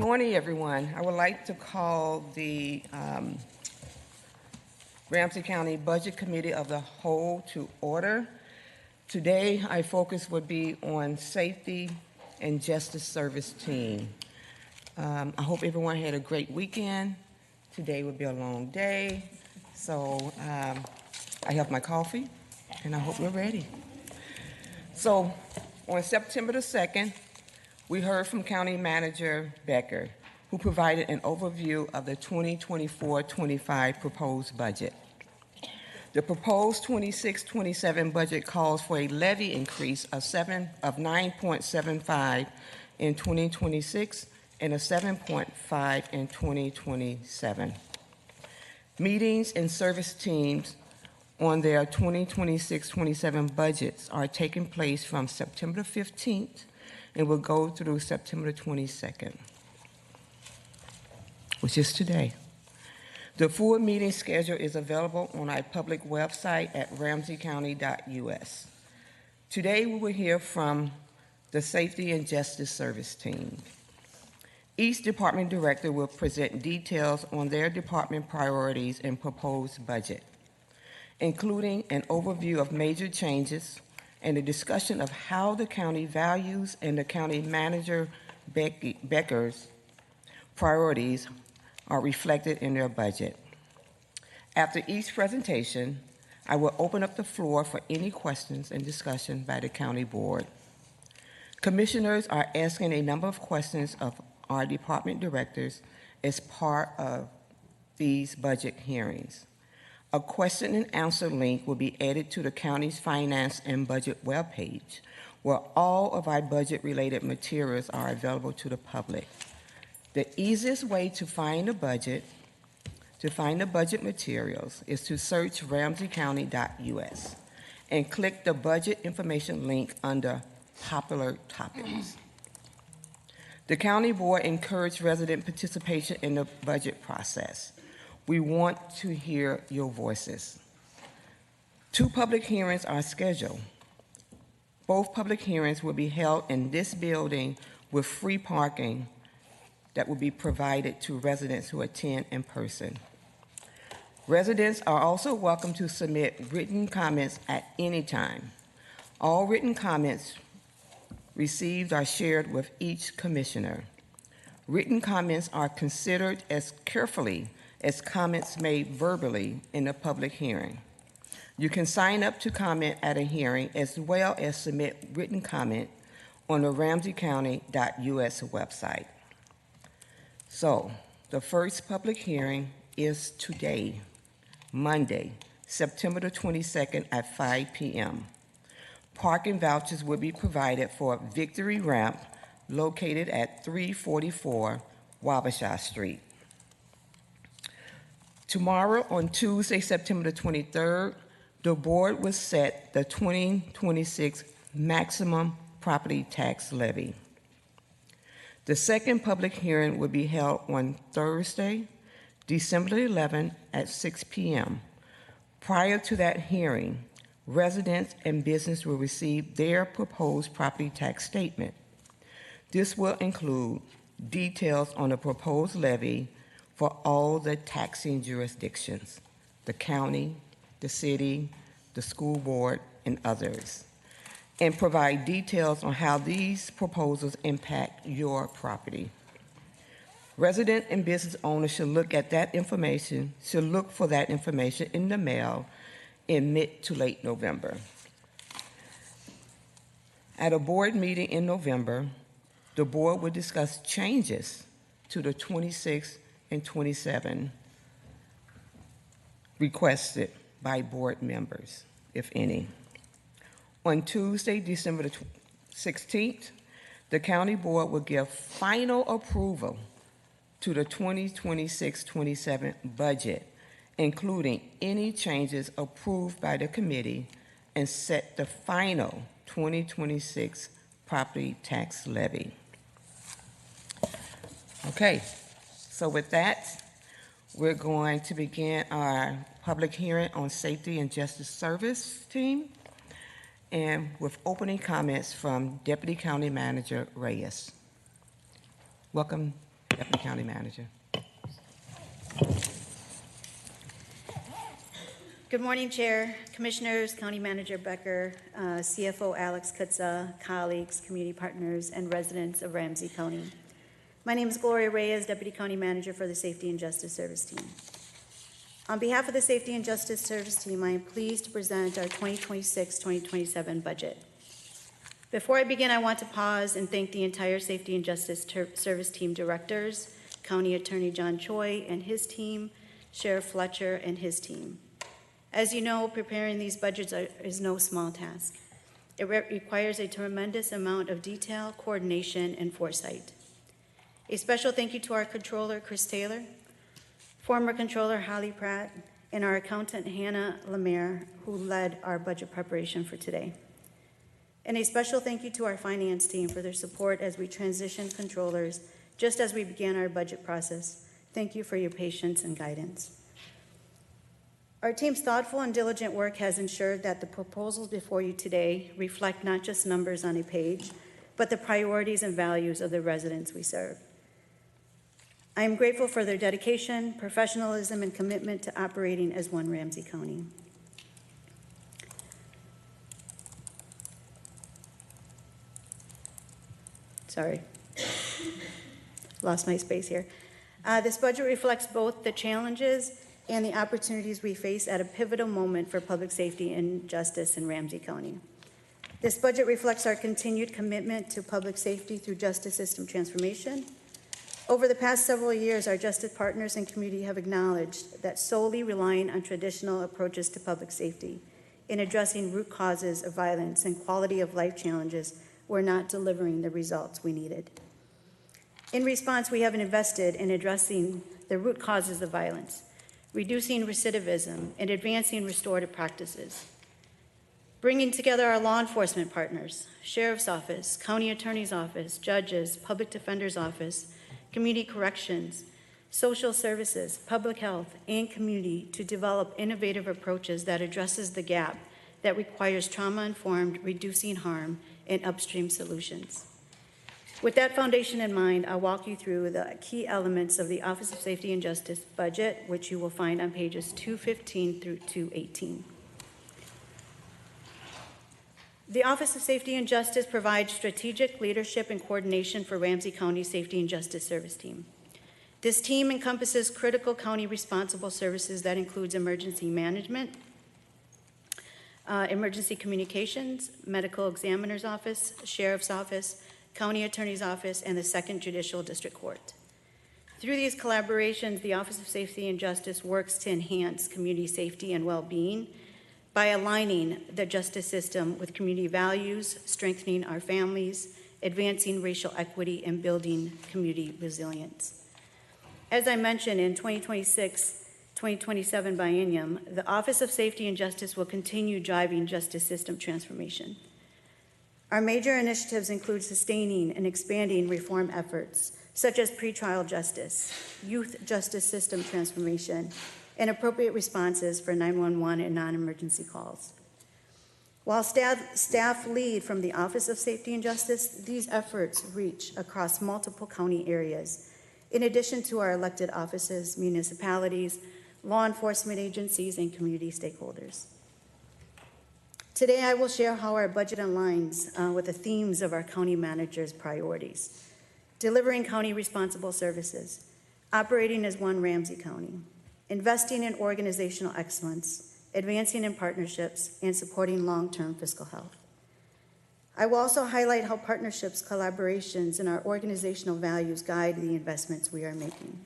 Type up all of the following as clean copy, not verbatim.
morning, everyone. I would like to call the Ramsey County Budget Committee of the Whole to order. Today, our focus would be on safety and justice service team. I hope everyone had a great weekend. Today will be a long day, so I have my coffee, and I hope we're ready. So, on September the 2nd, we heard from County Manager Becker, who provided an overview of the 2024-25 proposed budget. The proposed 26-27 budget calls for a levy increase of 9.75 in 2026 and a 7.5 in 2027. Meetings and service teams on their 2026-27 budgets are taking place from September 15th and will go through September 22nd, which is today. The full meeting schedule is available on our public website at ramseycounty.us. Today we will hear from the Safety and Justice Service team. Each department director will present details on their department priorities and proposed budget, including an overview of major changes and a discussion of how the county values and the county manager Becker's priorities are reflected in their budget. After each presentation, I will open up the floor for any questions and discussion by the county board. Commissioners are asking a number of questions of our department directors as part of these budget hearings. A question and answer link will be added to the county's finance and budget webpage, where all of our budget-related materials are available to the public. The easiest way to find the budget materials is to search ramseycounty.us and click the budget information link under popular topics. The county board encourages resident participation in the budget process. We want to hear your voices. 2 public hearings are scheduled. Both public hearings will be held in this building with free parking that will be provided to residents who attend in person. Residents are also welcome to submit written comments at any time. All written comments received are shared with each commissioner. Written comments are considered as carefully as comments made verbally in a public hearing. You can sign up to comment at a hearing as well as submit written comment on the ramseycounty.us website. So, the first public hearing is today, Monday, September the 22nd at 5 p.m. Parking vouchers will be provided for Victory Ramp located at 344 Wabasha Street. Tomorrow, on Tuesday, September the 23rd, the board will set the 2026 maximum property tax levy. The second public hearing will be held on Thursday, December 11th at 6 p.m. Prior to that hearing, residents and business will receive their proposed property tax statement. This will include details on the proposed levy for all the taxing jurisdictions, the county, the city, the school board, and others, and provide details on how these proposals impact your property. Resident and business owners should look for that information in the mail in mid to late November. At a board meeting in November, the board will discuss changes to the 26 and 27 requested by board members, if any. On Tuesday, December the 16th, the county board will give final approval to the 2026-27 budget, including any changes approved by the committee, and set the final 2026 property tax levy. Okay, so with that, we're going to begin our public hearing on safety and justice service team, and with opening comments from Deputy County Manager Reyes. Welcome, Deputy County Manager. Good morning, Chair, Commissioners, County Manager Becker, CFO Alex Kutza, colleagues, community partners, and residents of Ramsey County. My name is Gloria Reyes, Deputy County Manager for the Safety and Justice Service Team. On behalf of the Safety and Justice Service Team, I am pleased to present our 2026-2027 budget. Before I begin, I want to pause and thank the entire Safety and Justice Service Team directors, County Attorney John Choi and his team, Sheriff Fletcher and his team. As you know, preparing these budgets is no small task. It requires a tremendous amount of detail, coordination, and foresight. A special thank you to our Controller, Chris Taylor, former Controller Holly Pratt, and our Accountant Hannah Lemaire, who led our budget preparation for today. And a special thank you to our finance team for their support as we transitioned controllers just as we began our budget process. Thank you for your patience and guidance. Our team's thoughtful and diligent work has ensured that the proposals before you today reflect not just numbers on a page, but the priorities and values of the residents we serve. I am grateful for their dedication, professionalism, and commitment to operating as one Ramsey County. Sorry, lost my space here. This budget reflects both the challenges and the opportunities we face at a pivotal moment for public safety and justice in Ramsey County. This budget reflects our continued commitment to public safety through justice system transformation. Over the past several years, our justice partners and community have acknowledged that solely relying on traditional approaches to public safety in addressing root causes of violence and quality of life challenges were not delivering the results we needed. In response, we have invested in addressing the root causes of violence, reducing recidivism, and advancing restorative practices. Bringing together our law enforcement partners, Sheriff's Office, County Attorney's Office, judges, Public Defender's Office, Community Corrections, Social Services, Public Health, and community to develop innovative approaches that addresses the gap that requires trauma-informed, reducing harm, and upstream solutions. With that foundation in mind, I'll walk you through the key elements of the Office of Safety and Justice budget, which you will find on pages 215 through 218. The Office of Safety and Justice provides strategic leadership and coordination for Ramsey County Safety and Justice Service Team. This team encompasses critical county responsible services that includes emergency management, emergency communications, medical examiner's office, sheriff's office, county attorney's office, and the 2nd Judicial District Court. Through these collaborations, the Office of Safety and Justice works to enhance community safety and well-being by aligning the justice system with community values, strengthening our families, advancing racial equity, and building community resilience. As I mentioned, in 2026-2027 biennium, the Office of Safety and Justice will continue driving justice system transformation. Our major initiatives include sustaining and expanding reform efforts, such as pretrial justice, youth justice system transformation, and appropriate responses for 911 and non-emergency calls. While staff lead from the Office of Safety and Justice, these efforts reach across multiple county areas, in addition to our elected offices, municipalities, law enforcement agencies, and community stakeholders. Today, I will share how our budget aligns with the themes of our county manager's priorities: delivering county responsible services, operating as one Ramsey County, investing in organizational excellence, advancing in partnerships, and supporting long-term fiscal health. I will also highlight how partnerships, collaborations, and our organizational values guide the investments we are making.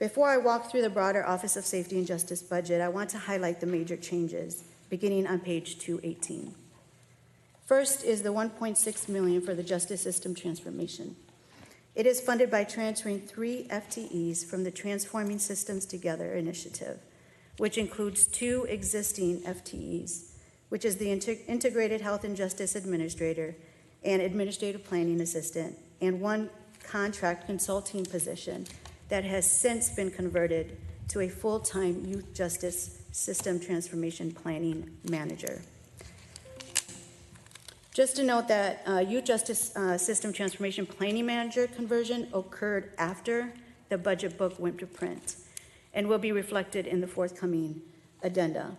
Before I walk through the broader Office of Safety and Justice budget, I want to highlight the major changes, beginning on page 218. First is the $1.6 million for the justice system transformation. It is funded by transferring 3 FTEs from the Transforming Systems Together initiative, which includes 2 existing FTEs, which is the Integrated Health and Justice Administrator and Administrative Planning Assistant, and 1 contract consulting position that has since been converted to a full-time Youth Justice System Transformation Planning Manager. Just to note that Youth Justice System Transformation Planning Manager conversion occurred after the budget book went to print and will be reflected in the forthcoming addenda.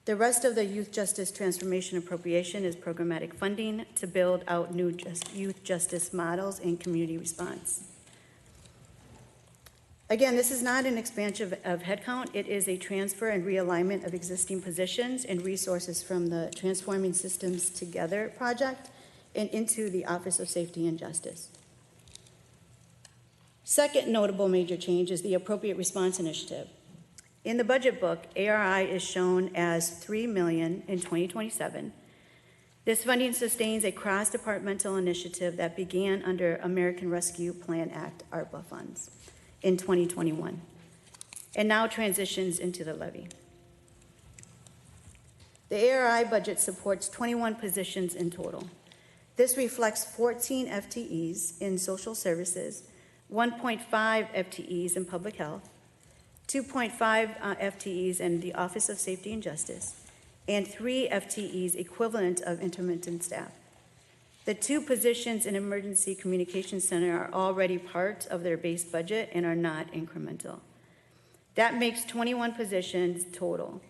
The rest of the Youth Justice Transformation appropriation is programmatic funding to build out new youth justice models and community response. Again, this is not an expansion of headcount. It is a transfer and realignment of existing positions and resources from the Transforming Systems Together project and into the Office of Safety and Justice. Second notable major change is the Appropriate Response Initiative. In the budget book, ARI is shown as $3 million in 2027. This funding sustains a cross-departmental initiative that began under American Rescue Plan Act ARPA funds in 2021, and now transitions into the levy. The ARI budget supports 21 positions in total. This reflects 14 FTEs in social services, 1.5 FTEs in public health, 2.5 FTEs in the Office of Safety and Justice, and 3 FTEs equivalent of intermittent staff. The 2 positions in Emergency Communications Center are already part of their base budget and are not incremental. That makes 21 positions total.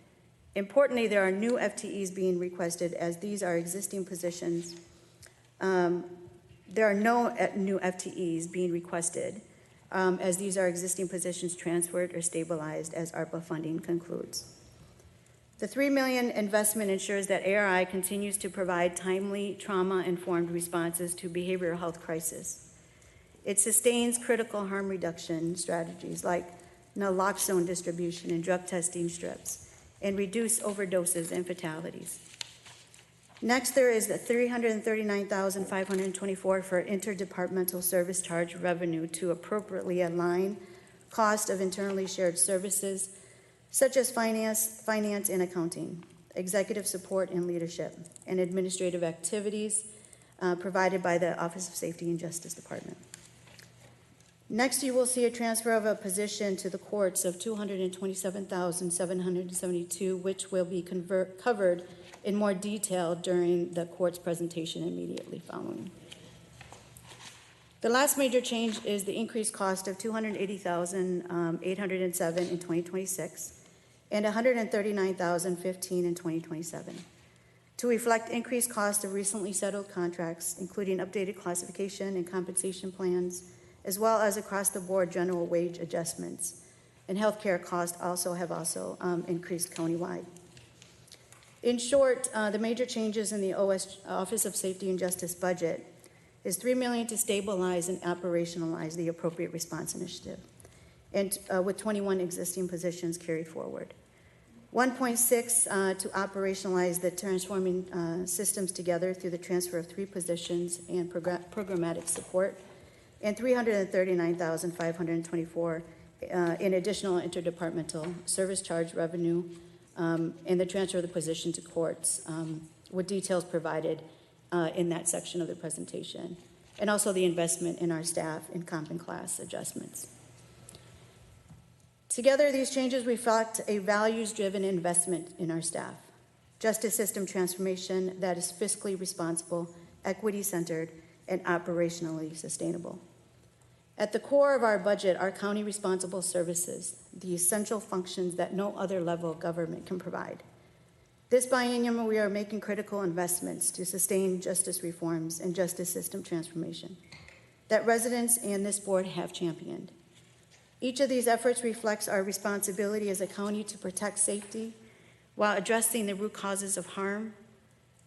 Importantly, there are new FTEs being requested as these are existing positions. There are no new FTEs being requested as these are existing positions transferred or stabilized as ARPA funding concludes. The $3 million investment ensures that ARI continues to provide timely, trauma-informed responses to behavioral health crisis. It sustains critical harm reduction strategies like naloxone distribution and drug testing strips, and reduce overdoses and fatalities. Next, there is the $339,524 for interdepartmental service charge revenue to appropriately align cost of internally shared services such as finance and accounting, executive support and leadership, and administrative activities provided by the Office of Safety and Justice Department. Next, you will see a transfer of a position to the courts of $227,772, which will be covered in more detail during the court's presentation immediately following. The last major change is the increased cost of $280,807 in 2026 and $139,015 in 2027 to reflect increased cost of recently settled contracts, including updated classification and compensation plans, as well as across-the-board general wage adjustments. And healthcare costs have increased countywide. In short, the major changes in the Office of Safety and Justice budget is $3 million to stabilize and operationalize the Appropriate Response Initiative, and with 21 existing positions carried forward. 1.6 to operationalize the Transforming Systems Together through the transfer of 3 positions and programmatic support, and $339,524 in additional interdepartmental service charge revenue, and the transfer of the position to courts, with details provided in that section of the presentation, and also the investment in our staff in comp and class adjustments. Together, these changes reflect a values-driven investment in our staff, justice system transformation that is fiscally responsible, equity-centered, and operationally sustainable. At the core of our budget are county responsible services, the essential functions that no other level of government can provide. This biennium, we are making critical investments to sustain justice reforms and justice system transformation that residents and this board have championed. Each of these efforts reflects our responsibility as a county to protect safety while addressing the root causes of harm.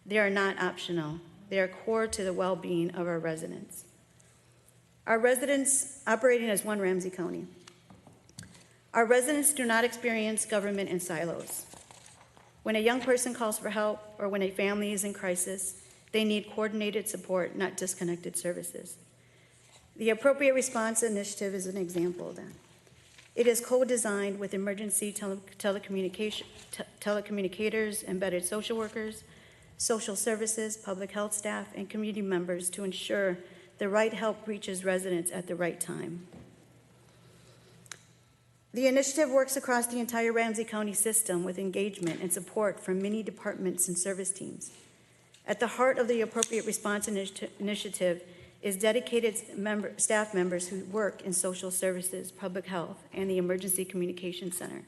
They are not optional. They are core to the well-being of our residents. Our residents operating as one Ramsey County. Our residents do not experience government in silos. When a young person calls for help or when a family is in crisis, they need coordinated support, not disconnected services. The Appropriate Response Initiative is an example of that. It is co-designed with emergency telecommunicators, embedded social workers, social services, public health staff, and community members to ensure the right help reaches residents at the right time. The initiative works across the entire Ramsey County system with engagement and support from many departments and service teams. At the heart of the appropriate response initiative is dedicated staff members who work in social services, public health, and the Emergency Communication Center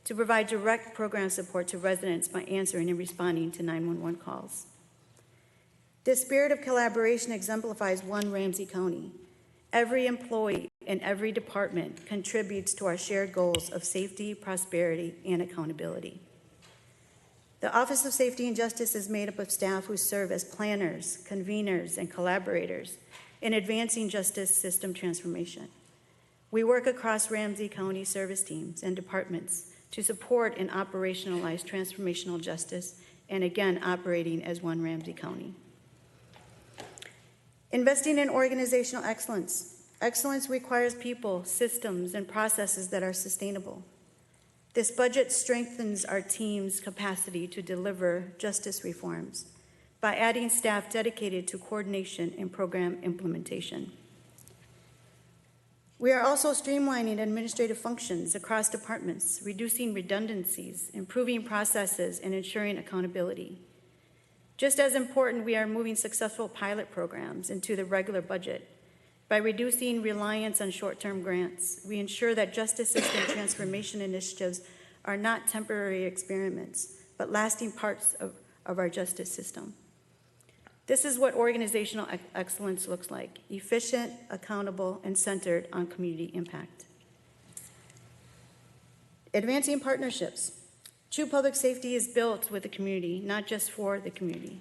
to provide direct program support to residents by answering and responding to 911 calls. This spirit of collaboration exemplifies one Ramsey County. Every employee in every department contributes to our shared goals of safety, prosperity, and accountability. The Office of Safety and Justice is made up of staff who serve as planners, conveners, and collaborators in advancing justice system transformation. We work across Ramsey County service teams and departments to support and operationalize transformational justice, and again, operating as one Ramsey County. Investing in organizational excellence. Excellence requires people, systems, and processes that are sustainable. This budget strengthens our team's capacity to deliver justice reforms by adding staff dedicated to coordination and program implementation. We are also streamlining administrative functions across departments, reducing redundancies, improving processes, and ensuring accountability. Just as important, we are moving successful pilot programs into the regular budget. By reducing reliance on short-term grants, we ensure that justice system transformation initiatives are not temporary experiments, but lasting parts of our justice system. This is what organizational excellence looks like: efficient, accountable, and centered on community impact. Advancing partnerships. True public safety is built with the community, not just for the community.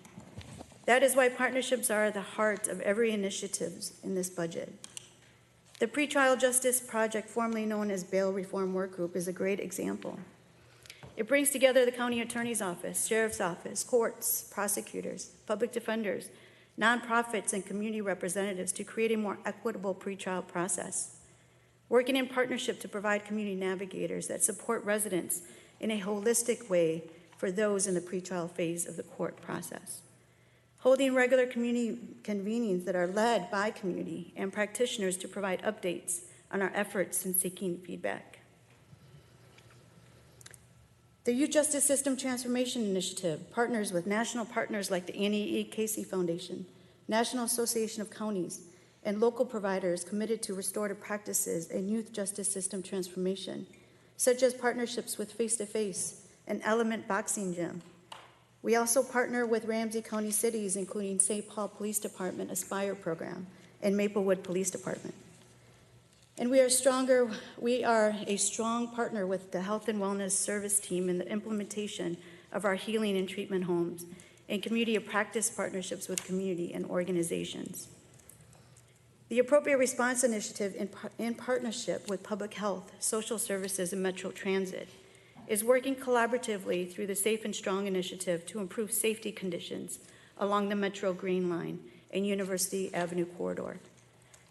That is why partnerships are at the heart of every initiative in this budget. The Pretrial Justice Project, formerly known as Bail Reform Work Group, is a great example. It brings together the county attorney's office, sheriff's office, courts, prosecutors, public defenders, nonprofits, and community representatives to create a more equitable pretrial process, working in partnership to provide community navigators that support residents in a holistic way for those in the pretrial phase of the court process, holding regular community convenings that are led by community and practitioners to provide updates on our efforts in seeking feedback. The Youth Justice System Transformation Initiative partners with national partners like the Annie E. Casey Foundation, National Association of Counties, and local providers committed to restorative practices and youth justice system transformation, such as partnerships with Face to Face and Element Boxing Gym. We also partner with Ramsey County cities, including St. Paul Police Department Aspire program and Maplewood Police Department. And we are a strong partner with the Health and Wellness Service team in the implementation of our healing and treatment homes and community of practice partnerships with community and organizations. The Appropriate Response Initiative, in partnership with Public Health, Social Services, and Metro Transit, is working collaboratively through the Safe and Strong initiative to improve safety conditions along the Metro Green Line and University Avenue corridor.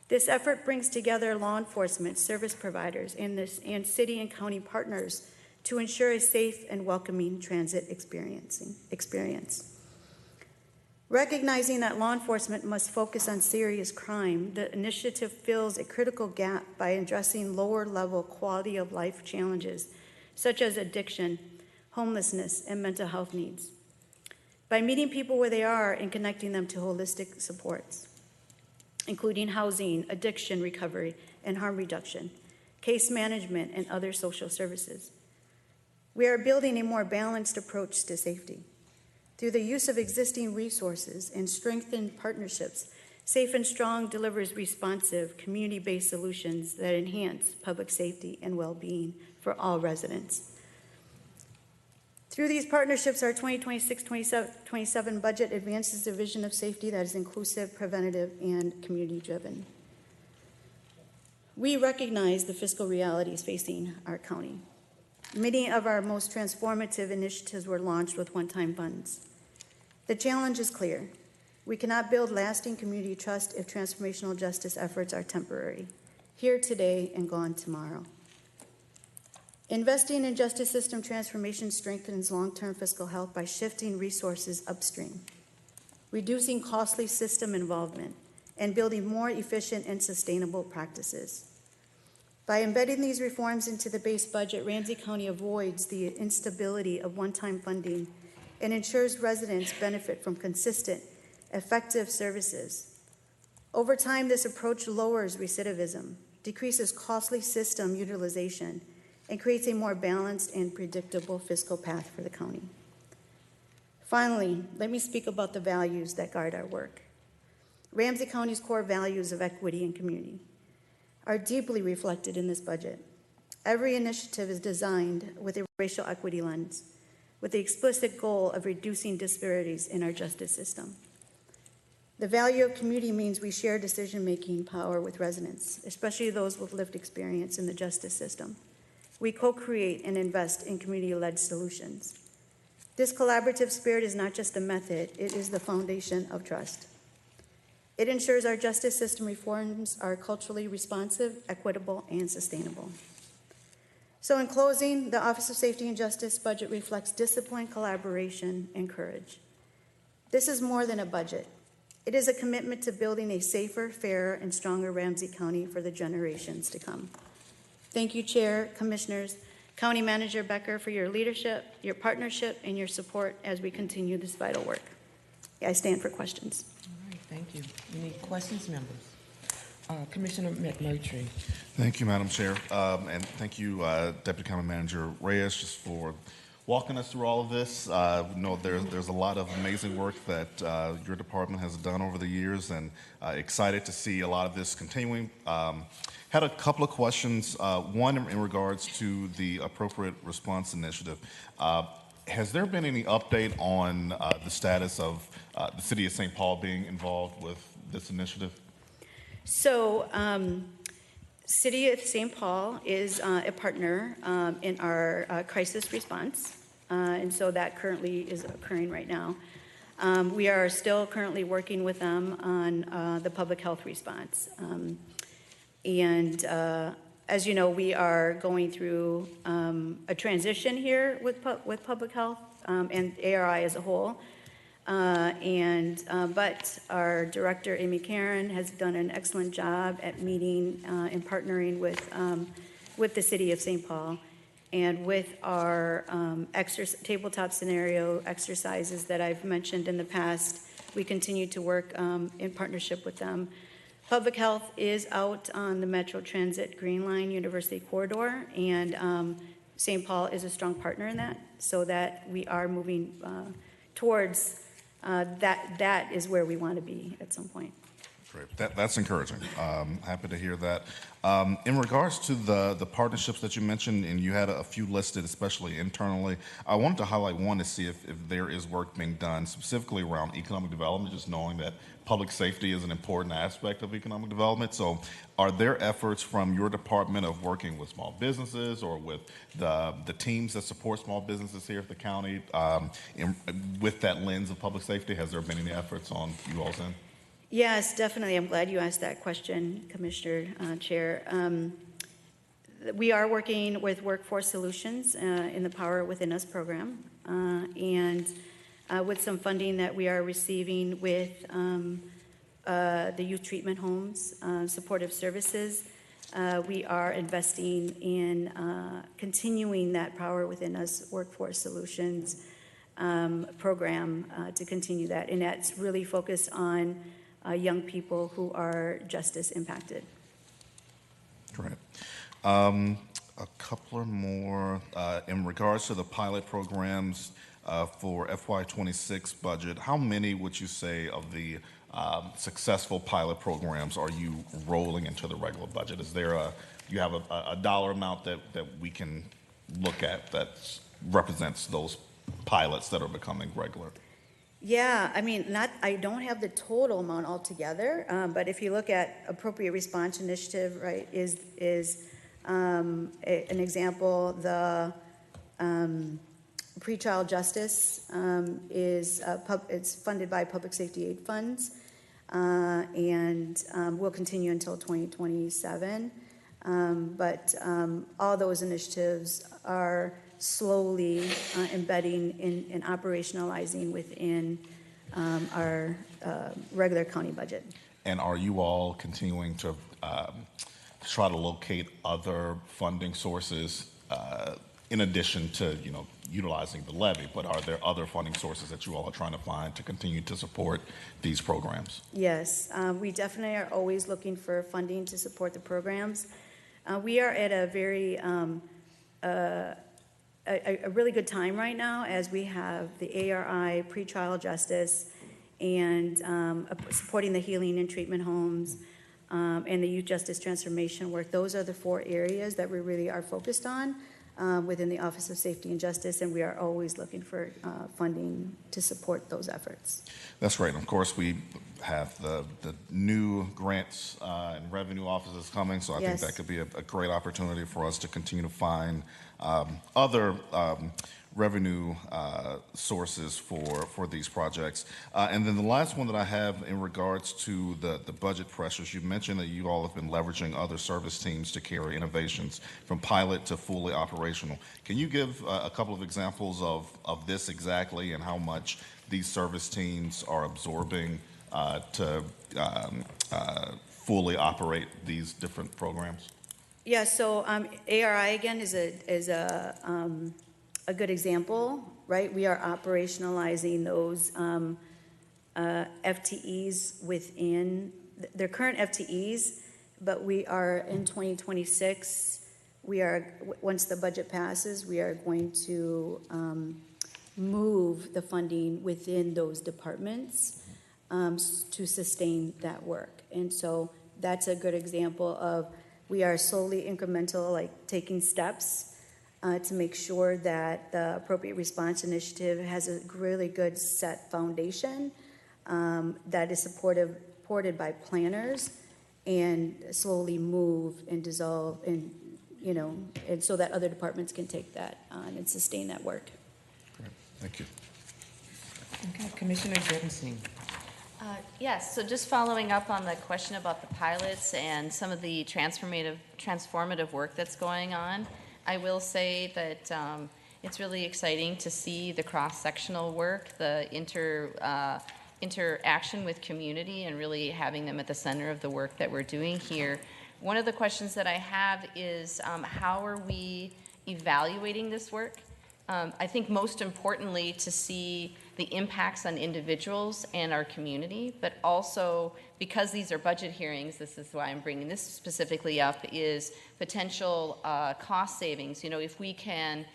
This effort brings together law enforcement, service providers, and city and county partners to ensure a safe and welcoming transit experience. Recognizing that law enforcement must focus on serious crime, the initiative fills a critical gap by addressing lower-level quality of life challenges such as addiction, homelessness, and mental health needs, by meeting people where they are and connecting them to holistic supports, including housing, addiction recovery, and harm reduction, case management, and other social services. We are building a more balanced approach to safety. Through the use of existing resources and strengthened partnerships, Safe and Strong delivers responsive, community-based solutions that enhance public safety and well-being for all residents. Through these partnerships, our 2026-27 budget advances the vision of safety that is inclusive, preventative, and community-driven. We recognize the fiscal realities facing our county. Many of our most transformative initiatives were launched with one-time funds. The challenge is clear. We cannot build lasting community trust if transformational justice efforts are temporary, here today and gone tomorrow. Investing in justice system transformation strengthens long-term fiscal health by shifting resources upstream, reducing costly system involvement, and building more efficient and sustainable practices. By embedding these reforms into the base budget, Ramsey County avoids the instability of one-time funding and ensures residents benefit from consistent, effective services. Over time, this approach lowers recidivism, decreases costly system utilization, and creates a more balanced and predictable fiscal path for the county. Finally, let me speak about the values that guide our work. Ramsey County's core values of equity and community are deeply reflected in this budget. Every initiative is designed with a racial equity lens, with the explicit goal of reducing disparities in our justice system. The value of community means we share decision-making power with residents, especially those with lived experience in the justice system. We co-create and invest in community-led solutions. This collaborative spirit is not just a method, it is the foundation of trust. It ensures our justice system reforms are culturally responsive, equitable, and sustainable. So in closing, the Office of Safety and Justice budget reflects discipline, collaboration, and courage. This is more than a budget. It is a commitment to building a safer, fairer, and stronger Ramsey County for the generations to come. Thank you, Chair, Commissioners, County Manager Becker, for your leadership, your partnership, and your support as we continue this vital work. I stand for questions. All right, thank you. Any questions, members? Commissioner McMurtry. Thank you, Madam Chair, and thank you, Deputy County Manager Reyes, just for walking us through all of this. We know there's a lot of amazing work that your department has done over the years, and excited to see a lot of this continuing. Had a couple of questions. One in regards to the Appropriate Response Initiative. Has there been any update on the status of the City of St. Paul being involved with this initiative? So, City of St. Paul is a partner in our crisis response, and so that currently is occurring right now. We are still currently working with them on the public health response. As you know, we are going through a transition here with public health and ARI as a whole. But our director, Amy Karen, has done an excellent job at meeting and partnering with the City of St. Paul, and with our tabletop scenario exercises that I've mentioned in the past. We continue to work in partnership with them. Public health is out on the Metro Transit Green Line University Corridor, and St. Paul is a strong partner in that, so that we are moving towards that is where we want to be at some point. Great. That's encouraging. Happy to hear that. In regards to the partnerships that you mentioned, and you had a few listed, especially internally, I wanted to highlight one to see if there is work being done specifically around economic development, just knowing that public safety is an important aspect of economic development. So are there efforts from your department of working with small businesses or with the teams that support small businesses here at the county with that lens of public safety? Has there been any efforts on you all's end? Yes, definitely. I'm glad you asked that question, Commissioner Chair. We are working with Workforce Solutions in the Power Within Us program, and with some funding that we are receiving with the youth treatment homes, supportive services. We are investing in continuing that Power Within Us Workforce Solutions program to continue that, and that's really focused on young people who are justice impacted. Great. A couple more in regards to the pilot programs for FY26 budget. How many would you say of the successful pilot programs are you rolling into the regular budget? Is there you have a dollar amount that we can look at that represents those pilots that are becoming regular? Yeah, I mean, I don't have the total amount altogether, but if you look at Appropriate Response Initiative, right, is an example. The pretrial justice it's funded by public safety aid funds, and will continue until 2027. But all those initiatives are slowly embedding and operationalizing within our regular county budget. And are you all continuing to try to locate other funding sources in addition to utilizing the levy, but are there other funding sources that you all are trying to find to continue to support these programs? Yes, we definitely are always looking for funding to support the programs. We are at a very, a really good time right now as we have the ARI, pretrial justice, and supporting the healing and treatment homes, and the youth justice transformation work. Those are the 4 areas that we really are focused on within the Office of Safety and Justice, and we are always looking for funding to support those efforts. That's great. Of course, we have the new grants and revenue offices coming, so I think Yes. that could be a great opportunity for us to continue to find other revenue sources for these projects. And then the last one that I have in regards to the budget pressures, you mentioned that you all have been leveraging other service teams to carry innovations from pilot to fully operational. Can you give a couple of examples of this exactly and how much these service teams are absorbing to fully operate these different programs? Yeah, so ARI again is a good example, right? We are operationalizing those FTEs within their current FTEs, but we are in 2026. Once the budget passes, we are going to move the funding within those departments to sustain that work. And so that's a good example of we are slowly incremental, like taking steps to make sure that the appropriate response initiative has a really good set foundation that is supported by planners and slowly move and dissolve and, and so that other departments can take that on and sustain that work. Great. Thank you. Okay, Commissioner Jettison. Yes, so just following up on the question about the pilots and some of the transformative work that's going on, I will say that it's really exciting to see the cross-sectional work, the interaction with community, and really having them at the center of the work that we're doing here. One of the questions that I have is how are we evaluating this work? I think most importantly to see the impacts on individuals and our community, but also because these are budget hearings, this is why I'm bringing this specifically up, is potential cost savings. If we can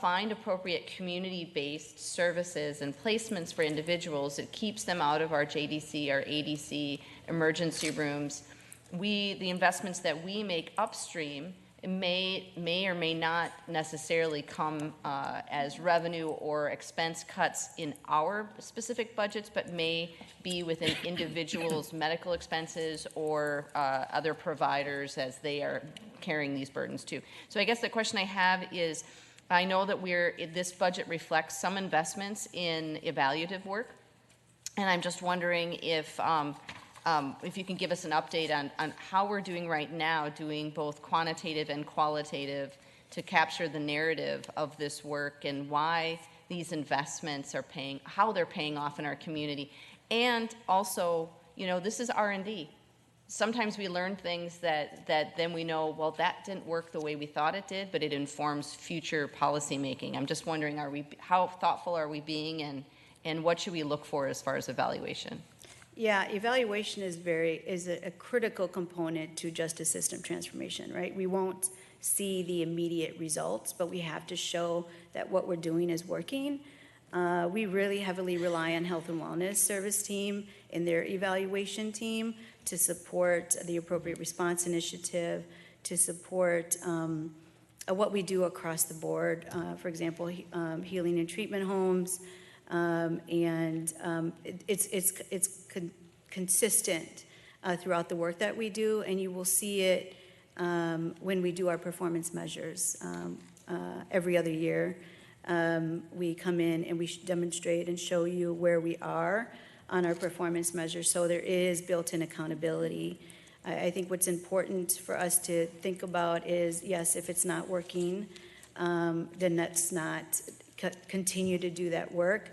find appropriate community-based services and placements for individuals, it keeps them out of our JDC, our ADC, emergency rooms. The investments that we make upstream may or may not necessarily come as revenue or expense cuts in our specific budgets, but may be within individuals' medical expenses or other providers as they are carrying these burdens too. So I guess the question I have is, I know that this budget reflects some investments in evaluative work, and I'm just wondering if you can give us an update on how we're doing right now, doing both quantitative and qualitative to capture the narrative of this work and why these investments are how they're paying off in our community. And also, this is R&D. Sometimes we learn things that then we know, well, that didn't work the way we thought it did, but it informs future policy making. I'm just wondering, how thoughtful are we being, and what should we look for as far as evaluation? Yeah, evaluation is a critical component to justice system transformation, right? We won't see the immediate results, but we have to show that what we're doing is working. We really heavily rely on health and wellness service team and their evaluation team to support the appropriate response initiative, to support what we do across the board. For example, healing and treatment homes. It's consistent throughout the work that we do, and you will see it when we do our performance measures every other year. We come in and we demonstrate and show you where we are on our performance measures, so there is built-in accountability. I think what's important for us to think about is, yes, if it's not working, then let's not continue to do that work,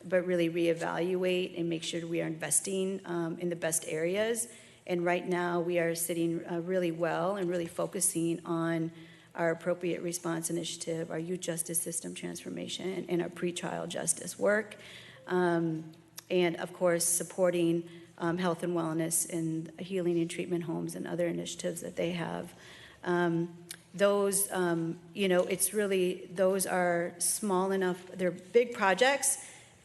but really reevaluate and make sure we are investing in the best areas. And right now we are sitting really well and really focusing on our appropriate response initiative, our youth justice system transformation, and our pretrial justice work. And of course, supporting health and wellness in healing and treatment homes and other initiatives that they have. Those, it's really, those are small enough, they're big projects,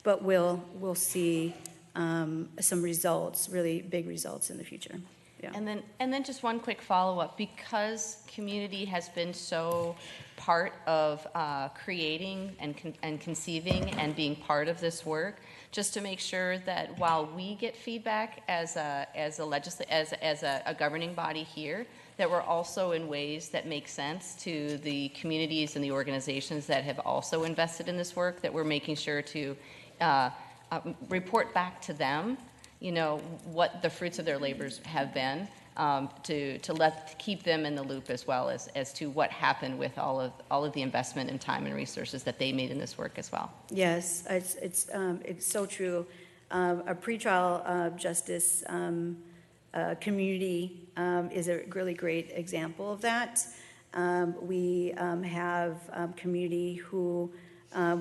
but we'll see some results, really big results in the future. Yeah. And then just one quick follow-up, because community has been so part of creating and conceiving and being part of this work, just to make sure that while we get feedback as a governing body here, that we're also in ways that make sense to the communities and the organizations that have also invested in this work, that we're making sure to report back to them, what the fruits of their labors have been, to keep them in the loop as well as to what happened with all of the investment and time and resources that they made in this work as well. Yes, it's so true. Our pretrial justice community is a really great example of that. We have community who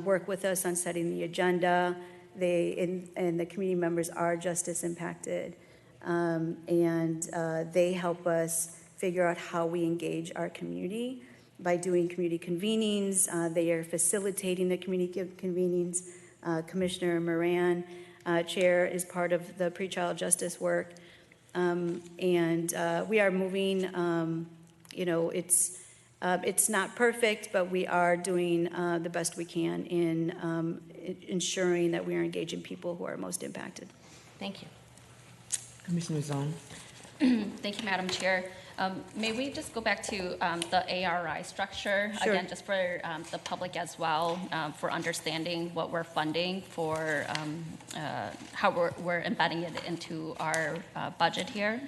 work with us on setting the agenda. And the community members are justice impacted, and they help us figure out how we engage our community by doing community convenings. They are facilitating the community convenings. Commissioner Moran, Chair, is part of the pretrial justice work, and we are moving. It's not perfect, but we are doing the best we can in ensuring that we are engaging people who are most impacted. Thank you. Commissioner Zone. Thank you, Madam Chair. May we just go back to the ARI structure, Sure. again, just for the public as well, for understanding what we're funding, for how we're embedding it into our budget here.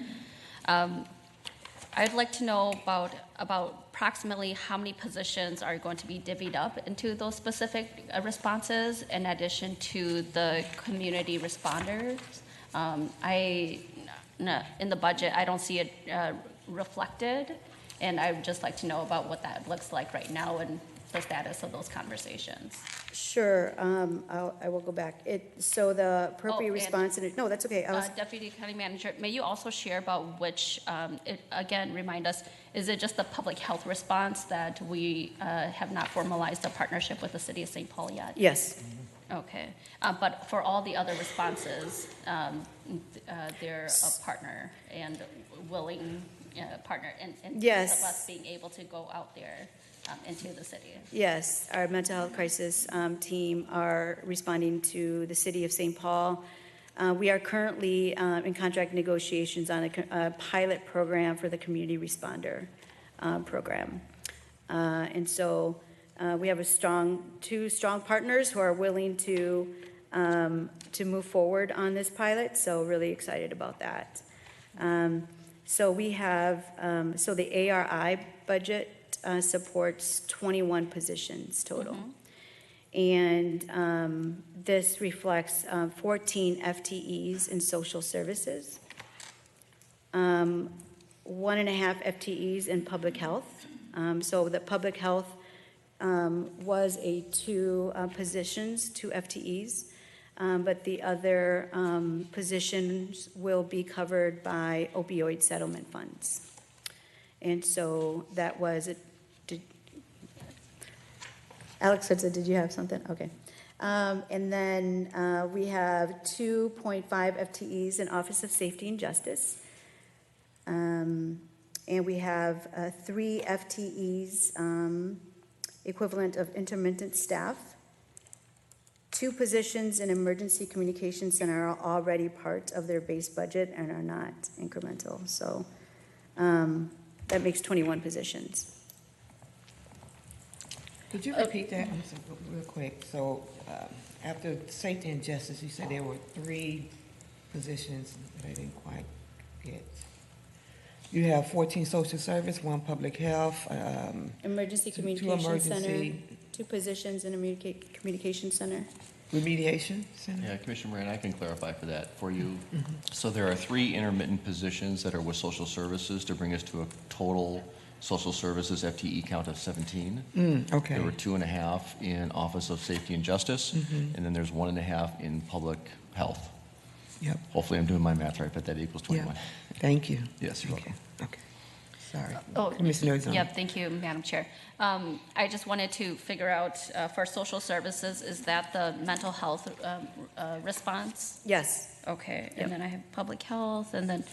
I'd like to know about approximately how many positions are going to be divvied up into those specific responses, in addition to the community responders. In the budget, I don't see it reflected, and I would just like to know about what that looks like right now and the status of those conversations. Sure, I will go back. So the appropriate Oh, response, no, that's okay. Deputy County Manager, may you also share about which, again, remind us, is it just the public health response that we have not formalized a partnership with the City of St. Paul yet? Yes. Okay, but for all the other responses, they're a partner and willing partner in Yes. terms of us being able to go out there into the city. Yes, our mental health crisis team are responding to the City of St. Paul. We are currently in contract negotiations on a pilot program for the community responder program. And so we have two strong partners who are willing to move forward on this pilot, so really excited about that. So we have, so the ARI budget supports 21 positions total. Mm-hmm. And this reflects 14 FTEs in social services, 1.5 FTEs in public health. So the public health was a 2 positions, 2 FTEs, but the other positions will be covered by opioid settlement funds. And so that was it. Alex said, did you have something? Okay. And then we have 2.5 FTEs in Office of Safety and Justice. And we have 3 FTEs equivalent of intermittent staff. 2 positions in Emergency Communications Center are already part of their base budget and are not incremental. So that makes 21 positions. Could you repeat that real quick? So after safety and justice, you said there were 3 positions that I didn't quite get. You have 14 social service, 1 public health. Emergency two Communication Center, emergency- 2 positions in a Communication Center. Remediation center? Yeah, Commissioner Moran, I can clarify for that for you. So there are 3 intermittent positions that are with social services to bring us to a total social services FTE count of 17. Okay. There were 2.5 in Office of Safety and Justice, and then there's 1.5 in public health. Yep. Hopefully I'm doing my math right, but that equals 21. Yeah. Thank you. Yes, you're Okay. welcome. Okay. Sorry. Oh, Commissioner Zone. Yep, thank you, Madam Chair. I just wanted to figure out, for social services, is that the mental health response? Yes. Okay, Yep. and then I have public health, and then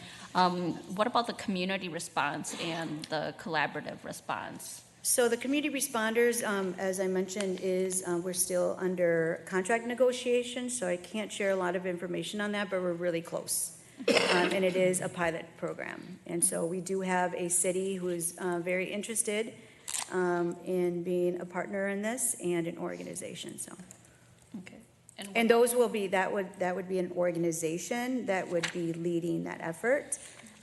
what about the community response and the collaborative response? So the community responders, as I mentioned, is we're still under contract negotiations, so I can't share a lot of information on that, but we're really close. And it is a pilot program. And so we do have a city who is very interested in being a partner in this and an organization, so. Okay. And those will be, that would be an organization that would be leading that effort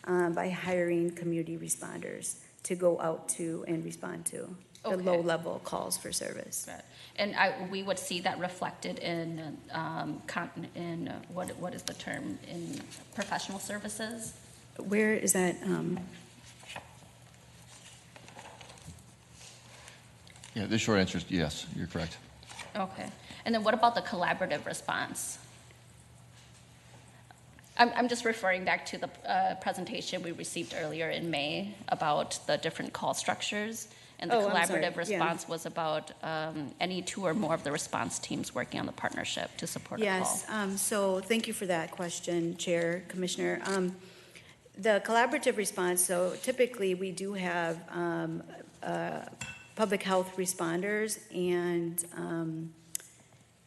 by hiring community responders to go out to and respond to the Okay. low-level calls for service. Right. And we would see that reflected in, what is the term, in professional services? Where is that? Yeah, the short answer is yes, you're correct. Okay. And then what about the collaborative response? I'm just referring back to the presentation we received earlier in May about the different call structures. And the Oh, I'm sorry. collaborative response was about any 2 or more of the response teams working on the partnership to support a call. Yes, so thank you for that question, Chair, Commissioner. The collaborative response, so typically we do have public health responders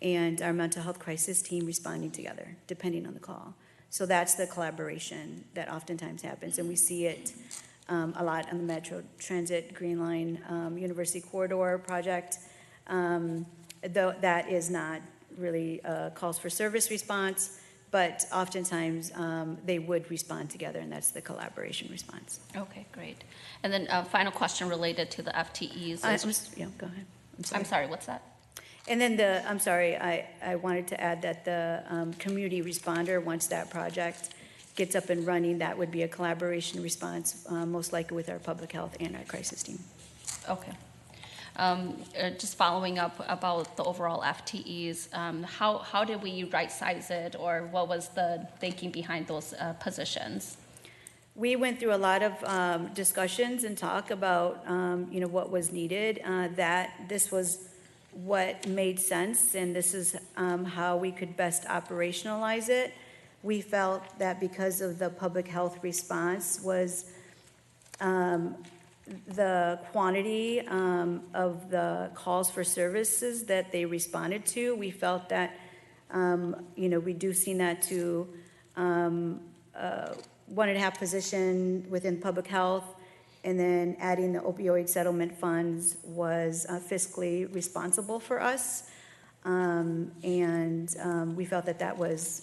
and our mental health crisis team responding together, depending on the call. So that's the collaboration that oftentimes happens, and we see it a lot on the Metro Transit Green Line University Corridor project. Though that is not really calls for service response, but oftentimes they would respond together, and that's the collaboration response. Okay, great. And then final question related to the FTEs. Yeah, go ahead. I'm sorry, what's that? And then I'm sorry, I wanted to add that the community responder, once that project gets up and running, that would be a collaboration response, most likely with our public health and our crisis team. Okay. Just following up about the overall FTEs, how did we right-size it, or what was the thinking behind those positions? We went through a lot of discussions and talk about, what was needed, that this was what made sense, and this is how we could best operationalize it. We felt that because of the public health response was the quantity of the calls for services that they responded to, we felt that, reducing that to 1.5 position within public health, and then adding the opioid settlement funds was fiscally responsible for us. We felt that that was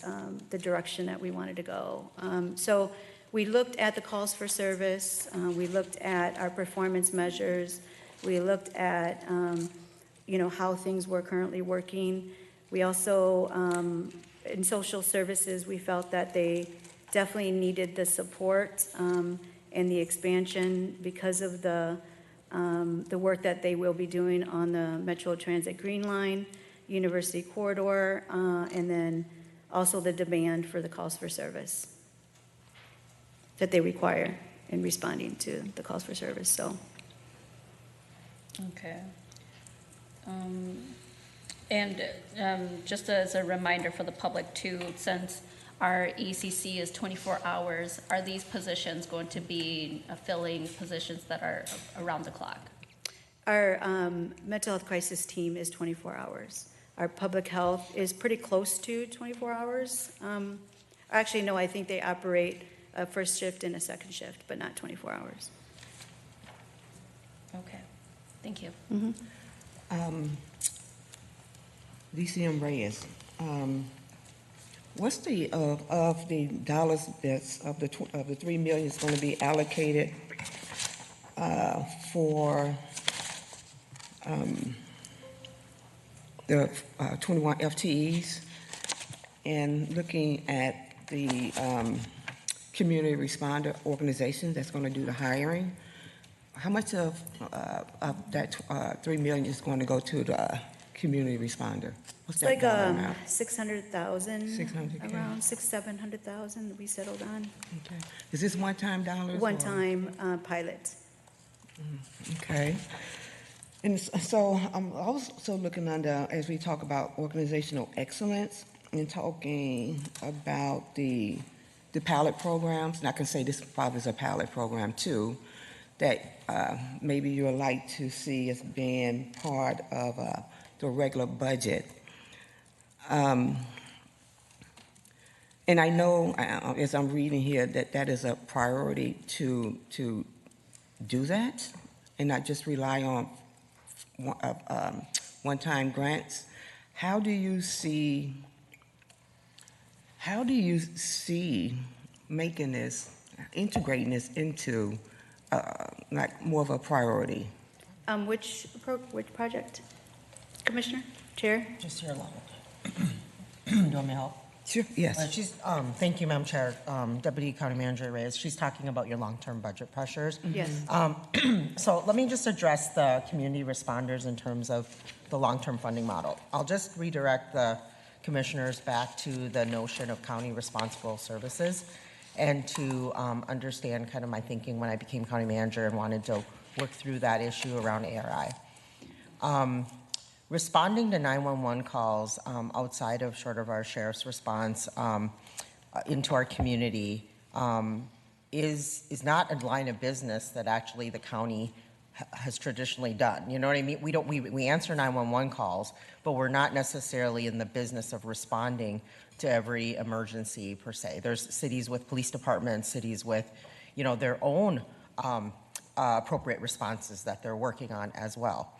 the direction that we wanted to go. So we looked at the calls for service, we looked at our performance measures, we looked at how things were currently working. We also, in social services, we felt that they definitely needed the support and the expansion because of the work that they will be doing on the Metro Transit Green Line, University Corridor, and then also the demand for the calls for service that they require in responding to the calls for service. So, Okay. Just as a reminder for the public too, since our ECC is 24 hours, are these positions going to be filling positions that are around the clock? our mental health crisis team is 24 hours. Our public health is pretty close to 24 hours. Actually, no, I think they operate a first shift and a second shift, but not 24 hours. Okay, thank you. DCM Reyes, what's the of the dollars that's of the 3 million is going to be allocated for the 21 FTEs, and looking at the community responder organization that's going to do the hiring? how much of that 3 million is going to go to the community responder? What's It's that like dollar amount? 600,000, 600K. around 700,000 that we settled on. Okay. Is this one-time dollars? or- One-time pilot. Okay. And so I'm also looking under, as we talk about organizational excellence and talking about the pilot programs, and I can say this probably is a pilot program too, that maybe you would like to see as being part of the regular budget. And I know, as I'm reading here, that that is a priority to do that and not just rely on one-time grants. How do you see making this, integrating this into like more of a priority? Which project? Commissioner? Chair? Just here alone. Do you want me to help? Sure. Yes. Thank you, Madam Chair. Deputy County Manager Reyes, she's talking about your long-term budget pressures. Yes. So let me just address the community responders in terms of the long-term funding model. I'll just redirect the commissioners back to the notion of county responsible services and to understand kind of my thinking when I became county manager and wanted to work through that issue around ARI. Responding to 911 calls outside of sort of our sheriff's response into our community is not a line of business that actually the county has traditionally done. You know what I mean? We answer 911 calls, but we're not necessarily in the business of responding to every emergency per se. There's cities with police departments, cities with, their own appropriate responses that they're working on as well.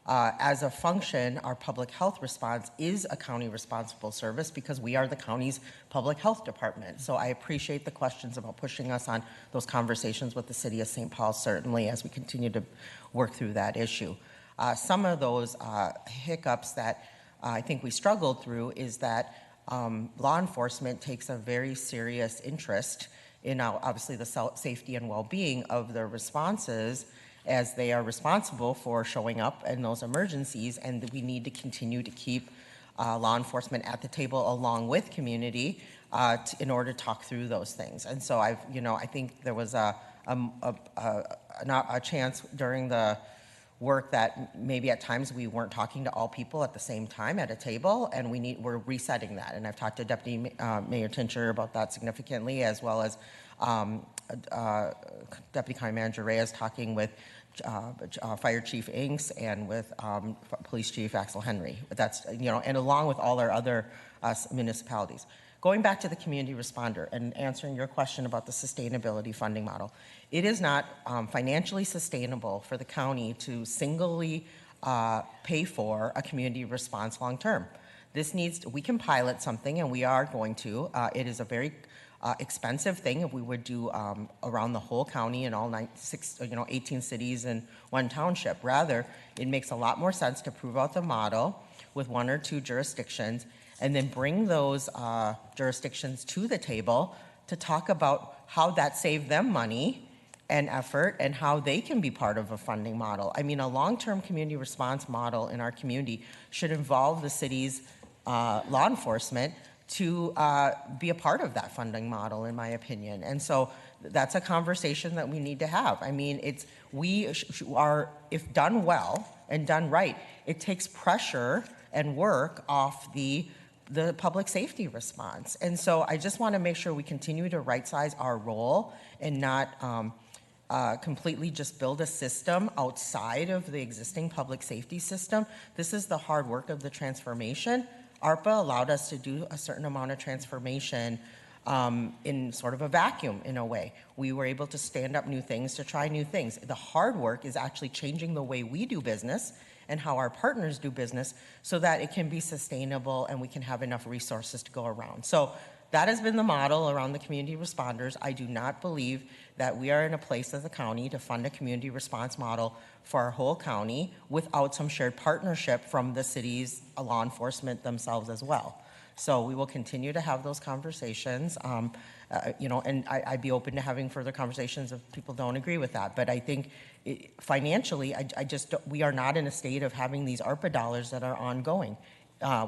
As a function, our public health response is a county responsible service because we are the county's public health department. So I appreciate the questions about pushing us on those conversations with the city of St. Paul, certainly, as we continue to work through that issue. Some of those hiccups that I think we struggled through is that law enforcement takes a very serious interest in obviously the safety and well-being of their responses, as they are responsible for showing up in those emergencies, and we need to continue to keep law enforcement at the table along with community in order to talk through those things. And so I think there was a chance during the work that maybe at times we weren't talking to all people at the same time at a table, and we're resetting that. And I've talked to Deputy Mayor Tincher about that significantly, as well as Deputy County Manager Reyes talking with Fire Chief Inks and with Police Chief Axel Henry. That's, and along with all our other municipalities. Going back to the community responder and answering your question about the sustainability funding model, it is not financially sustainable for the county to singly pay for a community response long term. We can pilot something, and we are going to. It is a very expensive thing if we would do around the whole county and all 18 cities in one township. Rather, it makes a lot more sense to prove out the model with one or two jurisdictions and then bring those jurisdictions to the table to talk about how that saved them money and effort and how they can be part of a funding model. I mean, a long-term community response model in our community should involve the city's law enforcement to be a part of that funding model, in my opinion. And so that's a conversation that we need to have. I mean, if done well and done right, it takes pressure and work off the public safety response. And so I just want to make sure we continue to right-size our role and not completely just build a system outside of the existing public safety system. This is the hard work of the transformation. ARPA allowed us to do a certain amount of transformation in sort of a vacuum, in a way. We were able to stand up new things, to try new things. The hard work is actually changing the way we do business and how our partners do business so that it can be sustainable and we can have enough resources to go around. So that has been the model around the community responders. I do not believe that we are in a place as a county to fund a community response model for our whole county without some shared partnership from the city's law enforcement themselves as well. So we will continue to have those conversations, and I'd be open to having further conversations if people don't agree with that. But I think financially, we are not in a state of having these ARPA dollars that are ongoing.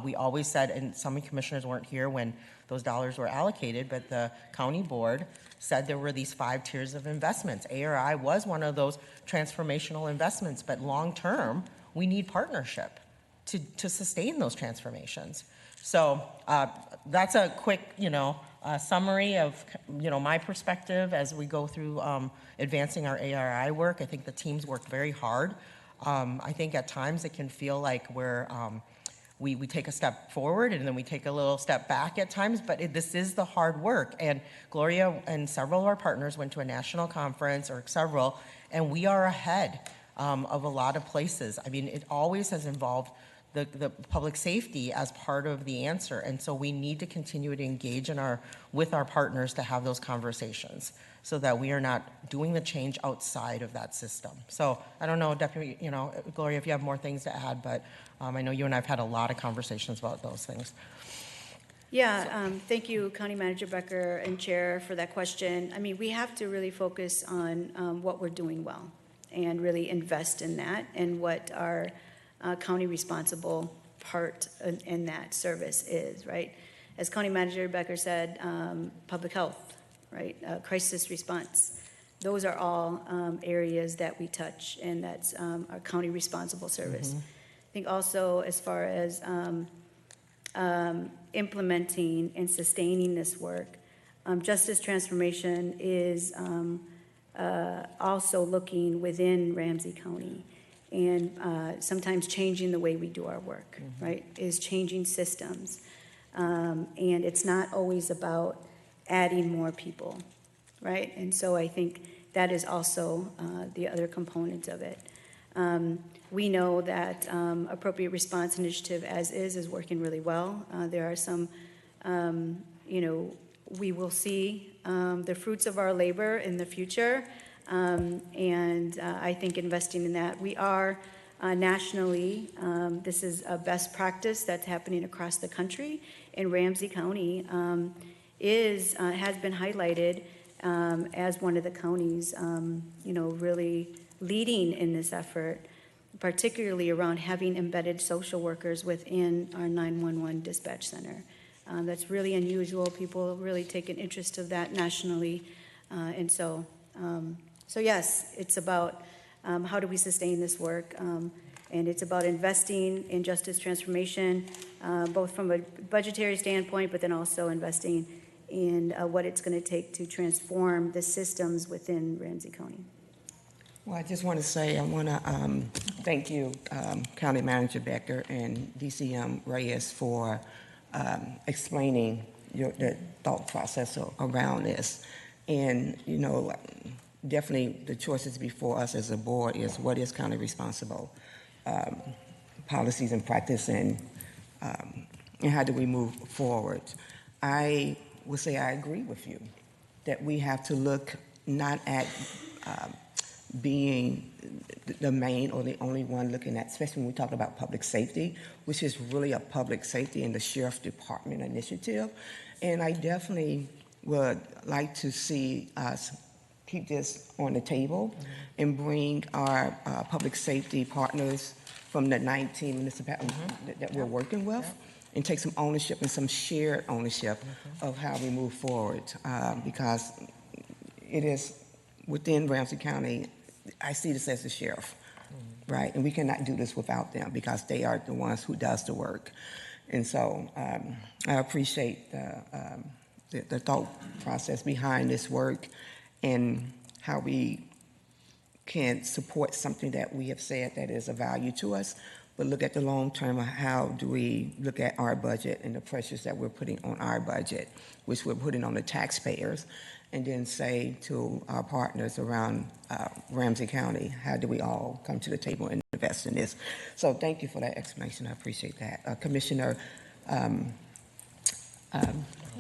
We always said, and some commissioners weren't here when those dollars were allocated, but the county board said there were these 5 tiers of investments. ARI was one of those transformational investments, but long-term, we need partnership to sustain those transformations. So that's a quick, summary of, my perspective as we go through advancing our ARI work. I think the teams work very hard. I think at times it can feel like we take a step forward and then we take a little step back at times, but this is the hard work. And Gloria and several of our partners went to a national conference, or several, and we are ahead of a lot of places. I mean, it always has involved the public safety as part of the answer. And so we need to continue to engage with our partners to have those conversations so that we are not doing the change outside of that system. So I don't know, Deputy, Gloria, if you have more things to add, but I know you and I have had a lot of conversations about those things. Yeah, thank you, County Manager Becker and Chair, for that question. I mean, we have to really focus on what we're doing well and really invest in that and what our county responsible part in that service is, right? As County Manager Becker said, public health, right? Crisis response. Those are all areas that we touch, and that's our county responsible service. Mm-hmm. I think also as far as implementing and sustaining this work, justice transformation is also looking within Ramsey County and sometimes changing the way we do our work, right? Is changing systems. And it's not always about adding more people, right? And so I think that is also the other component of it. We know that appropriate response initiative as is working really well. There are some, we will see the fruits of our labor in the future. And I think investing in that, we are nationally, this is a best practice that's happening across the country. In Ramsey County has been highlighted as one of the counties, really leading in this effort, particularly around having embedded social workers within our 911 dispatch center. That's really unusual. People really take an interest of that nationally. And so yes, it's about how do we sustain this work, and it's about investing in justice transformation, both from a budgetary standpoint, but then also investing in what it's going to take to transform the systems within Ramsey County. Well, I just want to say I want to thank you, County Manager Becker and DCM Reyes, for explaining the thought process around this. And, definitely the choices before us as a board is what is county responsible policies and practice, and how do we move forward. I would say I agree with you that we have to look not at being the main or the only one looking at, especially when we talk about public safety, which is really a public safety and the Sheriff's Department initiative. And I definitely would like to see us keep this on the table and bring our public safety partners from the 19 municipalities that we're working with and take some ownership and some shared ownership of how we move forward, because it is within Ramsey County. I see this as the sheriff, right? And we cannot do this without them because they are the ones who does the work. And so I appreciate the thought process behind this work and how we can support something that we have said that is a value to us, but look at the long term of how do we look at our budget and the pressures that we're putting on our budget, which we're putting on the taxpayers, and then say to our partners around Ramsey County, how do we all come to the table and invest in this? So thank you for that explanation. I appreciate that. Commissioner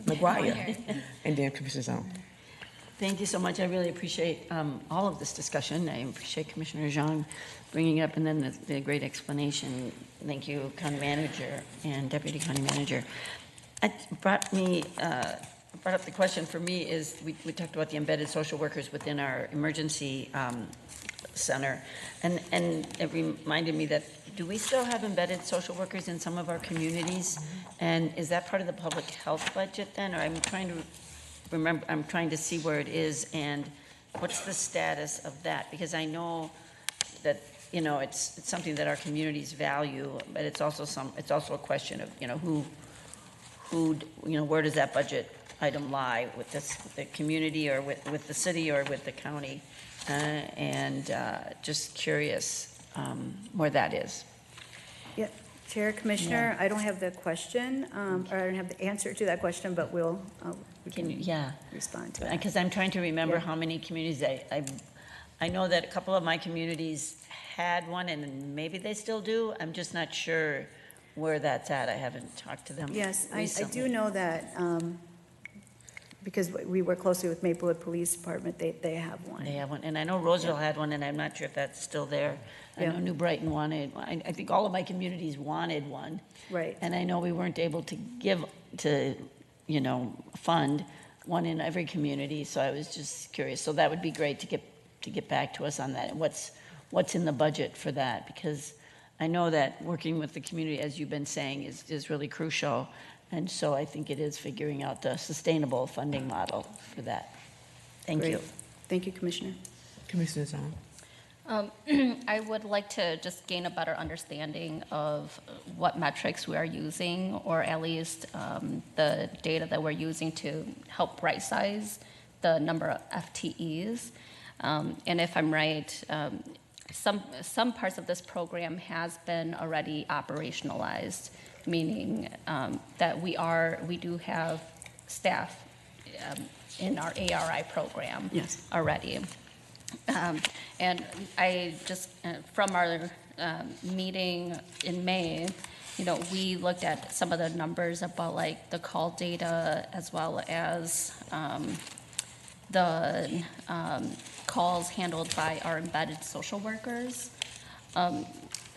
McGuire, and then Commissioner Zone. Thank you so much. I really appreciate all of this discussion. I appreciate Commissioner Zhang bringing it up, and then the great explanation. Thank you, County Manager and Deputy County Manager. brought up the question for me is, we talked about the embedded social workers within our emergency center, and it reminded me that, do we still have embedded social workers in some of our communities? And is that part of the public health budget then? Or I'm trying to remember, I'm trying to see where it is and what's the status of that? Because I know that, you know, it's something that our communities value, but it's also a question of, you know, who, you know, where does that budget item lie with this, the community, or with the city, or with the county? And just curious where that is. Yeah, Chair, Commissioner, I don't have the question, or I don't have the answer to that question, but we can respond to that. Because I'm trying to remember how many communities, I know that a couple of my communities had one, and maybe they still do. I'm just not sure where that's at. I haven't talked to them Yes, I recently. do know that, because we work closely with Maplewood Police Department, they have one. They have one, and I know Roseville had one, and I'm not sure if that's still there. I Yeah. know New Brighton wanted, I think all of my communities wanted one. Right. And I know we weren't able to you know, fund one in every community, so I was just curious. So that would be great to get back to us on that, and what's in the budget for that, because I know that working with the community, as you've been saying, is really crucial. And so I think it is figuring out the sustainable funding model for that. Thank Great. you. Thank you, Commissioner. Commissioner Zhang. I would like to just gain a better understanding of what metrics we are using, or at least the data that we're using to help right size the number of FTEs. And if I'm right, some parts of this program has been already operationalized, meaning that we do have staff in our ARI program already. And I just, from our meeting in May, you know, we looked at some of the numbers about like the call data, as well as the calls handled by our embedded social workers.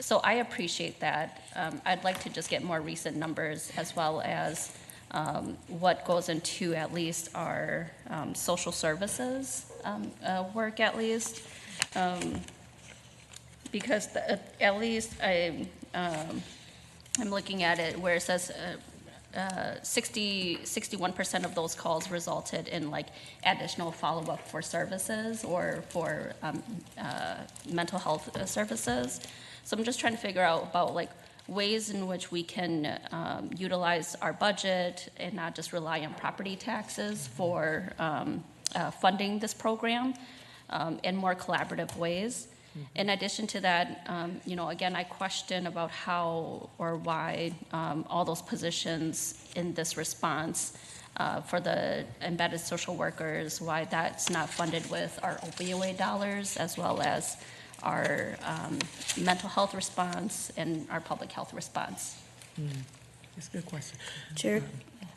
So I appreciate that. I'd like to just get more recent numbers, as well as what goes into at least our social services work, at least. Because at least I'm looking at it where it says 61% of those calls resulted in like additional follow-up for services, or for mental health services. So I'm just trying to figure out about like ways in which we can utilize our budget and not just rely on property taxes for funding this program, in more collaborative ways. In addition to that, you know, again, I question about how or why all those positions in this response for the embedded social workers, why that's not funded with our opioid dollars, as well as our mental health response and our public health response. That's a good question. Chair,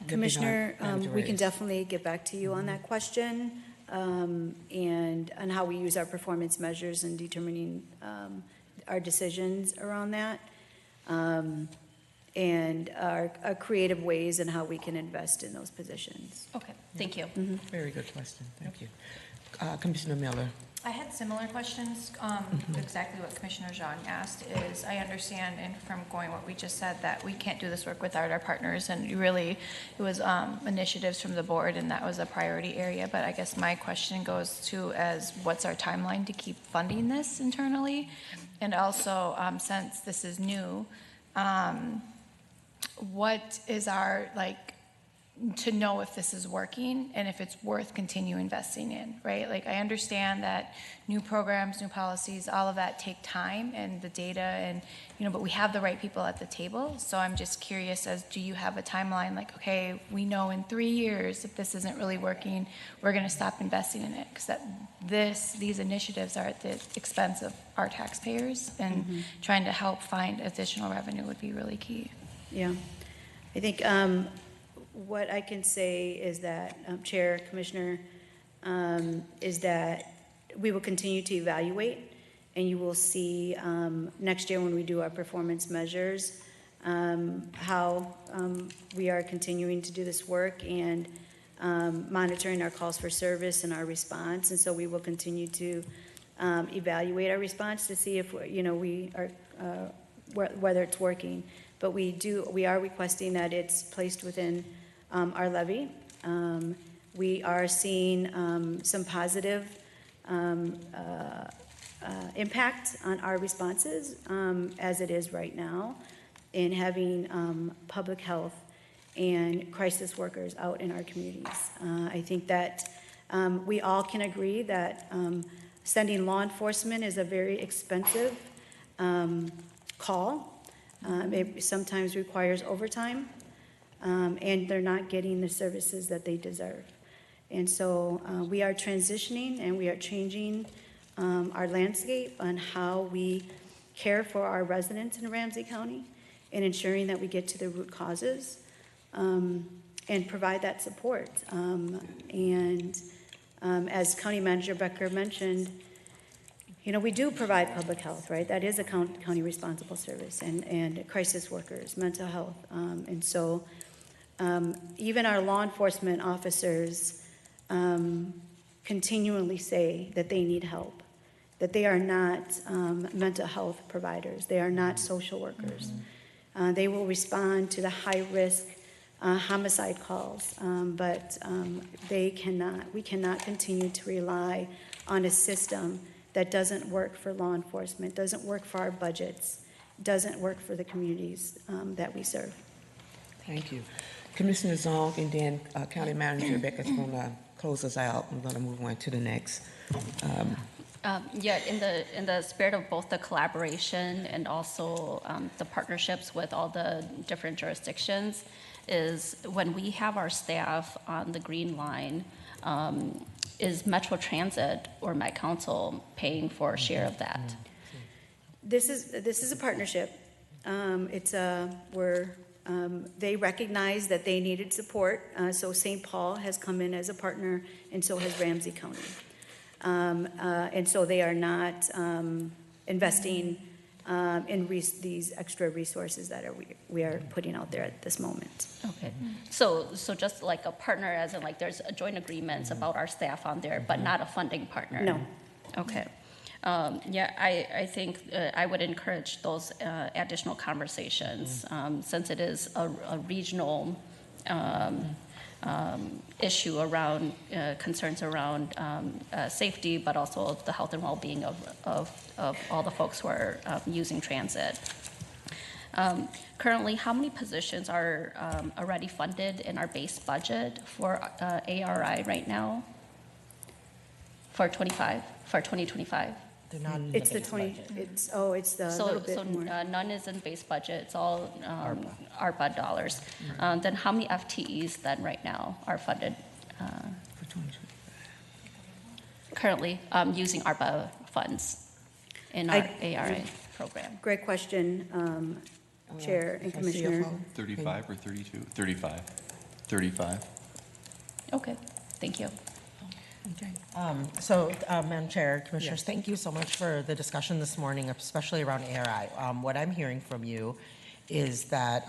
Commissioner, Manager we can Reyes. definitely get back to you on that question, and on how we use our performance measures in determining our decisions around that, and our creative ways in how we can invest in those positions. Okay, thank you. Very good question. Thank you. Commissioner Miller. I had similar questions. Exactly what Commissioner Zhang asked is, I understand, and from going what we just said, that we can't do this work without our partners, and really it was initiatives from the board, and that was a priority area. But I guess my question goes to as what's our timeline to keep funding this internally? And also, since this is new, what is our, to know if this is working and if it's worth continue investing in, right? Like, I understand that new programs, new policies, all of that take time, and the data, and, you know, but we have the right people at the table. So I'm just curious, as do you have a timeline, like, okay, we know in 3 years if this isn't really working, we're going to stop investing in it, because these initiatives are at the expense of our taxpayers, and trying to help find additional revenue would be really key. Yeah, I think what I can say is that, Chair, Commissioner, is that we will continue to evaluate, and you will see next year when we do our performance measures, how we are continuing to do this work and monitoring our calls for service and our response. And so we will continue to evaluate our response to see if, we are, whether it's working. But we are requesting that it's placed within our levy. We are seeing some positive impact on our responses as it is right now in having public health and crisis workers out in our communities. I think that we all can agree that sending law enforcement is a very expensive call. It sometimes requires overtime, and they're not getting the services that they deserve. And so we are transitioning and we are changing our landscape on how we care for our residents in Ramsey County and ensuring that we get to the root causes and provide that support. As County Manager Becker mentioned, we do provide public health, right? That is a county responsible service, and crisis workers, mental health. And so even our law enforcement officers continually say that they need help, that they are not mental health providers, they are not social workers. They will respond to the high-risk homicide calls, but we cannot continue to rely on a system that doesn't work for law enforcement, doesn't work for our budgets, doesn't work for the communities that we serve. Thank you. Commissioner Zong, and then County Manager Becker's going to close us out. I'm going to move on to the next. In the spirit of both the collaboration and also the partnerships with all the different jurisdictions, is when we have our staff on the green line, is Metro Transit or Met Council paying for a share of that? This is a partnership. They recognize that they needed support, so St. Paul has come in as a partner, and so has Ramsey County. And so they are not investing in these extra resources that we are putting out there at this moment. Okay. So just like a partner, as in like there's a joint agreements about our staff on there, but not a funding partner? No. Okay. I think I would encourage those additional conversations since it is a regional issue around concerns around safety, but also the health and well-being of all the folks who are using transit. Currently, how many positions are already funded in our base budget for ARI right now? For 2025? They're not in It's the the base 20. budget. It's the little bit more. None is in base budget. It's all ARPA dollars. Then how many FTEs then right now are funded currently using ARPA funds in our ARA program? Great question, Chair and Commissioner. 35 or 32? 35. 35. Okay, thank you. Madam Chair, Commissioners, thank you so much for the discussion this morning, especially around ARI. What I'm hearing from you is that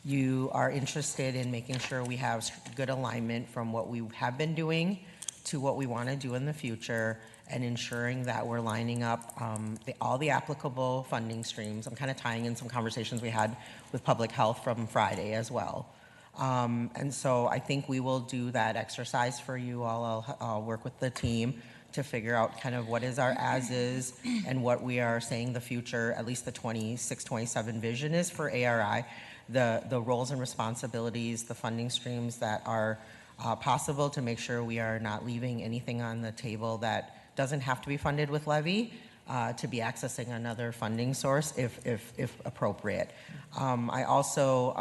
you are interested in making sure we have good alignment from what we have been doing to what we want to do in the future, and ensuring that we're lining up all the applicable funding streams. I'm kind of tying in some conversations we had with public health from Friday as well. And so I think we will do that exercise for you all. I'll work with the team to figure out kind of what is our as-is and what we are saying the future, at least the 26-27 vision is for ARI, the roles and responsibilities, the funding streams that are possible, to make sure we are not leaving anything on the table that doesn't have to be funded with levy, to be accessing another funding source if appropriate. I also,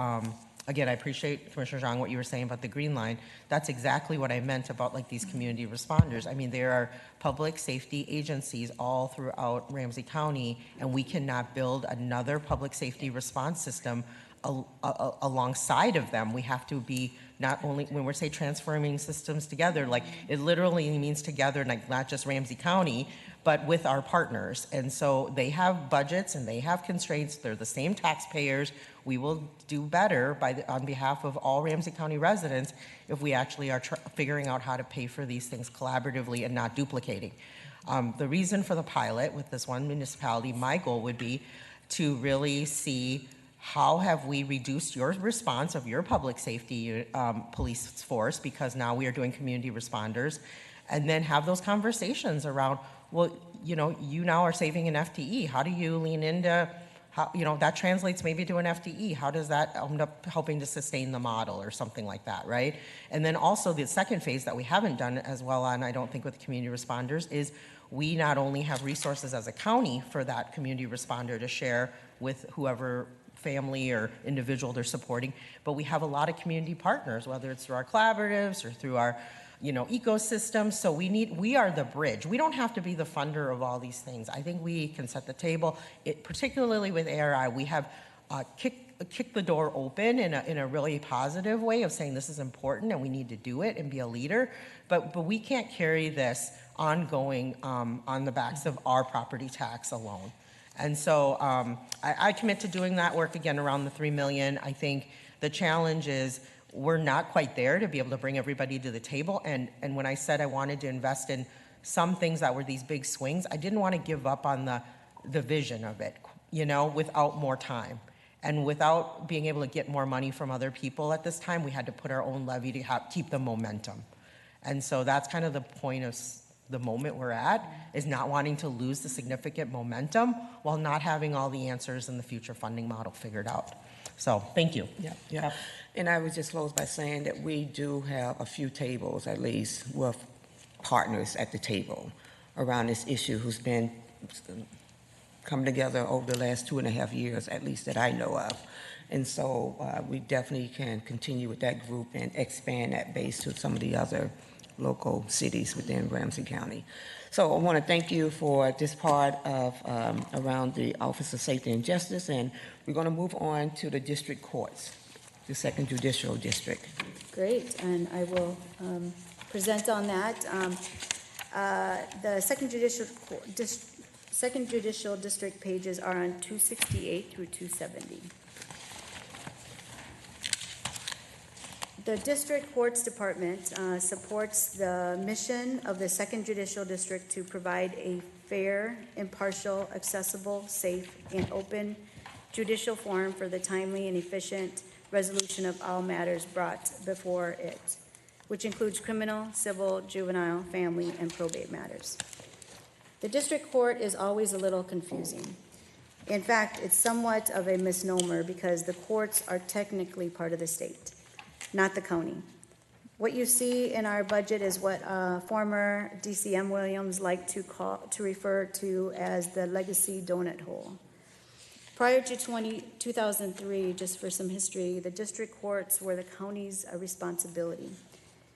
again, I appreciate, Commissioner Zhang, what you were saying about the Green Line. That's exactly what I meant about like these community responders. I mean, there are public safety agencies all throughout Ramsey County, and we cannot build another public safety response system alongside of them. We have to be not only, when we're say transforming systems together, like it literally means together, like not just Ramsey County, but with our partners. And so they have budgets and they have constraints. They're the same taxpayers. We will do better on behalf of all Ramsey County residents if we actually are figuring out how to pay for these things collaboratively and not duplicating. The reason for the pilot with this one municipality, my goal would be to really see how have we reduced your response of your public safety police force, because now we are doing community responders, and then have those conversations around, well, you know, you now are saving an FTE. How do you lean into, how, you know, that translates maybe to an FTE. How does that end up helping to sustain the model or something like that, right? And then also the second phase that we haven't done as well on, I don't think, with community responders is we not only have resources as a county for that community responder to share with whoever family or individual they're supporting, but we have a lot of community partners, whether it's through our collaboratives or through our, you know, ecosystem. So we are the bridge. We don't have to be the funder of all these things. I think we can set the table. Particularly with ARI, we have kicked the door open in a really positive way of saying this is important and we need to do it and be a leader. But we can't carry this ongoing on the backs of our property tax alone. And so I commit to doing that work again around the $3 million. I think the challenge is we're not quite there to be able to bring everybody to the table. And when I said I wanted to invest in some things that were these big swings, I didn't want to give up on the vision of it, you know, without more time. And without being able to get more money from other people at this time, we had to put our own levy to keep the momentum. And so that's kind of the point of the moment we're at, is not wanting to lose the significant momentum while not having all the answers in the future funding model figured out. So thank you. Yeah. And I would just close by saying that we do have a few tables, at least, with partners at the table around this issue who's been coming together over the last 2.5 years, at least that I know of. And so we definitely can continue with that group and expand that base to some of the other local cities within Ramsey County. So I want to thank you for this part of around the Office of Safety and Justice, and we're going to move on to the district courts, the Second Judicial District. Great, and I will present on that. The Second Judicial District pages are on 268 through 270. The District Courts Department supports the mission of the Second Judicial District to provide a fair, impartial, accessible, safe, and open judicial forum for the timely and efficient resolution of all matters brought before it, which includes criminal, civil, juvenile, family, and probate matters. The District Court is always a little confusing. In fact, it's somewhat of a misnomer because the courts are technically part of the state, not the county. What you see in our budget is what former DCM Williams liked to refer to as the legacy donut hole. Prior to 2003, just for some history, the district courts were the county's responsibility.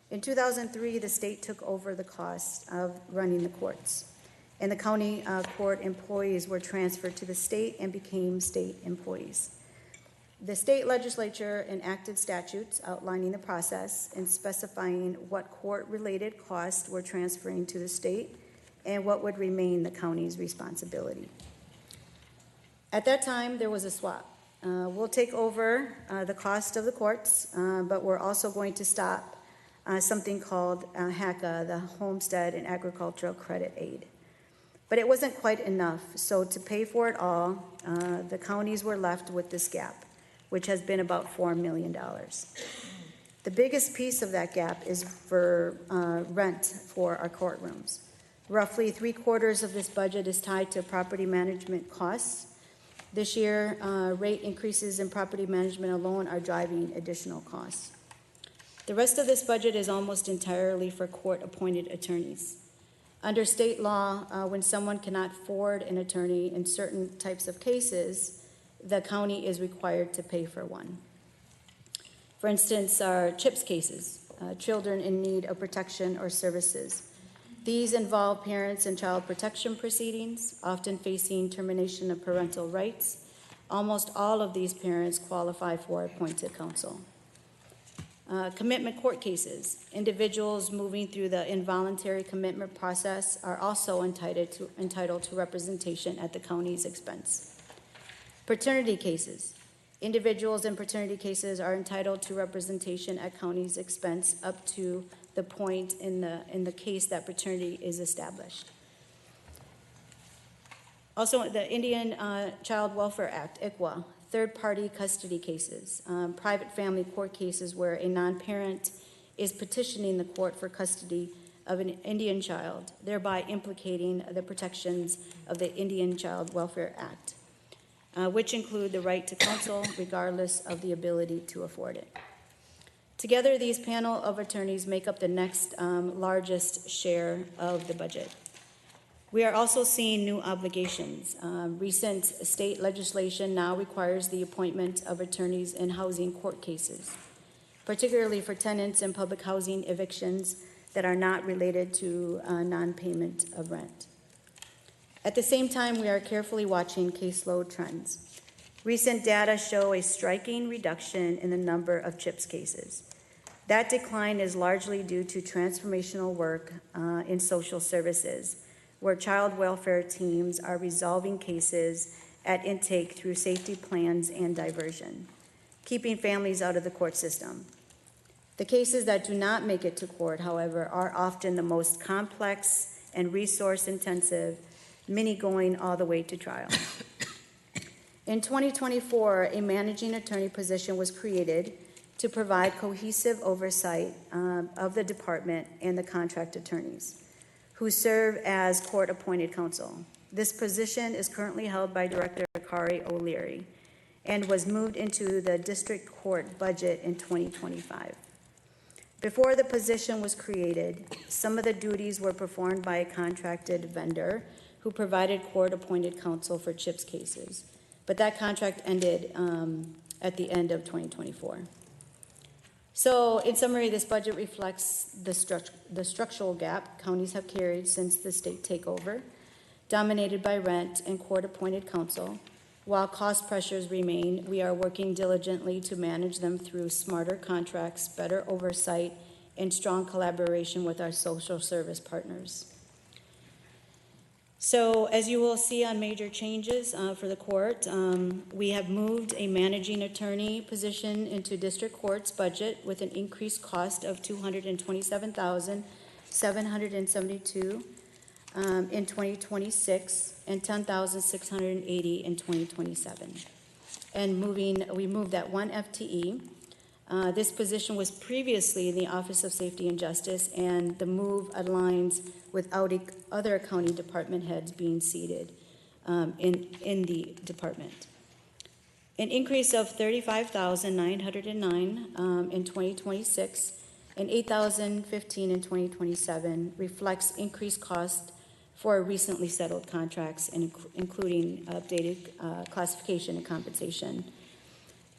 In 2003, the state took over the cost of running the courts, and the county court employees were transferred to the state and became state employees. The state legislature enacted statutes outlining the process and specifying what court-related costs were transferring to the state and what would remain the county's responsibility. At that time, there was a swap. We'll take over the cost of the courts, but we're also going to stop something called HACA, the Homestead and Agricultural Credit Aid. But it wasn't quite enough, so to pay for it all, the counties were left with this gap, which has been about $4 million. The biggest piece of that gap is for rent for our courtrooms. Roughly 3/4 of this budget is tied to property management costs. This year, rate increases in property management alone are driving additional costs. The rest of this budget is almost entirely for court-appointed attorneys. Under state law, when someone cannot afford an attorney in certain types of cases, the county is required to pay for one. For instance, our CHIPS cases, children in need of protection or services. These involve parents in child protection proceedings, often facing termination of parental rights. Almost all of these parents qualify for appointed counsel. Commitment court cases. Individuals moving through the involuntary commitment process are also entitled to representation at the county's expense. Paternity cases. Individuals in paternity cases are entitled to representation at county's expense up to the point in the case that paternity is established. Also, the Indian Child Welfare Act, ICWA, third-party custody cases, private family court cases where a non-parent is petitioning the court for custody of an Indian child, thereby implicating the protections of the Indian Child Welfare Act, which include the right to counsel regardless of the ability to afford it. Together, these panel of attorneys make up the next largest share of the budget. We are also seeing new obligations. Recent state legislation now requires the appointment of attorneys in housing court cases, particularly for tenants in public housing evictions that are not related to non-payment of rent. At the same time, we are carefully watching caseload trends. Recent data show a striking reduction in the number of CHIPS cases. That decline is largely due to transformational work in social services, where child welfare teams are resolving cases at intake through safety plans and diversion, keeping families out of the court system. The cases that do not make it to court, however, are often the most complex and resource-intensive, many going all the way to trial. In 2024, a managing attorney position was created to provide cohesive oversight of the department and the contract attorneys, who serve as court-appointed counsel. This position is currently held by Director Kari O'Leary and was moved into the district court budget in 2025. Before the position was created, some of the duties were performed by a contracted vendor who provided court-appointed counsel for CHIPS cases, but that contract ended at the end of 2024. So, in summary, this budget reflects the structural gap counties have carried since the state takeover, dominated by rent and court-appointed counsel. While cost pressures remain, we are working diligently to manage them through smarter contracts, better oversight, and strong collaboration with our social service partners. So, as you will see on major changes for the court, we have moved a managing attorney position into district court's budget with an increased cost of $227,772 in 2026 and $10,680 in 2027. And we moved that one FTE. This position was previously in the Office of Safety and Justice, and the move aligns with other county department heads being seated in the department. An increase of $35,909 in 2026 and $8,015 in 2027 reflects increased cost for recently settled contracts, including updated classification and compensation.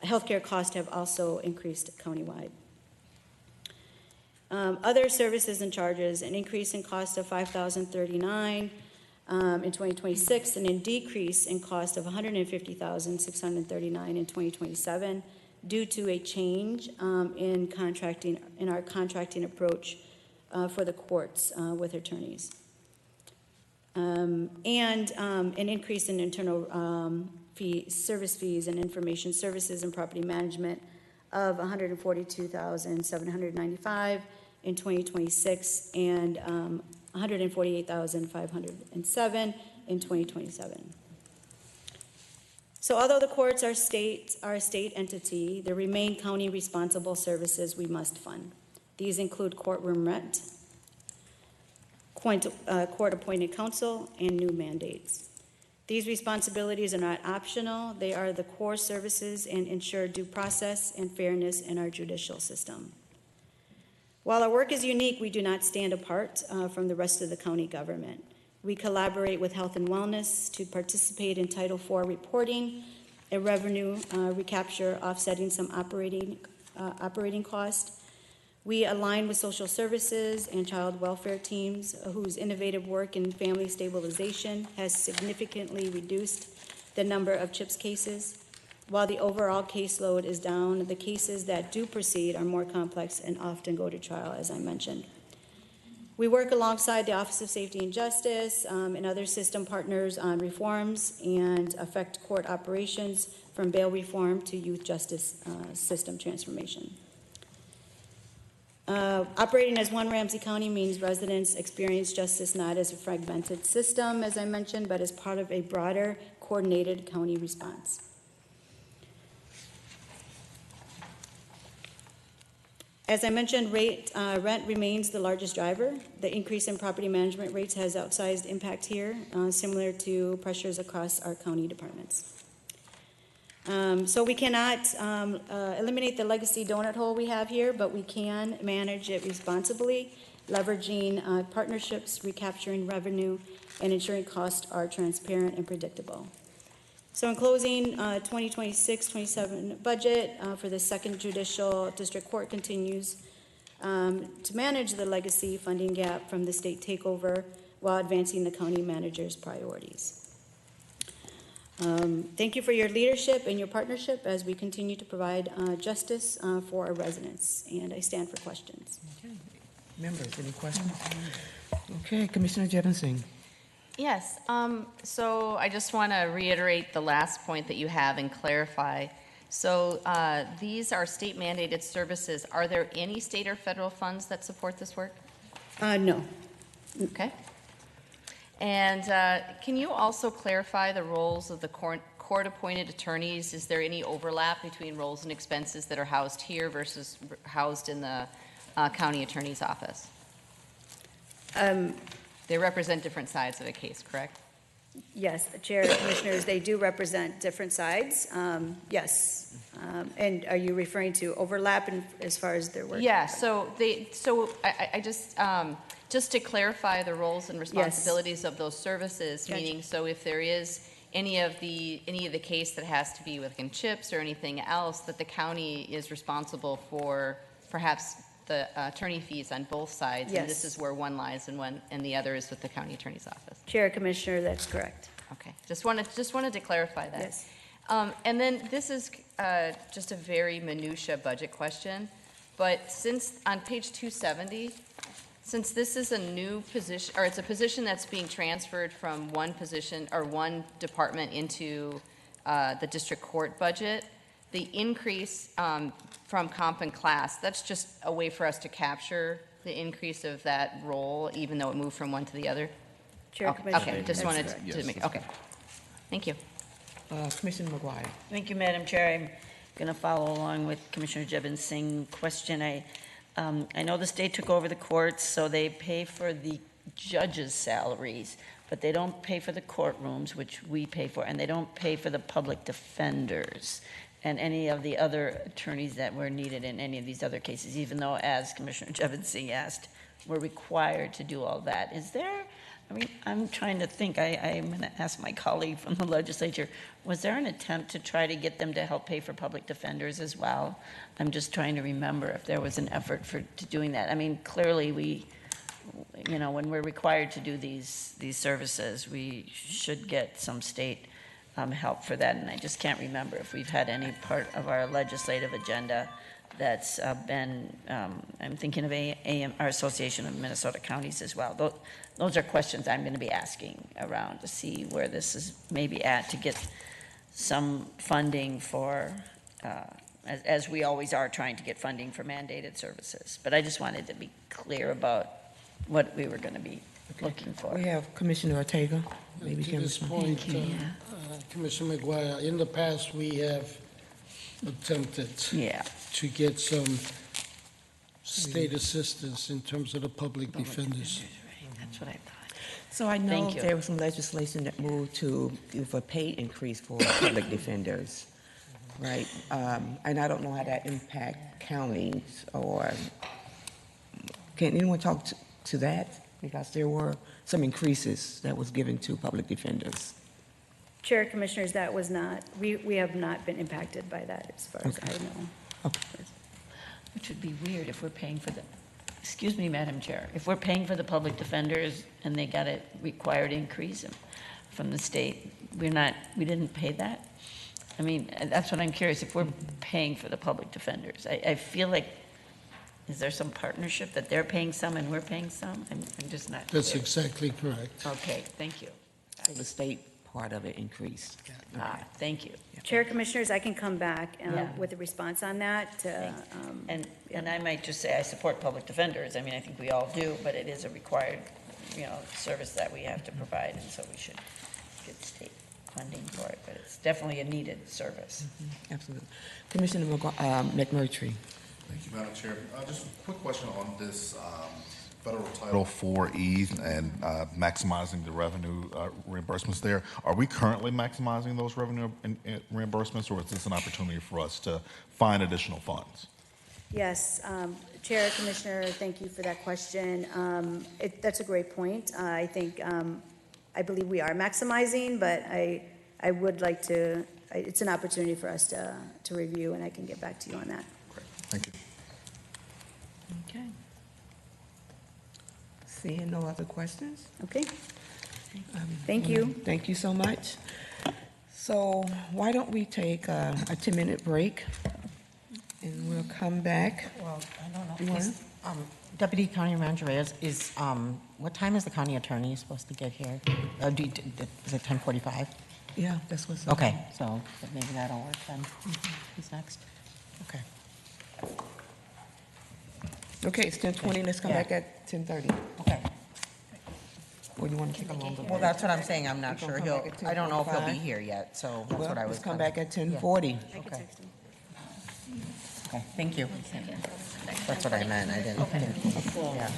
Healthcare costs have also increased countywide. Other services and charges, an increase in cost of $5,039 in 2026, and a decrease in cost of $150,639 in 2027 due to a change in our contracting approach for the courts with attorneys. And an increase in internal service fees and information services and property management of $142,795 in 2026 and $148,507 in 2027. So although the courts are a state entity, there remain county responsible services we must fund. These include courtroom rent, court-appointed counsel, and new mandates. These responsibilities are not optional. They are the core services and ensure due process and fairness in our judicial system. While our work is unique, we do not stand apart from the rest of the county government. We collaborate with Health and Wellness to participate in Title IV reporting and revenue recapture, offsetting some operating cost. We align with social services and child welfare teams whose innovative work in family stabilization has significantly reduced the number of CHIPS cases. While the overall caseload is down, the cases that do proceed are more complex and often go to trial, as I mentioned. We work alongside the Office of Safety and Justice and other system partners on reforms and affect court operations from bail reform to youth justice system transformation. Operating as one Ramsey County means residents experience justice not as a fragmented system, as I mentioned, but as part of a broader, coordinated county response. As I mentioned, rent remains the largest driver. The increase in property management rates has outsized impact here, similar to pressures across our county departments. So we cannot eliminate the legacy donut hole we have here, but we can manage it responsibly, leveraging partnerships, recapturing revenue, and ensuring costs are transparent and predictable. So in closing, 2026-27 budget for the Second Judicial District Court continues to manage the legacy funding gap from the state takeover while advancing the county manager's priorities. Thank you for your leadership and your partnership as we continue to provide justice for our residents. And I stand for questions. Okay. Members, any questions? Okay, Commissioner Jevonsing. Yes, so I just want to reiterate the last point that you have and clarify. So these are state mandated services. Are there any state or federal funds that support this work? No. Okay. And can you also clarify the roles of the court-appointed attorneys? Is there any overlap between roles and expenses that are housed here versus housed in the county attorney's office? They represent different sides of a case, correct? Yes, Chair, Commissioners, they do represent different sides. Yes. And are you referring to overlap as far as their work? Yeah, so I just to clarify the roles and responsibilities of those services, Gotcha. meaning, so if there is any of the case that has to be within CHIPS or anything else, that the county is responsible for perhaps the attorney fees on both sides. Yes. And this is where one lies and the other is with the county attorney's office. Chair, Commissioner, that's correct. Okay, just wanted to clarify that. Yes. And then this is just a very minutia budget question, but since on page 270, since this is a new position, or it's a position that's being transferred from one position or one department into the district court budget, the increase from comp and class, that's just a way for us to capture the increase of that role, even though it moved from one to the other? Chair, Okay, Commissioner. just that's wanted correct. to make, okay. Thank you. Commissioner McGuire. Thank you, Madam Chair. I'm going to follow along with Commissioner Jevonsing's question. I know the state took over the courts, so they pay for the judges' salaries, but they don't pay for the courtrooms, which we pay for, and they don't pay for the public defenders and any of the other attorneys that were needed in any of these other cases, even though, as Commissioner Jevonsing asked, we're required to do all that. Is there, I mean, I'm trying to think, I'm going to ask my colleague from the legislature, was there an attempt to try to get them to help pay for public defenders as well? I'm just trying to remember if there was an effort to doing that. I mean, clearly we, you know, when we're required to do these services, we should get some state help for that, and I just can't remember if we've had any part of our legislative agenda that's been, I'm thinking of our Association of Minnesota Counties as well. Those are questions I'm going to be asking around to see where this is maybe at, to get some funding for, as we always are trying to get funding for mandated services. But I just wanted to be clear about what we were going to be looking for. We have Commissioner Ortega. Maybe To can this respond. point, Commissioner McGuire, in the past, we have attempted Yeah. to get some state assistance in terms of the public defenders. That's what I thought. So I know Thank you. there was some legislation that moved to give a pay increase for public defenders, right? And I don't know how that impact counties, or can anyone talk to that? Because there were some increases that was given to public defenders. Chair, Commissioners, that was not, we have not been impacted by that as far as Okay. I know. Okay. Which would be weird if we're paying for the, excuse me, Madam Chair, if we're paying for the public defenders and they got a required increase from the state, we didn't pay that? I mean, that's what I'm curious, if we're paying for the public defenders, I feel like, is there some partnership that they're paying some and we're paying some? I'm just not clear. That's exactly correct. Okay, thank you. So the state part of it increased. Thank you. Chair Commissioners, I can come back Yeah. with a response on that. And I might just say I support public defenders. I mean, I think we all do, but it is a required, service that we have to provide, and so we should get state funding for it, but it's definitely a needed service. Absolutely. Commissioner McMurtry. Thank you, Madam Chair. Just a quick question on this federal Title 4E and maximizing the revenue reimbursements there. Are we currently maximizing those revenue reimbursements, or is this an opportunity for us to find additional funds? Yes, Chair, Commissioner, thank you for that question. That's a great point. I think, I believe we are maximizing, but I would like to, it's an opportunity for us to review, and I can get back to you on that. Great, thank you. Okay. Seeing no other questions? Okay? Thank you. Thank you so much. So why don't we take a 10-minute break, and we'll come back. Well, I don't You know. wanna? Deputy County Manager is, what time is the county attorney supposed to get here? Is it 10:45? Yeah, that's what's. Okay, so maybe that'll work then. Who's next? Okay. Okay, it's 10:20, let's come Yeah. back at 10:30. Okay. Or you want to take a longer break? Well, that's what I'm saying. I'm not You gonna sure come back at I don't know if he'll be 10:45? here yet, so that's Well, what I was. let's come kinda- back at 10:40. Okay. Okay, thank you. That's what I meant. I didn't think. Yeah.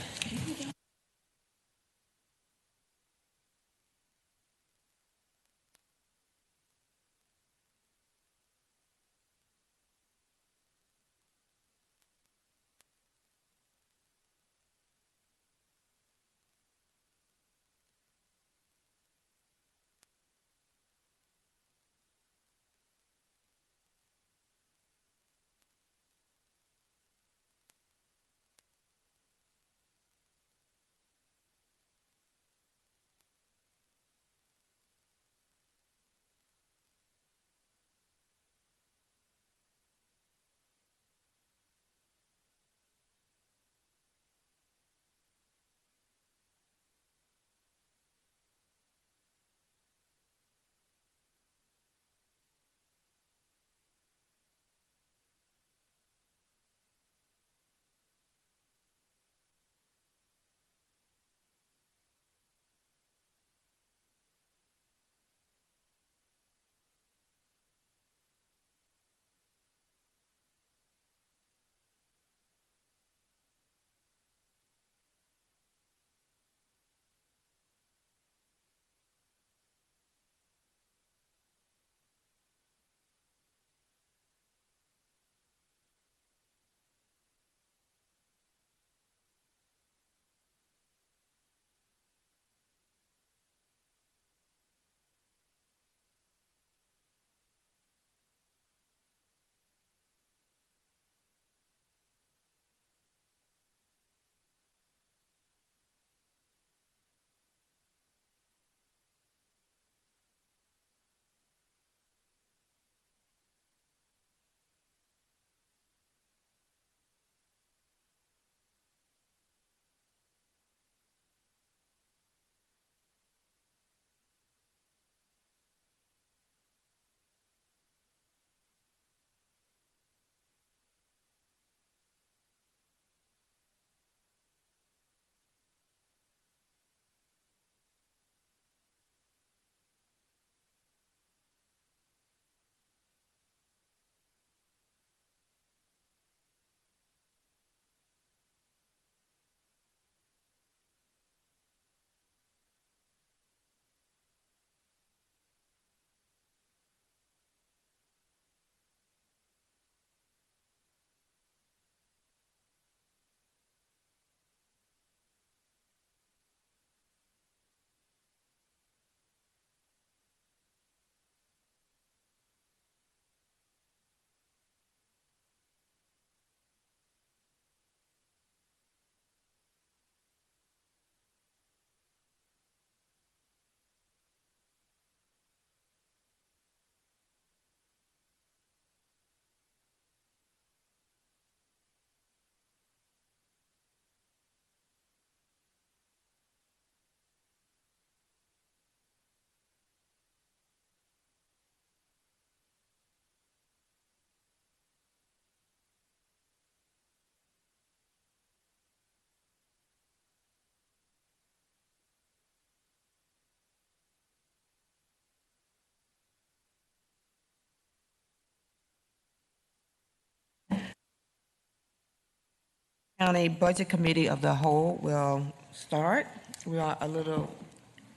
County Budget Committee of the Whole will start. We are a little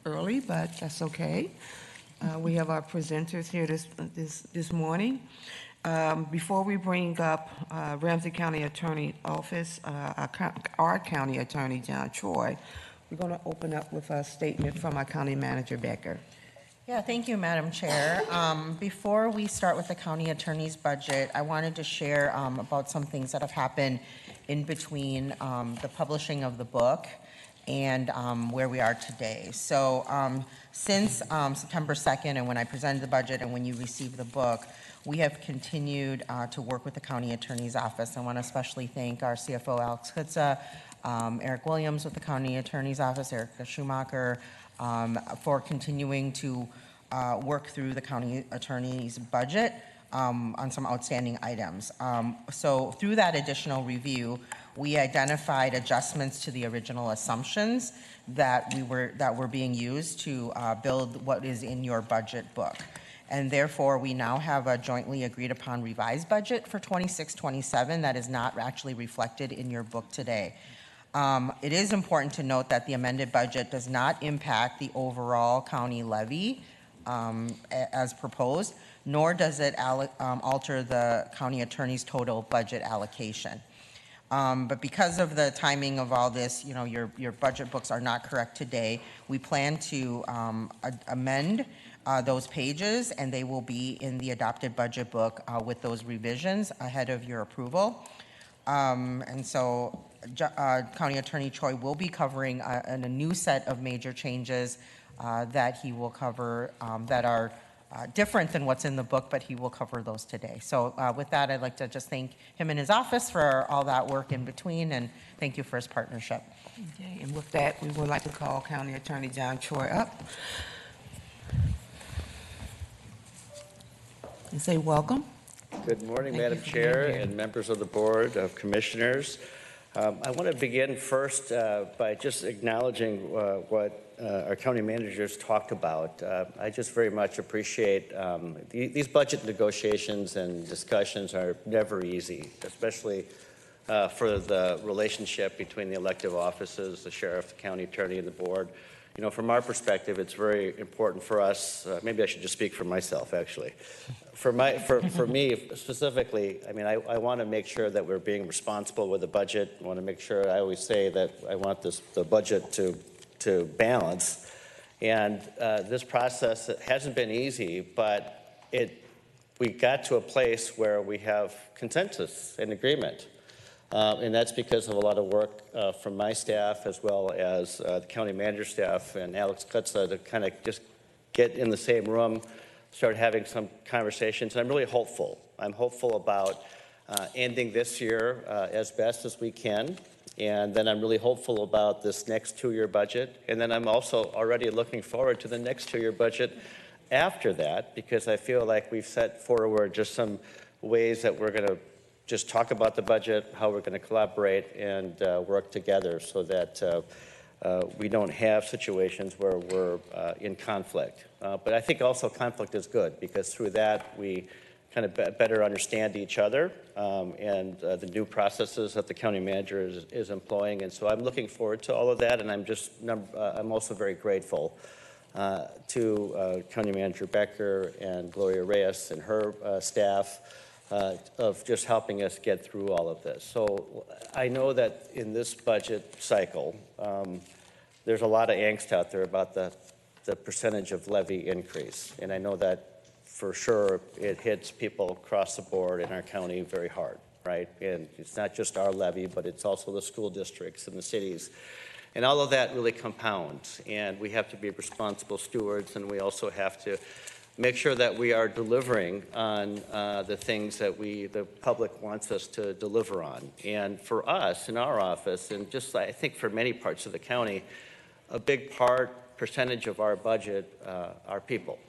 early, but that's okay. We have our presenters here this morning. Before we bring up Ramsey County Attorney Office, our County Attorney, John Troy, we're going to open up with a statement from our County Manager, Becker. Yeah, thank you, Madam Chair. Before we start with the county attorney's budget, I wanted to share about some things that have happened in between the publishing of the book and where we are today. So since September 2nd and when I presented the budget and when you received the book, we have continued to work with the county attorney's office. I want to especially thank our CFO, Alex Kutza, Eric Williams with the county attorney's office, Erica Schumacher, for continuing to work through the county attorney's budget on some outstanding items. So through that additional review, we identified adjustments to the original assumptions that were being used to build what is in your budget book. And therefore, we now have a jointly agreed upon revised budget for 26-27 that is not actually reflected in your book today. It is important to note that the amended budget does not impact the overall county levy as proposed, nor does it alter the county attorney's total budget allocation. But because of the timing of all this, you know, your budget books are not correct today. We plan to amend those pages, and they will be in the adopted budget book with those revisions ahead of your approval. And so County Attorney Choi will be covering a new set of major changes that he will cover that are different than what's in the book, but he will cover those today. So with that, I'd like to just thank him and his office for all that work in between, and thank you for his partnership. Okay, and with that, we would like to call County Attorney John Troy up and say welcome. Good morning, Thank Madam you for being Chair here. and members of the Board of Commissioners. I want to begin first by just acknowledging what our county managers talked about. I just very much appreciate these budget negotiations and discussions are never easy, especially for the relationship between the elective offices, the sheriff, the county attorney, and the board. You know, from our perspective, it's very important for us. Maybe I should just speak for myself, actually. For me specifically, I mean, I want to make sure that we're being responsible with the budget. I want to make sure. I always say that I want the budget to balance. And this process hasn't been easy, but we got to a place where we have consensus and agreement. And that's because of a lot of work from my staff as well as the county manager staff and Alex Kutza to kind of just get in the same room, start having some conversations. And I'm really hopeful. I'm hopeful about ending this year as best as we can. And then I'm really hopeful about this next two-year budget. And then I'm also already looking forward to the next two-year budget after that, because I feel like we've set forward just some ways that we're going to just talk about the budget, how we're going to collaborate and work together so that we don't have situations where we're in conflict. But I think also conflict is good, because through that we kind of better understand each other and the new processes that the county manager is employing. And so I'm looking forward to all of that, and I'm also very grateful to County Manager Becker and Gloria Reyes and her staff of just helping us get through all of this. So I know that in this budget cycle, there's a lot of angst out there about the percentage of levy increase. And I know that for sure it hits people across the board in our county very hard, right? And it's not just our levy, but it's also the school districts and the cities. And all of that really compounds. And we have to be responsible stewards, and we also have to make sure that we are delivering on the things that the public wants us to deliver on. And for us in our office, and just I think for many parts of the county, a big percentage of our budget are people.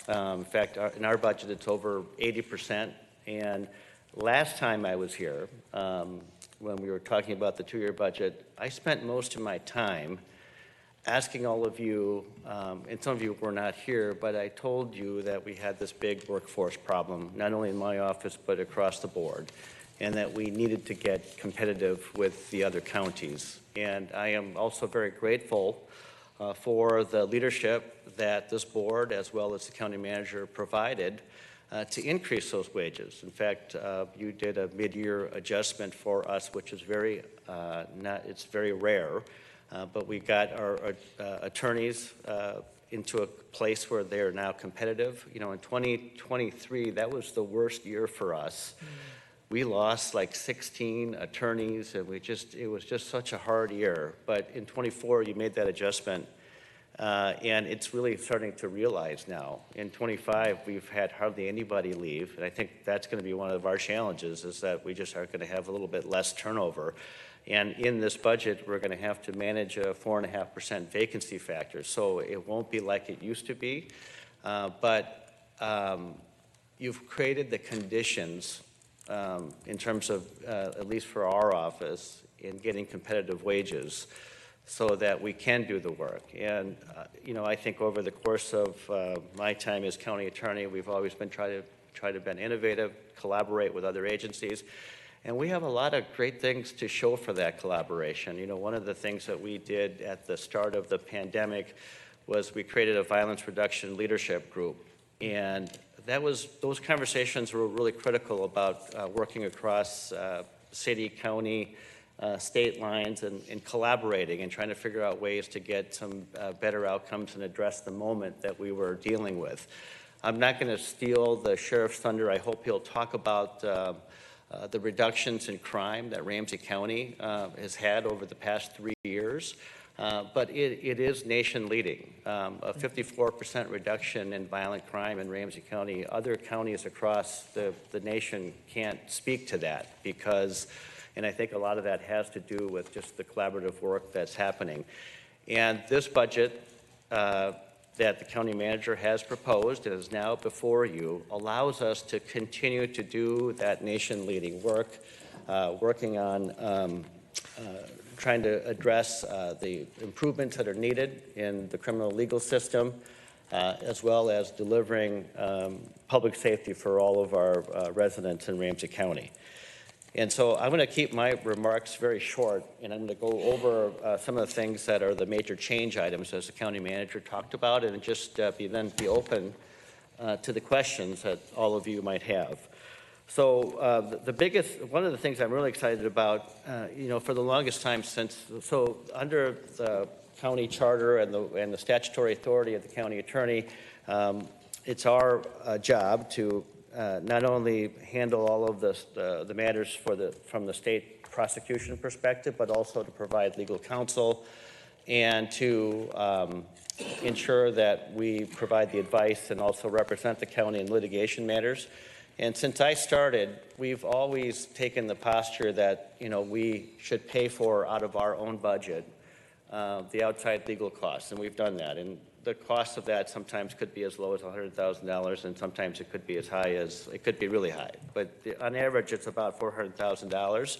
In fact, in our budget, it's over 80%. And last time I was here, when we were talking about the two-year budget, I spent most of my time asking all of you, and some of you were not here, but I told you that we had this big workforce problem, not only in my office, but across the board. and that we needed to get competitive with the other counties. And I am also very grateful for the leadership that this board, as well as the county manager, provided to increase those wages. In fact, you did a mid-year adjustment for us, which is it's very rare, but we got our attorneys into a place where they are now competitive. You know, in 2023, that was the worst year for us. We lost like 16 attorneys, and it was just such a hard year. But in 24, you made that adjustment, and it's really starting to realize now. In 25, we've had hardly anybody leave, and I think that's going to be one of our challenges, is that we just are going to have a little bit less turnover. And in this budget, we're going to have to manage a 4.5% vacancy factor, so it won't be like it used to be. But you've created the conditions in terms of, at least for our office, in getting competitive wages so that we can do the work. And, you know, I think over the course of my time as county attorney, we've always been try to be innovative, collaborate with other agencies. And we have a lot of great things to show for that collaboration. You know, one of the things that we did at the start of the pandemic was we created a violence reduction leadership group. And those conversations were really critical about working across city, county, state lines and collaborating and trying to figure out ways to get some better outcomes and address the moment that we were dealing with. I'm not going to steal the sheriff's thunder. I hope he'll talk about the reductions in crime that Ramsey County has had over the past 3 years. But it is nation leading. A 54% reduction in violent crime in Ramsey County. Other counties across the nation can't speak to that because, and I think a lot of that has to do with just the collaborative work that's happening. And this budget that the county manager has proposed and is now before you allows us to continue to do that nation leading work, working on trying to address the improvements that are needed in the criminal legal system, as well as delivering public safety for all of our residents in Ramsey County. And so I'm going to keep my remarks very short, and I'm going to go over some of the things that are the major change items as the county manager talked about, and just be open to the questions that all of you might have. So one of the things I'm really excited about, you know, for the longest time so under the county charter and the statutory authority of the county attorney, it's our job to not only handle all of the matters from the state prosecution perspective, but also to provide legal counsel and to ensure that we provide the advice and also represent the county in litigation matters. And since I started, we've always taken the posture that, you know, we should pay for out of our own budget the outside legal costs, and we've done that. And the cost of that sometimes could be as low as $100,000, and sometimes it could be as high as, it could be really high. But on average, it's about $400,000.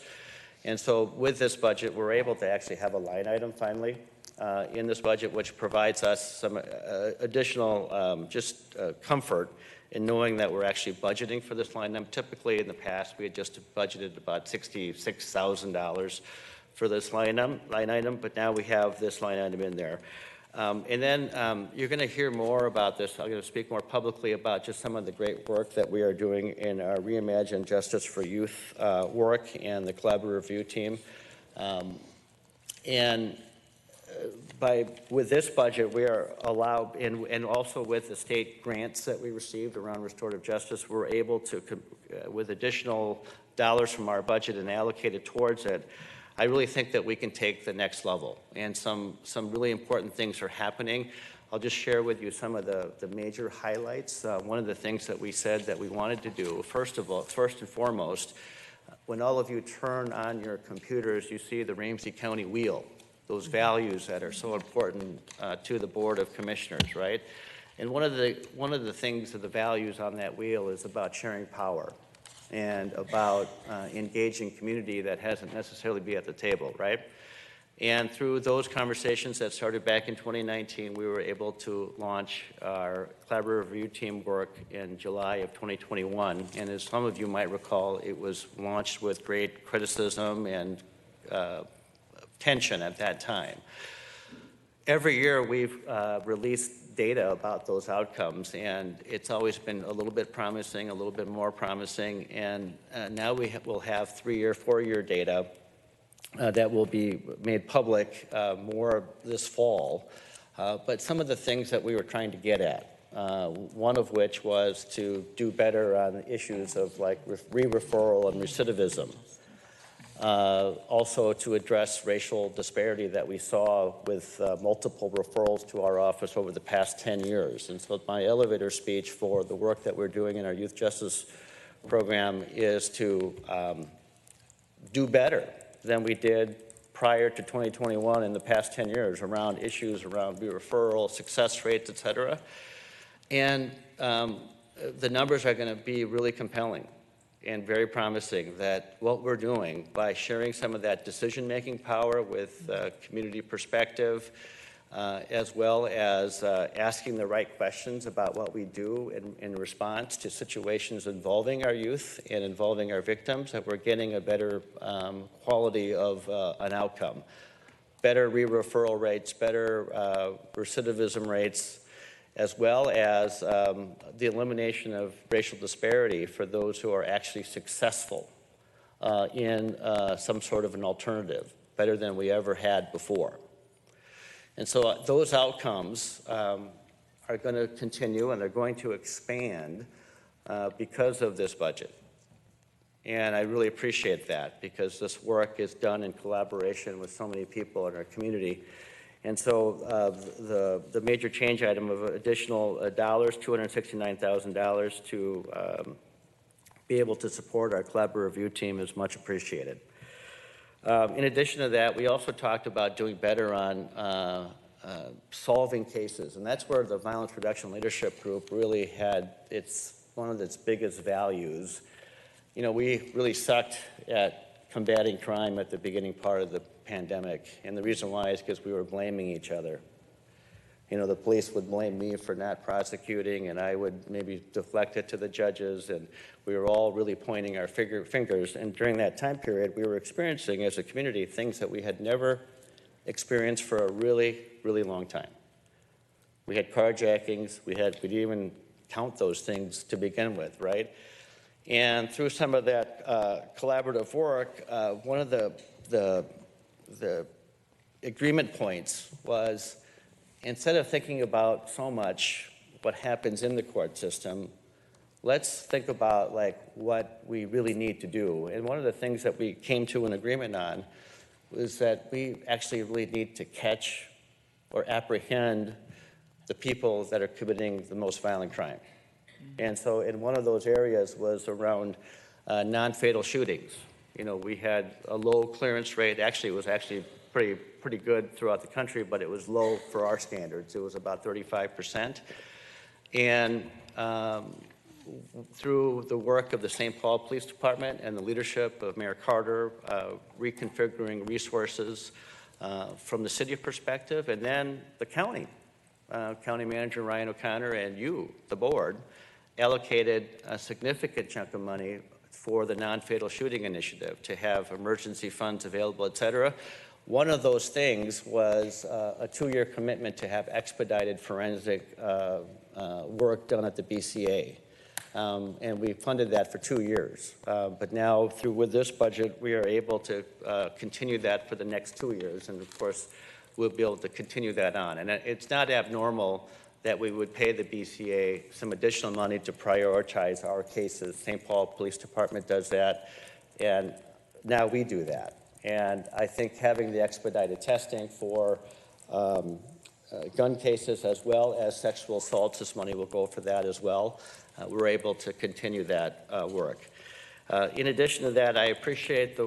And so with this budget, we're able to actually have a line item finally in this budget, which provides us some additional comfort in knowing that we're actually budgeting for this line item. Typically in the past, we had just budgeted about $66,000 for this line item, but now we have this line item in there. And then you're going to hear more about this. I'm going to speak more publicly about just some of the great work that we are doing in our Reimagine Justice for Youth work and the collaborative review team. With this budget, we are allowed, and also with the state grants that we received around restorative justice, we're able to, with additional dollars from our budget and allocate it towards it, I really think that we can take the next level. And some really important things are happening. I'll just share with you some of the major highlights. One of the things that we said that we wanted to do, first and foremost, when all of you turn on your computers, you see the Ramsey County wheel, those values that are so important to the Board of Commissioners, right? And one of the things of the values on that wheel is about sharing power and about engaging community that hasn't necessarily been at the table, right? And through those conversations that started back in 2019, we were able to launch our collaborative review team work in July of 2021. And as some of you might recall, it was launched with great criticism and tension at that time. Every year we've released data about those outcomes, and it's always been a little bit promising, a little bit more promising, and now we'll have 3-year, 4-year data that will be made public more this fall. But some of the things that we were trying to get at, one of which was to do better on issues of like re-referral and recidivism. Also to address racial disparity that we saw with multiple referrals to our office over the past 10 years. And so my elevator speech for the work that we're doing in our youth justice program is to do better than we did prior to 2021 in the past 10 years around issues around referral, success rates, et cetera. And the numbers are going to be really compelling and very promising that what we're doing by sharing some of that decision-making power with community perspective, as well as asking the right questions about what we do in response to situations involving our youth and involving our victims, that we're getting a better quality of an outcome. Better re-referral rates, better recidivism rates, as well as the elimination of racial disparity for those who are actually successful in some sort of an alternative, better than we ever had before. And so those outcomes are going to continue, and they're going to expand because of this budget. And I really appreciate that, because this work is done in collaboration with so many people in our community. And so the major change item of additional $269,000 to be able to support our collaborative review team is much appreciated. In addition to that, we also talked about doing better on solving cases, and that's where the Violence Reduction Leadership Group really had one of its biggest values. You know, we really sucked at combating crime at the beginning part of the pandemic, and the reason why is because we were blaming each other. You know, the police would blame me for not prosecuting, and I would maybe deflect it to the judges, and we were all really pointing our fingers. And during that time period, we were experiencing as a community things that we had never experienced for a really, really long time. We had carjackings, we didn't even count those things to begin with, right? And through some of that collaborative work, one of the agreement points was, instead of thinking about so much what happens in the court system, let's think about like what we really need to do. And one of the things that we came to an agreement on was that we actually really need to catch or apprehend the people that are committing the most violent crime. And so in one of those areas was around non-fatal shootings. You know, we had a low clearance rate. Actually, it was pretty good throughout the country, but it was low for our standards. It was about 35%. And through the work of the St. Paul Police Department and the leadership of Mayor Carter, reconfiguring resources from the city perspective, and then the county, County Manager Ryan O'Connor and you, the board, allocated a significant chunk of money for the non-fatal shooting initiative to have emergency funds available, et cetera. One of those things was a 2-year commitment to have expedited forensic work done at the BCA. And we funded that for 2 years. But now, with this budget, we are able to continue that for the next 2 years. And of course, we'll be able to continue that on. And it's not abnormal that we would pay the BCA some additional money to prioritize our cases. St. Paul Police Department does that, and now we do that. And I think having the expedited testing for gun cases as well as sexual assaults, this money will go for that as well. We're able to continue that work. In addition to that, I appreciate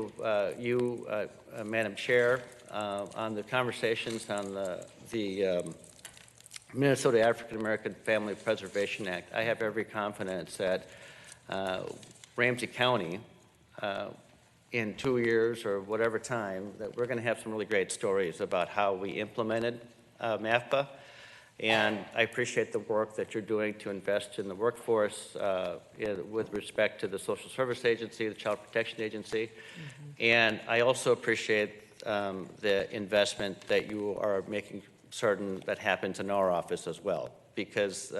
you, Madam Chair, on the conversations on the Minnesota African American Family Preservation Act. I have every confidence that Ramsey County in 2 years or whatever time, that we're going to have some really great stories about how we implemented MAFPA. And I appreciate the work that you're doing to invest in the workforce with respect to the Social Service Agency, the Child Protection Agency. And I also appreciate the investment that you are making certain that happens in our office as well, because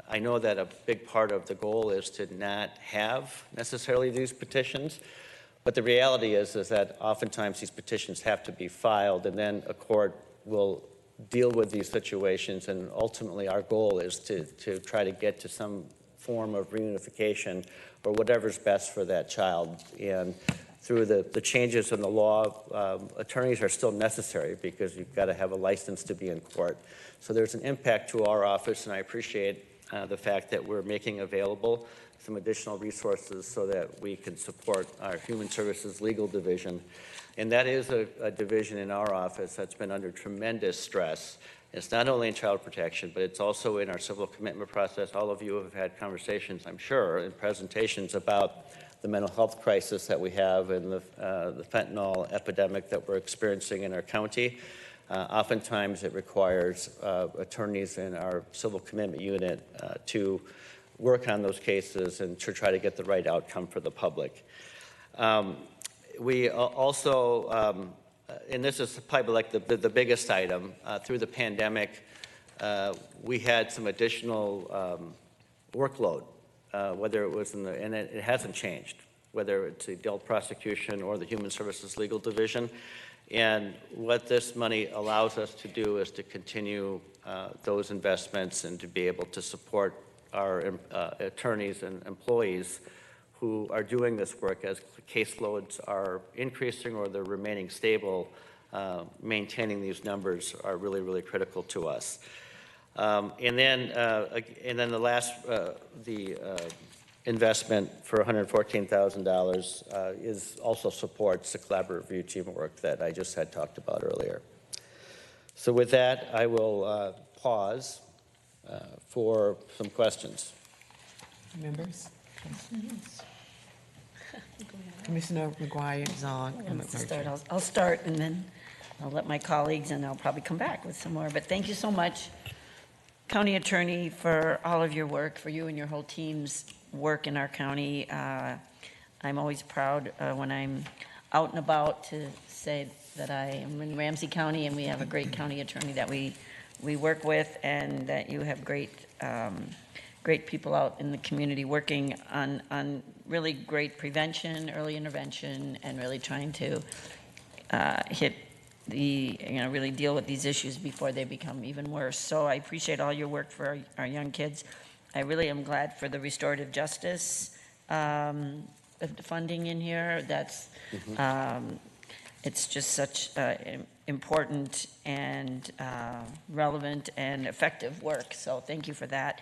I know that a big part of the goal is to not have necessarily these petitions, but the reality is that oftentimes these petitions have to be filed, and then a court will deal with these situations, and ultimately our goal is to try to get to some form of reunification or whatever's best for that child. And through the changes in the law, attorneys are still necessary because you've got to have a license to be in court. So there's an impact to our office, and I appreciate the fact that we're making available some additional resources so that we can support our Human Services Legal Division. And that is a division in our office that's been under tremendous stress. It's not only in child protection, but it's also in our civil commitment process. All of you have had conversations, I'm sure, and presentations about the mental health crisis that we have and the fentanyl epidemic that we're experiencing in our county. Oftentimes it requires attorneys in our civil commitment unit to work on those cases and to try to get the right outcome for the public. We also, and this is probably like the biggest item, through the pandemic, we had some additional workload, whether it was and it hasn't changed, whether it's the adult prosecution or the Human Services Legal Division. And what this money allows us to do is to continue those investments and to be able to support our attorneys and employees who are doing this work as caseloads are increasing or they're remaining stable. Maintaining these numbers are really, really critical to us. And then the last, investment for $114,000 is also supports the collaborative review teamwork that I just had talked about earlier. So with that, I will pause for some questions. Members? Commissioner McGuire, Zahn, and McMurtry. I'll start, and then I'll let my colleagues, and I'll probably come back with some more. But thank you so much, County Attorney, for all of your work, for you and your whole team's work in our county. I'm always proud when I'm out and about to say that I am in Ramsey County, and we have a great county attorney that we work with, and that you have great people out in the community working on really great prevention, early intervention, and really trying to really deal with these issues before they become even worse. So I appreciate all your work for our young kids. I really am glad for the restorative justice funding in here. That's it's just such important and relevant and effective work. So thank you for that.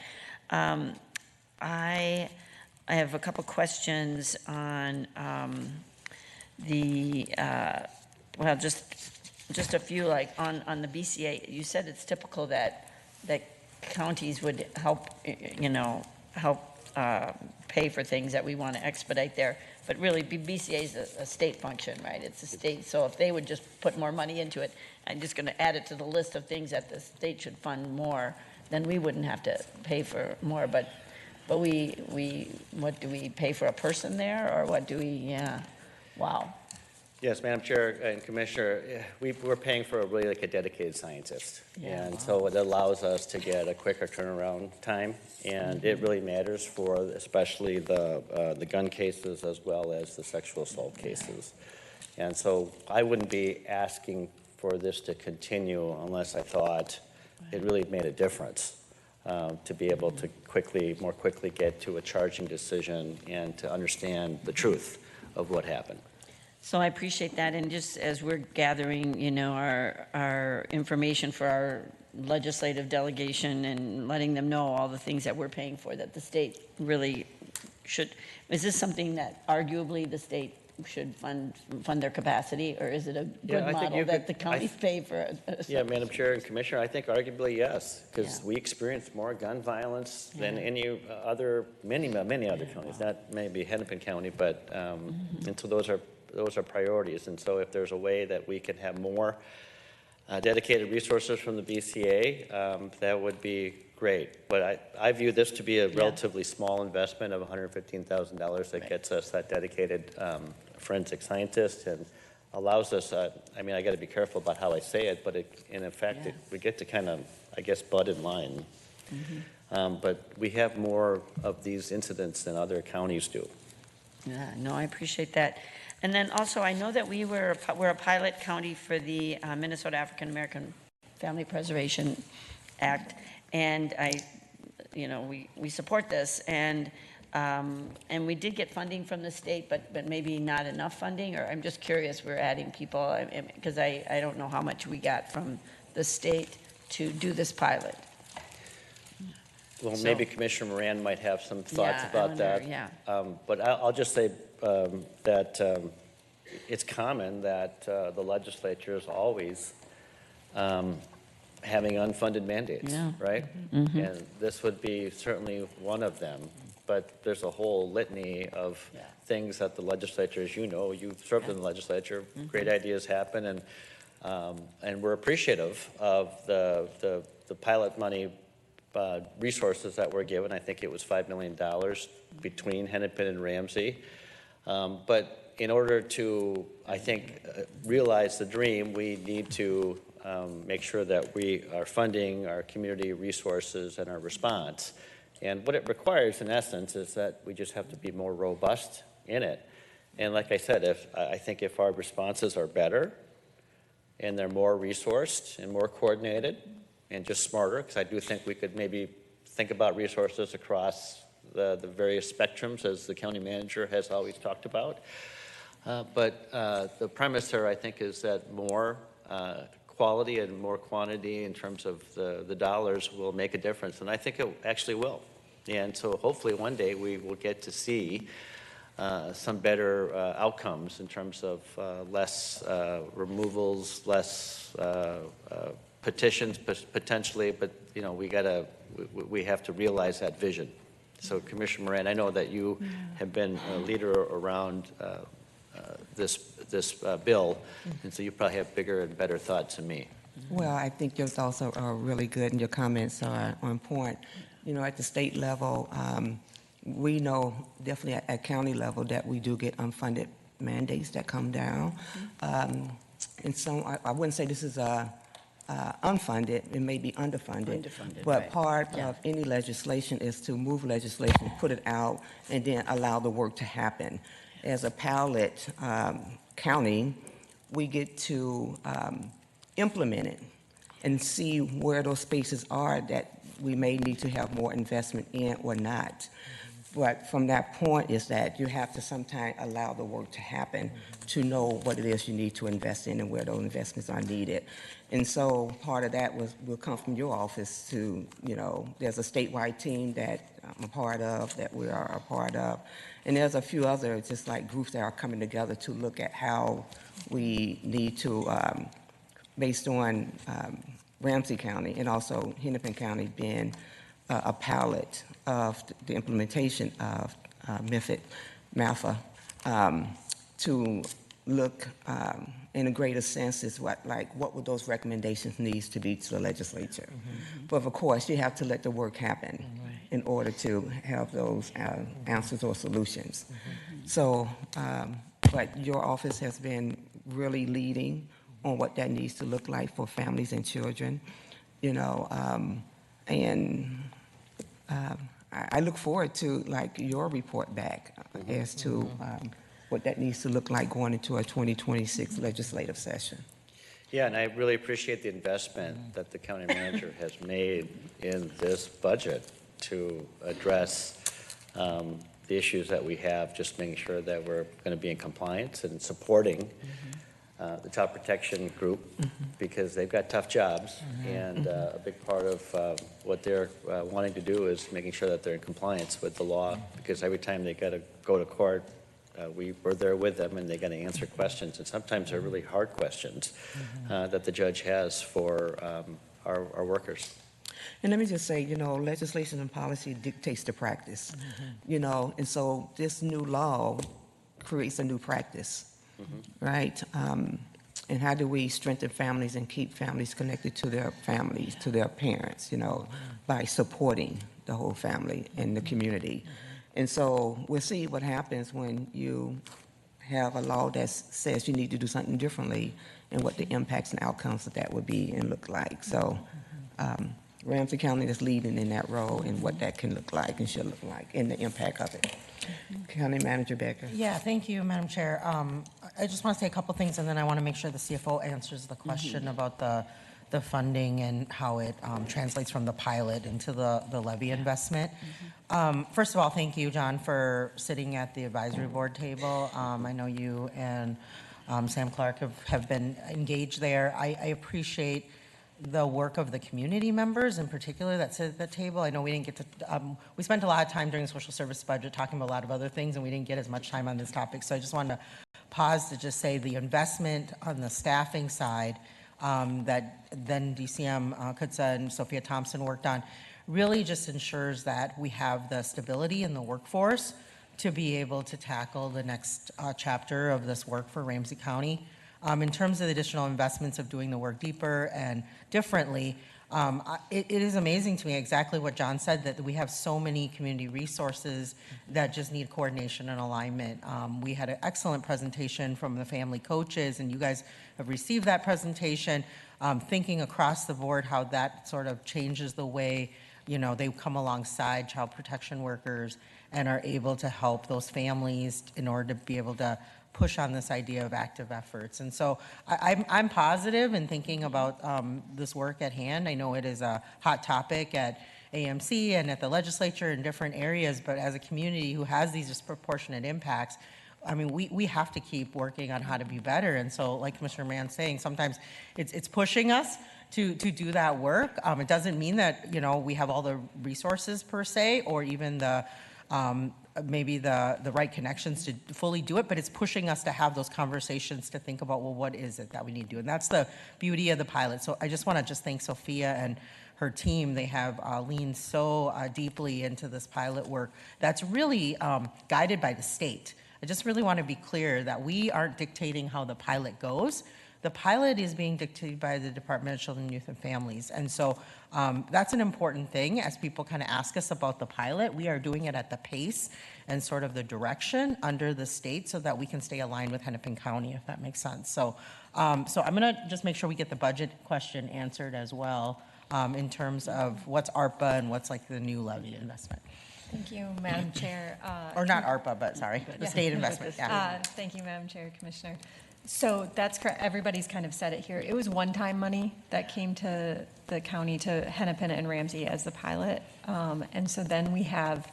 I have a couple questions on just a few, like on the BCA. You said it's typical that counties would help pay for things that we want to expedite there. But really, BCA is a state function, right? It's a state. So if they would just put more money into it, I'm just going to add it to the list of things that the state should fund more, then we wouldn't have to pay for more. But we what do we pay for a person there, or what do we? Yeah, wow. Yes, Madam Chair and Commissioner, we're paying for a dedicated scientist. Yeah, and wow. so it allows us to get a quicker turnaround time, and it really matters for especially the gun cases as well as the sexual assault cases. And so I wouldn't be asking for this to continue unless I thought it really made a difference to be able to more quickly get to a charging decision and to understand the truth of what happened. So I appreciate that, and just as we're gathering, our information for our legislative delegation and letting them know all the things that we're paying for, that the state really should. Is this something that arguably the state should fund their capacity, or is it a good model that the counties pay for? Yeah, Madam Chair and Commissioner, I think arguably yes, because we experience more gun violence than many other counties, not maybe Hennepin County, but and so those are those are priorities. And so if there's a way that we can have more dedicated resources from the BCA, that would be great. But I view this to be a relatively small investment of $115,000 that gets us that dedicated forensic scientist and allows us, I mean, I got to be careful about how I say it, but in effect, we get to kind of, I guess, butt in line. But we have more of these incidents than other counties do. Yeah, no, I appreciate that. And then also, I know that we're a pilot county for the Minnesota African American Family Preservation Act, and we support this, and we did get funding from the state, but maybe not enough funding. Or I'm just curious, we're adding people because I don't know how much we got from the state to do this pilot. Well, maybe Commissioner Moran might have some thoughts about that. Yeah. But I'll just say that it's common that the legislature is always having unfunded mandates, right? And this would be certainly one of them. But there's a whole litany of things that the legislature, as you know, you've served in the legislature, great ideas happen, and we're appreciative of the pilot money resources that were given. I think it was $5 million between Hennepin and Ramsey. But in order to, I think, realize the dream, we need to make sure that we are funding our community resources and our response. And what it requires, in essence, is that we just have to be more robust in it. And like I said, I think if our responses are better and they're more resourced and more coordinated, and just smarter, because I do think we could maybe think about resources across the various spectrums, as the county manager has always talked about. But the premise there, I think, is that more quality and more quantity in terms of the dollars will make a difference, and I think it actually will. And so hopefully one day we will get to see some better outcomes in terms of less removals, less petitions potentially, but we have to realize that vision. So Commissioner Moran, I know that you have been a leader around this bill, and so you probably have bigger and better thoughts than me. Well, I think yours also are really good, and your comments are on point. At the state level, we know definitely at county level that we do get unfunded mandates that come down. And so I wouldn't say this is unfunded, it may be underfunded, but part of any legislation is to move legislation, put it out, and then allow the work to happen. As a pilot county, we get to implement it and see where those spaces are that we may need to have more investment in or not. But from that point is that you have to sometimes allow the work to happen to know what it is you need to invest in and where those investments are needed. And so part of that will come from your office to, there's a statewide team that I'm a part of, that we are a part of. And there's a few other just like groups that are coming together to look at how we need to, based on Ramsey County and also Hennepin County being a pilot of the implementation of MAFA, to look in a greater sense is what would those recommendations need to be to the legislature. But of course, you have to let the work happen in order to have those answers or solutions. So, but your office has been really leading on what that needs to look like for families and children, and I look forward to your report back as to what that needs to look like going into a 2026 legislative session. Yeah, and I really appreciate the investment that the county manager has made in this budget to address the issues that we have, just making sure that we're going to be in compliance and supporting the child protection group, because they've got tough jobs, and a big part of what they're wanting to do is making sure that they're in compliance with the law, because every time they got to go to court, we're there with them, and they got to answer questions, and sometimes they're really hard questions that the judge has for our workers. And let me just say, legislation and policy dictates the practice, and so this new law creates a new practice. right? And how do we strengthen families and keep families connected to their families, to their parents, by supporting the whole family and the community. And so we'll see what happens when you have a law that says you need to do something differently and what the impacts and outcomes of that would be and look like. So Ramsey County is leading in that role and what that can look like and should look like and the impact of it. County Manager Becker. Yeah, thank you, Madam Chair. I just want to say a couple things, and then I want to make sure the CFO answers the question about the funding and how it translates from the pilot into the levy investment. First of all, thank you, John, for sitting at the advisory board table. I know you and Sam Clark have been engaged there. I appreciate the work of the community members in particular that sit at the table. I know we didn't get to, we spent a lot of time during the social service budget talking about a lot of other things, and we didn't get as much time on this topic. So I just wanted to pause to just say the investment on the staffing side that then DCM Kutza and Sophia Thompson worked on really just ensures that we have the stability in the workforce to be able to tackle the next chapter of this work for Ramsey County. In terms of the additional investments of doing the work deeper and differently, it is amazing to me exactly what John said, that we have so many community resources that just need coordination and alignment. We had an excellent presentation from the family coaches, and you guys have received that presentation, thinking across the board how that sort of changes the way they come alongside child protection workers and are able to help those families in order to be able to push on this idea of active efforts. And so I'm positive in thinking about this work at hand. I know it is a hot topic at AMC and at the legislature in different areas, but as a community who has these disproportionate impacts, I mean, we have to keep working on how to be better. And so like Commissioner Mann's saying, sometimes it's pushing us to do that work. It doesn't mean that, we have all the resources per se, or even the maybe the right connections to fully do it, but it's pushing us to have those conversations to think about, well, what is it that we need to do? And that's the beauty of the pilot. So I just want to thank Sophia and her team. They have leaned so deeply into this pilot work that's really guided by the state. I just really want to be clear that we aren't dictating how the pilot goes. The pilot is being dictated by the Department of Children, Youth, and Families. And so that's an important thing as people kind of ask us about the pilot. We are doing it at the pace and sort of the direction under the state so that we can stay aligned with Hennepin County, if that makes sense. So, I'm going to just make sure we get the budget question answered as well in terms of what's ARPA and what's like the new levy investment. Thank you, Madam Chair. Or not ARPA, but sorry, the state investment. Yeah. Thank you, Madam Chair, Commissioner. So that's correct. Everybody's kind of said it here. It was one-time money that came to the county, to Hennepin and Ramsey as the pilot. And so then we have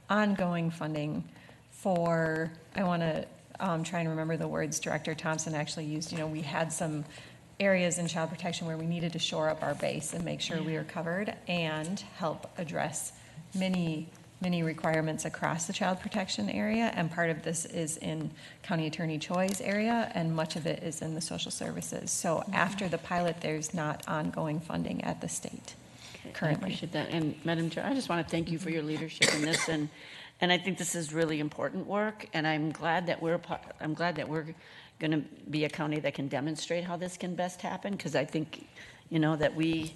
ongoing funding for, I want to try and remember the words Director Thompson actually used. We had some areas in child protection where we needed to shore up our base and make sure we were covered and help address many requirements across the child protection area, and part of this is in County Attorney Choi's area, and much of it is in the social services. So after the pilot, there's not ongoing funding at the state currently. I appreciate that. And Madam Chair, I just want to thank you for your leadership in this, and I think this is really important work, and I'm glad that we're going to be a county that can demonstrate how this can best happen, because I think, that we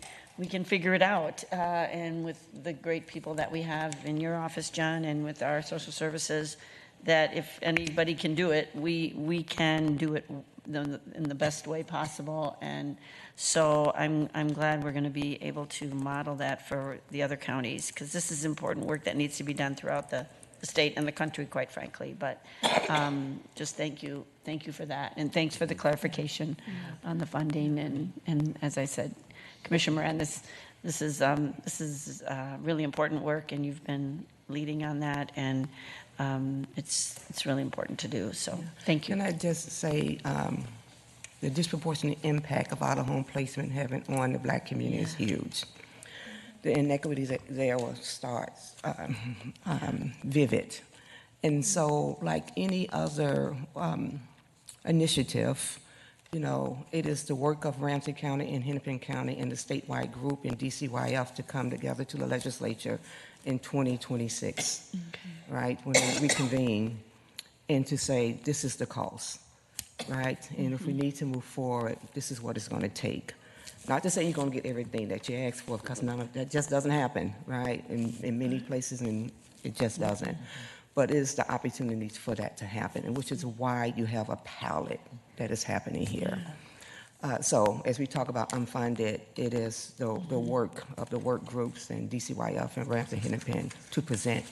can figure it out, and with the great people that we have in your office, John, and with our social services, that if anybody can do it, we can do it in the best way possible. And so I'm glad we're going to be able to model that for the other counties, because this is important work that needs to be done throughout the state and the country, quite frankly. But just thank you for that, and thanks for the clarification on the funding. And as I said, Commissioner Moran, this is really important work, and you've been leading on that, and it's really important to do. So thank you. Can I just say the disproportionate impact of out-of-home placement having on the Black community is huge. The inequities there will start vivid, and so like any other initiative. It is the work of Ramsey County and Hennepin County and the statewide group in DCYF to come together to the legislature in 2026, right, when we reconvene, and to say this is the cost. right? And if we need to move forward, this is what it's going to take. Not to say you're going to get everything that you ask for, because none of that just doesn't happen, right? In many places, and it just doesn't. But it's the opportunity for that to happen, and which is why you have a palette that is happening here. So as we talk about unfunded, it is the work of the work groups and DCYF and Ramsey Hennepin to present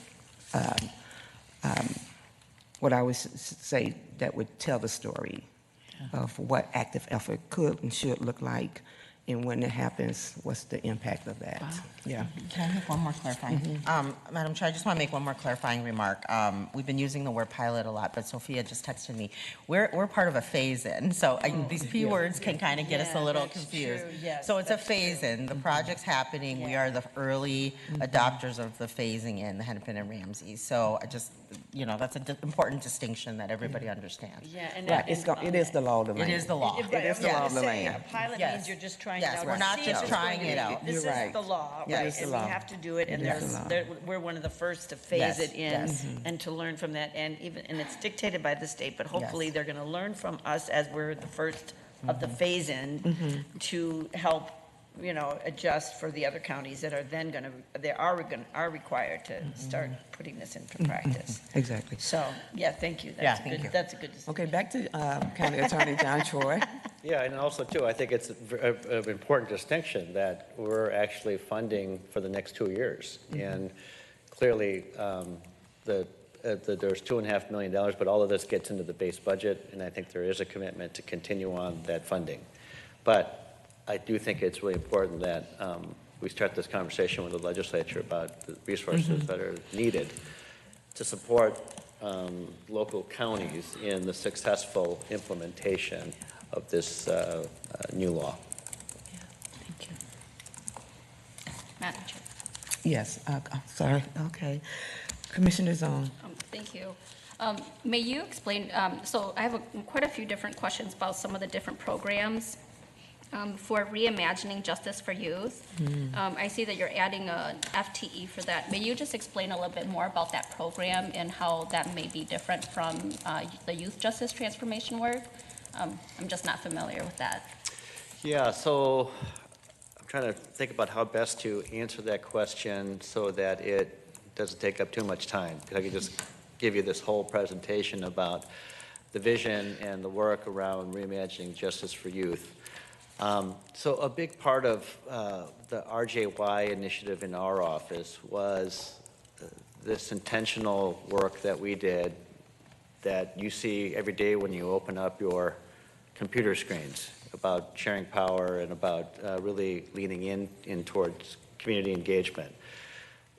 what I would say that would tell the story of what active effort could and should look like, and when it happens, what's the impact of that? Yeah. Can I make one more clarifying? Madam Chair, I just want to make one more clarifying remark. We've been using the word pilot a lot, but Sophia just texted me. We're part of a phase-in, so these P words can kind of get us a little confused. Yes, So it's a phase-in. The project's happening. We are the early adopters of the phasing in, the Hennepin and Ramsey. So I just, that's an important distinction that everybody understands. Yeah, and Right, it is the law of the land. It is the law. It is the law of the land. A pilot Yes. means you're just trying Yes, it out. we're to not see just if it's trying going it to out. be. This You're is right. the law, Yeah, right? it's the And law. we have to do it, and It is the law. we're one of the first to phase Yes, it in yes. and to learn from that. And it's dictated by the state, but hopefully Yes. they're going to learn from us as we're the first of the phase in to help, adjust for the other counties that are then going to, are required to start putting this into practice. Exactly. So, yeah, thank you. Yeah, That's thank good. you. That's a good decision. Okay, back to County Attorney John Troy. Yeah, and also too, I think it's an important distinction that we're actually funding for the next 2 years. And clearly, there's $2.5 million, but all of this gets into the base budget, and I think there is a commitment to continue on that funding. But I do think it's really important that we start this conversation with the legislature about the resources that are needed to support local counties in the successful implementation of this new law. Thank you. Madam Chair. Yes, I'm sorry, okay. Commissioner Zone. Thank you. May you explain, so I have quite a few different questions about some of the different programs for reimagining justice for youth. I see that you're adding an FTE for that. May you just explain a little bit more about that program and how that may be different from the youth justice transformation work? I'm just not familiar with that. Yeah, so I'm trying to think about how best to answer that question so that it doesn't take up too much time. I could just give you this whole presentation about the vision and the work around reimagining justice for youth. So a big part of the RJY initiative in our office was this intentional work that we did that you see every day when you open up your computer screens about sharing power and about really leaning in towards community engagement.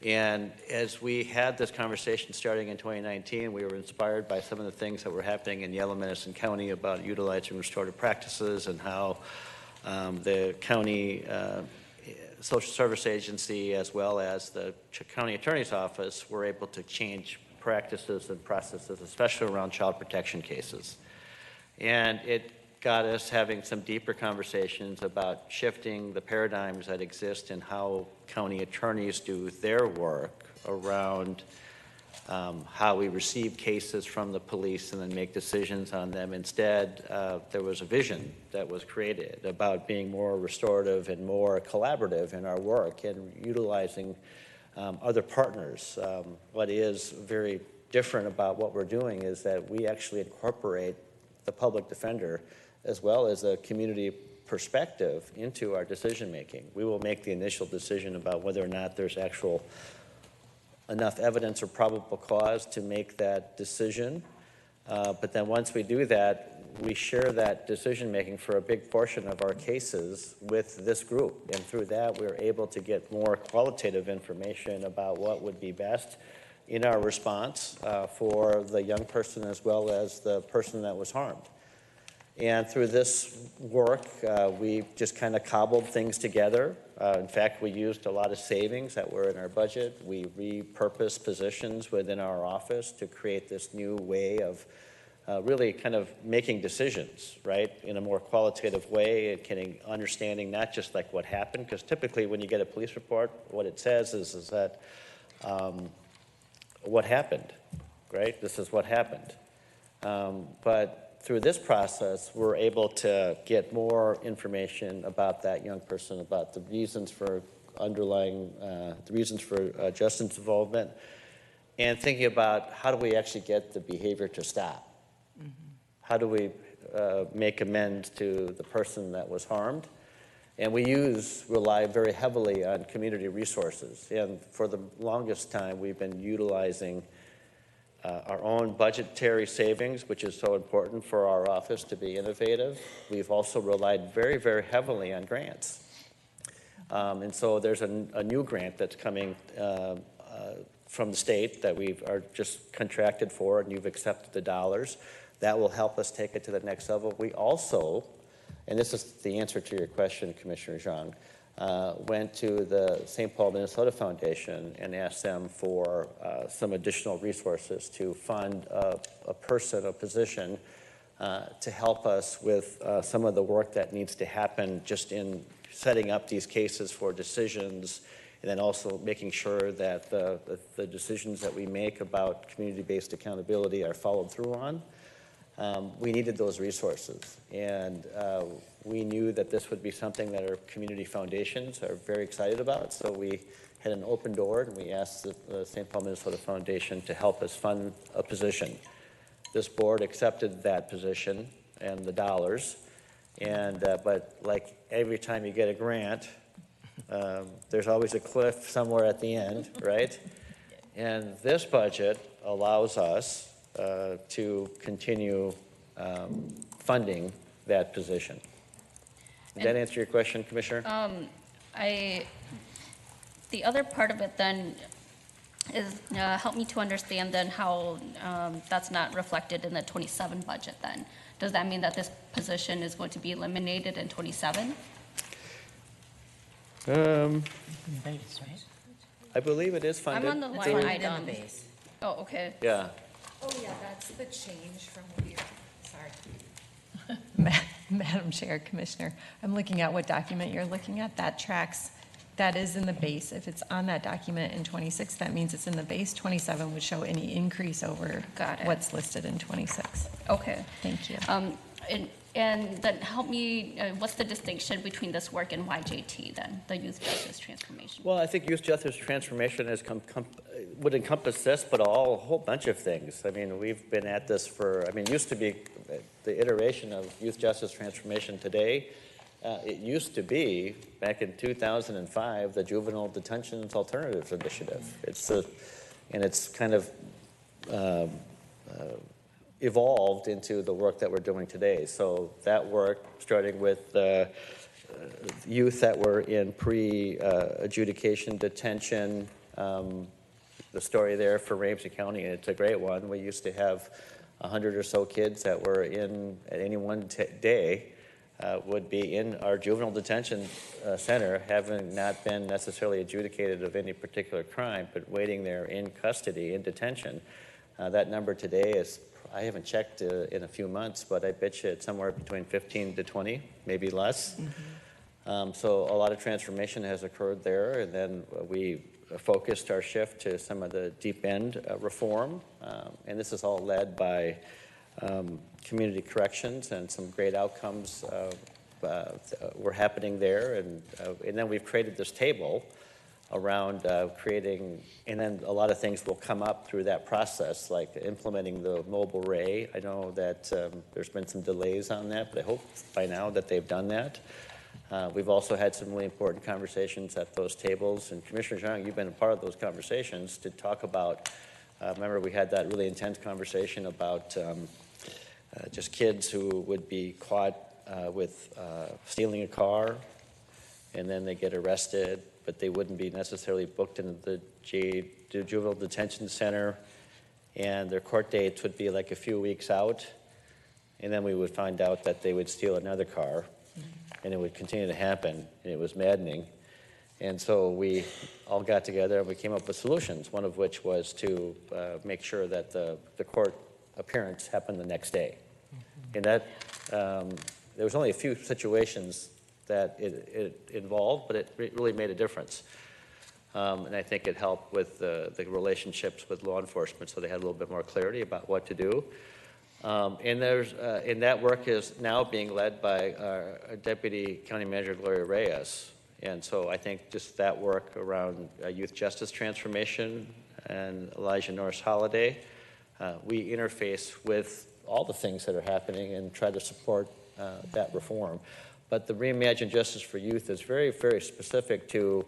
And as we had this conversation starting in 2019, we were inspired by some of the things that were happening in Yellow Medicine County about utilizing restorative practices and how the county social service agency as well as the county attorney's office were able to change practices and processes, especially around child protection cases. And it got us having some deeper conversations about shifting the paradigms that exist in how county attorneys do their work around how we receive cases from the police and then make decisions on them. Instead, there was a vision that was created about being more restorative and more collaborative in our work and utilizing other partners. What is very different about what we're doing is that we actually incorporate the public defender as well as a community perspective into our decision making. We will make the initial decision about whether or not there's actual enough evidence or probable cause to make that decision. But then once we do that, we share that decision making for a big portion of our cases with this group. And through that, we're able to get more qualitative information about what would be best in our response for the young person as well as the person that was harmed. And through this work, we just kind of cobbled things together. In fact, we used a lot of savings that were in our budget. We repurposed positions within our office to create this new way of really kind of making decisions, right, in a more qualitative way and getting understanding not just like what happened, because typically when you get a police report, what it says is that what happened, right? This is what happened. But through this process, we're able to get more information about that young person, about the reasons for Justin's involvement, and thinking about how do we actually get the behavior to stop? How do we make amends to the person that was harmed? And we rely very heavily on community resources. And for the longest time, we've been utilizing our own budgetary savings, which is so important for our office to be innovative. We've also relied very, very heavily on grants. And so there's a new grant that's coming from the state that we are just contracted for, and you've accepted the dollars. That will help us take it to the next level. We also, and this is the answer to your question, Commissioner Zhang, went to the St. Paul, Minnesota Foundation and asked them for some additional resources to fund a position, to help us with some of the work that needs to happen just in setting up these cases for decisions, and then also making sure that the decisions that we make about community-based accountability are followed through on. We needed those resources, and we knew that this would be something that our community foundations are very excited about, so we had an open door, and we asked the St. Paul, Minnesota Foundation to help us fund a position. This board accepted that position and the dollars, and but like every time you get a grant, there's always a cliff somewhere at the end, right? And this budget allows us to continue funding that position. Did that answer your question, Commissioner? The other part of it then is help me to understand then how that's not reflected in the 27 budget then. Does that mean that this position is going to be eliminated in 27? Base, right? I believe it is funded. I'm on the through- line item. Oh, okay. Yeah. Oh, yeah, that's the change from here. Sorry. Madam Chair, Commissioner, I'm looking at what document you're looking at. That tracks, that is in the base. If it's on that document in 26, that means it's in the base. 27 would show any increase over Got it. what's listed in 26. Okay. Thank you. And then help me, what's the distinction between this work and YJT then, the Youth Justice Transformation? Well, I think youth justice transformation would encompass this, but a whole bunch of things. I mean, we've been at this used to be the iteration of youth justice transformation today. It used to be, back in 2005, the Juvenile Detention Alternatives Initiative. It's kind of evolved into the work that we're doing today. So that work, starting with youth that were in pre-adjudication detention, the story there for Ramsey County, and it's a great one. We used to have 100 or so kids that were in, at any one day, would be in our juvenile detention center, having not been necessarily adjudicated of any particular crime, but waiting there in custody, in detention. That number today is, I haven't checked in a few months, but I bet you it's somewhere between 15 to 20, maybe less. Mm-hmm. So a lot of transformation has occurred there, and then we focused our shift to some of the deep end reform, and this is all led by community corrections, and some great outcomes were happening there, and then we've created this table around creating, and then a lot of things will come up through that process, like implementing the mobile ray. I know that there's been some delays on that, but I hope by now that they've done that. We've also had some really important conversations at those tables, and Commissioner Zhang, you've been a part of those conversations to talk about, remember we had that really intense conversation about just kids who would be caught with stealing a car, and then they get arrested, but they wouldn't be necessarily booked into the juvenile detention center, and their court dates would be like a few weeks out, and then we would find out that they would steal another car, and it would continue to happen, and it was maddening. And so we all got together and we came up with solutions, one of which was to make sure that the court appearance happened the next day. And that, there was only a few situations that it involved, but it really made a difference. And I think it helped with the relationships with law enforcement, so they had a little bit more clarity about what to do. And that work is now being led by our Deputy County Manager Gloria Reyes. And so I think just that work around youth justice transformation and Elijah Norris Holiday, we interface with all the things that are happening and try to support that reform. But the Reimagine Justice for Youth is very, very specific to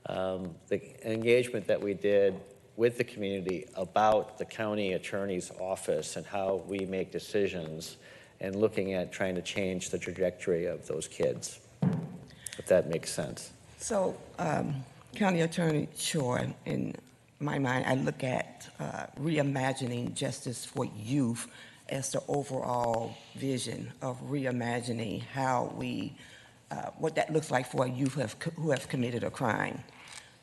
the engagement that we did with the community about the county attorney's office and how we make decisions and looking at trying to change the trajectory of those kids, if that makes sense. So, County Attorney Choi, in my mind, I look at reimagining justice for youth as the overall vision of reimagining how we, what that looks like for a youth who have committed a crime,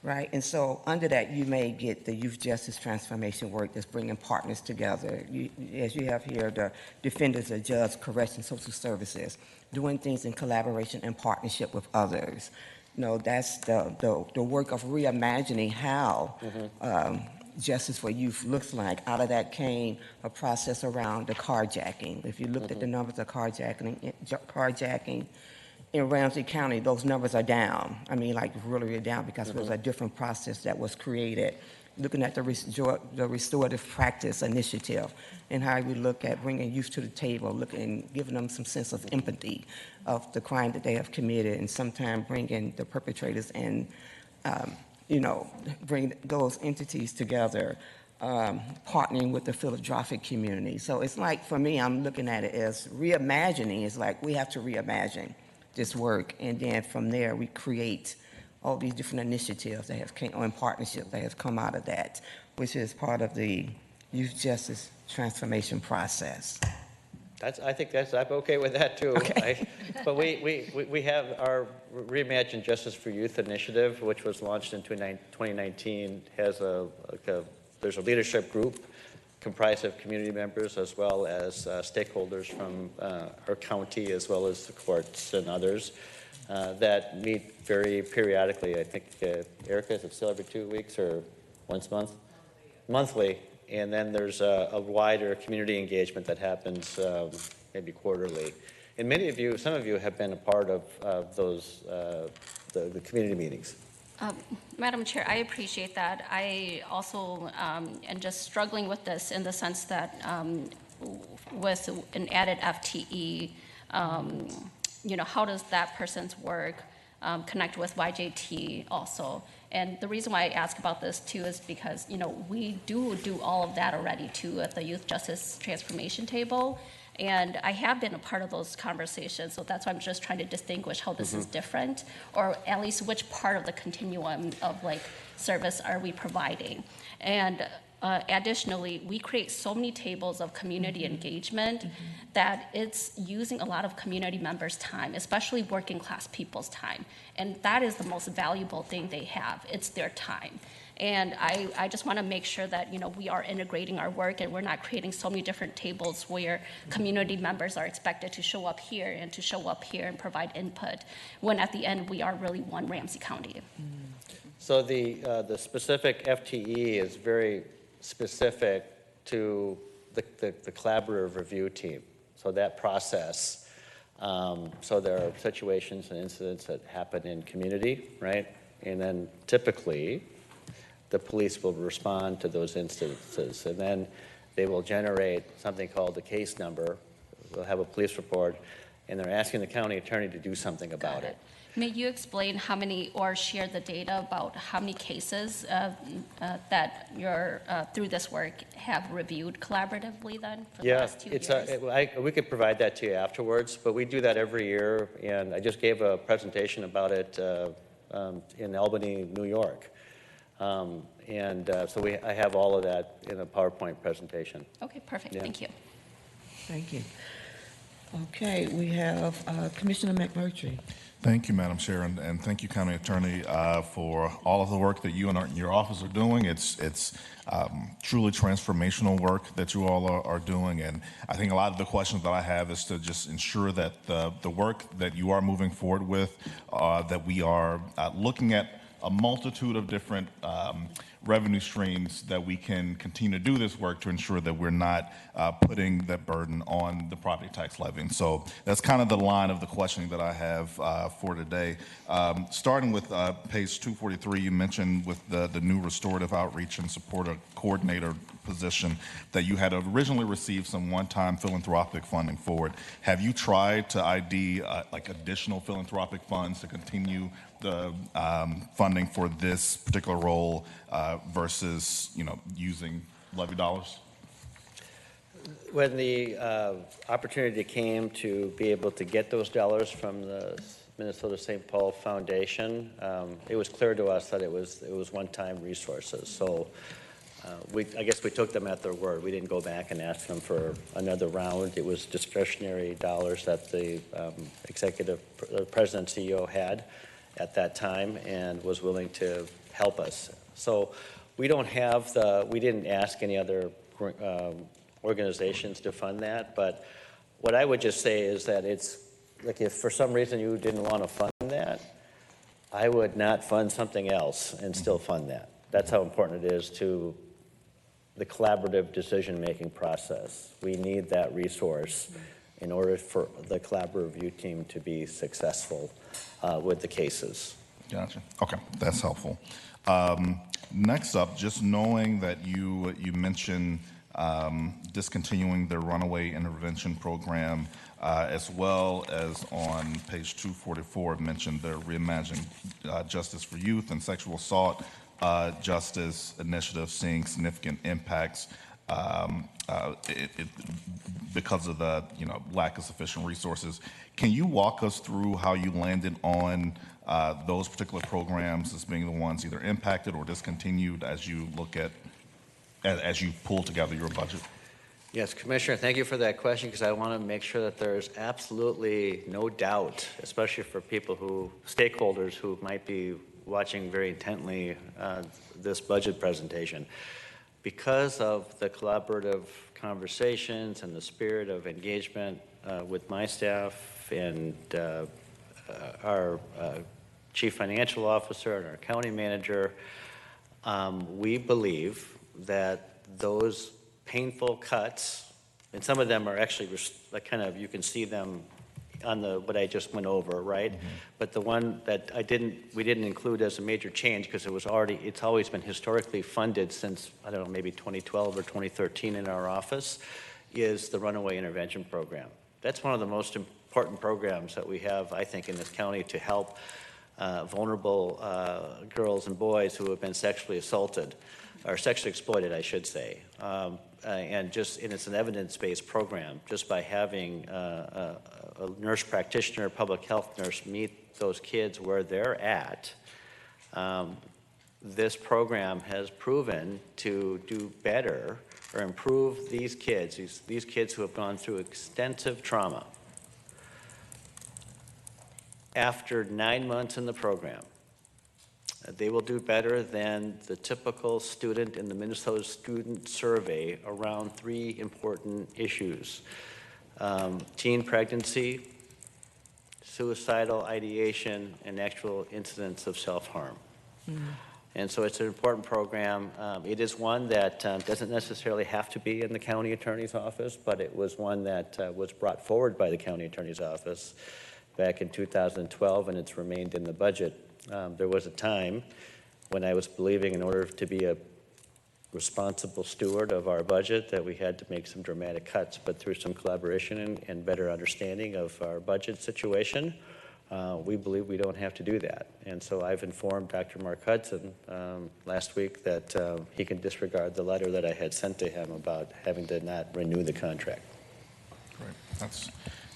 right? And so under that, you may get the youth justice transformation work that's bringing partners together. As you have here, the defenders, the judge, correction, social services, doing things in collaboration and partnership with others. You know, that's the work of reimagining how justice for youth looks like. Out of that came a process around the carjacking. If you looked at the numbers of carjacking in Ramsey County, those numbers are down. I mean, like really down because it was a different process that was created. Looking at the restorative practice initiative and how we look at bringing youth to the table, looking, giving them some sense of empathy of the crime that they have committed, and sometimes bringing the perpetrators and bring those entities together, partnering with the philanthropic community. So it's like, for me, I'm looking at it as reimagining. It's like we have to reimagine this work, and then from there we create all these different initiatives that have came, or in partnership that has come out of that, which is part of the youth justice transformation process. I think I'm okay with that too. Okay. But we have our Reimagine Justice for Youth initiative, which was launched in 2019, has there's a leadership group comprised of community members as well as stakeholders from our county as well as the courts and others that meet very periodically. I think, Erica, is it still every 2 weeks or once a month? Monthly. And then there's a wider community engagement that happens maybe quarterly. And some of you have been a part of those, the community meetings. Madam Chair, I appreciate that. I also am just struggling with this in the sense that with an added FTE, how does that person's work connect with YJT also? And the reason why I ask about this too is because, we do all of that already too at the Youth Justice Transformation Table. And I have been a part of those conversations, so that's why I'm just trying to distinguish how this is different, or at least which part of the continuum of service are we providing. And additionally, we create so many tables of community engagement that it's using a lot of community members' time, especially working class people's time. And that is the most valuable thing they have. It's their time. And I just want to make sure that, we are integrating our work and we're not creating so many different tables where community members are expected to show up here and to show up here and provide input, when at the end we are really one Ramsey County. So the specific FTE is very specific to the collaborative review team. So that process, so there are situations and incidents that happen in community, right? And then typically, the police will respond to those instances, and then they will generate something called the case number. They'll have a police report, and they're asking the county attorney to do something about it. May you explain how many, or share the data about how many cases that you're, through this work, have reviewed collaboratively then for the last 2 years? We could provide that to you afterwards, but we do that every year, and I just gave a presentation about it in Albany, New York. So I have all of that in a PowerPoint presentation. Okay, perfect. Yeah. Thank you. Thank you. Okay, we have Commissioner McMurtry. Thank you, Madam Chair, and thank you, County Attorney, for all of the work that you and your office are doing. It's truly transformational work that you all are doing, and I think a lot of the questions that I have is to just ensure that the work that you are moving forward with, that we are looking at a multitude of different revenue streams that we can continue to do this work to ensure that we're not putting that burden on the property tax levy. And so that's kind of the line of the questioning that I have for today. Starting with page 243, you mentioned with the new restorative outreach and support coordinator position that you had originally received some one-time philanthropic funding for it. Have you tried to ID like additional philanthropic funds to continue the funding for this particular role versus, using levy dollars? When the opportunity came to be able to get those dollars from the Minnesota St. Paul Foundation, it was clear to us that it was one-time resources. So I guess we took them at their word. We didn't go back and ask them for another round. It was discretionary dollars that the president CEO had at that time and was willing to help us. So we didn't ask any other organizations to fund that, but what I would just say is that it's like if for some reason you didn't want to fund that, I would not fund something else and still fund that. That's how important it is to the collaborative decision-making process. We need that resource in order for the collaborative review team to be successful with the cases. Gotcha. Okay, that's helpful. Next up, just knowing that you mentioned discontinuing the runaway intervention program, as well as on page 244 mentioned the Reimagine Justice for Youth and Sexual Assault Justice Initiative seeing significant impacts because of the lack of sufficient resources. Can you walk us through how you landed on those particular programs as being the ones either impacted or discontinued as you look at as you pull together your budget? Yes, Commissioner, thank you for that question because I want to make sure that there's absolutely no doubt, especially for stakeholders who might be watching very intently this budget presentation. Because of the collaborative conversations and the spirit of engagement with my staff and our chief financial officer and our county manager, we believe that those painful cuts, and some of them are actually you can see them on what I just went over, right? Mm-hmm. But the one that we didn't include as a major change because it's always been historically funded since, I don't know, maybe 2012 or 2013 in our office, is the Runaway Intervention Program. That's one of the most important programs that we have, I think, in this county to help vulnerable girls and boys who have been sexually assaulted, or sexually exploited, I should say. And it's an evidence-based program. Just by having a nurse practitioner, public health nurse meet those kids where they're at, this program has proven to do better or improve these kids who have gone through extensive trauma. After 9 months in the program, they will do better than the typical student in the Minnesota Student Survey around 3 important issues: teen pregnancy, suicidal ideation, and actual incidents of self-harm. Mm-hmm. And so it's an important program. It is one that doesn't necessarily have to be in the county attorney's office, but it was one that was brought forward by the county attorney's office back in 2012, and it's remained in the budget. There was a time when I was believing in order to be a responsible steward of our budget that we had to make some dramatic cuts, but through some collaboration and better understanding of our budget situation, we believe we don't have to do that. And so I've informed Dr. Mark Hudson last week that he can disregard the letter that I had sent to him about having to not renew the contract. Great.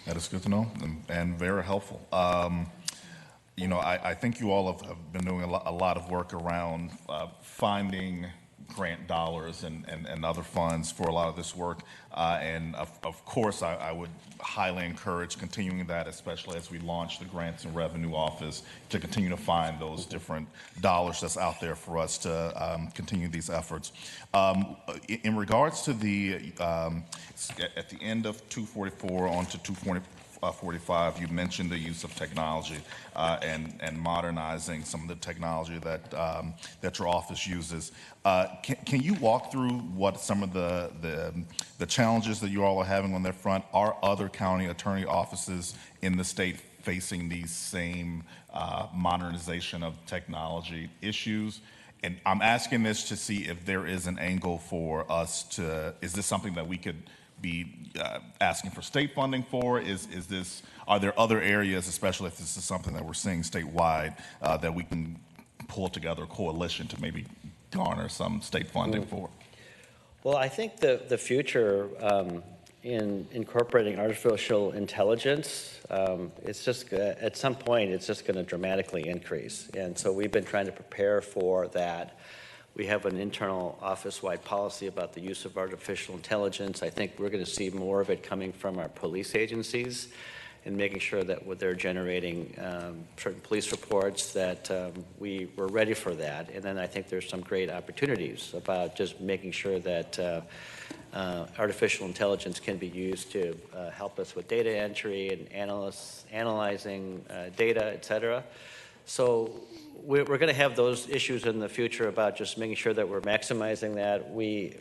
That is good to know and very helpful. I think you all have been doing a lot of work around finding grant dollars and other funds for a lot of this work. And of course, I would highly encourage continuing that, especially as we launch the Grants and Revenue Office, to continue to find those different dollars that's out there for us to continue these efforts. In regards to at the end of 244 on to 45, you mentioned the use of technology and modernizing some of the technology that your office uses. Can you walk through what some of the challenges that you all are having on that front? Are other county attorney offices in the state facing these same modernization of technology issues? And I'm asking this to see if there is an angle for us to, is this something that we could be asking for state funding for? Are there other areas, especially if this is something that we're seeing statewide, that we can pull together a coalition to maybe garner some state funding for? Well, I think the future in incorporating artificial intelligence, it's just at some point it's just going to dramatically increase, and so we've been trying to prepare for that. We have an internal office-wide policy about the use of artificial intelligence. I think we're going to see more of it coming from our police agencies and making sure that what they're generating certain police reports that we're ready for that. And then I think there's some great opportunities about just making sure that artificial intelligence can be used to help us with data entry and analyzing data, et cetera. So we're going to have those issues in the future about just making sure that we're maximizing that.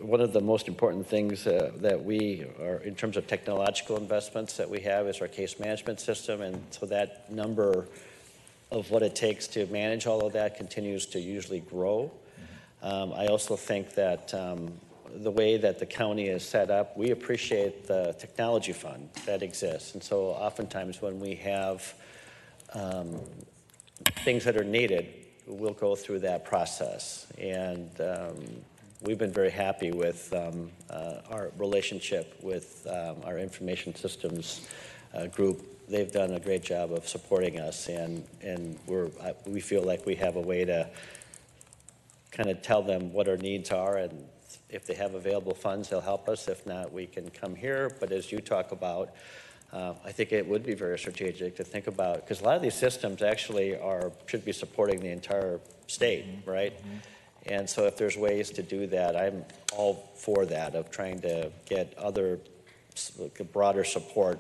One of the most important things that we are, in terms of technological investments that we have, is our case management system, and so that number of what it takes to manage all of that continues to usually grow. I also think that the way that the county is set up, we appreciate the technology fund that exists, and so oftentimes when we have things that are needed, we'll go through that process. And we've been very happy with our relationship with our information systems group. They've done a great job of supporting us, and we feel like we have a way to kind of tell them what our needs are, and if they have available funds, they'll help us. If not, we can come here. But as you talk about, I think it would be very strategic to think about, because a lot of these systems actually should be supporting the entire state, right? And so if there's ways to do that, I'm all for that, of trying to get other broader support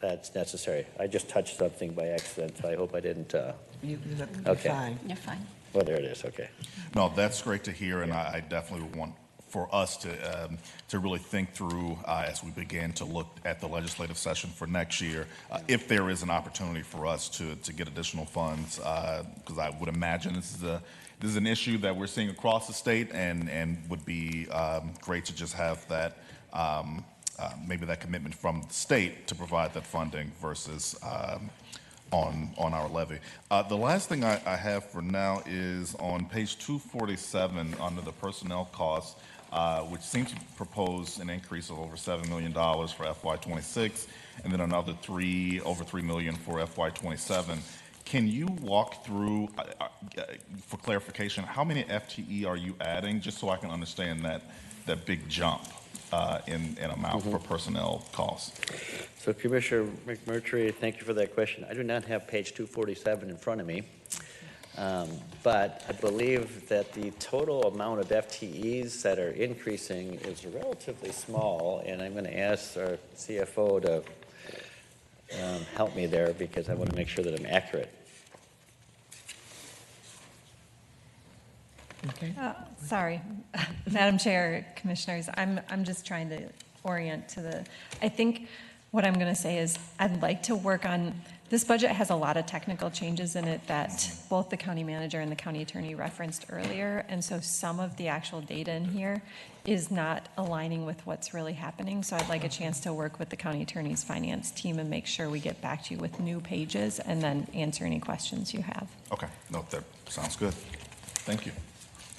that's necessary. I just touched something by accident, so I hope I didn't. You're okay. fine. You're fine. Well, there it is. Okay. No, that's great to hear, and I definitely want for us to really think through as we begin to look at the legislative session for next year, if there is an opportunity for us to get additional funds, because I would imagine this is an issue that we're seeing across the state, and would be great to just have that maybe that commitment from the state to provide that funding versus on our levy. The last thing I have for now is on page 247 under the personnel costs, which seems to propose an increase of over $7 million for FY26, and then another over $3 million for FY27. Can you walk through, for clarification, how many FTE are you adding, just so I can understand that big jump in amount for personnel costs? So Commissioner McMurtry, thank you for that question. I do not have page 247 in front of me. But I believe that the total amount of FTEs that are increasing is relatively small, and I'm going to ask our CFO to help me there, because I want to make sure that I'm accurate. Okay. Sorry, Madam Chair, Commissioners, I'm just trying to orient to I think what I'm going to say is I'd like to work on, this budget has a lot of technical changes in it that both the county manager and the county attorney referenced earlier, and so some of the actual data in here is not aligning with what's really happening, so I'd like a chance to work with the county attorney's finance team and make sure we get back to you with new pages and then answer any questions you have. Okay, no, that sounds good. Thank you.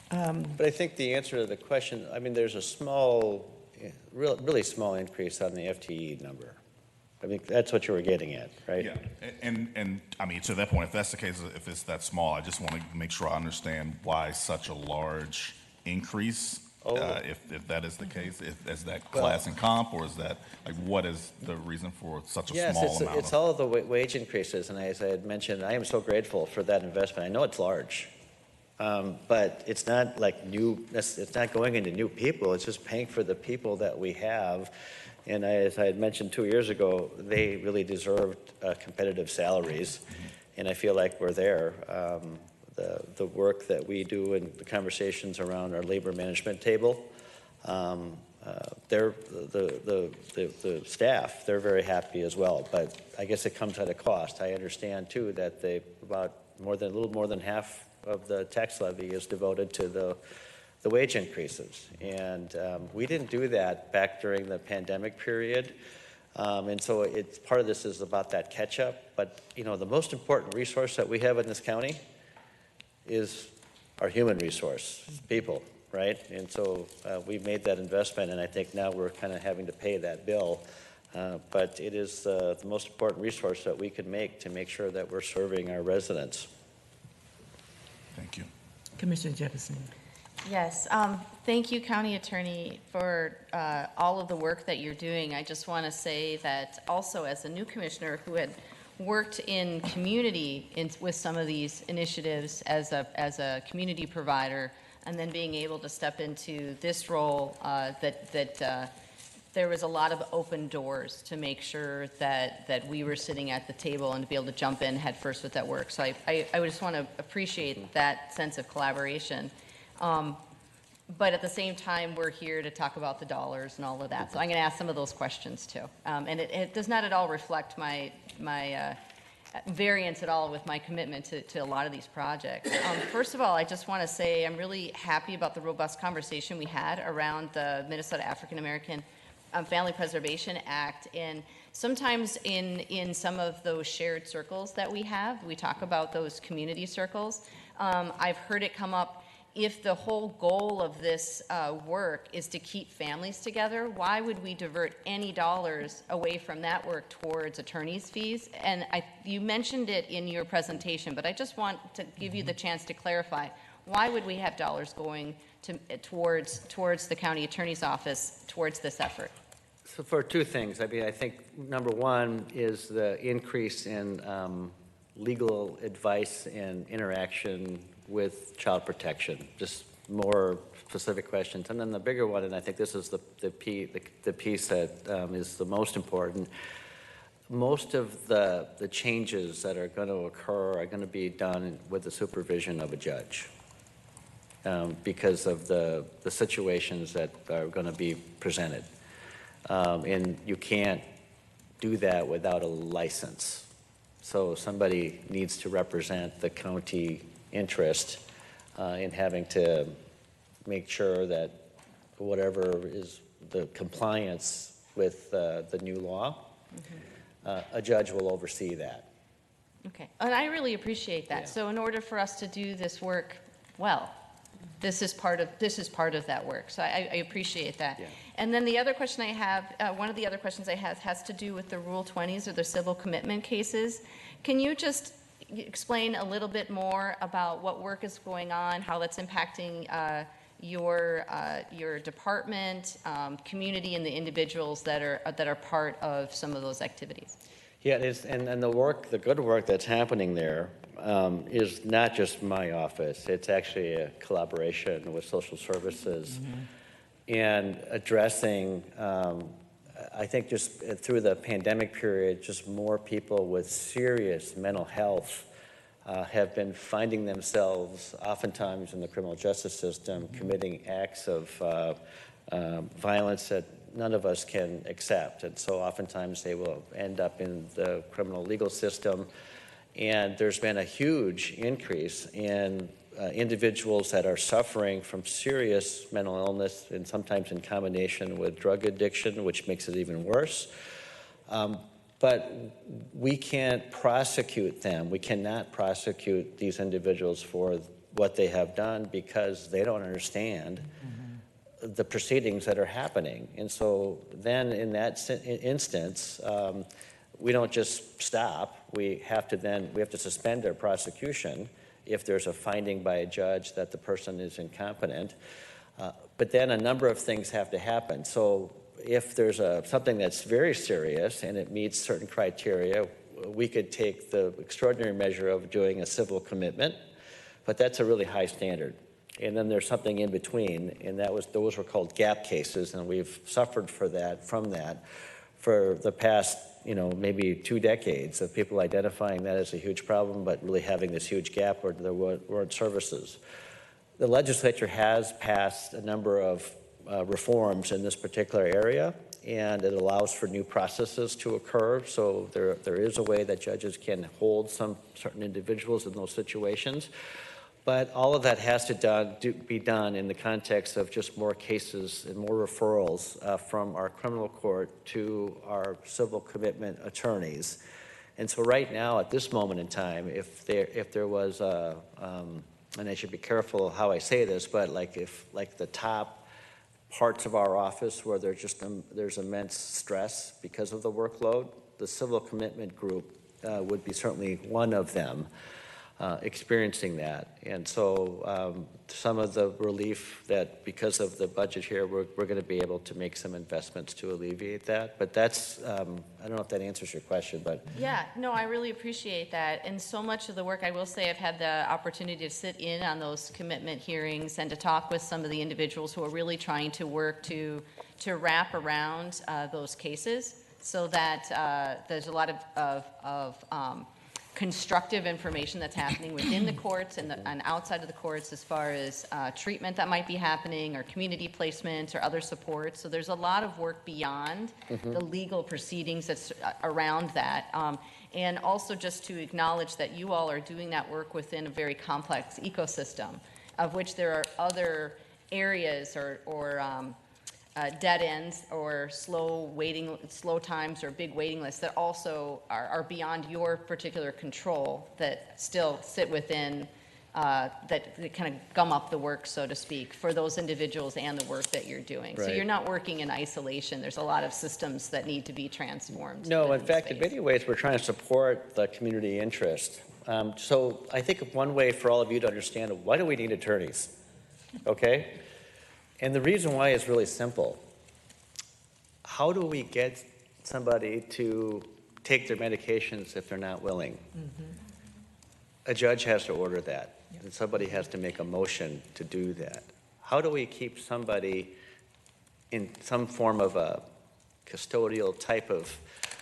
But I think the answer to the question, I mean, there's a small, really small increase on the FTE number. I mean, that's what you were getting at, right? Yeah, and I mean, to that point, if that's the case, if it's that small, I just want to make sure I understand why such a large increase, if that is the case. Is that class and comp, or is that, like, what is the reason for such a small amount? It's all of the wage increases, and as I had mentioned, I am so grateful for that investment. I know it's large, But it's not like it's not going into new people, it's just paying for the people that we have. And as I had mentioned 2 years ago, they really deserved competitive salaries, and I feel like we're there. The work that we do and the conversations around our labor management table, the staff, they're very happy as well. But I guess it comes at a cost. I understand too that a little more than half of the tax levy is devoted to the wage increases, and we didn't do that back during the pandemic period. And so it's part of this is about that catch up. But the most important resource that we have in this county is our human resource, people, right? And so we made that investment, and I think now we're kind of having to pay that bill. But it is the most important resource that we can make to make sure that we're serving our residents. Thank you. Commissioner Jefferson. Yes, thank you, County Attorney, for all of the work that you're doing. I just want to say that also as a new commissioner who had worked in community with some of these initiatives as a community provider, and then being able to step into this role, that there was a lot of open doors to make sure that we were sitting at the table and to be able to jump in head first with that work. So I just want to appreciate that sense of collaboration. But at the same time, we're here to talk about the dollars and all of that. So I'm going to ask some of those questions too. And it does not at all reflect my variance at all with my commitment to a lot of these projects. First of all, I just want to say I'm really happy about the robust conversation we had around the Minnesota African American Family Preservation Act. And sometimes in some of those shared circles that we have, we talk about those community circles. I've heard it come up, if the whole goal of this work is to keep families together, why would we divert any dollars away from that work towards attorneys' fees? And you mentioned it in your presentation, but I just want to give you the chance to clarify. Why would we have dollars going towards the county attorney's office towards this effort? So for two things. I mean, I think number one is the increase in legal advice and interaction with child protection, just more specific questions. And then the bigger one, and I think this is the piece that is the most important, most of the changes that are going to occur are going to be done with the supervision of a judge because of the situations that are going to be presented. And you can't do that without a license. So somebody needs to represent the county interest in having to make sure that whatever is the compliance with the new law, a judge will oversee that. Okay, and I really appreciate that. Yeah. So in order for us to do this work well, this is part of that work. So I appreciate that. Yeah. And then the other question I have, one of the other questions I have has to do with the Rule 20s or the civil commitment cases. Can you just explain a little bit more about what work is going on, how that's impacting your department, community, and the individuals that are part of some of those activities? Yeah, it is, and the good work that's happening there is not just my office. It's actually a collaboration with social services and addressing, I think just through the pandemic period, just more people with serious mental health have been finding themselves oftentimes in the criminal justice system committing acts of violence that none of us can accept. And so oftentimes they will end up in the criminal legal system. And there's been a huge increase in individuals that are suffering from serious mental illness, and sometimes in combination with drug addiction, which makes it even worse. But we can't prosecute them. We cannot prosecute these individuals for what they have done because they don't understand the proceedings that are happening. And so then in that instance, we don't just stop. We have to suspend their prosecution if there's a finding by a judge that the person is incompetent. But then a number of things have to happen. So if there's something that's very serious and it meets certain criteria, we could take the extraordinary measure of doing a civil commitment but that's a really high standard. And then there's something in between, and those were called gap cases, and we've suffered from that for the past, maybe 2 decades of people identifying that as a huge problem, but really having this huge gap where there weren't services. The legislature has passed a number of reforms in this particular area, and it allows for new processes to occur. So there is a way that judges can hold some certain individuals in those situations. But all of that has to be done in the context of just more cases and more referrals from our criminal court to our civil commitment attorneys. And so right now, at this moment in time, if there was and I should be careful how I say this, but if the top parts of our office where there's immense stress because of the workload, the civil commitment group would be certainly one of them. Experiencing that. And so some of the relief that because of the budget here, we're going to be able to make some investments to alleviate that. But that's, I don't know if that answers your question, but. Yeah, no, I really appreciate that. And so much of the work, I will say I've had the opportunity to sit in on those commitment hearings and to talk with some of the individuals who are really trying to work to wrap around those cases so that there's a lot of constructive information that's happening within the courts and outside of the courts as far as treatment that might be happening or community placement or other support. So there's a lot of work beyond the legal proceedings that's around that. And also just to acknowledge that you all are doing that work within a very complex ecosystem of which there are other areas or dead ends or slow times or big waiting lists that also are beyond your particular control that still sit within, that kind of gum up the work, so to speak, for those individuals and the work that you're doing. Right. So you're not working in isolation. There's a lot of systems that need to be transformed. No, in the fact, space. in many ways, we're trying to support the community interest. So I think one way for all of you to understand, why do we need attorneys? Okay? And the reason why is really simple. How do we get somebody to take their medications if they're not willing? A judge has to order that, and somebody has to make a motion to do that. How do we keep somebody in some form of a custodial type of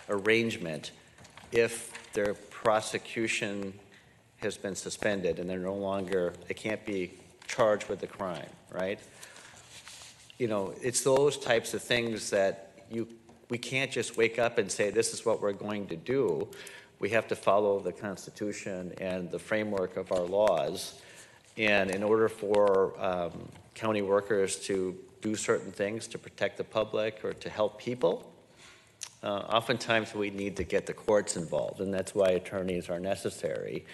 arrangement if their prosecution has been suspended and they can't be charged with the crime, right? It's those types of things that we can't just wake up and say, this is what we're going to do. We have to follow the Constitution and the framework of our laws. And in order for county workers to do certain things to protect the public or to help people, oftentimes we need to get the courts involved. And that's why attorneys are necessary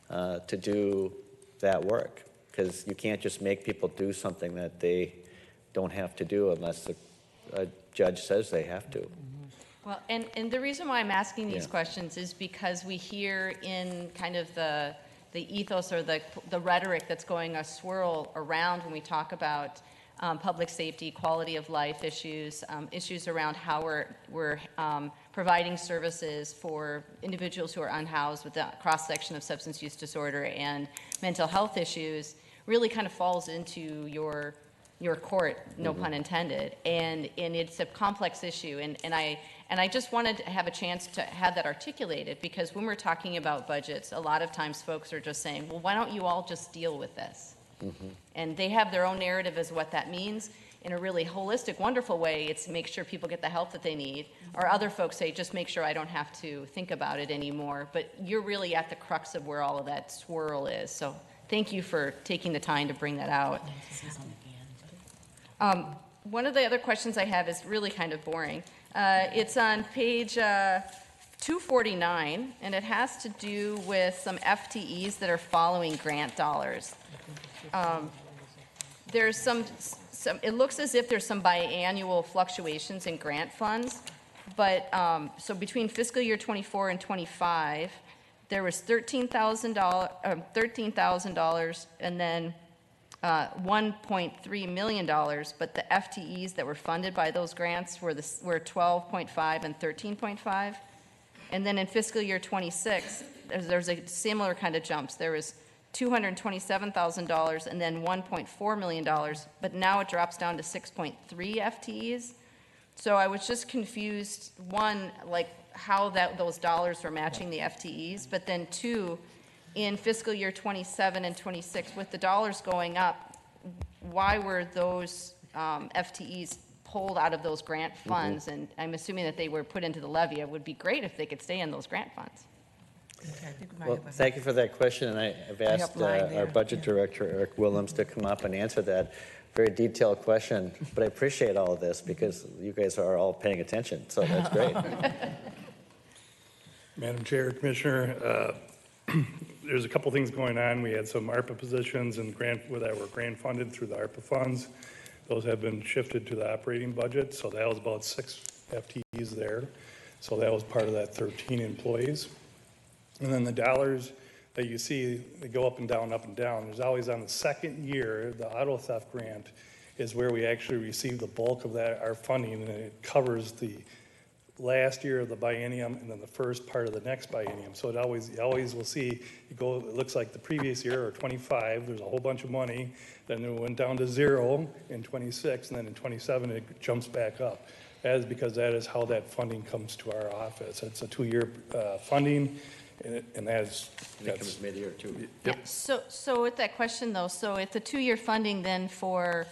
to do that work. Because you can't just make people do something that they don't have to do unless a judge says they have to. Well, and the reason why I'm asking these questions is because we hear in kind of the ethos or the rhetoric that's going a swirl around when we talk about public safety, quality of life issues, issues around how we're providing services for individuals who are unhoused with a cross-section of substance use disorder and mental health issues, really kind of falls into your court, no pun intended, and it's a complex issue, and I just wanted to have a chance to have that articulated, because when we're talking about budgets, a lot of times folks are just saying, well, why don't you all just deal with this? And they have their own narrative as what that means. In a really holistic, wonderful way, it's make sure people get the help that they need, or other folks say, just make sure I don't have to think about it anymore, but you're really at the crux of where all of that swirl is, so thank you for taking the time to bring that out. One of the other questions I have is really kind of boring. It's on page 249, and it has to do with some FTEs that are following grant dollars. There's some, it looks as if there's some biannual fluctuations in grant funds, but so between fiscal year 24 and 25, there was $13,000, and then $1.3 million, but the FTEs that were funded by those grants were 12.5 and 13.5. And then in fiscal year 26, there's a similar kind of jumps. There was $227,000 and then $1.4 million, but now it drops down to 6.3 FTEs. So I was just confused, one, like how those dollars were matching the FTEs, but then two, in fiscal year 27 and 26, with the dollars going up, why were those FTEs pulled out of those grant funds? And I'm assuming that they were put into the levy. It would be great if they could stay in those grant funds. Well, thank you for that question, and I've asked our budget director, Eric Willems, to come up and answer that very detailed question. But I appreciate all of this because you guys are all paying attention, so that's great. Madam Chair, Commissioner, there's a couple things going on. We had some ARPA positions and that were grant funded through the ARPA funds. Those have been shifted to the operating budget, so that was about 6 FTEs there. So that was part of that 13 employees. And then the dollars that you see, they go up and down, up and down. There's always on the second year, the auto theft grant is where we actually receive the bulk of our funding, and it covers the last year of the biennium and then the first part of the next biennium. So you always will see, it looks like the previous year or 25, there's a whole bunch of money. Then it went down to 0 in 26, and then in 27 it jumps back up. That is because that is how that funding comes to our office. It's a 2-year funding. And that's mid-year too. Yep. Yeah, so with that question though, so if the 2-year funding then for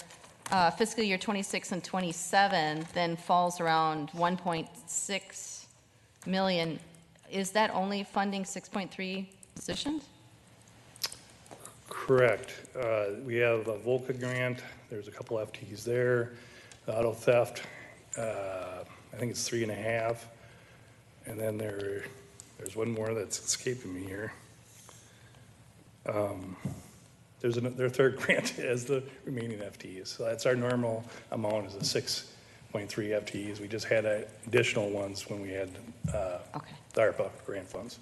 fiscal year 26 and 27 then falls around 1.6 million, is that only funding 6.3 positions? Correct. We have a Volca grant. There's a couple FTEs there. The auto theft, I think it's 3.5. And then there's one more that's escaping me here. Their third grant has the remaining FTEs. So that's our normal amount is the 6.3 FTEs. We just had additional ones when we had the ARPA grant funds.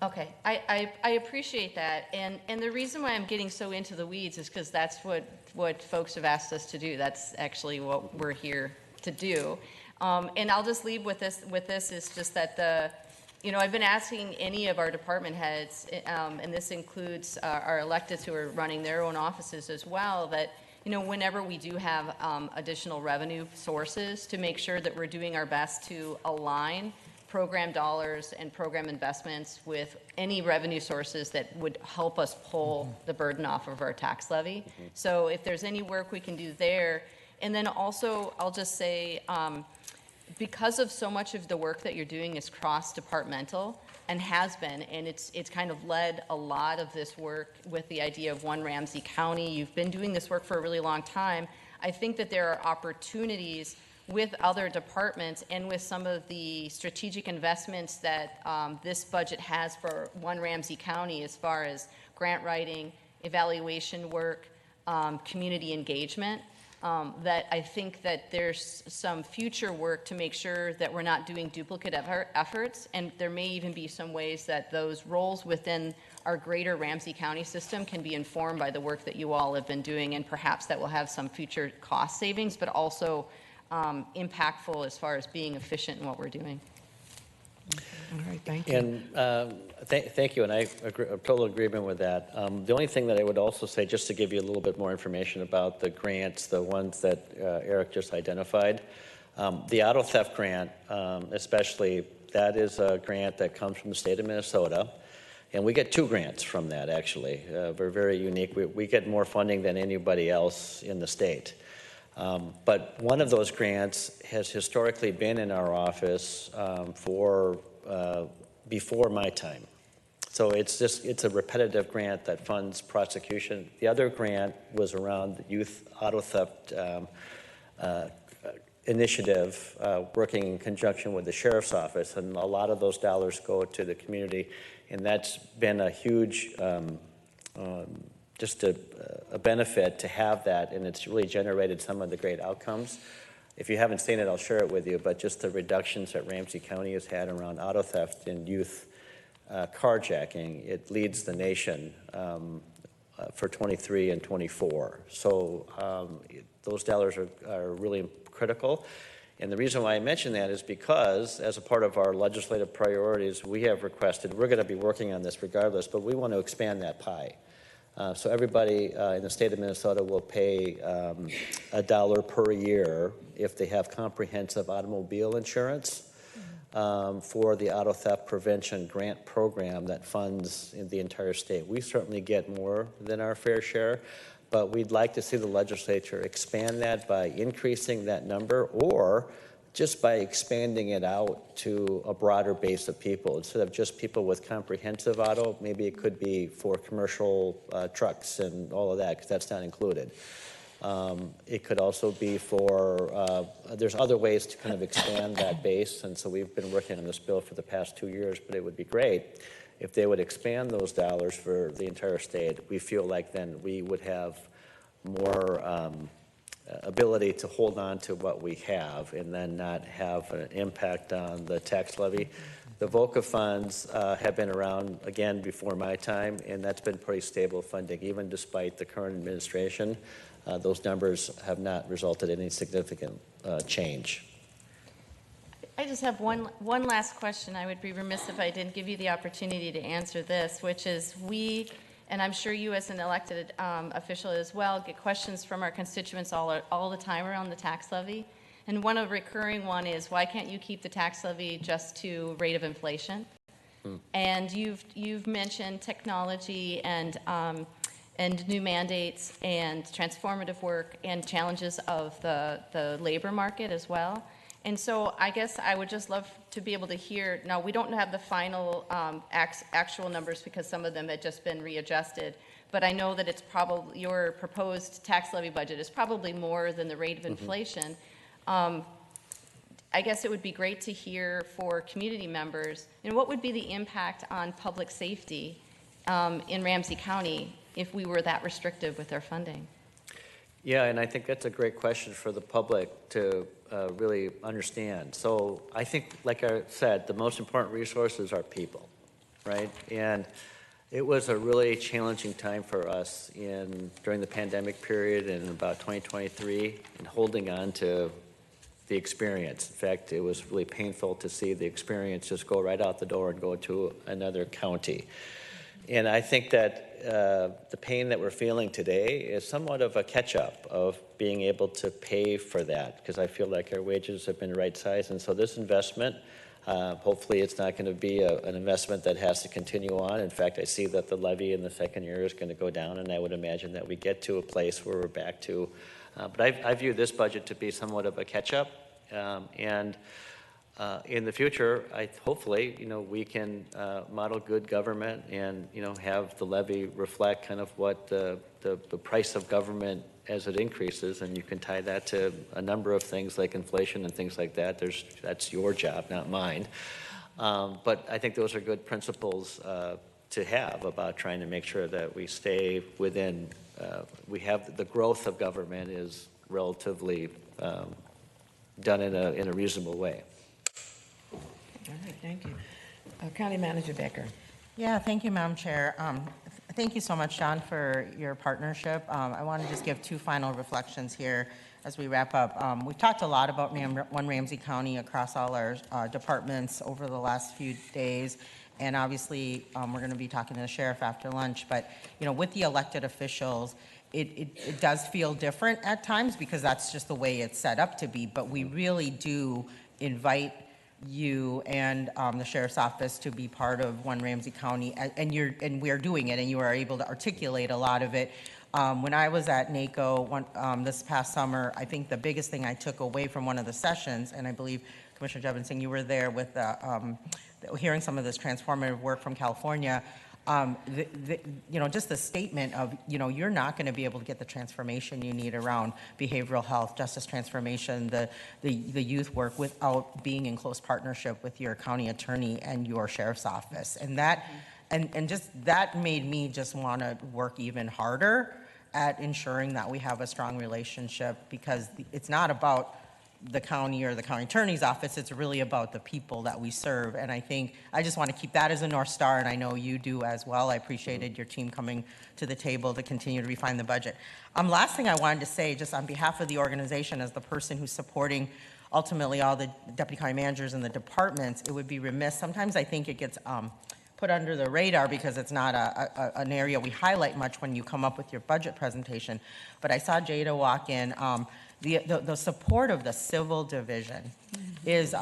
Okay, I appreciate that. And the reason why I'm getting so into the weeds is because that's what folks have asked us to do. That's actually what we're here to do. And I'll just leave with this is just that I've been asking any of our department heads, and this includes our electeds who are running their own offices as well, that, whenever we do have additional revenue sources, to make sure that we're doing our best to align program dollars and program investments with any revenue sources that would help us pull the burden off of our tax levy. So if there's any work we can do there, and then also I'll just say, because of so much of the work that you're doing is cross-departmental and has been, and it's kind of led a lot of this work with the idea of one Ramsey County. You've been doing this work for a really long time. I think that there are opportunities with other departments and with some of the strategic investments that this budget has for one Ramsey County as far as grant writing, evaluation work, community engagement. That I think that there's some future work to make sure that we're not doing duplicate efforts, and there may even be some ways that those roles within our greater Ramsey County system can be informed by the work that you all have been doing, and perhaps that will have some future cost savings, but also impactful as far as being efficient in what we're doing. All right, thank you. And thank you, and I'm total agreement with that. The only thing that I would also say, just to give you a little bit more information about the grants, the ones that Eric just identified, the auto theft grant, especially, that is a grant that comes from the state of Minnesota, and we get 2 grants from that, actually. We're very unique. We get more funding than anybody else in the state. But one of those grants has historically been in our office for before my time. So it's a repetitive grant that funds prosecution. The other grant was around the youth auto theft initiative, working in conjunction with the sheriff's office, and a lot of those dollars go to the community, and that's been a huge just a benefit to have that, and it's really generated some of the great outcomes. If you haven't seen it, I'll share it with you, but just the reductions that Ramsey County has had around auto theft and youth carjacking, it leads the nation for 23 and 24. So those dollars are really critical. And the reason why I mention that is because, as a part of our legislative priorities, we have requested, we're going to be working on this regardless, but we want to expand that pie. So everybody in the state of Minnesota will pay $1 per year if they have comprehensive automobile insurance for the auto theft prevention grant program that funds the entire state. We certainly get more than our fair share, but we'd like to see the legislature expand that by increasing that number, or just by expanding it out to a broader base of people. Instead of just people with comprehensive auto, maybe it could be for commercial trucks and all of that, because that's not included. It could also be for, there's other ways to kind of expand that base, and so we've been working on this bill for the past 2 years, but it would be great if they would expand those dollars for the entire state. We feel like then we would have more ability to hold on to what we have and then not have an impact on the tax levy. The VOCA funds have been around, again, before my time, and that's been pretty stable funding, even despite the current administration. Those numbers have not resulted in any significant change. I just have one last question. I would be remiss if I didn't give you the opportunity to answer this, which is and I'm sure you as an elected official as well, get questions from our constituents all the time around the tax levy. And one of the recurring one is, why can't you keep the tax levy just to rate of inflation? And you've mentioned technology and new mandates and transformative work and challenges of the labor market as well. And so I guess I would just love to be able to hear, now we don't have the final actual numbers because some of them had just been readjusted, but I know that it's probably, your proposed tax levy budget is probably more than the rate of inflation. I guess it would be great to hear for community members, what would be the impact on public safety in Ramsey County if we were that restrictive with our funding? Yeah, and I think that's a great question for the public to really understand. So I think, like I said, the most important resources are people, right? And it was a really challenging time for us during the pandemic period and about 2023 in holding on to the experience. In fact, it was really painful to see the experience just go right out the door and go to another county. And I think that the pain that we're feeling today is somewhat of a catch-up of being able to pay for that, because I feel like our wages have been right-sized. And so this investment, hopefully it's not going to be an investment that has to continue on. In fact, I see that the levy in the second year is going to go down, and I would imagine that we get to a place where we're back to. But I view this budget to be somewhat of a catch-up. In the future, hopefully, we can model good government and, have the levy reflect kind of what the price of government as it increases, and you can tie that to a number of things like inflation and things like that. That's your job, not mine. But I think those are good principles to have about trying to make sure that we stay within, we have the growth of government is relatively done in a reasonable way. All right, thank you. County Manager Becker. Yeah, thank you, Madam Chair. Thank you so much, John, for your partnership. I want to just give 2 final reflections here as we wrap up. We've talked a lot about One Ramsey County across all our departments over the last few days, and obviously we're going to be talking to the sheriff after lunch. But with the elected officials, it does feel different at times because that's just the way it's set up to be. But we really do invite you and the sheriff's office to be part of One Ramsey County, and we are doing it, and you are able to articulate a lot of it. When I was at NACO this past summer, I think the biggest thing I took away from one of the sessions, and I believe Commissioner Jevonsing, you were there with hearing some of this transformative work from California. Just the statement of, you're not going to be able to get the transformation you need around behavioral health, justice transformation, the youth work without being in close partnership with your county attorney and your sheriff's office. And that made me just want to work even harder at ensuring that we have a strong relationship, because it's not about the county or the county attorney's office, it's really about the people that we serve. And I think I just want to keep that as a North Star, and I know you do as well. I appreciated your team coming to the table to continue to refine the budget. Last thing I wanted to say, just on behalf of the organization, as the person who's supporting ultimately all the deputy county managers and the departments, it would be remiss. Sometimes I think it gets put under the radar because it's not an area we highlight much when you come up with your budget presentation. But I saw Jada walk in. The support of the civil division is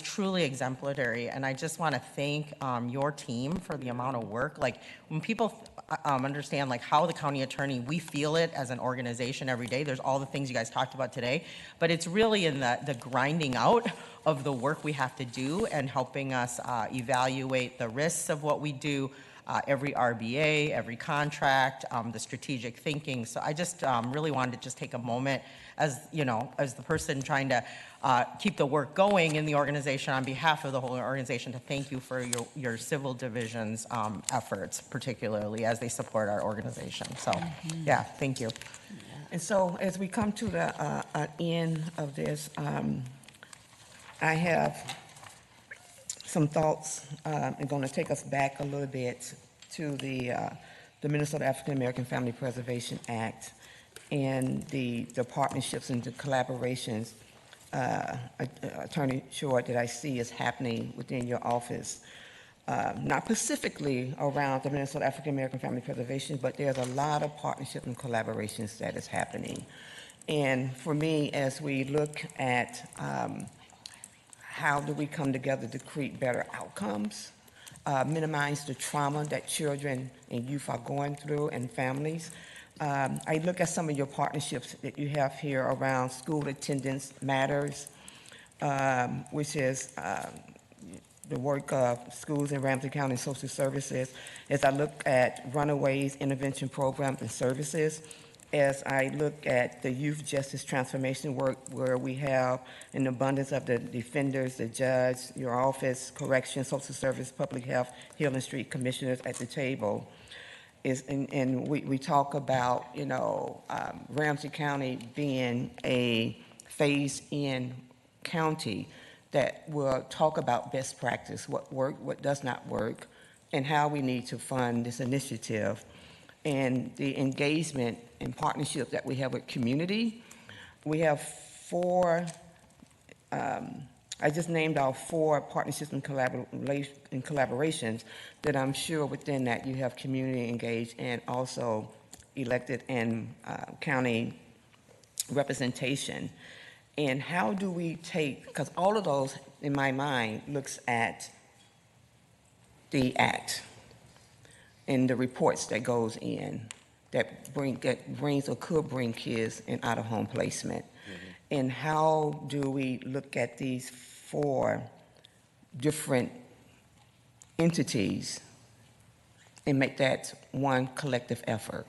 truly exemplary, and I just want to thank your team for the amount of work. Like, when people understand like how the county attorney, we feel it as an organization every day. There's all the things you guys talked about today, but it's really in the grinding out of the work we have to do and helping us evaluate the risks of what we do, every RBA, every contract, the strategic thinking. So I just really wanted to just take a moment as, you know, as the person trying to keep the work going in the organization on behalf of the whole organization, to thank you for your civil division's efforts, particularly as they support our organization. So, yeah, thank you. And so as we come to the end of this, I have some thoughts. I'm going to take us back a little bit to the Minnesota African American Family Preservation Act and the partnerships and the collaborations, Attorney Short, that I see is happening within your office. Not specifically around the Minnesota African American Family Preservation, but there's a lot of partnership and collaborations that is happening. And for me, as we look at how do we come together to create better outcomes, minimize the trauma that children and youth are going through and families. I look at some of your partnerships that you have here around School Attendance Matters, which is the work of schools in Ramsey County Social Services. As I look at Runaways Intervention Programs and Services, as I look at the Youth Justice Transformation work, where we have an abundance of the defenders, the judge, your office, corrections, social service, public health, Hill and Street commissioners at the table. And we talk about, you know, Ramsey County being a phased-in county that will talk about best practice, what worked, what does not work, and how we need to fund this initiative. And the engagement and partnership that we have with community. We have four, I just named our four partnerships and collaborations that I'm sure within that you have community engaged and also elected and county representation. And how do we take, because all of those in my mind looks at the act and the reports that goes in that brings or could bring kids in out-of-home placement. And how do we look at these four different entities and make that one collective effort,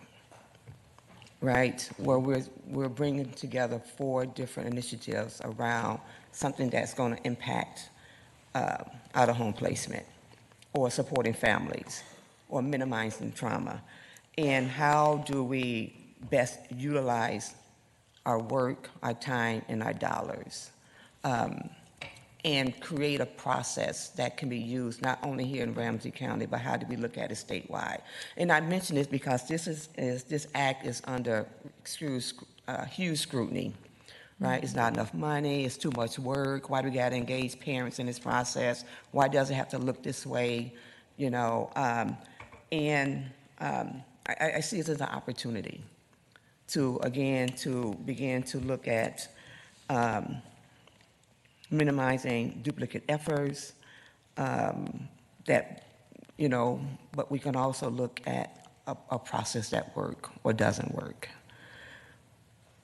right? Where we're bringing together four different initiatives around something that's going to impact out-of-home placement or supporting families or minimizing trauma. And how do we best utilize our work, our time, and our dollars, and create a process that can be used not only here in Ramsey County, but how do we look at it statewide? And I mention this because this act is under huge scrutiny, right? It's not enough money, it's too much work. Why do we got to engage parents in this process? Why does it have to look this way? You know, I see it as an opportunity to, again, to begin to look at minimizing duplicate efforts, that, you know, but we can also look at a process that works or doesn't work.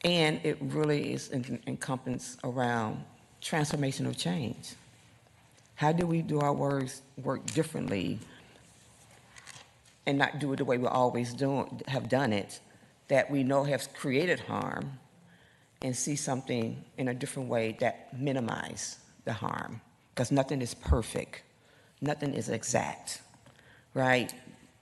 And it really is encompassed around transformational change. How do we do our work differently and not do it the way we always have done it, that we know has created harm, and see something in a different way that minimize the harm? Because nothing is perfect, nothing is exact, right?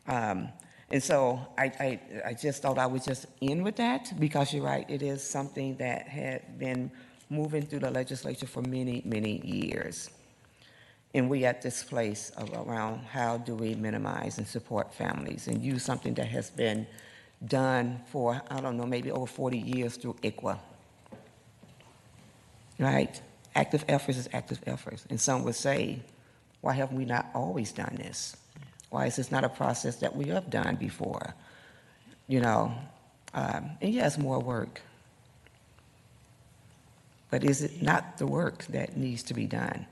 And so I just thought I would just end with that, because you're right, it is something that had been moving through the legislature for many, many years. And we at this place around how do we minimize and support families and use something that has been done for, I don't know, maybe over 40 years through ICWA, right? Active efforts is active efforts. And some would say, why have we not always done this? Why is this not a process that we have done before? You know, and yes, more work. But is it not the work that needs to be done?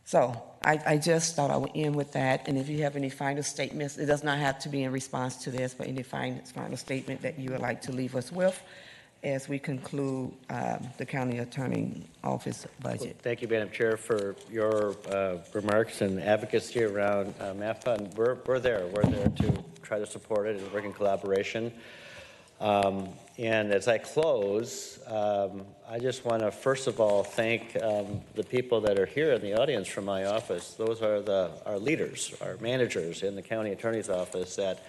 So I just thought I would end with that, and if you have any final statements, it does not have to be in response to this, but any final statement that you would like to leave us with as we conclude the county attorney office budget. Thank you, Madam Chair, for your remarks and advocacy around MAPA. And we're there. We're there to try to support it and work in collaboration. And as I close, I just want to first of all thank the people that are here in the audience from my office. Those are our leaders, our managers in the county attorney's office that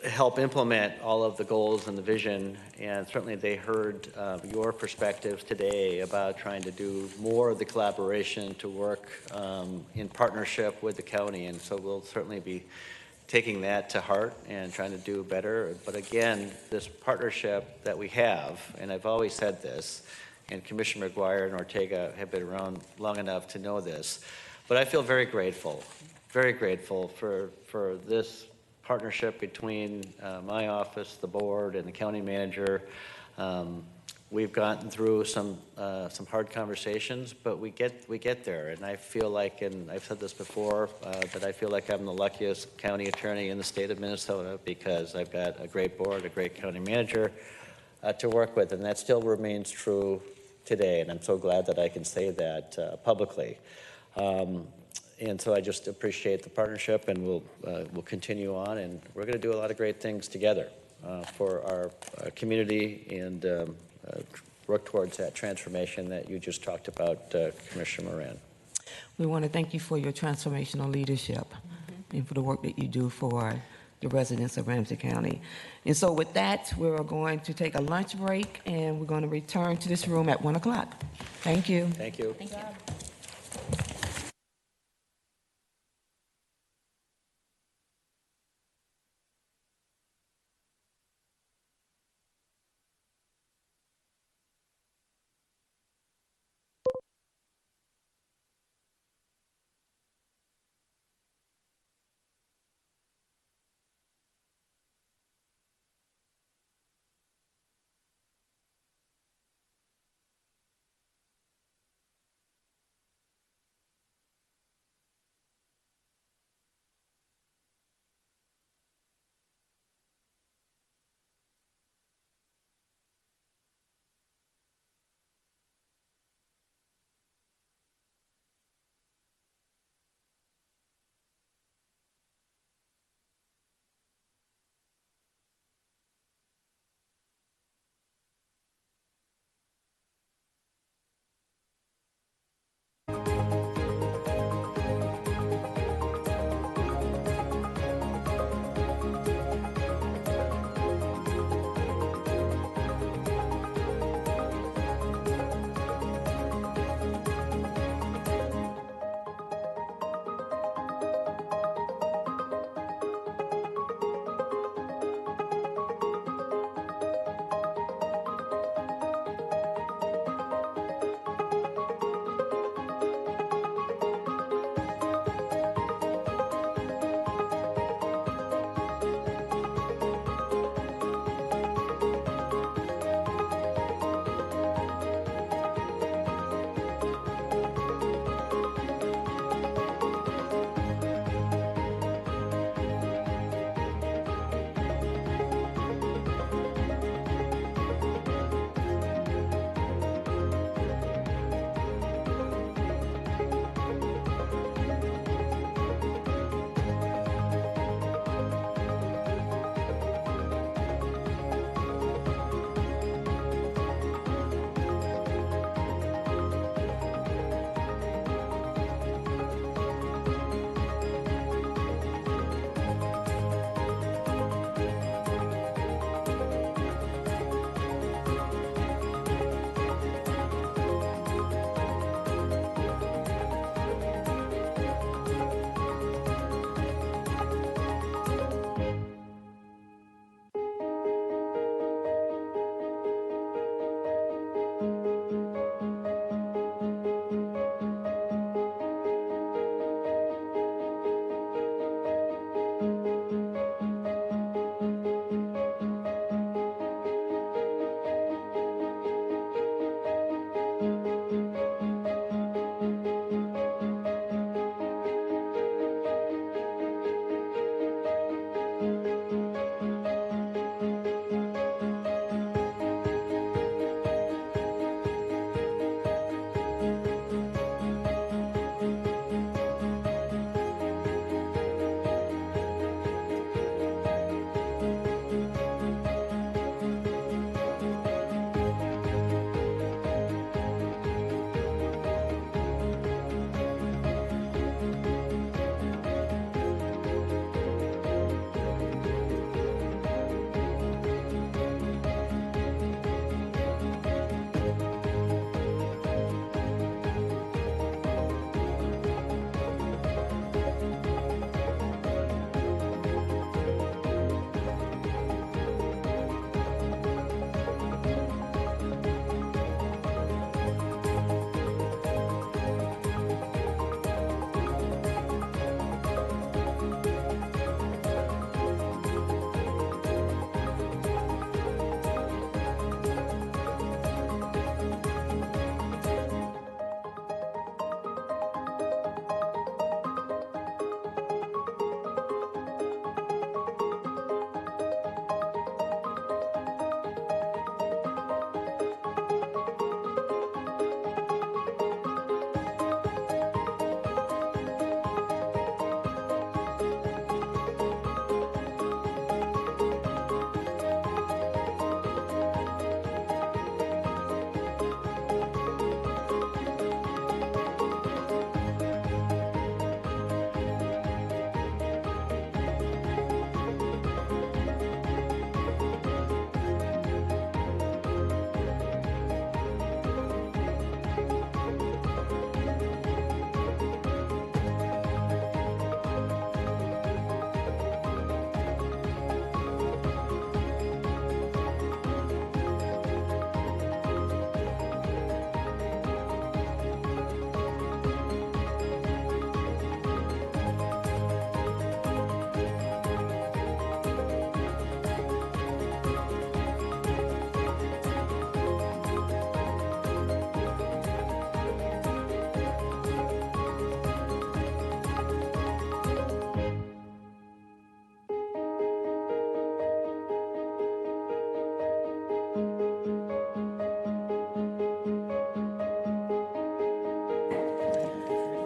help implement all of the goals and the vision. And certainly they heard your perspectives today about trying to do more of the collaboration to work in partnership with the county. And so we'll certainly be taking that to heart and trying to do better. But again, this partnership that we have, and I've always said this, and Commissioner McGuire and Ortega have been around long enough to know this, but I feel very grateful for this partnership between my office, the board, and the county manager. We've gotten through some hard conversations, but we get there. And I feel like, and I've said this before, that I feel like I'm the luckiest county attorney in the state of Minnesota because I've got a great board, a great county manager to work with, and that still remains true today. And I'm so glad that I can say that publicly. And so I just appreciate the partnership, and we'll continue on, and we're going to do a lot of great things together for our community and work towards that transformation that you just talked about, Commissioner Moran. We want to thank you for your transformational leadership and for the work that you do for the residents of Ramsey County. And so with that, we're going to take a lunch break, and we're going to return to this room at 1 o'clock. Thank you. Thank you. Thank you.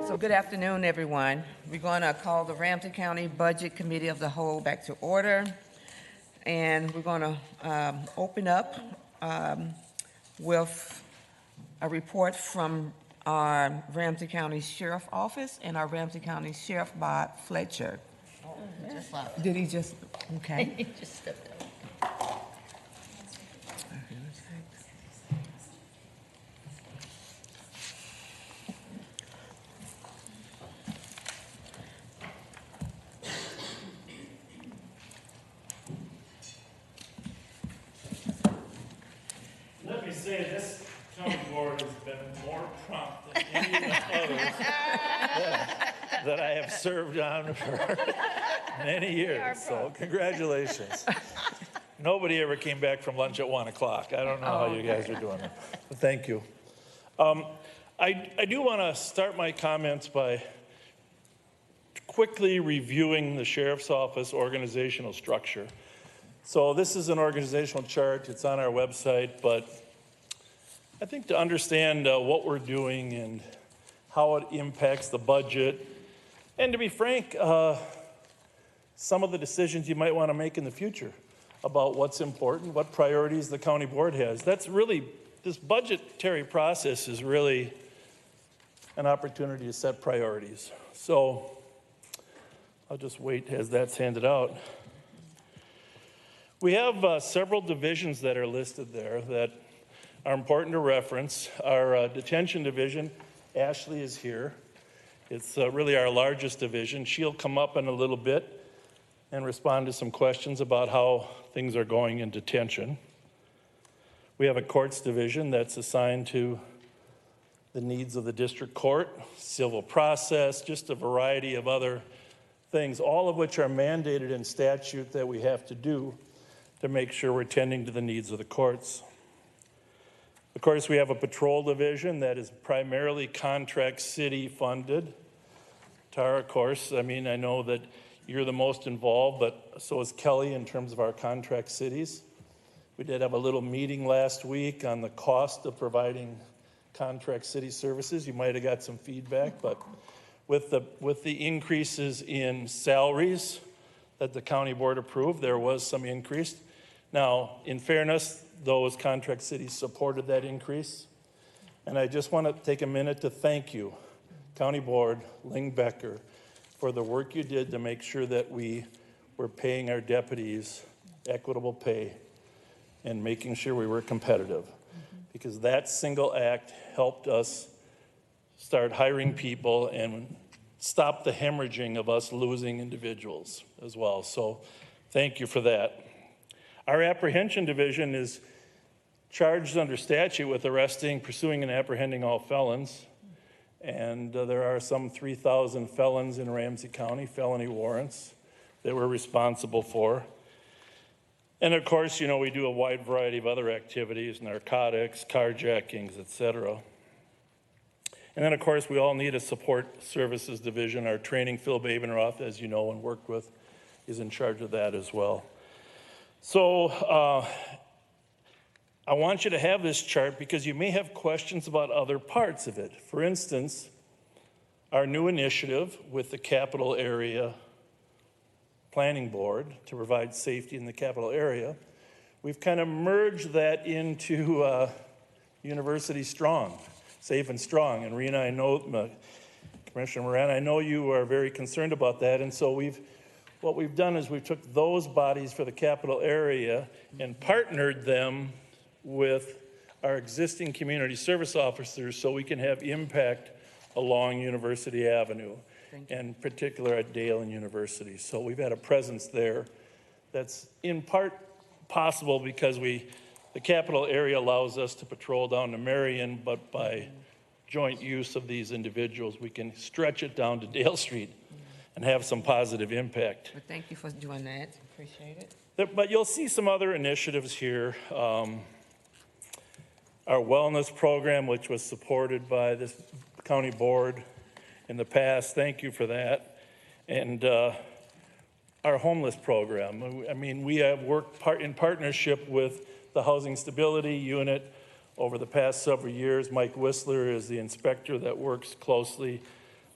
So good afternoon, everyone. We're going to call the Ramsey County Budget Committee of the Whole back to order. And we're going to open up with a report from our Ramsey County Sheriff Office and our Ramsey County Sheriff Bob Fletcher. Just left. Did he just, okay. He just stepped out. Let me say, this county board has been more prompt than any of the others that I have served on for many years, so congratulations. Nobody ever came back from lunch at 1 o'clock. I don't know how you guys are doing it, but thank you. I do want to start my comments by quickly reviewing the Sheriff's Office organizational structure. So this is an organizational chart. It's on our website, but I think to understand what we're doing and how it impacts the budget, and to be frank, some of the decisions you might want to make in the future about what's important, what priorities the county board has. That's really, this budgetary process is really an opportunity to set priorities. So I'll just wait as that's handed out. We have several divisions that are listed there that are important to reference. Our detention division, Ashley is here. It's really our largest division. She'll come up in a little bit and respond to some questions about how things are going in detention. We have a courts division that's assigned to the needs of the district court, civil process, just a variety of other things, all of which are mandated in statute that we have to do to make sure we're tending to the needs of the courts. Of course, we have a patrol division that is primarily contract city funded. Tara, of course, I mean, I know that you're the most involved, but so is Kelly in terms of our contract cities. We did have a little meeting last week on the cost of providing contract city services. You might have got some feedback, but with the increases in salaries that the county board approved, there was some increase. Now, in fairness, those contract cities supported that increase. And I just want to take a minute to thank you, County Board, Ling Becker, for the work you did to make sure that we were paying our deputies equitable pay and making sure we were competitive. Because that single act helped us start hiring people and stop the hemorrhaging of us losing individuals as well. So thank you for that. Our apprehension division is charged under statute with arresting, pursuing, and apprehending all felons. And there are some 3,000 felons in Ramsey County, felony warrants that we're responsible for. And of course, you know, we do a wide variety of other activities, narcotics, carjackings, et cetera. And then of course, we all need a support services division. Our training, Phil Babenroth, as you know and worked with, is in charge of that as well. So I want you to have this chart because you may have questions about other parts of it. For instance, our new initiative with the capital area planning board to provide safety in the capital area, we've kind of merged that into University Strong, Safe and Strong. And Rena, I know, Commissioner Moran, I know you are very concerned about that. And so what we've done is we took those bodies for the capital area and partnered them with our existing community service officers so we can have impact along University Avenue, and in particular at Dale and University. So we've had a presence there that's in part possible because the capital area allows us to patrol down to Marion, but by joint use of these individuals, we can stretch it down to Dale Street and have some positive impact. Well, thank you for doing that. Appreciate it. But you'll see some other initiatives here. Our wellness program, which was supported by this county board in the past, thank you for that. And our homeless program. I mean, we have worked in partnership with the Housing Stability Unit over the past several years. Mike Whistler is the inspector that works closely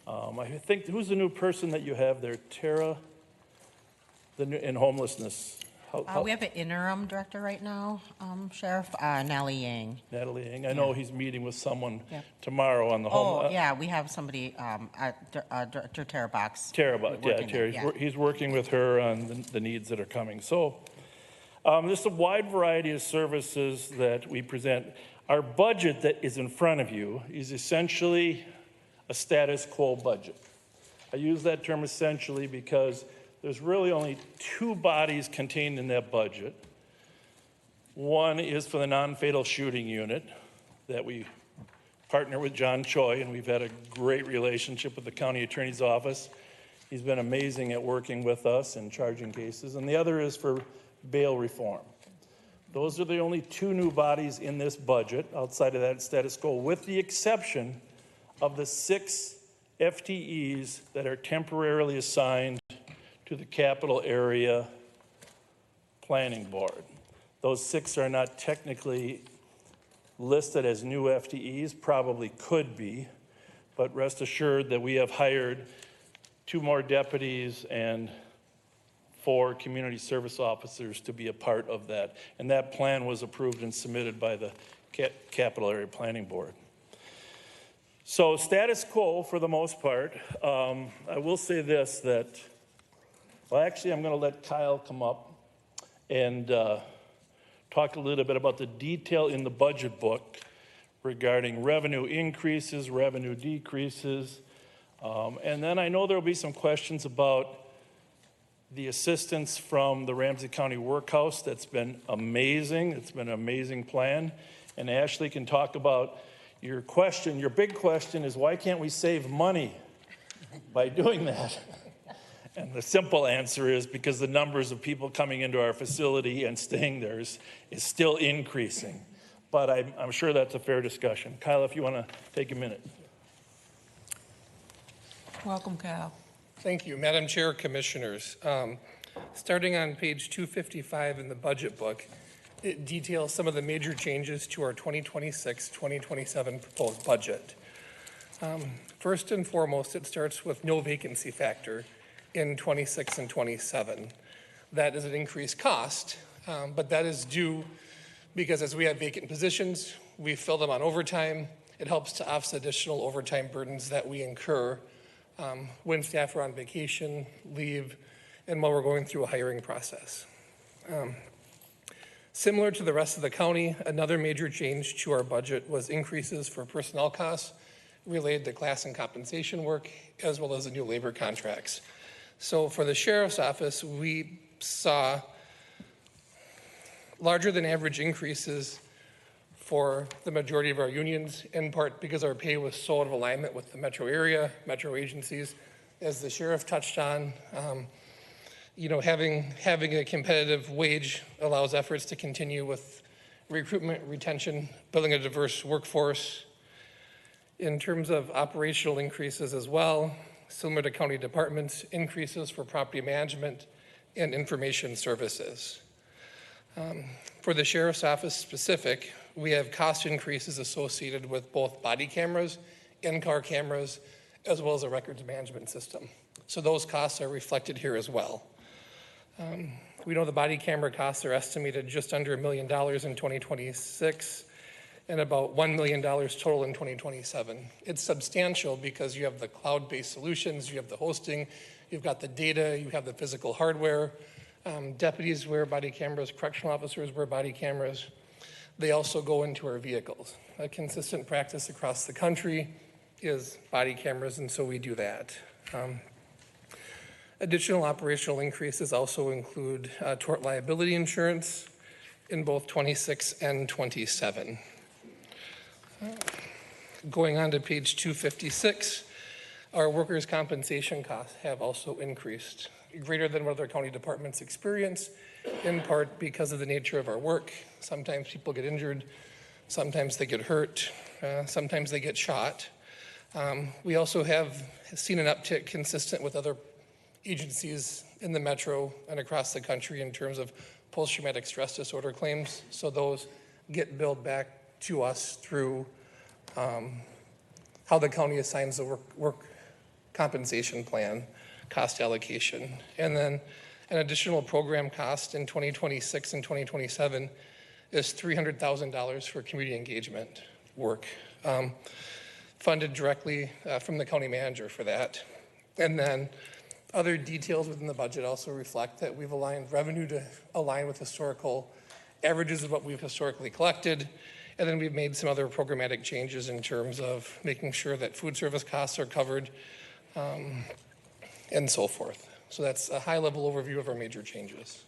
I think, who's the new person that you have there? Tara, in homelessness? We have an interim director right now, Sheriff, Natalie Yang. Natalie Yang. I know he's meeting with someone Yep. tomorrow on the home. Oh, yeah, we have somebody, Director Tara Box. Tara, yeah, working Tara. there, yeah. He's working with her on the needs that are coming. So there's a wide variety of services that we present. Our budget that is in front of you is essentially a status quo budget. I use that term essentially because there's really only two bodies contained in that budget. One is for the non-fatal shooting unit that we partner with John Choi, and we've had a great relationship with the county attorney's office. He's been amazing at working with us and charging cases. And the other is for bail reform. Those are the only two new bodies in this budget outside of that status quo, with the exception of the 6 FTEs that are temporarily assigned to the capital area planning board. Those 6 are not technically listed as new FTEs, probably could be, but rest assured that we have hired 2 more deputies and 4 community service officers to be a part of that. And that plan was approved and submitted by the capital area planning board. So status quo for the most part. I will say this, that, well, actually, I'm going to let Kyle come up and talk a little bit about the detail in the budget book regarding revenue increases, revenue decreases. And then I know there will be some questions about the assistance from the Ramsey County Workhouse. That's been amazing. It's been an amazing plan. And Ashley can talk about your question. Your big question is, why can't we save money by doing that? And the simple answer is because the numbers of people coming into our facility and staying there is still increasing. But I'm sure that's a fair discussion. Kyle, if you want to take a minute. Welcome, Kyle. Thank you, Madam Chair, Commissioners. Starting on page 255 in the budget book, it details some of the major changes to our 2026-2027 proposed budget. First and foremost, it starts with no vacancy factor in 26 and 27. That is an increased cost, but that is due because as we have vacant positions, we fill them on overtime. It helps to offset additional overtime burdens that we incur when staff are on vacation, leave, and while we're going through a hiring process. Similar to the rest of the county, another major change to our budget was increases for personnel costs related to class and compensation work, as well as the new labor contracts. So for the sheriff's office, we saw larger than average increases for the majority of our unions, in part because our pay was so out of alignment with the metro area, metro agencies. As the sheriff touched on, having a competitive wage allows efforts to continue with recruitment, retention, building a diverse workforce. In terms of operational increases as well, similar to county departments, increases for property management and information services. For the sheriff's office specific, we have cost increases associated with both body cameras, in-car cameras, as well as a records management system. So those costs are reflected here as well. We know the body camera costs are estimated just under $1 million in 2026 and about $1 million total in 2027. It's substantial because you have the cloud-based solutions, you have the hosting, you've got the data, you have the physical hardware. Deputies wear body cameras, correctional officers wear body cameras. They also go into our vehicles. A consistent practice across the country is body cameras, and so we do that. Additional operational increases also include tort liability insurance in both 26 and 27. Going on to page 256, our workers' compensation costs have also increased, greater than what other county departments experience, in part because of the nature of our work. Sometimes people get injured, sometimes they get hurt, sometimes they get shot. We also have seen an uptick consistent with other agencies in the metro and across the country in terms of post-traumatic stress disorder claims. So those get billed back to us through how the county assigns the work compensation plan cost allocation. And then an additional program cost in 2026 and 2027 is $300,000 for community engagement work, funded directly from the county manager for that. And then other details within the budget also reflect that we've aligned revenue to align with historical averages of what we've historically collected. And then we've made some other programmatic changes in terms of making sure that food service costs are covered and so forth. So that's a high-level overview of our major changes.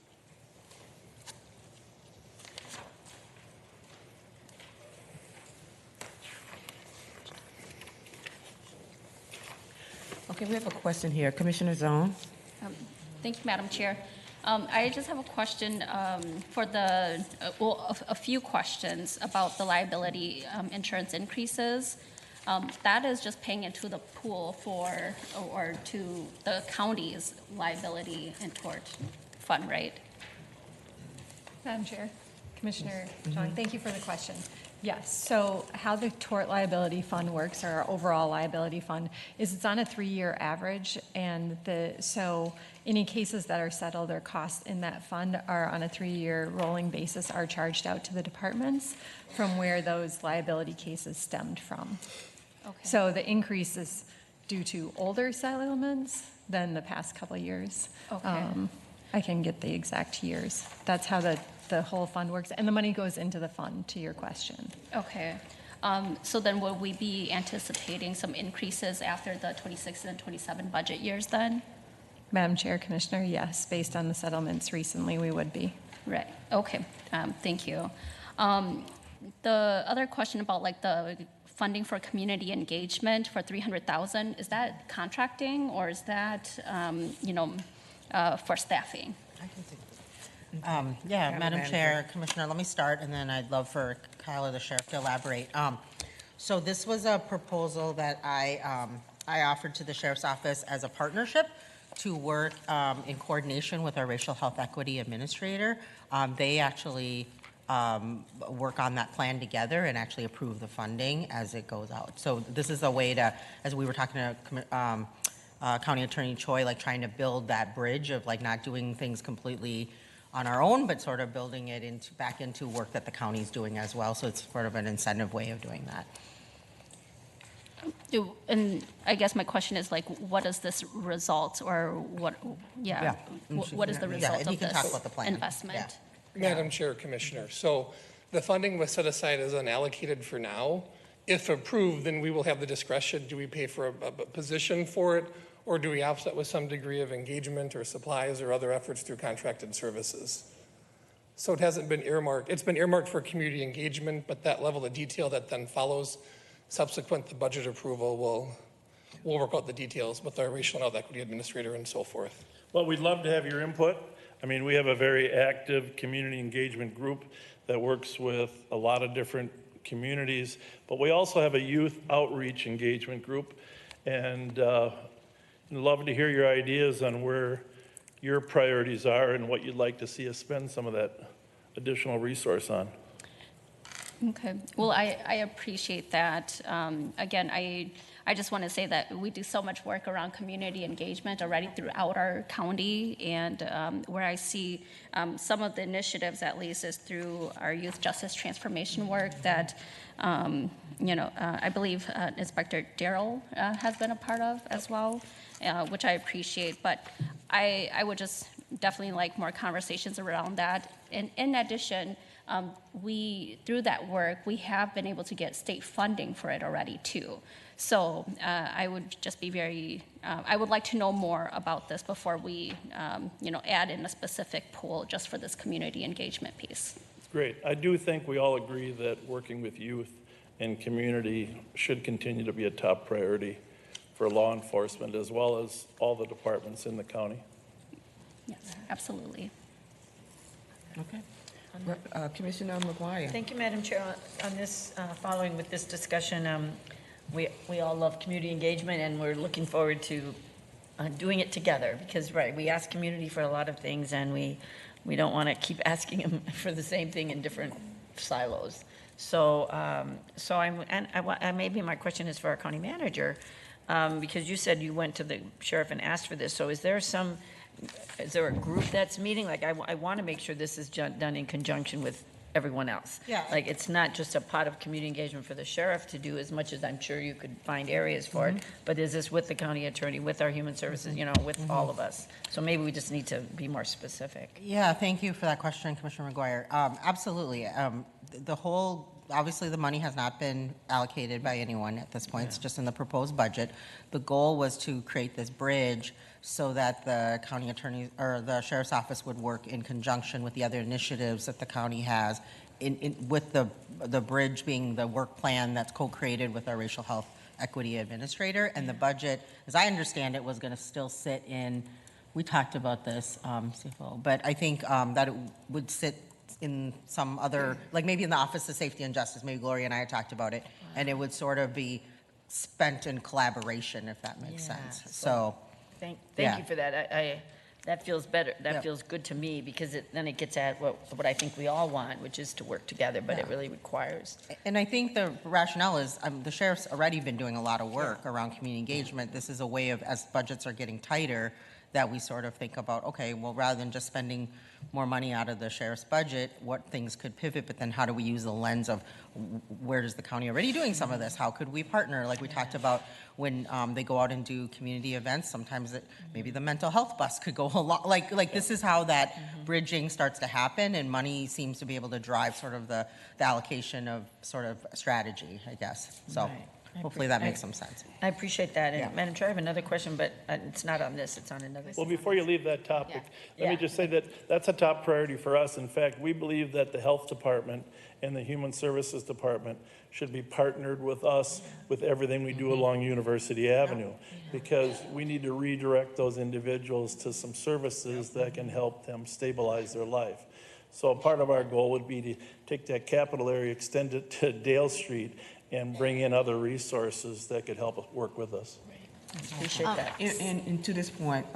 Okay, we have a question here. Commissioner Zone? Thank you, Madam Chair. I just have a question for the, a few questions about the liability insurance increases. That is just paying into the pool for, or to the county's liability and tort fund, right? Madam Chair, Commissioner John, thank you for the question. Yes, so how the tort liability fund works, or our overall liability fund, is it's on a 3-year average, and so any cases that are settled or costs in that fund are on a 3-year rolling basis are charged out to the departments from where those liability cases stemmed from. Okay. So the increase is due to older settlements than the past couple of years. Okay. I can get the exact years. That's how the whole fund works, and the money goes into the fund, to your question. Okay. So then will we be anticipating some increases after the 26 and 27 budget years then? Madam Chair, Commissioner, yes, based on the settlements recently, we would be. Right, okay, thank you. The other question about like the funding for community engagement for $300,000, is that contracting or is that, for staffing? I can see. Yeah, Madam Chair, Commissioner, let me start, and then I'd love for Kyle or the sheriff to elaborate. So this was a proposal that I offered to the sheriff's office as a partnership to work in coordination with our racial health equity administrator. They actually work on that plan together and actually approve the funding as it goes out. So this is a way to, as we were talking to County Attorney Choi, like trying to build that bridge of like not doing things completely on our own, but sort of building it back into work that the county's doing as well. So it's sort of an incentive way of doing that. And I guess my question is like, what does this result, or what? Yeah. What is the result and you of can this talk about the plan. investment? Madam Chair, Commissioner, so the funding was set aside as unallocated for now. If approved, then we will have the discretion. Do we pay for a position for it, or do we offset with some degree of engagement or supplies or other efforts through contracted services? So it hasn't been earmarked. It's been earmarked for community engagement, but that level of detail that then follows subsequent to budget approval we'll work out the details with our racial and health equity administrator and so forth. Well, we'd love to have your input. I mean, we have a very active community engagement group that works with a lot of different communities, but we also have a youth outreach engagement group, and I'd love to hear your ideas on where your priorities are and what you'd like to see us spend some of that additional resource on. Okay, well, I appreciate that. Again, I just want to say that we do so much work around community engagement already throughout our county, and where I see some of the initiatives, at least, is through our youth justice transformation work that, I believe Inspector Darrell has been a part of as well, which I appreciate. But I would just definitely like more conversations around that. And in addition, through that work, we have been able to get state funding for it already too. So I would just be I would like to know more about this before we, add in a specific pool just for this community engagement piece. Great. I do think we all agree that working with youth and community should continue to be a top priority for law enforcement as well as all the departments in the county. Yes, absolutely. Okay. Commissioner McGuire. Thank you, Madam Chair. On this, following with this discussion, we all love community engagement, and we're looking forward to doing it together because, right, we ask community for a lot of things, and we don't want to keep asking them for the same thing in different silos. So, maybe my question is for our county manager. because you said you went to the sheriff and asked for this, so is there a group that's meeting? Like, I want to make sure this is done in conjunction with everyone else. Yeah. Like, it's not just a pot of community engagement for the sheriff to do, as much as I'm sure you could find areas for it, but is this with the county attorney, with our human services, with all of us? So maybe we just need to be more specific. Yeah, thank you for that question, Commissioner McGuire. Absolutely. Obviously, the money has not been allocated by anyone at this point. It's just in the proposed budget. The goal was to create this bridge so that the county attorney or the sheriff's office would work in conjunction with the other initiatives that the county has, with the bridge being the work plan that's co-created with our racial health equity administrator. And the budget, as I understand it, was going to still sit in, we talked about this, CFO, but I think that it would sit in some other, like maybe in the Office of Safety and Justice, maybe Gloria and I had talked about it, and it would sort of be spent in collaboration, if that makes sense. So, Thank yeah. you for that. That feels better. That feels good to me, because then it gets at what I think we all want, which is to work together, but it really requires. And I think the rationale is the sheriff's already been doing a lot of work around community engagement. This is a way of, as budgets are getting tighter, that we sort of think about, okay, well, rather than just spending more money out of the sheriff's budget, what things could pivot, but then how do we use the lens of where does the county already doing some of this? How could we partner? Like we talked about when they go out and do community events, sometimes maybe the mental health bus could go a lot, like this is how that bridging starts to happen, and money seems to be able to drive sort of the allocation of sort of strategy, I guess. So. Right. Hopefully that makes some sense. I appreciate that. And Yeah. Madam Chair, I have another question, but it's not on this, it's on another. Well, before you leave that topic, let me Yeah. just say that that's a top priority for us. In fact, we believe that the Health Department and the Human Services Department should be partnered with us with everything we do along University Avenue, because we need to redirect those individuals to some services that can help them stabilize their life. So part of our goal would be to take that capital area, extend it to Dale Street, and bring in other resources that could help us work with us. Appreciate that. And to this point,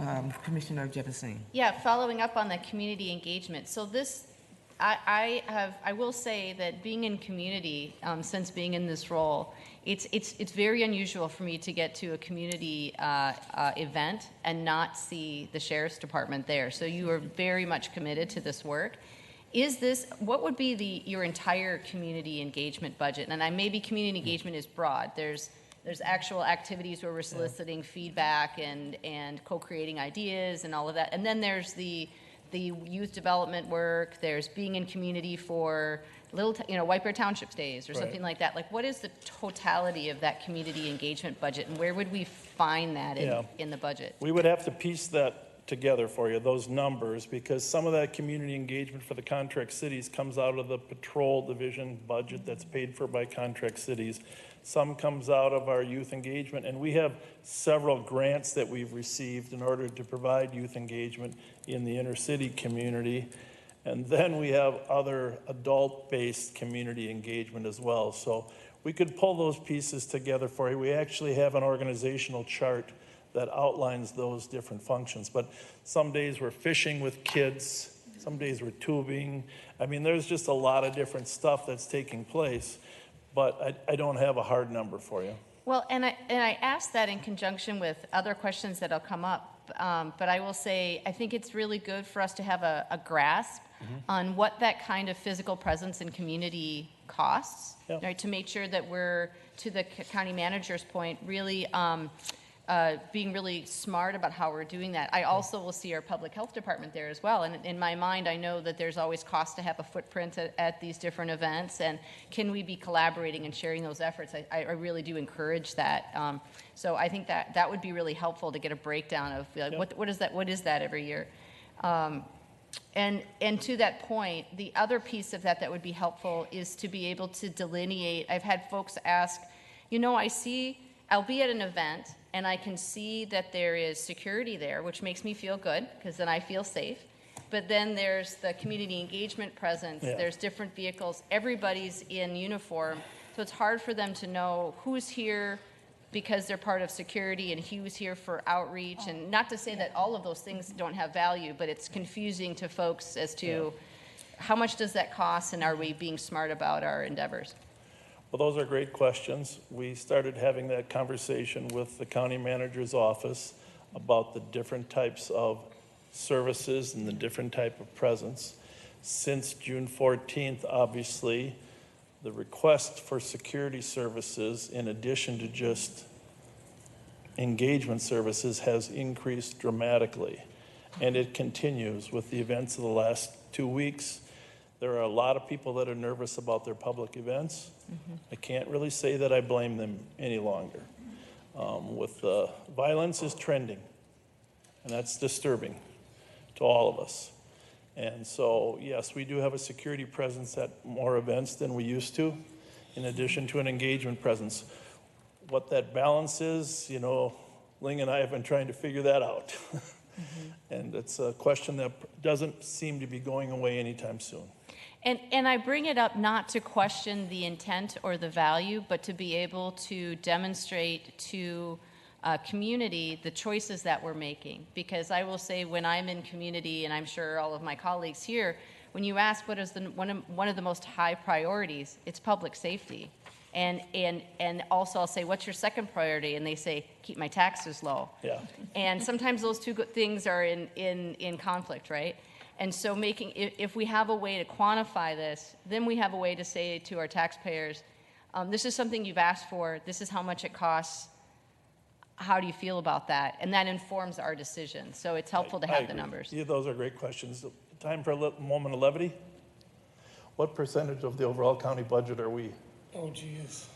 Commissioner Jefferson. Yeah, following up on the community engagement. So this, I will say that being in community, since being in this role, it's very unusual for me to get to a community event and not see the Sheriff's Department there. So you are very much committed to this work. What would be your entire community engagement budget? And maybe community engagement is broad. There's actual activities where we're soliciting feedback and co-creating ideas and all of that. And then there's the youth development work. There's being in community for White Bear Township Days or something like that. Like, what is the totality of that community engagement budget, and where would we find that in the budget? We would have to piece that together for you, those numbers, because some of that community engagement for the contract cities comes out of the patrol division budget that's paid for by contract cities. Some comes out of our youth engagement, and we have several grants that we've received in order to provide youth engagement in the inner city community. And then we have other adult-based community engagement as well. So we could pull those pieces together for you. We actually have an organizational chart that outlines those different functions. But some days we're fishing with kids, some days we're tubing. I mean, there's just a lot of different stuff that's taking place, but I don't have a hard number for you. Well, and I asked that in conjunction with other questions that'll come up, but I will say I think it's really good for us to have a grasp on what that kind of physical presence in community costs, right? To make sure that we're, to the county manager's point, really being really smart about how we're doing that. I also will see our public health department there as well. And in my mind, I know that there's always cost to have a footprint at these different events. And can we be collaborating and sharing those efforts? I really do encourage that. So I think that would be really helpful to get a breakdown of what is that every year. And to that point, the other piece of that would be helpful is to be able to delineate. I've had folks ask, I'll be at an event and I can see that there is security there, which makes me feel good because then I feel safe. But then there's the community engagement presence. There's different vehicles. Everybody's in uniform. So it's hard for them to know who's here because they're part of security and who's here for outreach. And not to say that all of those things don't have value, but it's confusing to folks as to how much does that cost and are we being smart about our endeavors? Well, those are great questions. We started having that conversation with the county manager's office about the different types of services and the different type of presence. Since June 14th, obviously, the request for security services, in addition to just engagement services, has increased dramatically. And it continues with the events of the last 2 weeks. There are a lot of people that are nervous about their public events. I can't really say that I blame them any longer. With violence is trending, and that's disturbing to all of us. And so, yes, we do have a security presence at more events than we used to, in addition to an engagement presence. What that balance is, you know, Ling and I have been trying to figure that out. And it's a question that doesn't seem to be going away anytime soon. And I bring it up not to question the intent or the value, but to be able to demonstrate to community the choices that we're making. Because I will say, when I'm in community, and I'm sure all of my colleagues here, when you ask what is one of the most high priorities, it's public safety. And also I'll say, what's your second priority? And they say, keep my taxes low. Yeah. And sometimes those two things are in conflict, right? And so if we have a way to quantify this, then we have a way to say to our taxpayers, this is something you've asked for, this is how much it costs, how do you feel about that? And that informs our decision. So it's helpful to have the numbers. Yeah, those are great questions. Time for a moment of levity. What percentage of the overall county budget are we? Oh, geez.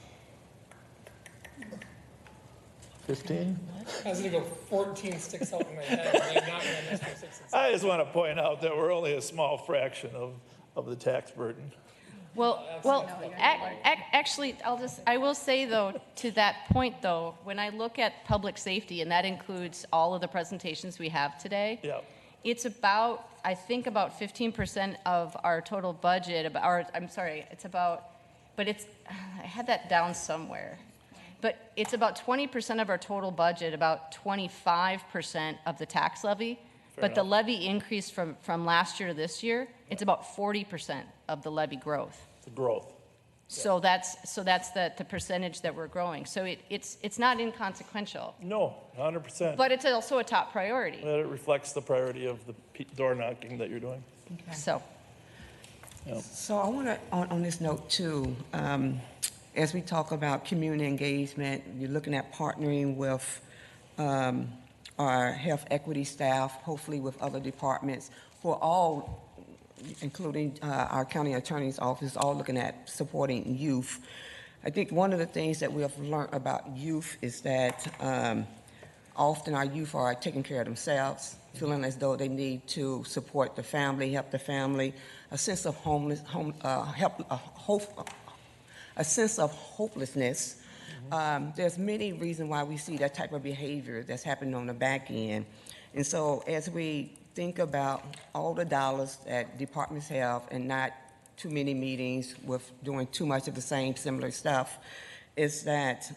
15? I was gonna go 14 sticks out in my head. I'm not gonna miss my 6 and 7. I just want to point out that we're only a small fraction of the tax burden. Well, actually, I will say, though, to that point, though, when I look at public safety, and that includes all of the presentations we have today, it's about, I think, about 15% of our total budget, I had that down somewhere. But it's about 20% of our total budget, about 25% of the tax levy. But the levy increase from last year to this year, it's about 40% of the levy growth. The growth. So that's the percentage that we're growing. So it's not inconsequential. No, 100%. But it's also a top priority. But it reflects the priority of the door knocking that you're doing. Okay. So. Yeah. So I want to, on this note too, as we talk about community engagement, you're looking at partnering with our health equity staff, hopefully with other departments, who are all, including our county attorney's office, all looking at supporting youth. I think one of the things that we have learned about youth is that often our youth are taking care of themselves, feeling as though they need to support the family, help the family, a sense of a sense of hopelessness. There's many reasons why we see that type of behavior that's happening on the back end. And so as we think about all the dollars that departments have and not too many meetings with doing too much of the same similar stuff, is that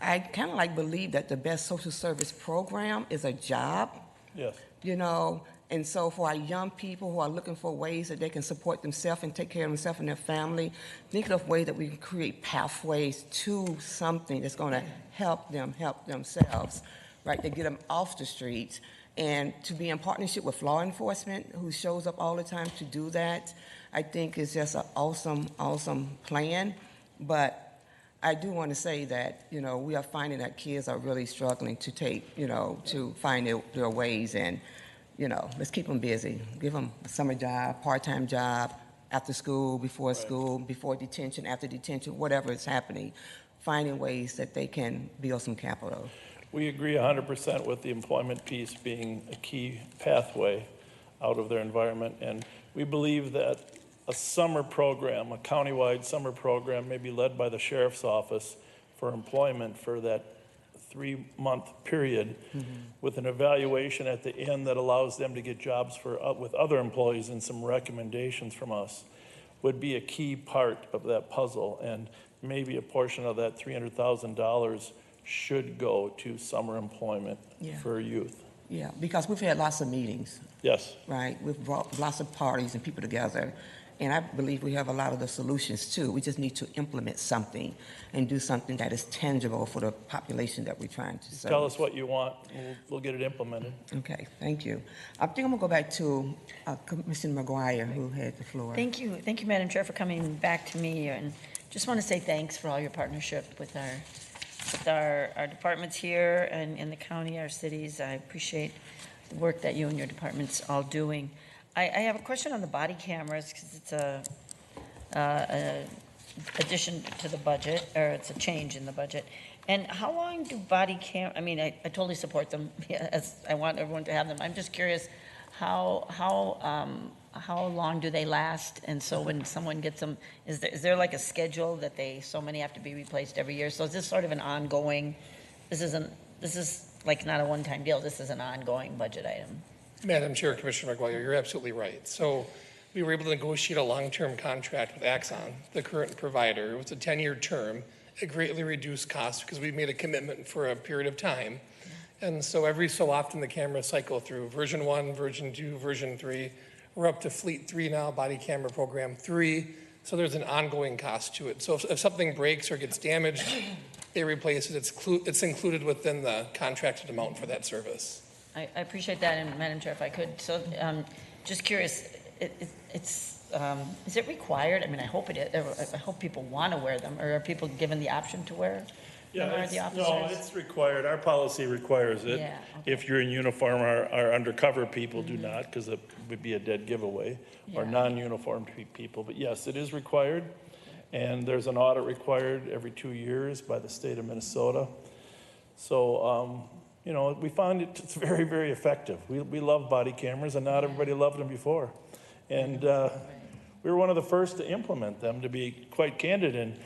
I kind of believe that the best social service program is a job. Yes. You know, and so for our young people who are looking for ways that they can support themselves and take care of themselves and their family, think of ways that we can create pathways to something that's going to help them help themselves, right, to get them off the streets, and to be in partnership with law enforcement, who shows up all the time to do that. I think is just an awesome, awesome plan. But I do want to say that, you know, we are finding that kids are really struggling to take, you know, to find their ways, and, you know, let's keep them busy. Give them a summer job, part-time job, after school, before school, before detention, after detention, whatever is happening, finding ways that they can build some capital. We agree 100% with the employment piece being a key pathway out of their environment. And we believe that a summer program, a countywide summer program, may be led by the sheriff's office for employment for that 3-month period, with an evaluation at the end that allows them to get jobs with other employees and some recommendations from us, would be a key part of that puzzle. And maybe a portion of that $300,000 should go to summer employment for youth. Yeah, because we've had lots of meetings. Yes. Right, we've brought lots of parties and people together, And I believe we have a lot of the solutions too. We just need to implement something and do something that is tangible for the population that we're trying to serve. Tell us what you want, we'll get it implemented. Okay, thank you. I think I'm gonna go back to Commissioner McGuire, who had the floor. Thank you, Madam Chair, for coming back to me, and just want to say thanks for all your partnership with our departments here and in the county, our cities. I appreciate the work that you and your department's all doing. I have a question on the body cameras, because it's a addition to the budget, or it's a change in the budget. And how long do body I mean, I totally support them, as I want everyone to have them. I'm just curious, how long do they last? And so when someone gets them, is there like a schedule that so many have to be replaced every year? So is this sort of an ongoing, this is like not a one-time deal, this is an ongoing budget item? Madam Chair, Commissioner McGuire, you're absolutely right. So we were able to negotiate a long-term contract with Axon, the current provider. It was a 10-year term. It greatly reduced costs because we made a commitment for a period of time. And so every so often the cameras cycle through version 1, version 2, version 3. We're up to Fleet 3 now, body camera program 3. So there's an ongoing cost to it. So if something breaks or gets damaged, they replace it. It's included within the contracted amount for that service. I appreciate that, and Madam Chair, if I could, so just curious, is it required? I mean, I hope it is. I hope people want to wear them, or are people given the option to wear them? No, it's required. Our policy requires it. Yeah, okay. If you're in uniform, our undercover people do not, because it would be a dead giveaway, or non-uniformed people. But yes, it is required, and there's an audit required every 2 years by the state of Minnesota. So, you know, we found it's very, very effective. We love body cameras, and not everybody loved them before. And we were one of the first to implement them, to be quite candid. And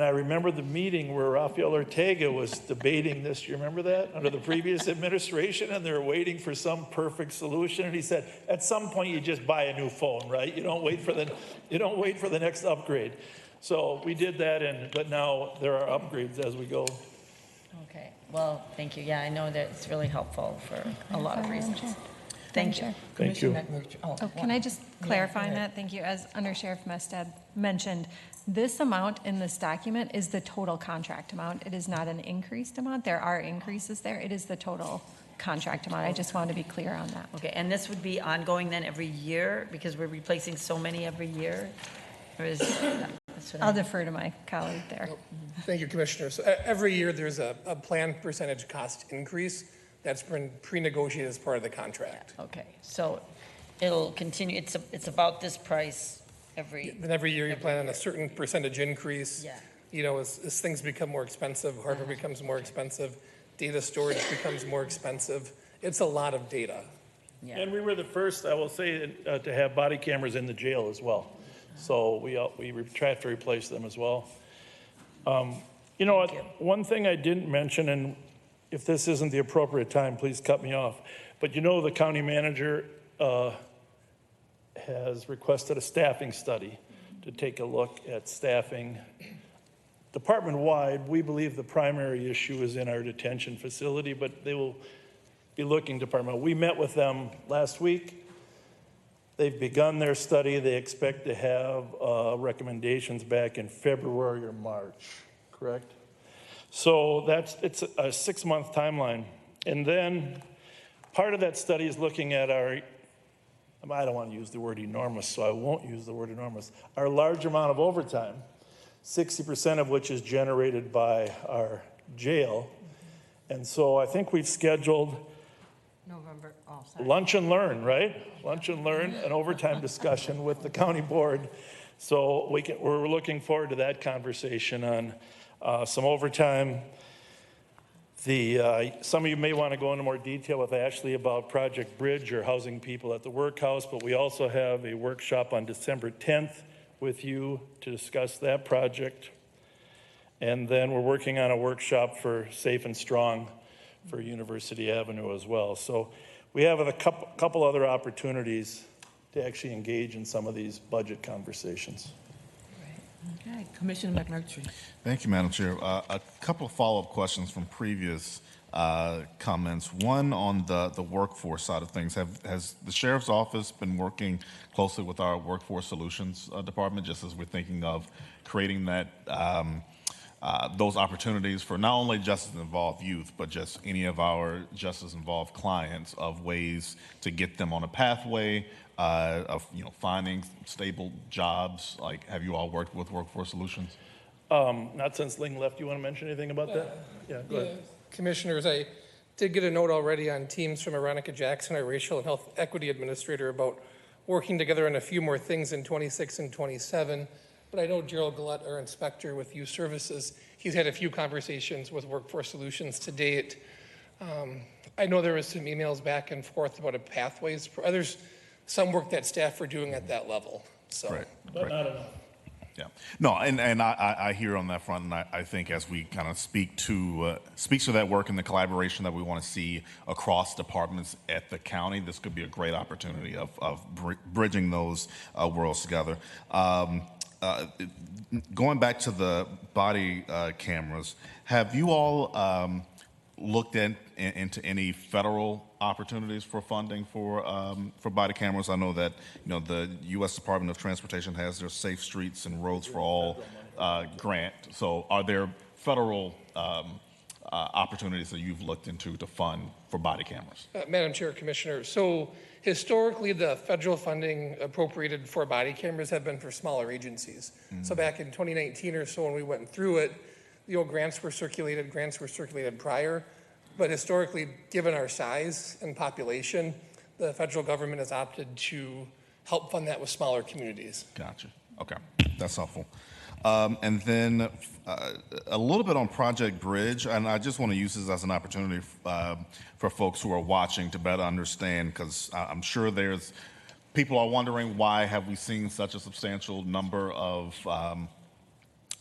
I remember the meeting where Rafael Ortega was debating this. Do you remember that? Under the previous administration, and they were waiting for some perfect solution. And he said, at some point, you just buy a new phone, right? You don't wait for the next upgrade. So we did that, but now there are upgrades as we go. Okay, well, thank you. Yeah, I know that it's really helpful for a lot of reasons. Thank you. Thank you. Oh, can I just clarify on that? Thank you. As Under Sheriff Mestad mentioned, this amount in this document is the total contract amount. It is not an increased amount. There are increases there. It is the total contract amount. I just want to be clear on that. Okay, and this would be ongoing then every year, because we're replacing so many every year? Or is I'll defer to my colleague there. Thank you, Commissioner. So every year there's a planned percentage cost increase that's been pre-negotiated as part of the contract. Okay, so it'll continue. It's about this price every. And every year you plan on a certain percentage increase. Yeah. You know, as things become more expensive, hardware becomes more expensive, data storage becomes more expensive. It's a lot of data. Yeah. And we were the first, I will say, to have body cameras in the jail as well. So we tried to replace them as well. You know what? One thing I didn't mention, and if this isn't the appropriate time, please cut me off. But you know, the county manager has requested a staffing study to take a look at staffing. Department-wide, we believe the primary issue is in our detention facility, but they will be looking department. We met with them last week. They've begun their study. They expect to have recommendations back in February or March, correct? So it's a 6-month timeline. And then part of that study is looking at I don't want to use the word enormous, so I won't use the word enormous, our large amount of overtime, 60% of which is generated by our jail. And so I think we've scheduled November. lunch and learn, right? Lunch and learn, an overtime discussion with the county board. So we're looking forward to that conversation on some overtime. Some of you may want to go into more detail with Ashley about Project Bridge or housing people at the workhouse, but we also have a workshop on December 10th with you to discuss that project. And then we're working on a workshop for Safe and Strong for University Avenue as well. So we have a couple other opportunities to actually engage in some of these budget conversations. Okay, Commissioner McMurtry. Thank you, Madam Chair. A couple of follow-up questions from previous comments. One on the workforce side of things. Has the sheriff's office been working closely with our workforce solutions department, just as we're thinking of creating that those opportunities for not only justice-involved youth, but just any of our justice-involved clients, of ways to get them on a pathway of finding stable jobs? Like, have you all worked with workforce solutions? Not since Ling left. You want to mention anything about that? Yeah, go ahead. Commissioners, I did get a note already on teams from Veronica Jackson, our Racial and Health Equity Administrator, about working together on a few more things in 26 and 27. But I know Gerald Gillette, our inspector with Youth Services, he's had a few conversations with Workforce Solutions to date. I know there was some emails back and forth about pathways. There's some work that staff are doing at that level. So, Right. But not enough. Yeah. No, and I hear on that front, and I think as we kind of speaks to that work and the collaboration that we want to see across departments at the county, this could be a great opportunity of bridging those worlds together. Going back to the body cameras, have you all looked into any federal opportunities for funding for body cameras? I know that the U.S. Department of Transportation has their Safe Streets and Roads for All grant. So, are there federal opportunities that you've looked into to fund for body cameras? Madam Chair, Commissioner, so historically the federal funding appropriated for body cameras have been for smaller agencies. So back in 2019 or so when we went through it, the old grants were circulated prior, but historically, given our size and population, the federal government has opted to help fund that with smaller communities. Gotcha. Okay, that's helpful. And then a little bit on Project Bridge, and I just want to use this as an opportunity for folks who are watching to better understand, because I'm sure there's people are wondering, why have we seen such a substantial number of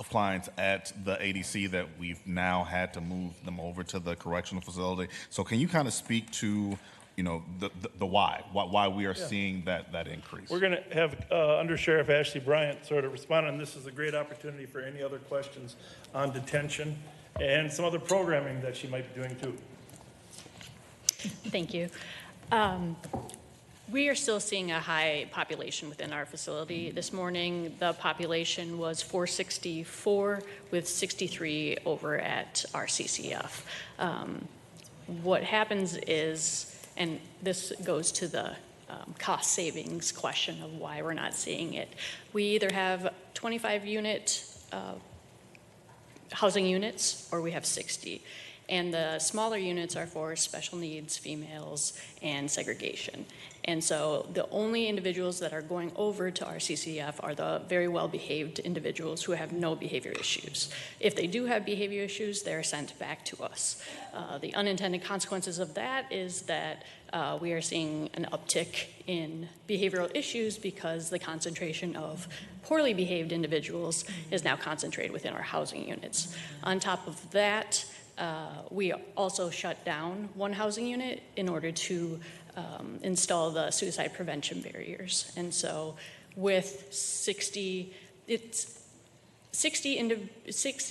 clients at the ADC that we've now had to move them over to the correctional facility? So can you kind of speak to the why we are seeing that increase? We're going to have Under Sheriff Ashley Bryant sort of respond, and this is a great opportunity for any other questions on detention and some other programming that she might be doing too. Thank you. We are still seeing a high population within our facility. This morning, the population was 464 with 63 over at our CCF. What happens is, and this goes to the cost savings question of why we're not seeing it. We either have 25 unit housing units or we have 60. And the smaller units are for special needs, females, and segregation. And so the only individuals that are going over to our CCF are the very well-behaved individuals who have no behavior issues. If they do have behavior issues, they're sent back to us. The unintended consequences of that is that we are seeing an uptick in behavioral issues because the concentration of poorly behaved individuals is now concentrated within our housing units. On top of that, we also shut down one housing unit in order to install the suicide prevention barriers. And so with 60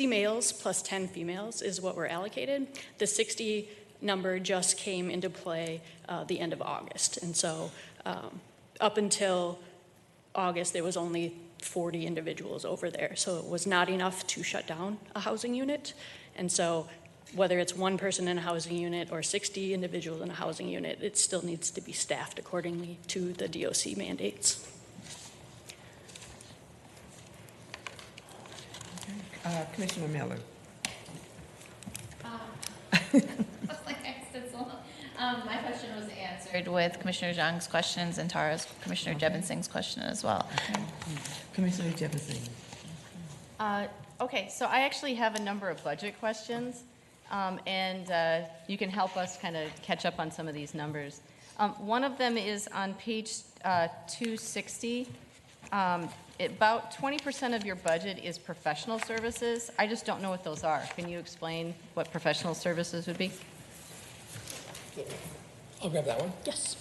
males plus 10 females is what we're allocated. The 60 number just came into play the end of August. And so up until August, there was only 40 individuals over there. So it was not enough to shut down a housing unit. And so whether it's one person in a housing unit or 60 individuals in a housing unit, it still needs to be staffed accordingly to the DOC mandates. Commissioner Miller. My question was answered with Commissioner Zhang's questions and Commissioner Jebinsing's question as well. Okay. Commissioner Jebinsing. Okay, so I actually have a number of budget questions. And you can help us kind of catch up on some of these numbers. One of them is on page 260. About 20% of your budget is professional services. I just don't know what those are. Can you explain what professional services would be? I'll grab that one. Yes.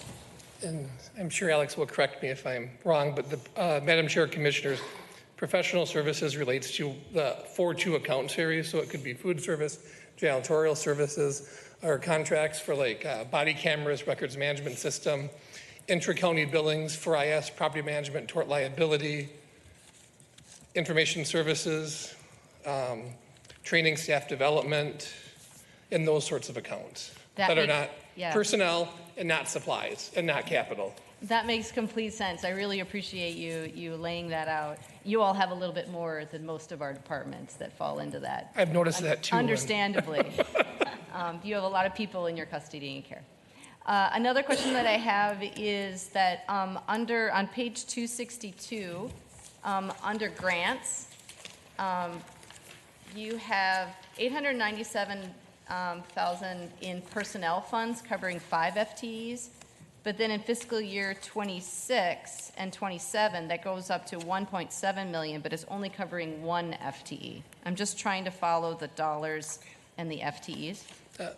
And I'm sure Alex will correct me if I'm wrong, but Madam Chair, Commissioners, Professional services relates to the 4-2 account series, so it could be food service, janitorial services, or contracts for like body cameras, records management system, intra-county billings for IS, property management, tort liability, information services, training, staff development, and those sorts of accounts that are not personnel and not supplies and not capital. That makes complete sense. I really appreciate you laying that out. You all have a little bit more than most of our departments that fall into that. I've noticed that too. Understandably. You have a lot of people in your custody and care. Another question that I have is that on page 262, under grants, you have 897,000 in personnel funds covering 5 FTEs. But then in fiscal year 26 and 27, that goes up to 1.7 million, but it's only covering 1 FTE. I'm just trying to follow the dollars and the FTEs.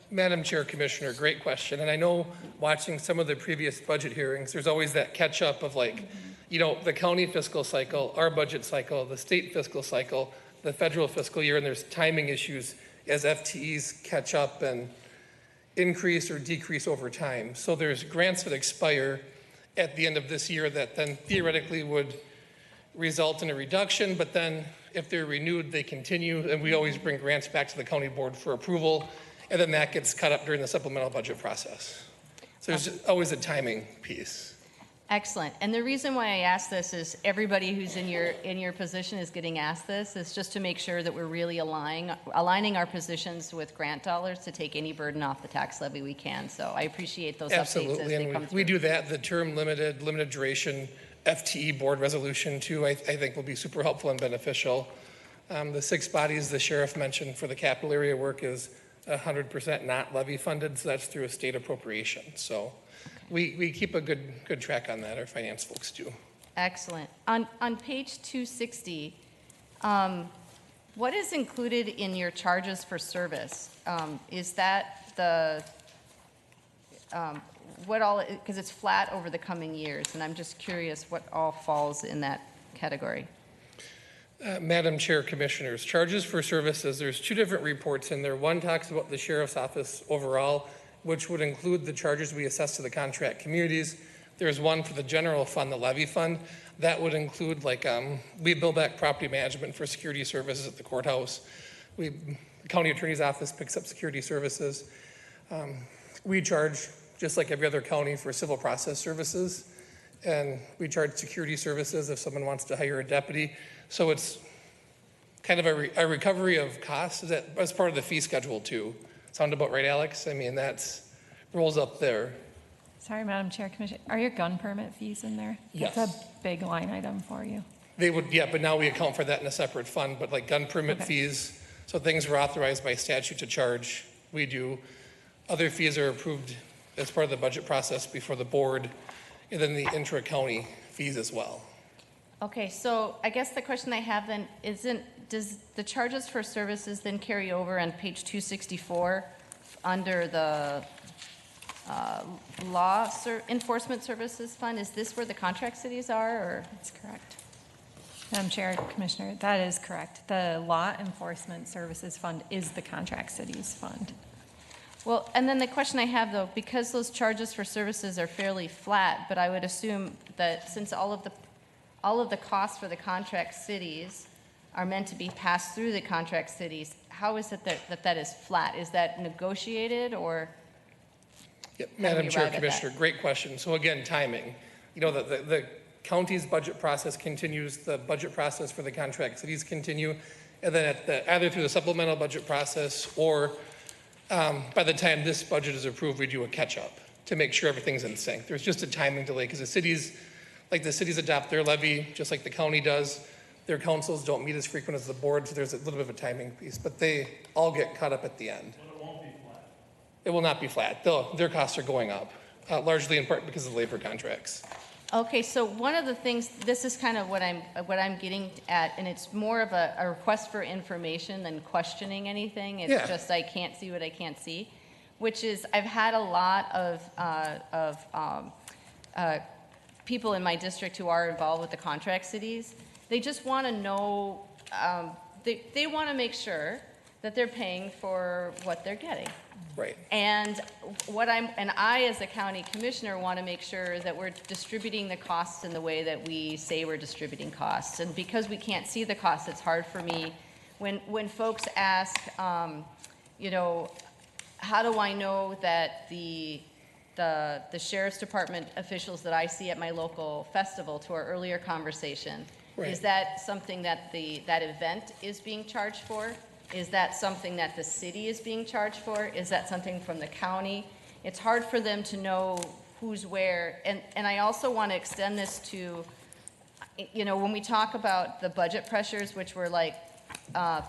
Madam Chair, Commissioner, great question. And I know watching some of the previous budget hearings, there's always that catch up of like, you know, the county fiscal cycle, our budget cycle, the state fiscal cycle, the federal fiscal year, and there's timing issues as FTEs catch up and increase or decrease over time. So there's grants that expire at the end of this year that then theoretically would result in a reduction, but then if they're renewed, they continue, and we always bring grants back to the county board for approval, and then that gets cut up during the supplemental budget process. So there's always a timing piece. Excellent. And the reason why I ask this is everybody who's in your position is getting asked this. It's just to make sure that we're really aligning our positions with grant dollars to take any burden off the tax levy we can. So I appreciate those updates as Absolutely, they come and through. we do that. The term limited duration FTE board resolution too, I think will be super helpful and beneficial. The 6 bodies the sheriff mentioned for the capital area work is 100% not levy funded, so that's through a state appropriation. So we keep a good track on that, our finance folks do. Excellent. On page 260, what is included in your charges for service? Is that the, what all, because it's flat over the coming years, and I'm just curious what all falls in that category. Madam Chair, Commissioners, charges for services, there's 2 different reports in there. One talks about the sheriff's office overall, which would include the charges we assess to the contract communities. There's one for the general fund, the levy fund. That would include like, we bill back property management for security services at the courthouse. The county attorney's office picks up security services. We charge, just like every other county, for civil process services. And we charge security services if someone wants to hire a deputy. So it's kind of a recovery of costs. That's part of the fee schedule too. Sound about right, Alex? I mean, that's rolls up there. Sorry, Madam Chair, Commissioner, are your gun permit fees in there? Yes. That's a big line item for you. They would, yeah, but now we account for that in a separate fund, but like gun permit fees, so things are authorized by statute to charge, we do. Other fees are approved as part of the budget process before the board, and then the intra-county fees as well. Okay, so I guess the question I have then does the charges for services then carry over on page 264 under the law enforcement services fund? Is this where the contract cities are, or? That's correct. Madam Chair, Commissioner, that is correct. The Law Enforcement Services Fund is the Contract Cities Fund. Well, and then the question I have though, because those charges for services are fairly flat, but I would assume that since all of the costs for the contract cities are meant to be passed through the contract cities, how is it that is flat? Is that negotiated, or? Yep, Madam Chair, Commissioner, great question. So again, timing. You know, the county's budget process continues, the budget process for the contract cities continue, and then either through the supplemental budget process or by the time this budget is approved, we do a catch-up to make sure everything's in sync. There's just a timing delay because the cities adopt their levy just like the county does. Their councils don't meet as frequent as the board, so there's a little bit of a timing piece, but they all get caught up at the end. But it won't be flat. It will not be flat. Their costs are going up, largely in part because of labor contracts. Okay, so one of the things, this is kind of what I'm getting at, and it's more of a request for information than questioning anything. It's just I can't see what I can't see, which is I've had a lot of people in my district who are involved with the contract cities. They just want to know, they want to make sure that they're paying for what they're getting. Right. And I, as a county commissioner, want to make sure that we're distributing the costs in the way that we say we're distributing costs. And because we can't see the costs, it's hard for me when folks ask, you know, how do I know that the sheriff's department officials that I see at my local festival, to our earlier conversation, Right. is that something that that event is being charged for? Is that something that the city is being charged for? Is that something from the county? It's hard for them to know who's where. And I also want to extend this to, you know, when we talk about the budget pressures, which were like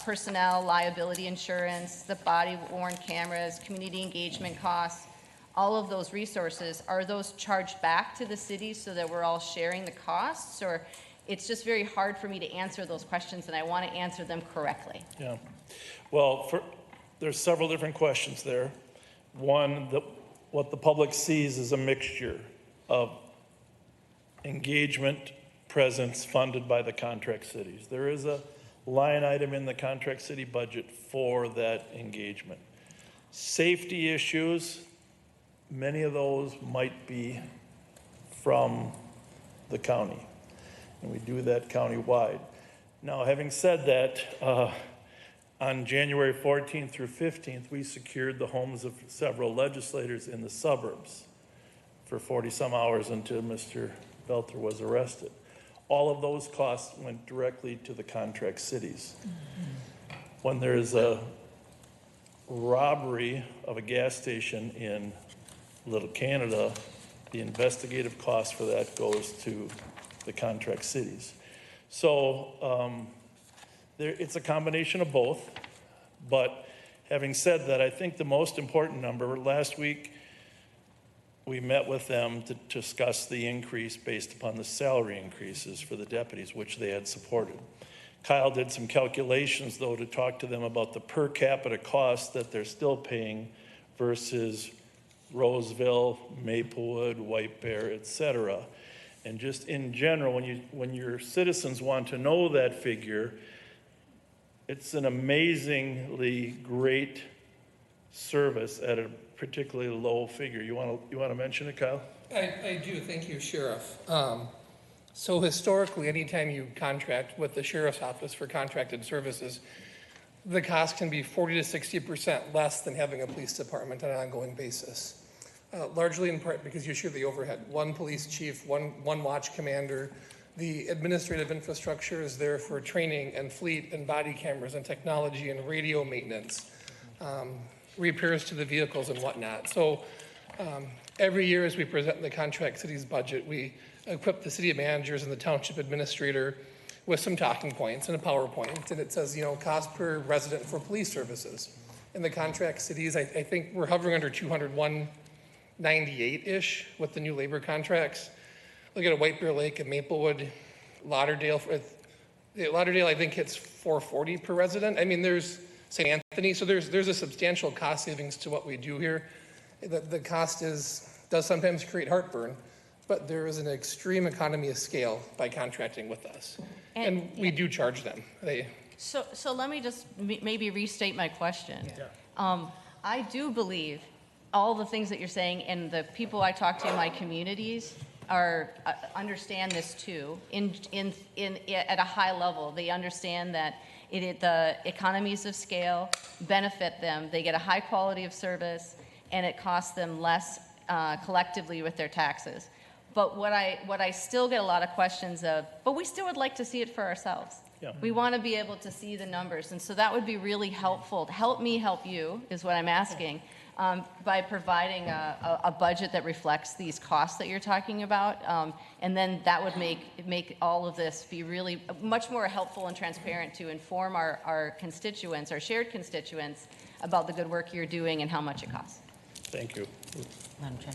personnel, liability insurance, the body-worn cameras, community engagement costs, all of those resources, are those charged back to the city so that we're all sharing the costs? Or it's just very hard for me to answer those questions, and I want to answer them correctly. Yeah. Well, there's several different questions there. One, what the public sees is a mixture of engagement, presence funded by the contract cities. There is a line item in the contract city budget for that engagement. Safety issues, many of those might be from the county, and we do that countywide. Now, having said that, on January 14th through 15th, we secured the homes of several legislators in the suburbs for 40-some hours until Mr. Belter was arrested. All of those costs went directly to the contract cities. When there's a robbery of a gas station in Little Canada, the investigative cost for that goes to the contract cities. So it's a combination of both. But having said that, I think the most important number, last week we met with them to discuss the increase based upon the salary increases for the deputies, which they had supported. Kyle did some calculations, though, to talk to them about the per capita cost that they're still paying versus Roseville, Maplewood, White Bear, et cetera. And just in general, when your citizens want to know that figure, it's an amazingly great service at a particularly low figure. You want to mention it, Kyle? I do. Thank you, Sheriff. So historically, anytime you contract with the Sheriff's Office for contracted services, the cost can be 40 to 60% less than having a police department on an ongoing basis. Largely in part because you share the overhead. One police chief, one watch commander. The administrative infrastructure is there for training and fleet and body cameras and technology and radio maintenance, repairs to the vehicles and whatnot. So every year as we present the contract city's budget, we equip the city managers and the township administrator with some talking points and a PowerPoint. And it says, you know, cost per resident for police services. In the contract cities, I think we're hovering under 298-ish with the new labor contracts. Look at a White Bear Lake and Maplewood, Lauderdale. Lauderdale, I think, hits $440 per resident. I mean, there's St. Anthony, so there's a substantial cost savings to what we do here. The cost does sometimes create heartburn, but there is an extreme economy of scale by contracting with us, and we do charge them. So let me just maybe restate my question. I do believe all the things that you're saying, and the people I talk to in my communities understand this too. At a high level, they understand that the economies of scale benefit them. They get a high quality of service, and it costs them less collectively with their taxes. But what I still get a lot of questions of, but we still would like to see it for ourselves. Yeah. We want to be able to see the numbers, and so that would be really helpful. Help me help you is what I'm asking. By providing a budget that reflects these costs that you're talking about. And then that would make all of this be really much more helpful and transparent to inform our constituents, our shared constituents, about the good work you're doing and how much it costs. Thank you. Madam Chair.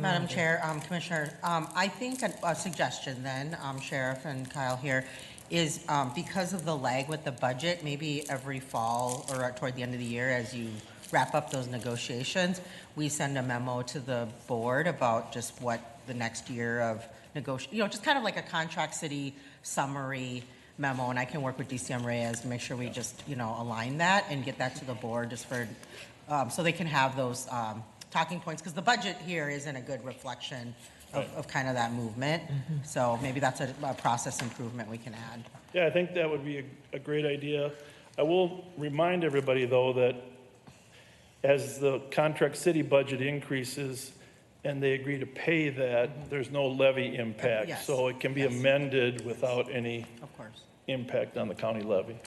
Madam Chair, Commissioner, I think a suggestion then, Sheriff and Kyle here, is because of the lag with the budget, maybe every fall or toward the end of the year as you wrap up those negotiations, we send a memo to the board about just what the next year of just kind of like a contract city summary memo, and I can work with DCM Reyes to make sure we just, align that and get that to the board just for, so they can have those talking points, because the budget here isn't a good reflection of kind of that movement. So maybe that's a process improvement we can add. Yeah, I think that would be a great idea. I will remind everybody, though, that as the contract city budget increases and they agree to pay that, there's no levy impact. Yes. So it can be amended without any Of course. impact on the county levy.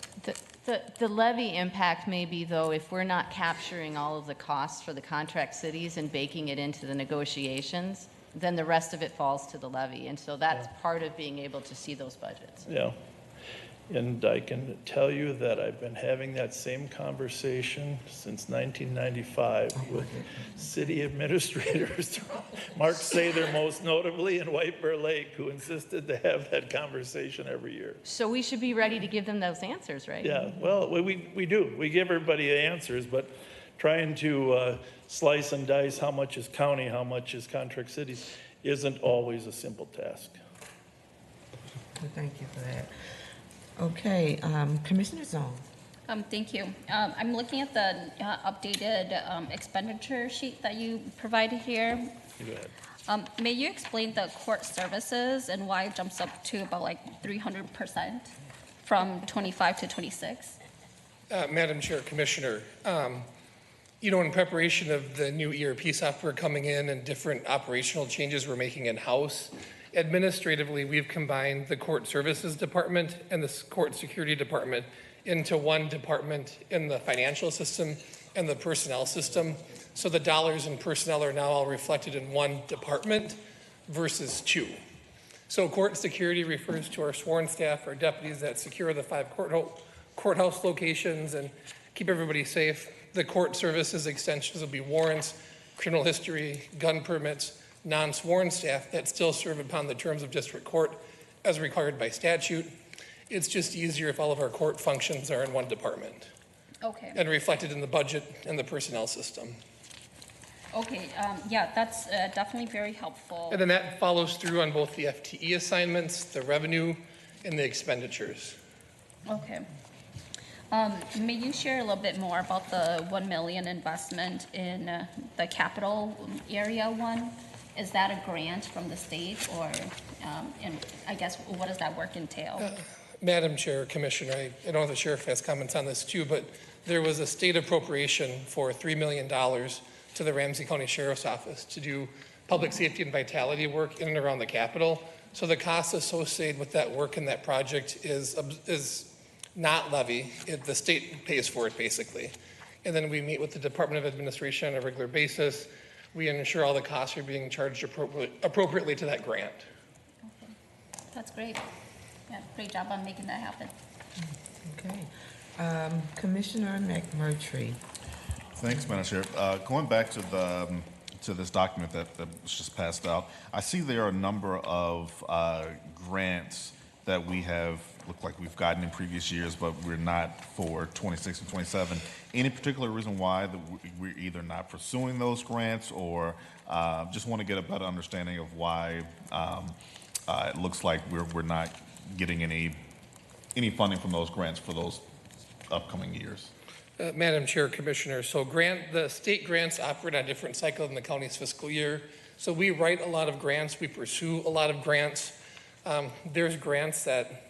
The levy impact may be, though, if we're not capturing all of the costs for the contract cities and baking it into the negotiations, then the rest of it falls to the levy. And so that's part of being able to see those budgets. Yeah. And I can tell you that I've been having that same conversation since 1995 with city administrators, Mark Sather most notably, and White Bear Lake, who insisted to have that conversation every year. So we should be ready to give them those answers, right? Yeah, well, we do. We give everybody answers, but trying to slice and dice how much is county, how much is contract cities, isn't always a simple task. Thank you for that. Okay, Commissioner Zong. Thank you. I'm looking at the updated expenditure sheet that you provided here. Go ahead. May you explain the court services and why it jumps up to about like 300% from 25 to 26? Madam Chair, Commissioner, in preparation of the new ERP software coming in and different operational changes we're making in-house, administratively, we've combined the Court Services Department and the Court Security Department into one department in the financial system and the personnel system. So the dollars in personnel are now all reflected in one department versus two. So court security refers to our sworn staff, our deputies that secure the 5 courthouse locations and keep everybody safe. The court services extensions will be warrants, criminal history, gun permits, non-sworn staff that still serve upon the terms of district court as required by statute. It's just easier if all of our court functions are in one department. Okay. And reflected in the budget and the personnel system. Okay, yeah, that's definitely very helpful. And then that follows through on both the FTE assignments, the revenue, and the expenditures. Okay. May you share a little bit more about the 1 million investment in the capital area one? Is that a grant from the state, or, and I guess, what does that work entail? Madam Chair, Commissioner, I don't know if the sheriff has comments on this too, but there was a state appropriation for $3 million to the Ramsey County Sheriff's Office to do public safety and vitality work in and around the Capitol. So the cost associated with that work and that project is not levy. The state pays for it, basically. And then we meet with the Department of Administration on a regular basis. We ensure all the costs are being charged appropriately to that grant. Okay. That's great. Yeah, great job on making that happen. Okay. Commissioner McMurtry. Thanks, Madam Chair. Going back to this document that was just passed out, I see there are a number of grants that we have looked like we've gotten in previous years, but we're not for 26 and 27. Any particular reason why that we're either not pursuing those grants, or just want to get a better understanding of why it looks like we're not getting any funding from those grants for those upcoming years? Madam Chair, Commissioner, so the state grants operate on a different cycle than the county's fiscal year. So we write a lot of grants, we pursue a lot of grants. There's grants that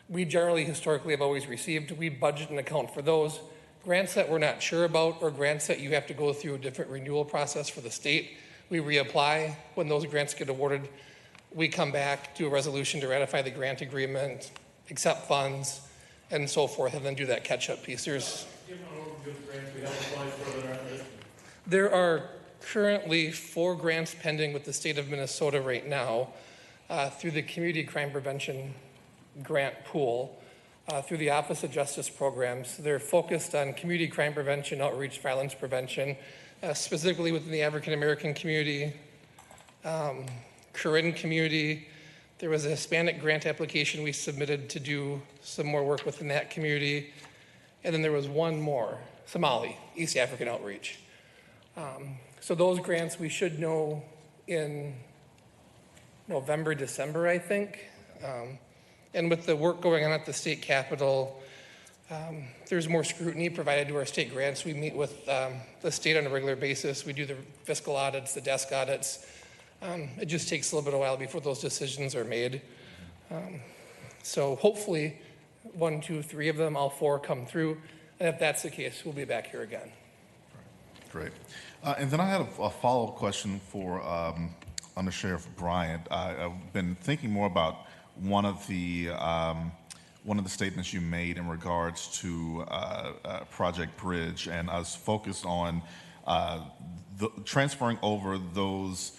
we generally historically have always received. We budget and account for those. Grants that we're not sure about, or grants that you have to go through a different renewal process for the state, we reapply. When those grants get awarded, we come back, do a resolution to ratify the grant agreement, accept funds, and so forth, and then do that catch-up piece. There are currently 4 grants pending with the state of Minnesota right now through the Community Crime Prevention Grant Pool, through the Office of Justice Programs. They're focused on community crime prevention, outreach, violence prevention, specifically within the African American community, Karen community. There was a Hispanic grant application we submitted to do some more work within that community. And then there was one more, Somali, East African Outreach. So those grants we should know in November, December, I think. And with the work going on at the state capitol, there's more scrutiny provided to our state grants. We meet with the state on a regular basis. We do the fiscal audits, the desk audits. It just takes a little bit of a while before those decisions are made. So hopefully 1, 2, 3 of them, all 4 come through. And if that's the case, we'll be back here again. Great. And then I had a follow-up question for Under Sheriff Bryant. I've been thinking more about one of the statements you made in regards to Project Bridge, and I was focused on transferring over those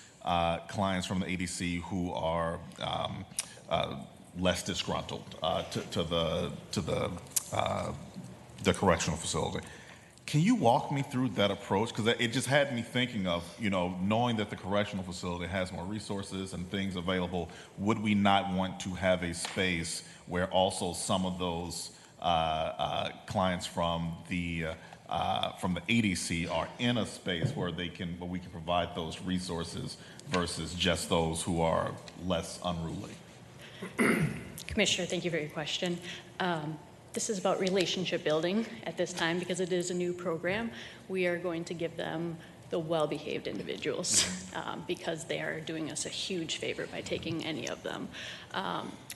clients from the ADC who are less disgruntled to the correctional facility. Can you walk me through that approach? Because it just had me thinking of, knowing that the correctional facility has more resources and things available, would we not want to have a space where also some of those clients from the ADC are in a space where we can provide those resources versus just those who are less unruly? Commissioner, thank you for your question. This is about relationship building at this time because it is a new program. We are going to give them the well-behaved individuals because they are doing us a huge favor by taking any of them.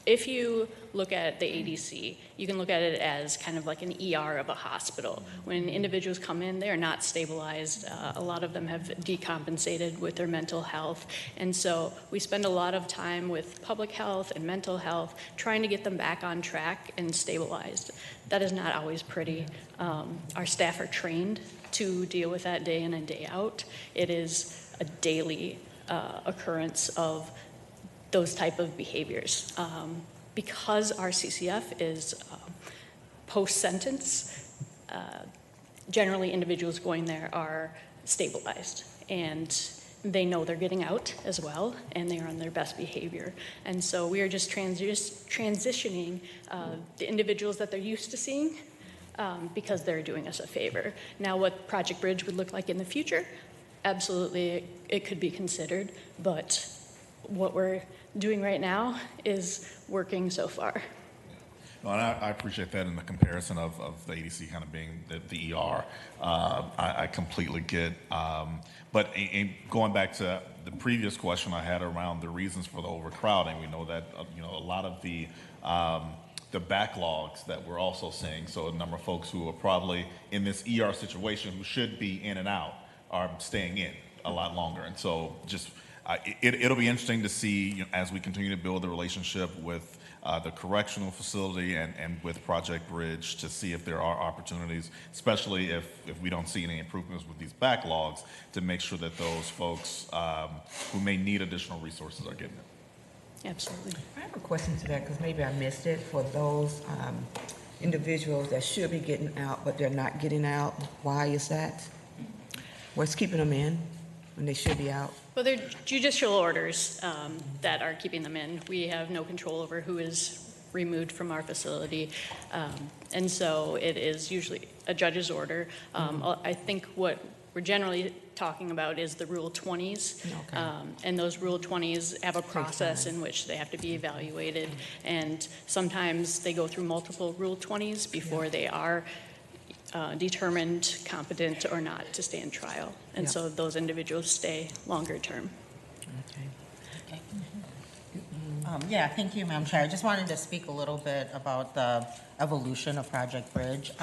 If you look at the ADC, you can look at it as kind of like an ER of a hospital. When individuals come in, they are not stabilized. A lot of them have decompensated with their mental health. And so we spend a lot of time with public health and mental health trying to get them back on track and stabilized. That is not always pretty. Our staff are trained to deal with that day in and day out. It is a daily occurrence of those type of behaviors. Because our CCF is post-sentence, generally individuals going there are stabilized and they know they're getting out as well and they are on their best behavior. And so we are just transitioning the individuals that they're used to seeing because they're doing us a favor. Now what Project Bridge would look like in the future, absolutely it could be considered, but what we're doing right now is working so far. No, and I appreciate that in the comparison of the ADC kind of being the ER. I completely get. But going back to the previous question I had around the reasons for the overcrowding, we know that a lot of the backlogs that we're also seeing. So a number of folks who are probably in this ER situation who should be in and out are staying in a lot longer, and so just. It'll be interesting to see as we continue to build the relationship with the correctional facility and with Project Bridge to see if there are opportunities, especially if we don't see any improvements with these backlogs, to make sure that those folks who may need additional resources are getting it. Absolutely. I have a question to that because maybe I missed it. For those individuals that should be getting out but they're not getting out, why is that? What's keeping them in when they should be out? Well, they're judicial orders that are keeping them in. We have no control over who is removed from our facility. And so it is usually a judge's order. I think what we're generally talking about is the Rule 20s. Okay. And those Rule 20s have a process in which they have to be evaluated. And sometimes they go through multiple Rule 20s before they are determined competent or not to stand trial. And so those individuals stay longer term. Okay. Yeah, thank you, Madam Chair. I just wanted to speak a little bit about the evolution of Project Bridge.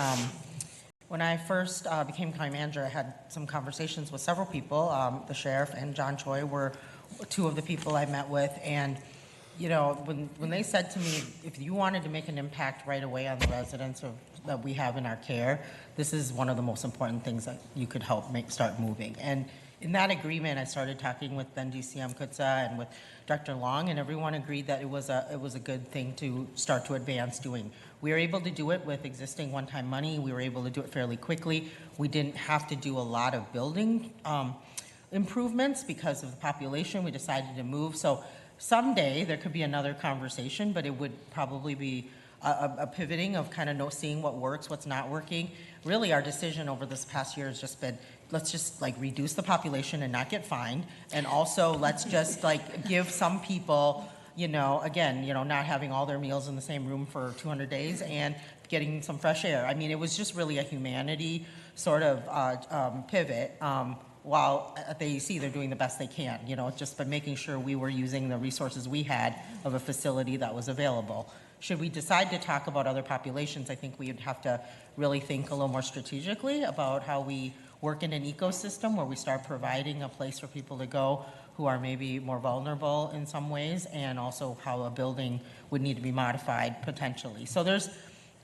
When I first became county manager, I had some conversations with several people. The sheriff and John Choi were 2 of the people I met with, and when they said to me, if you wanted to make an impact right away on the residents that we have in our care, this is one of the most important things that you could help start moving. And in that agreement, I started talking with then DCM Kutza and with Dr. Long, and everyone agreed that it was a good thing to start to advance doing. We were able to do it with existing one-time money. We were able to do it fairly quickly. We didn't have to do a lot of building improvements because of the population. We decided to move. So someday there could be another conversation, but it would probably be a pivoting of kind of seeing what works, what's not working. Really, our decision over this past year has just been, let's just reduce the population and not get fined, and also let's just give some people again, not having all their meals in the same room for 200 days and getting some fresh air. I mean, it was just really a humanity sort of pivot. While at the AEC, they're doing the best they can, just by making sure we were using the resources we had of a facility that was available. Should we decide to talk about other populations, I think we would have to really think a little more strategically about how we work in an ecosystem where we start providing a place for people to go who are maybe more vulnerable in some ways, and also how a building would need to be modified potentially. So there's,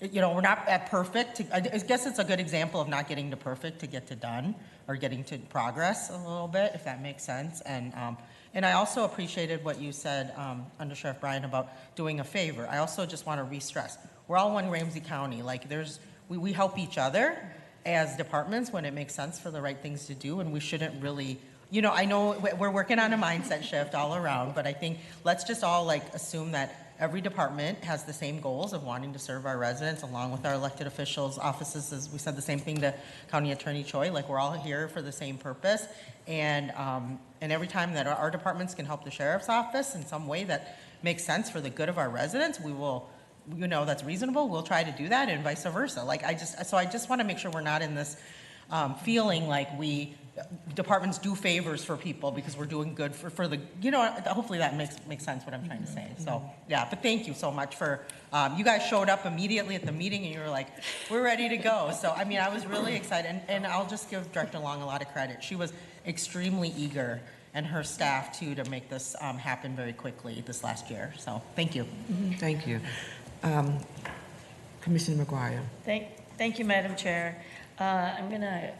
we're not at perfect. I guess it's a good example of not getting to perfect to get to done, or getting to progress a little bit, if that makes sense. And I also appreciated what you said, Under Sheriff Bryan, about doing a favor. I also just want to re-stress, we're all one Ramsey County. Like we help each other as departments when it makes sense for the right things to do, and we shouldn't really, I know we're working on a mindset shift all around, but I think let's just all assume that every department has the same goals of wanting to serve our residents along with our elected officials, offices. As we said the same thing to County Attorney Choi, we're all here for the same purpose. And every time that our departments can help the sheriff's office in some way that makes sense for the good of our residents, we will, that's reasonable, we'll try to do that, and vice versa. I just want to make sure we're not in this feeling like departments do favors for people because we're doing good for the, hopefully that makes sense what I'm trying to say. So, yeah, but thank you so much for, you guys showed up immediately at the meeting and you were like, we're ready to go. So, I mean, I was really excited, and I'll just give Director Long a lot of credit. She was extremely eager, and her staff too, to make this happen very quickly this last year. So, thank you. Thank you. Commissioner McGuire. Thank you, Madam Chair. I'm going to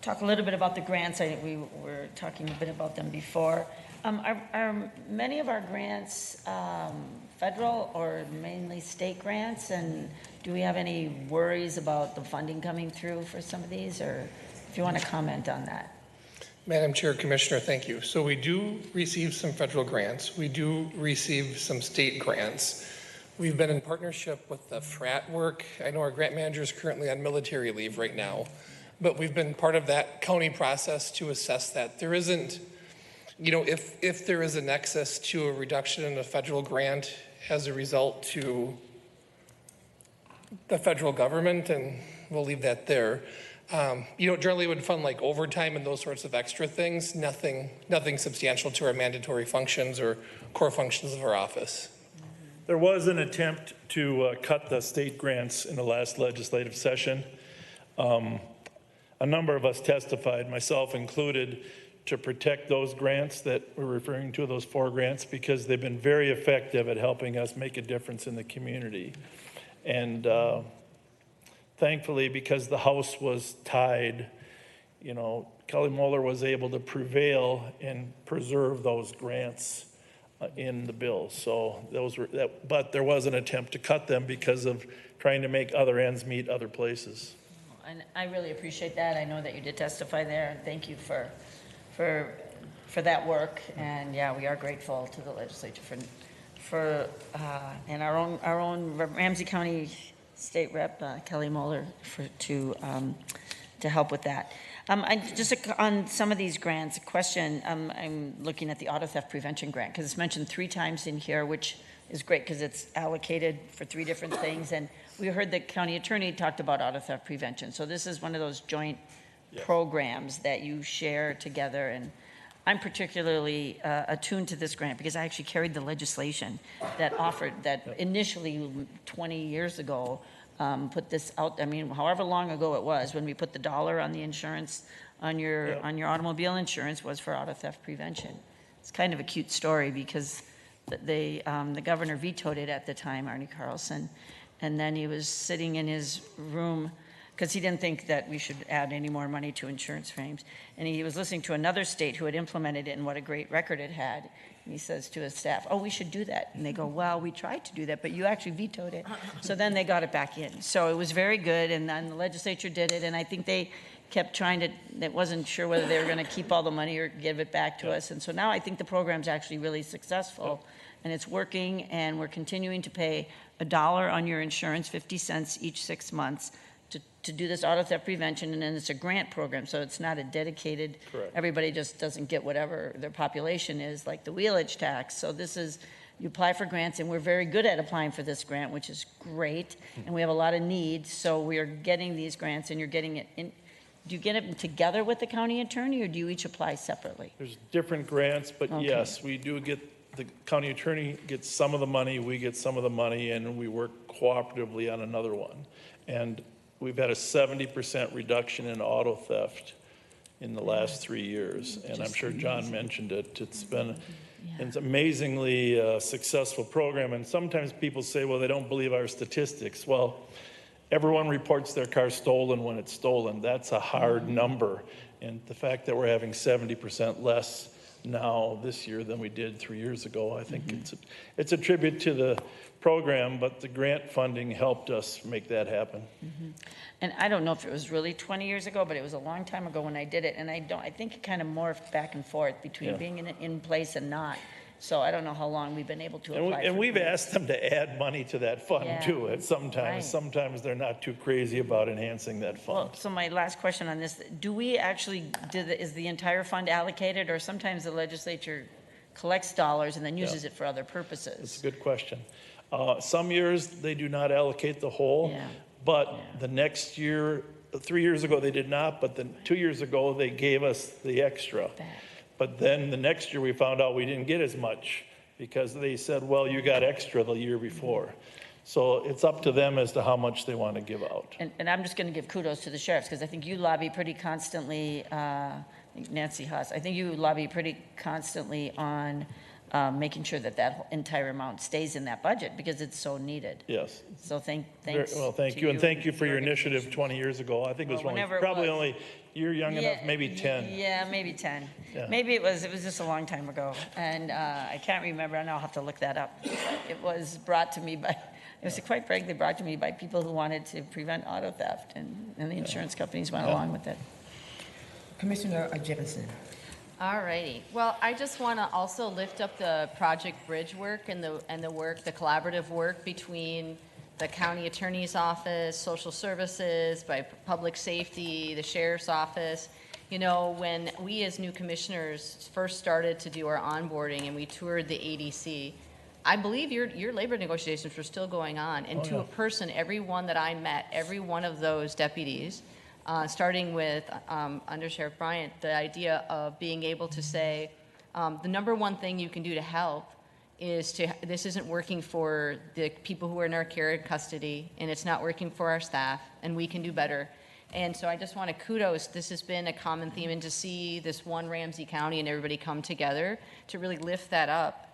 talk a little bit about the grants. We were talking a bit about them before. Are many of our grants federal or mainly state grants? And do we have any worries about the funding coming through for some of these? Or if you want to comment on that. Madam Chair, Commissioner, thank you. So we do receive some federal grants. We do receive some state grants. We've been in partnership with the FRAT work. I know our grant manager is currently on military leave right now, but we've been part of that county process to assess that. There isn't, if there is a nexus to a reduction in a federal grant as a result to the federal government, and we'll leave that there. Generally would fund overtime and those sorts of extra things, nothing substantial to our mandatory functions or core functions of our office. There was an attempt to cut the state grants in the last legislative session. A number of us testified, myself included, to protect those grants that we're referring to, those 4 grants, because they've been very effective at helping us make a difference in the community. And thankfully, because the House was tied, Kelly Moeller was able to prevail and preserve those grants in the bill. So but there was an attempt to cut them because of trying to make other ends meet other places. And I really appreciate that. I know that you did testify there. Thank you for that work. And yeah, we are grateful to the legislature and our own Ramsey County State Rep Kelly Moeller to help with that. Just on some of these grants, a question. I'm looking at the auto theft prevention grant because it's mentioned 3 times in here, which is great because it's allocated for 3 different things. And we heard the county attorney talked about auto theft prevention. So this is one of those joint programs that you share together. And I'm particularly attuned to this grant because I actually carried the legislation that offered that initially 20 years ago put this out. I mean, however long ago it was when we put the dollar on the insurance on your automobile insurance was for auto theft prevention. It's kind of a cute story because the governor vetoed it at the time, Arnie Carlson, and then he was sitting in his room because he didn't think that we should add any more money to insurance claims. And he was listening to another state who had implemented it and what a great record it had. And he says to his staff, "Oh, we should do that." And they go, "Well, we tried to do that, but you actually vetoed it." So then they got it back in. So it was very good, and then the legislature did it, and I think they kept trying to, that wasn't sure whether they were going to keep all the money or give it back to us. And so now I think the program's actually really successful, and it's working, and we're continuing to pay $1 on your insurance, 50 cents each 6 months, to do this auto theft prevention, and then it's a grant program, so it's not a dedicated, Correct. everybody just doesn't get whatever their population is, like the wheelage tax. So this is, you apply for grants, and we're very good at applying for this grant, which is great, and we have a lot of needs, so we are getting these grants, and you're getting it in. Do you get them together with the county attorney, or do you each apply separately? There's different grants, but Okay. yes, we do get, the county attorney gets some of the money, we get some of the money, and we work cooperatively on another one. And we've had a 70% reduction in auto theft in the last 3 years. And I'm sure John mentioned it. It's been an amazingly successful program. And sometimes people say, well, they don't believe our statistics. Well, everyone reports their car stolen when it's stolen. That's a hard number. And the fact that we're having 70% less now this year than we did 3 years ago, I think it's a tribute to the program, but the grant funding helped us make that happen. And I don't know if it was really 20 years ago, but it was a long time ago when I did it, and I think it kind of morphed back and forth between being in place and not. So I don't know how long we've been able to apply. And for we've grants. ask them to add money to that fund too. At sometimes, Right. sometimes they're not too crazy about enhancing that fund. Well, so my last question on this, do we actually, is the entire fund allocated, or sometimes the legislature collects dollars and then uses it for other purposes? That's a good question. Some years, they do not allocate the whole, but the next year, 3 years ago, they did not, but then 2 years ago, they gave us the extra. But then the next year, we found out we didn't get as much because they said, well, you got extra the year before. So it's up to them as to how much they want to give out. And I'm just going to give kudos to the sheriffs, because I think you lobby pretty constantly, Nancy Haas, I think you lobby pretty constantly on making sure that that entire amount stays in that budget, because it's so needed. Yes. So thanks. Well, thank you, and thank you for your initiative 20 years ago. I think it was probably only, you're young enough, maybe 10. Yeah, maybe 10. Yeah. Maybe it was just a long time ago, and I can't remember, and I'll have to look that up. It was brought to me by, it was quite frankly brought to me by people who wanted to prevent auto theft, and the insurance companies went along with it. Commissioner Jefferson. All righty. Well, I just want to also lift up the Project Bridge work and the work, the collaborative work between the county attorney's office, social services, by public safety, the sheriff's office. You know, when we as new commissioners first started to do our onboarding and we toured the ADC, I believe your labor negotiations were still going on. And to a person, everyone that I met, every one of those deputies, starting with Under Sheriff Bryant, the idea of being able to say, the number one thing you can do to help is this isn't working for the people who are in our care and custody, and it's not working for our staff, and we can do better. And so I just want to kudos, this has been a common theme, and to see this one Ramsey County and everybody come together to really lift that up.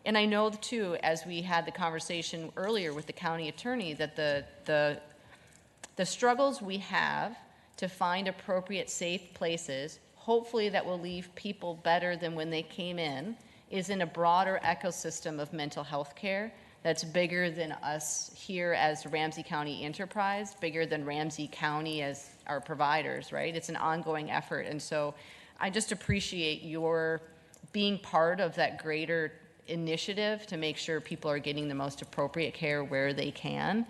And I know too, as we had the conversation earlier with the county attorney, that the struggles we have to find appropriate safe places, hopefully that will leave people better than when they came in, is in a broader ecosystem of mental health care that's bigger than us here as Ramsey County Enterprise, bigger than Ramsey County as our providers, right? It's an ongoing effort. And so I just appreciate your being part of that greater initiative to make sure people are getting the most appropriate care where they can.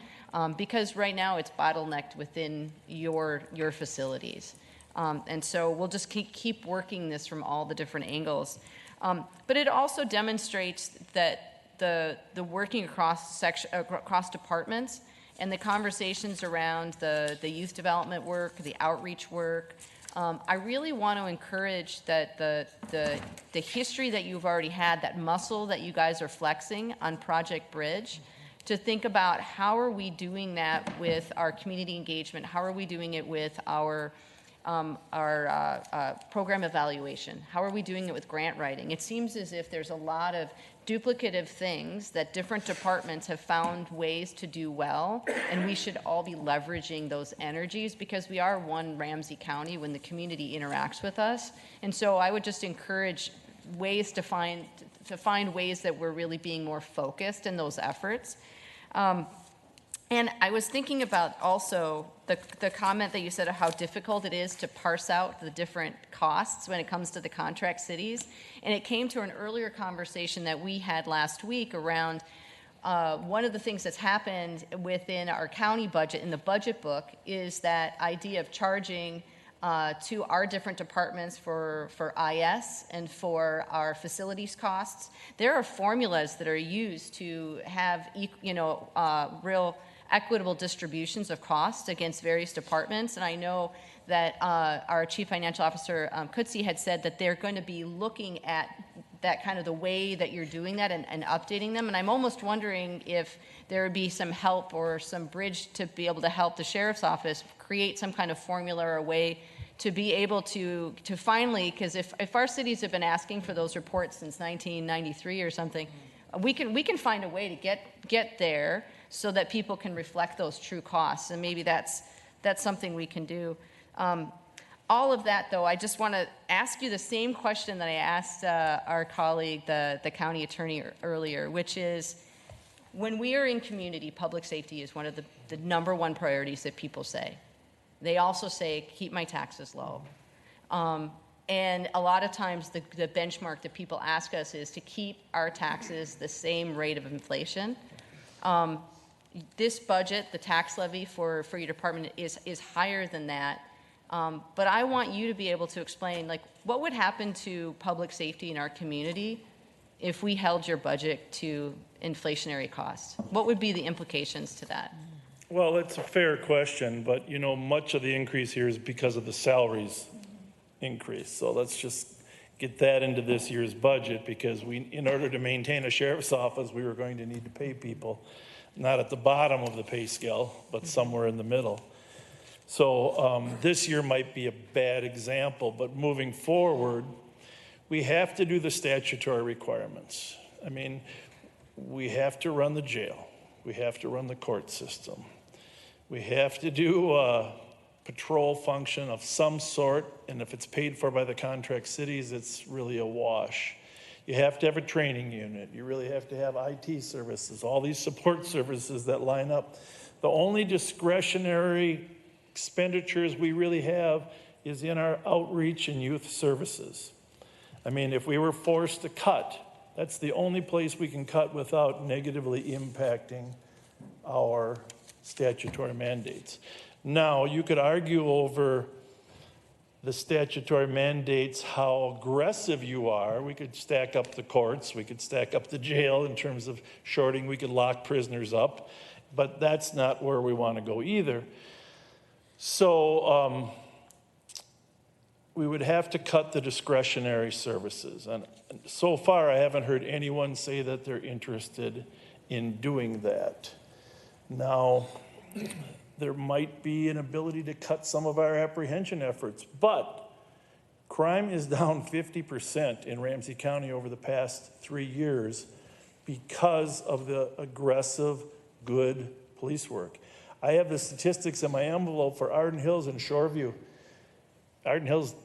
Because right now it's bottlenecked within your facilities. And so we'll just keep working this from all the different angles. But it also demonstrates that the working across departments and the conversations around the youth development work, the outreach work, I really want to encourage that the history that you've already had, that muscle that you guys are flexing on Project Bridge, to think about how are we doing that with our community engagement, how are we doing it with our program evaluation, how are we doing it with grant writing. It seems as if there's a lot of duplicative things that different departments have found ways to do well, and we should all be leveraging those energies because we are one Ramsey County when the community interacts with us. And so I would just encourage ways to find ways that we're really being more focused in those efforts. And I was thinking about also the comment that you said of how difficult it is to parse out the different costs when it comes to the contract cities. And it came to an earlier conversation that we had last week around one of the things that's happened within our county budget, in the budget book, is that idea of charging to our different departments for IS and for our facilities costs. There are formulas that are used to have, real equitable distributions of costs against various departments. And I know that our Chief Financial Officer, Kutsi, had said that they're going to be looking at that kind of the way that you're doing that and updating them. And I'm almost wondering if there would be some help or some bridge to be able to help the sheriff's office create some kind of formula or a way to be able to finally, because if our cities have been asking for those reports since 1993 or something, we can find a way to get there so that people can reflect those true costs. And maybe that's something we can do. All of that, though, I just want to ask you the same question that I asked our colleague, the county attorney, earlier, which is, when we are in community, public safety is one of the number one priorities that people say. They also say, keep my taxes low. And a lot of times the benchmark that people ask us is to keep our taxes the same rate of inflation. This budget, the tax levy for your department is higher than that. But I want you to be able to explain, like, what would happen to public safety in our community if we held your budget to inflationary costs? What would be the implications to that? Well, it's a fair question, but much of the increase here is because of the salaries increase. So let's just get that into this year's budget, because in order to maintain a sheriff's office, we were going to need to pay people not at the bottom of the pay scale, but somewhere in the middle. So this year might be a bad example, but moving forward, we have to do the statutory requirements. I mean, we have to run the jail. We have to run the court system. We have to do a patrol function of some sort, and if it's paid for by the contract cities, it's really a wash. You have to have a training unit. You really have to have IT services, all these support services that line up. The only discretionary expenditures we really have is in our outreach and youth services. I mean, if we were forced to cut, that's the only place we can cut without negatively impacting our statutory mandates. Now, you could argue over the statutory mandates, how aggressive you are. We could stack up the courts, we could stack up the jail in terms of shorting, we could lock prisoners up, but that's not where we want to go either. So we would have to cut the discretionary services. And so far, I haven't heard anyone say that they're interested in doing that. Now, there might be an ability to cut some of our apprehension efforts, but crime is down 50% in Ramsey County over the past 3 years because of the aggressive, good police work. I have the statistics in my envelope for Arden Hills and Shoreview. Arden Hills,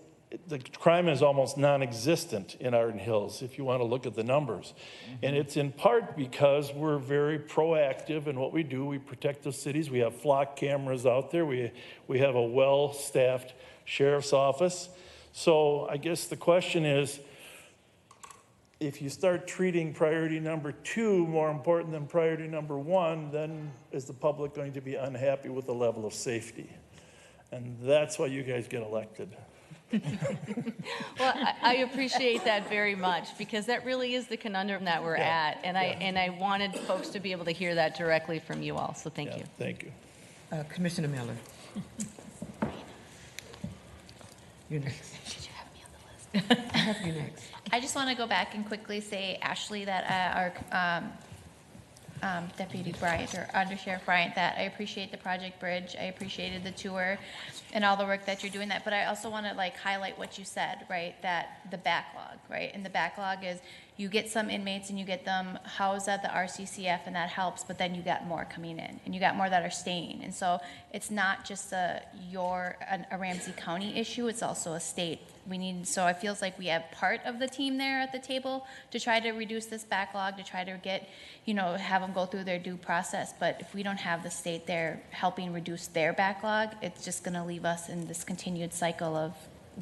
the crime is almost non-existent in Arden Hills, if you want to look at the numbers. And it's in part because we're very proactive in what we do. We protect those cities. We have flock cameras out there. We have a well-staffed sheriff's office. So I guess the question is, if you start treating priority number 2 more important than priority number 1, then is the public going to be unhappy with the level of safety? And that's why you guys get elected. Well, I appreciate that very much, because that really is the conundrum that we're at, and I wanted folks to be able to hear that directly from you all, so thank you. Thank you. Commissioner Miller. You're next. Should you have me on the list? I have you next. I just want to go back and quickly say, Ashley, that our Deputy Bryant, or Under Sheriff Bryant, that I appreciate the Project Bridge. I appreciated the tour and all the work that you're doing that. But I also want to highlight what you said, right? That the backlog, right? And the backlog is you get some inmates and you get them housed at the RCCF, and that helps, but then you got more coming in and you got more that are staying. And so it's not just a Ramsey County issue, it's also a state. So it feels like we have part of the team there at the table to try to reduce this backlog, to try to get, have them go through their due process. But if we don't have the state there helping reduce their backlog, it's just going to leave us in this continued cycle of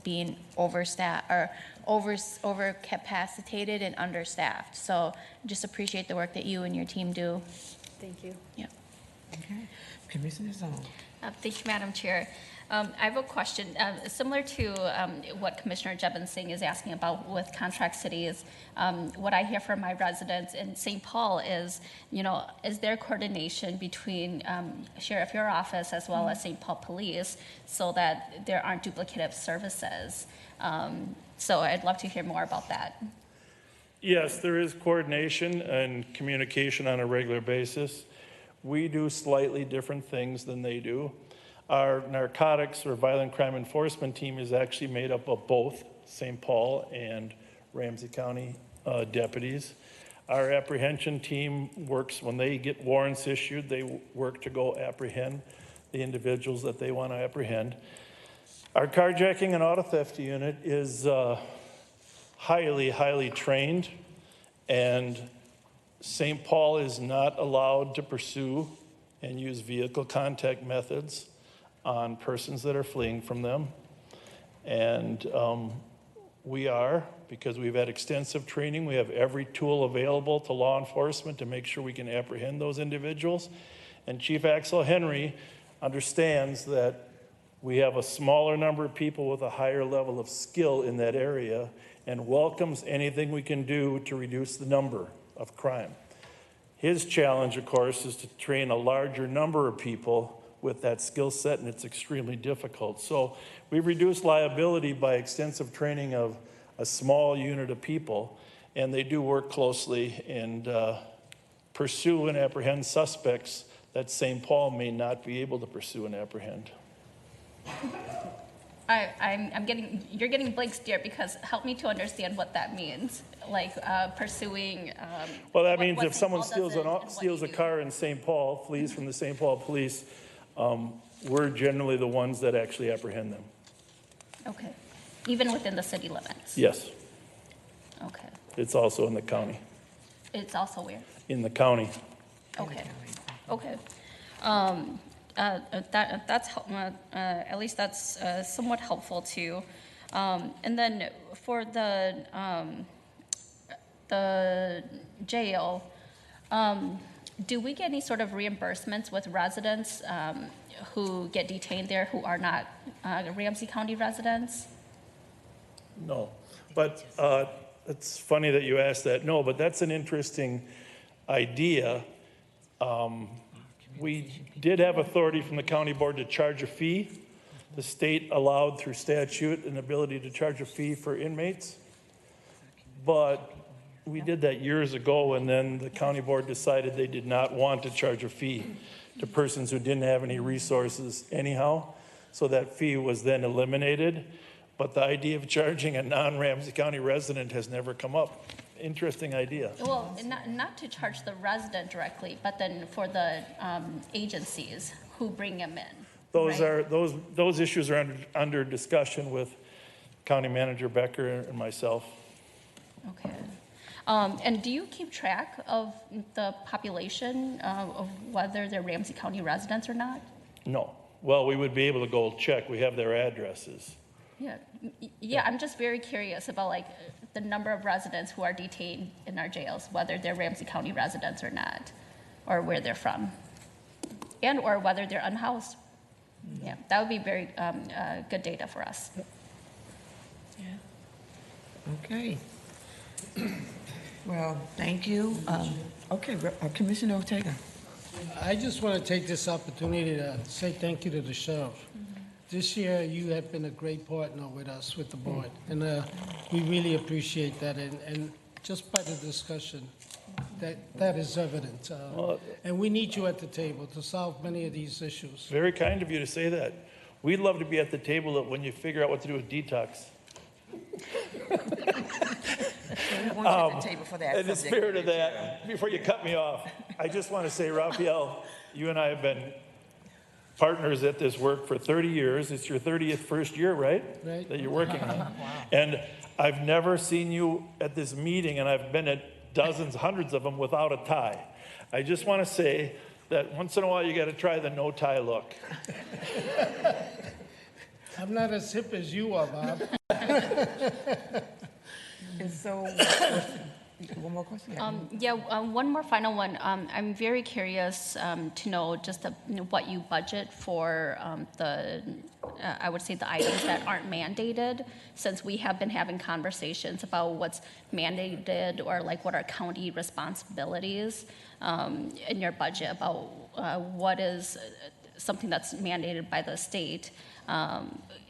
being overstaffed or overcapacitated and understaffed. So just appreciate the work that you and your team do. Thank you. Yeah. Okay. Commissioner Zone. Thank you, Madam Chair. I have a question similar to what Commissioner Jebin Singh is asking about with contract cities. What I hear from my residents in St. Paul is, is there coordination between Sheriff, your office, as well as St. Paul Police, so that there aren't duplicative services? So I'd love to hear more about that. Yes, there is coordination and communication on a regular basis. We do slightly different things than they do. Our narcotics or violent crime enforcement team is actually made up of both St. Paul and Ramsey County deputies. Our apprehension team works, when they get warrants issued, they work to go apprehend the individuals that they want to apprehend. Our carjacking and auto theft unit is highly trained, and St. Paul is not allowed to pursue and use vehicle contact methods on persons that are fleeing from them. And we are, because we've had extensive training, we have every tool available to law enforcement to make sure we can apprehend those individuals. And Chief Axel Henry understands that we have a smaller number of people with a higher level of skill in that area and welcomes anything we can do to reduce the number of crime. His challenge, of course, is to train a larger number of people with that skill set, and it's extremely difficult. So we've reduced liability by extensive training of a small unit of people, and they do work closely and pursue and apprehend suspects that St. Paul may not be able to pursue and apprehend. You're getting blank stare, because help me to understand what that means, like pursuing. Well, that means if someone steals a car in St. Paul, flees from the St. Paul police, we're generally the ones that actually apprehend them. Okay, even within the city limits? Yes. Okay. It's also in the county. It's also where? In the county. Okay. Okay. That's at least that's somewhat helpful too. And then for the jail, do we get any sort of reimbursements with residents who get detained there who are not Ramsey County residents? No, but it's funny that you asked that. No, but that's an interesting idea. We did have authority from the county board to charge a fee. The state allowed through statute an ability to charge a fee for inmates. But we did that years ago, and then the county board decided they did not want to charge a fee to persons who didn't have any resources anyhow. So that fee was then eliminated. But the idea of charging a non-Ramsey County resident has never come up. Interesting idea. Well, not to charge the resident directly, but then for the agencies who bring them in. Those issues are under discussion with County Manager Becker and myself. Okay. And do you keep track of the population of whether they're Ramsey County residents or not? No. Well, we would be able to go check. We have their addresses. Yeah. I'm just very curious about like the number of residents who are detained in our jails, whether they're Ramsey County residents or not, or where they're from, and or whether they're unhoused. Yeah, that would be very good data for us. Okay. Well, thank you. Okay, Commissioner Ortega. I just want to take this opportunity to say thank you to the sheriff. This year, you have been a great partner with us, with the board, and we really appreciate that. And just by the discussion, that is evident. And we need you at the table to solve many of these issues. Very kind of you to say that. We'd love to be at the table when you figure out what to do with detox. We want you at the table for that. In the spirit of that, before you cut me off, I just want to say, Raphael, you and I have been partners at this work for 30 years. It's your 30th first year, right? Right. That you're working on. Wow. And I've never seen you at this meeting, and I've been at dozens, hundreds of them without a tie. I just want to say that once in a while you got to try the no tie look. I'm not as hip as you are, Bob. And so, one more question? One more final one. I'm very curious to know just what you budget for I would say the items that aren't mandated, since we have been having conversations about what's mandated or like what are county responsibilities in your budget about what is something that's mandated by the state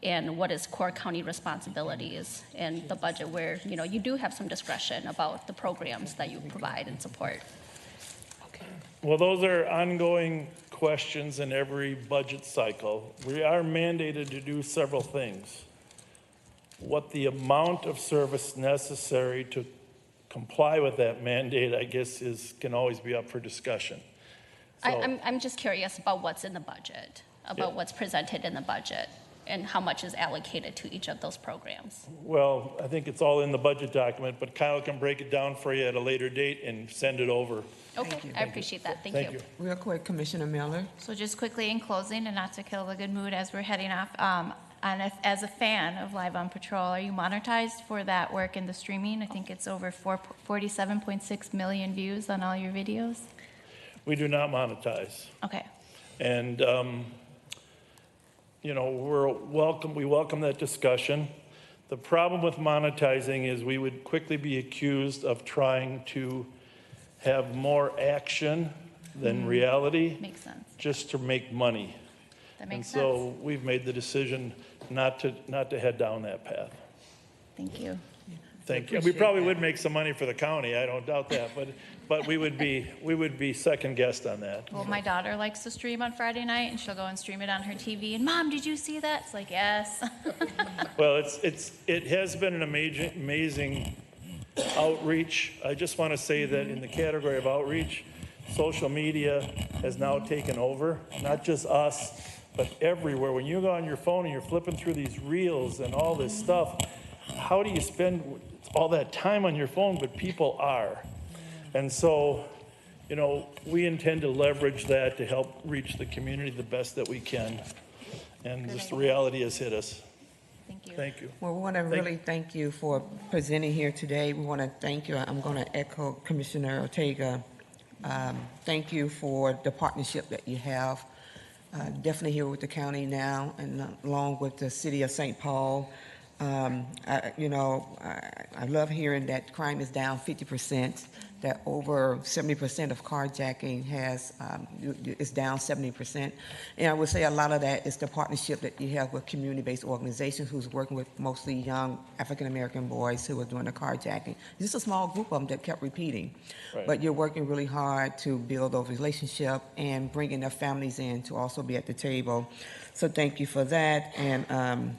and what is core county responsibilities in the budget where, you do have some discretion about the programs that you provide and support. Well, those are ongoing questions in every budget cycle. We are mandated to do several things. What the amount of service necessary to comply with that mandate, I guess, can always be up for discussion. So, I'm just curious about what's in the budget, about what's presented in the budget, and how much is allocated to each of those programs. well, I think it's all in the budget document, but Kyle can break it down for you at a later date and send it over. Okay, I appreciate that. Thank you. Real quick, Commissioner Miller. So just quickly in closing, and not to kill the good mood as we're heading off, as a fan of Live on Patrol, are you monetized for that work in the streaming? I think it's over 47.6 million views on all your videos. We do not monetize. Okay. And, we welcome that discussion. The problem with monetizing is we would quickly be accused of trying to have more action than reality. Makes sense. Just to make money. That makes sense. And so we've made the decision not to head down that path. Thank you. Thank you. We probably would make some money for the county, I don't doubt that, but we would be second guessed on that. Well, my daughter likes to stream on Friday night, and she'll go and stream it on her TV. And Mom, did you see that? It's like, yes. Well, it has been an amazing outreach. I just want to say that in the category of outreach, social media has now taken over, not just us, but everywhere. When you go on your phone and you're flipping through these reels and all this stuff, how do you spend all that time on your phone? But people are. And so, we intend to leverage that to help reach the community the best that we can. And just the reality has hit us. Thank you. Thank you. Well, we want to really thank you for presenting here today. We want to thank you. I'm going to echo Commissioner Ortega. Thank you for the partnership that you have. Definitely here with the county now, and along with the city of St. Paul. I love hearing that crime is down 50%, that over 70% of carjacking is down 70%. And I would say a lot of that is the partnership that you have with community-based organizations who's working with mostly young African-American boys who are doing the carjacking. Just a small group of them that kept repeating. Right. But you're working really hard to build those relationships and bringing their families in to also be at the table. So thank you for that. And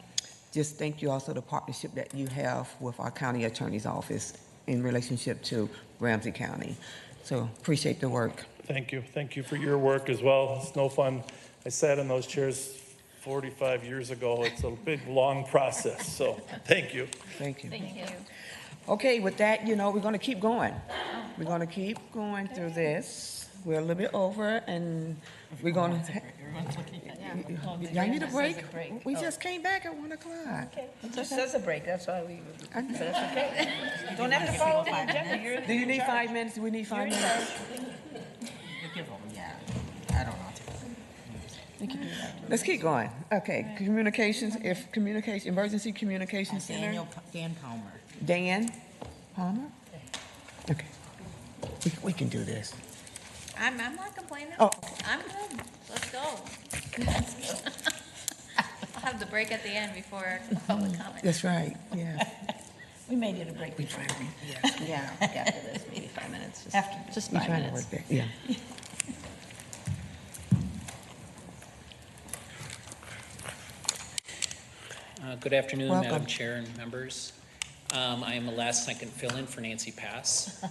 just thank you also the partnership that you have with our county attorney's office in relationship to Ramsey County. So appreciate the work. Thank you. Thank you for your work as well. It's no fun. I sat in those chairs 45 years ago. It's a big, long process. So thank you. Thank you. Thank you. Okay, with that, we're going to keep going. We're going to keep going through this. We're a little bit over, and we're going to... Y'all need a break? We just came back at 1 o'clock. Okay. It just says a break, that's why we... I know. But that's okay. You don't have to follow the agenda. Do you need 5 minutes? Do we need 5 minutes? Yeah, I don't know. We can do that. Let's keep going. Okay, communications, emergency communications center. Dan Palmer. Dan Palmer? Okay. We can do this. I'm not complaining. Oh. I'm good. Let's go. I'll have the break at the end before public comment. That's right, yeah. We may need a break before. Yeah, after this, maybe 5 minutes. Just We're 5 trying to minutes. work that, yeah. Good afternoon, Welcome. Madam Chair and members. I am a last-second fill-in for Nancy Pass,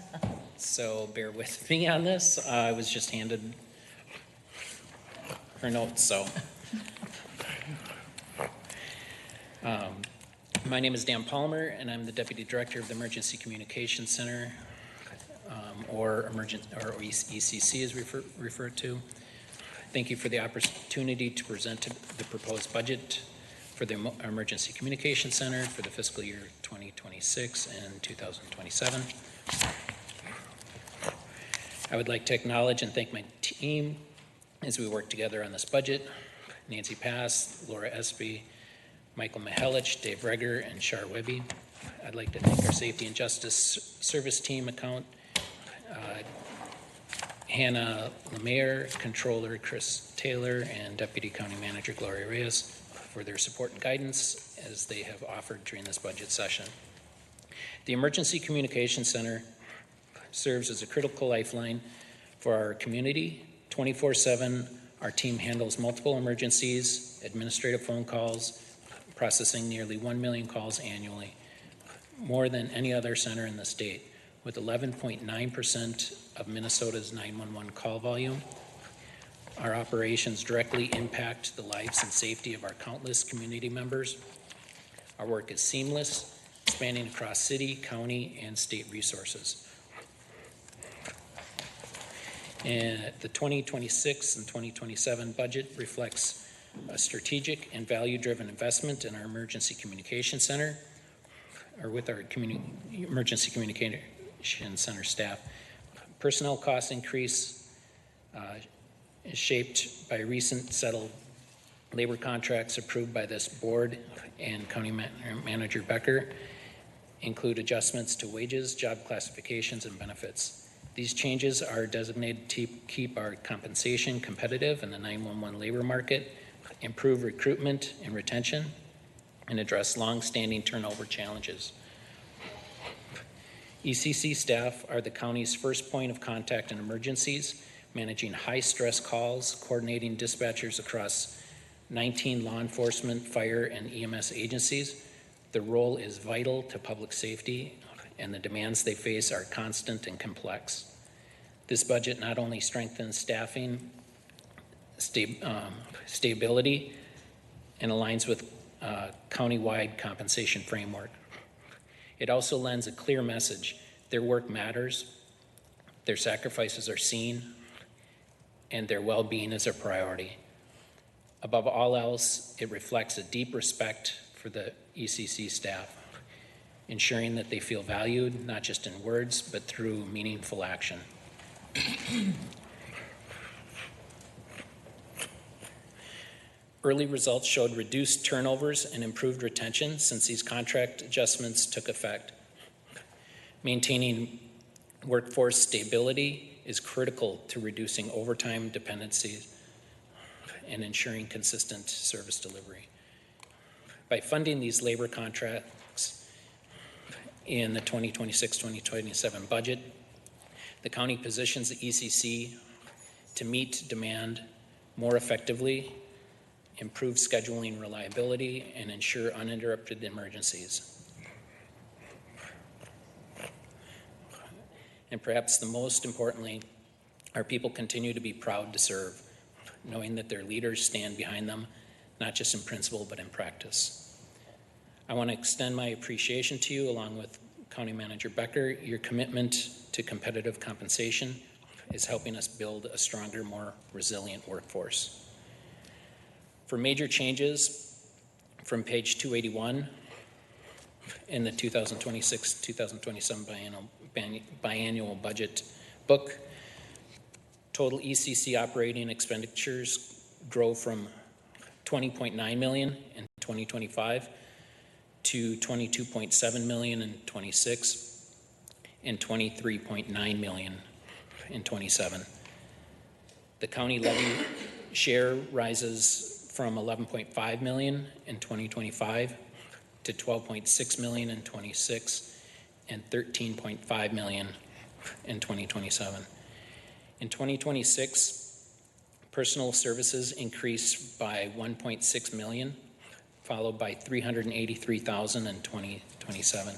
so bear with me on this. I was just handed her notes, so. My name is Dan Palmer, and I'm the Deputy Director of the Emergency Communications Center, or ECC as referred to. Thank you for the opportunity to present the proposed budget for the Emergency Communication Center for the fiscal year 2026 and 2027. I would like to acknowledge and thank my team as we work together on this budget. Nancy Pass, Laura Espy, Michael Mihelich, Dave Reger, and Shar Webby. I'd like to thank our Safety and Justice Service Team account, Hannah Lemire, Controller Chris Taylor, and Deputy County Manager Gloria Reyes for their support and guidance as they have offered during this budget session. The Emergency Communication Center serves as a critical lifeline for our community. 24/7, our team handles multiple emergencies, administrative phone calls, processing nearly 1 million calls annually, more than any other center in the state, with 11.9% of Minnesota's 911 call volume. Our operations directly impact the lives and safety of our countless community members. Our work is seamless, spanning across city, county, and state resources. And the 2026 and 2027 budget reflects a strategic and value-driven investment in our Emergency Communication Center, or with our Emergency Communication Center staff. Personnel cost increase is shaped by recent settled labor contracts approved by this board and County Manager Becker, include adjustments to wages, job classifications, and benefits. These changes are designated to keep our compensation competitive in the 911 labor market, improve recruitment and retention, and address long-standing turnover challenges. ECC staff are the county's first point of contact in emergencies, managing high-stress calls, coordinating dispatchers across 19 law enforcement, fire, and EMS agencies. Their role is vital to public safety, and the demands they face are constant and complex. This budget not only strengthens staffing stability and aligns with county-wide compensation framework, it also lends a clear message. Their work matters, their sacrifices are seen, and their well-being is a priority. Above all else, it reflects a deep respect for the ECC staff, ensuring that they feel valued, not just in words, but through meaningful action. Early results showed reduced turnovers and improved retention since these contract adjustments took effect. Maintaining workforce stability is critical to reducing overtime dependencies and ensuring consistent service delivery. By funding these labor contracts in the 2026-2027 budget, the county positions the ECC to meet demand more effectively, improve scheduling reliability, and ensure uninterrupted emergencies. And perhaps the most importantly, our people continue to be proud to serve, knowing that their leaders stand behind them, not just in principle, but in practice. I want to extend my appreciation to you, along with County Manager Becker. Your commitment to competitive compensation is helping us build a stronger, more resilient workforce. For major changes from page 281 in the 2026-2027 biannual budget book, total ECC operating expenditures grow from $20.9 million in 2025 to $22.7 million in 26 and $23.9 million in 27. The county levy share rises from $11.5 million in 2025 to $12.6 million in 26 and $13.5 million in 2027. In 2026, personal services increased by $1.6 million, followed by $383,000 in 2027.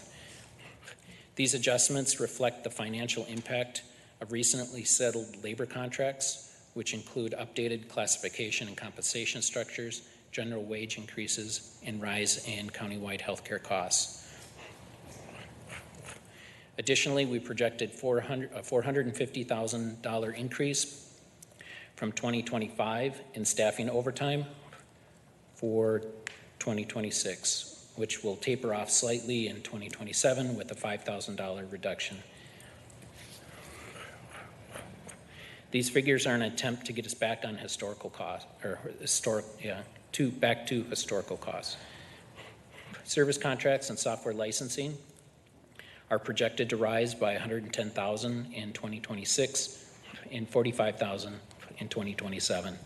These adjustments reflect the financial impact of recently settled labor contracts, which include updated classification and compensation structures, general wage increases, and rise in countywide healthcare costs. Additionally, we projected a $450,000 increase from 2025 in staffing overtime for 2026, which will taper off slightly in 2027 with a $5,000 reduction. These figures are an attempt to get us back on historical costs, back to historical costs. Service contracts and software licensing are projected to rise by $110,000 in 2026 and $45,000 in 2027.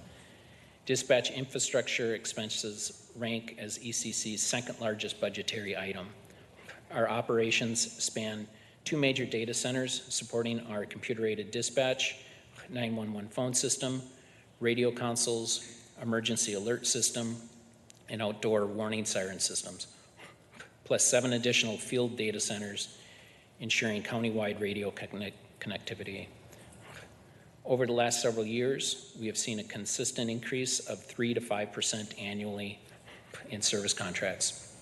Dispatch infrastructure expenses rank as ECC's second largest budgetary item. Our operations span 2 major data centers supporting our computer-aided dispatch, 911 phone system, radio consoles, emergency alert system, and outdoor warning siren systems, plus 7 additional field data centers ensuring countywide radio connectivity. Over the last several years, we have seen a consistent increase of 3 to 5% annually in service contracts.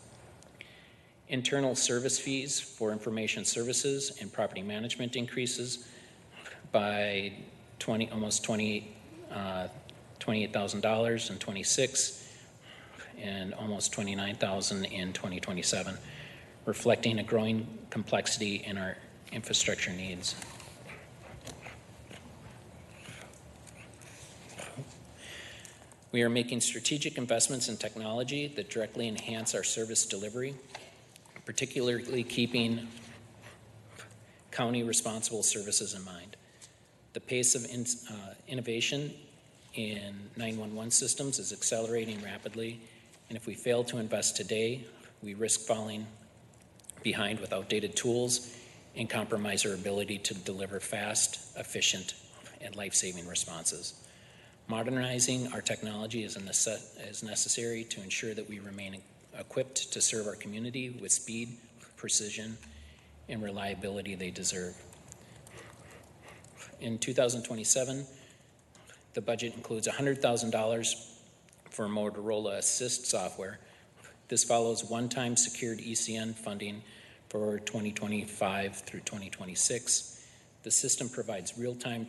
Internal service fees for information services and property management increases by almost $28,000 in 26 and almost $29,000 in 2027, reflecting a growing complexity in our infrastructure needs. We are making strategic investments in technology that directly enhance our service delivery, particularly keeping county responsible services in mind. The pace of innovation in 911 systems is accelerating rapidly, and if we fail to invest today, we risk falling behind with outdated tools and compromise our ability to deliver fast, efficient, and life-saving responses. Modernizing our technology is necessary to ensure that we remain equipped to serve our community with speed, precision, and reliability they deserve. In 2027, the budget includes $100,000 for Motorola Assist software. This follows one-time secured ECN funding for 2025 through 2026. The system provides real-time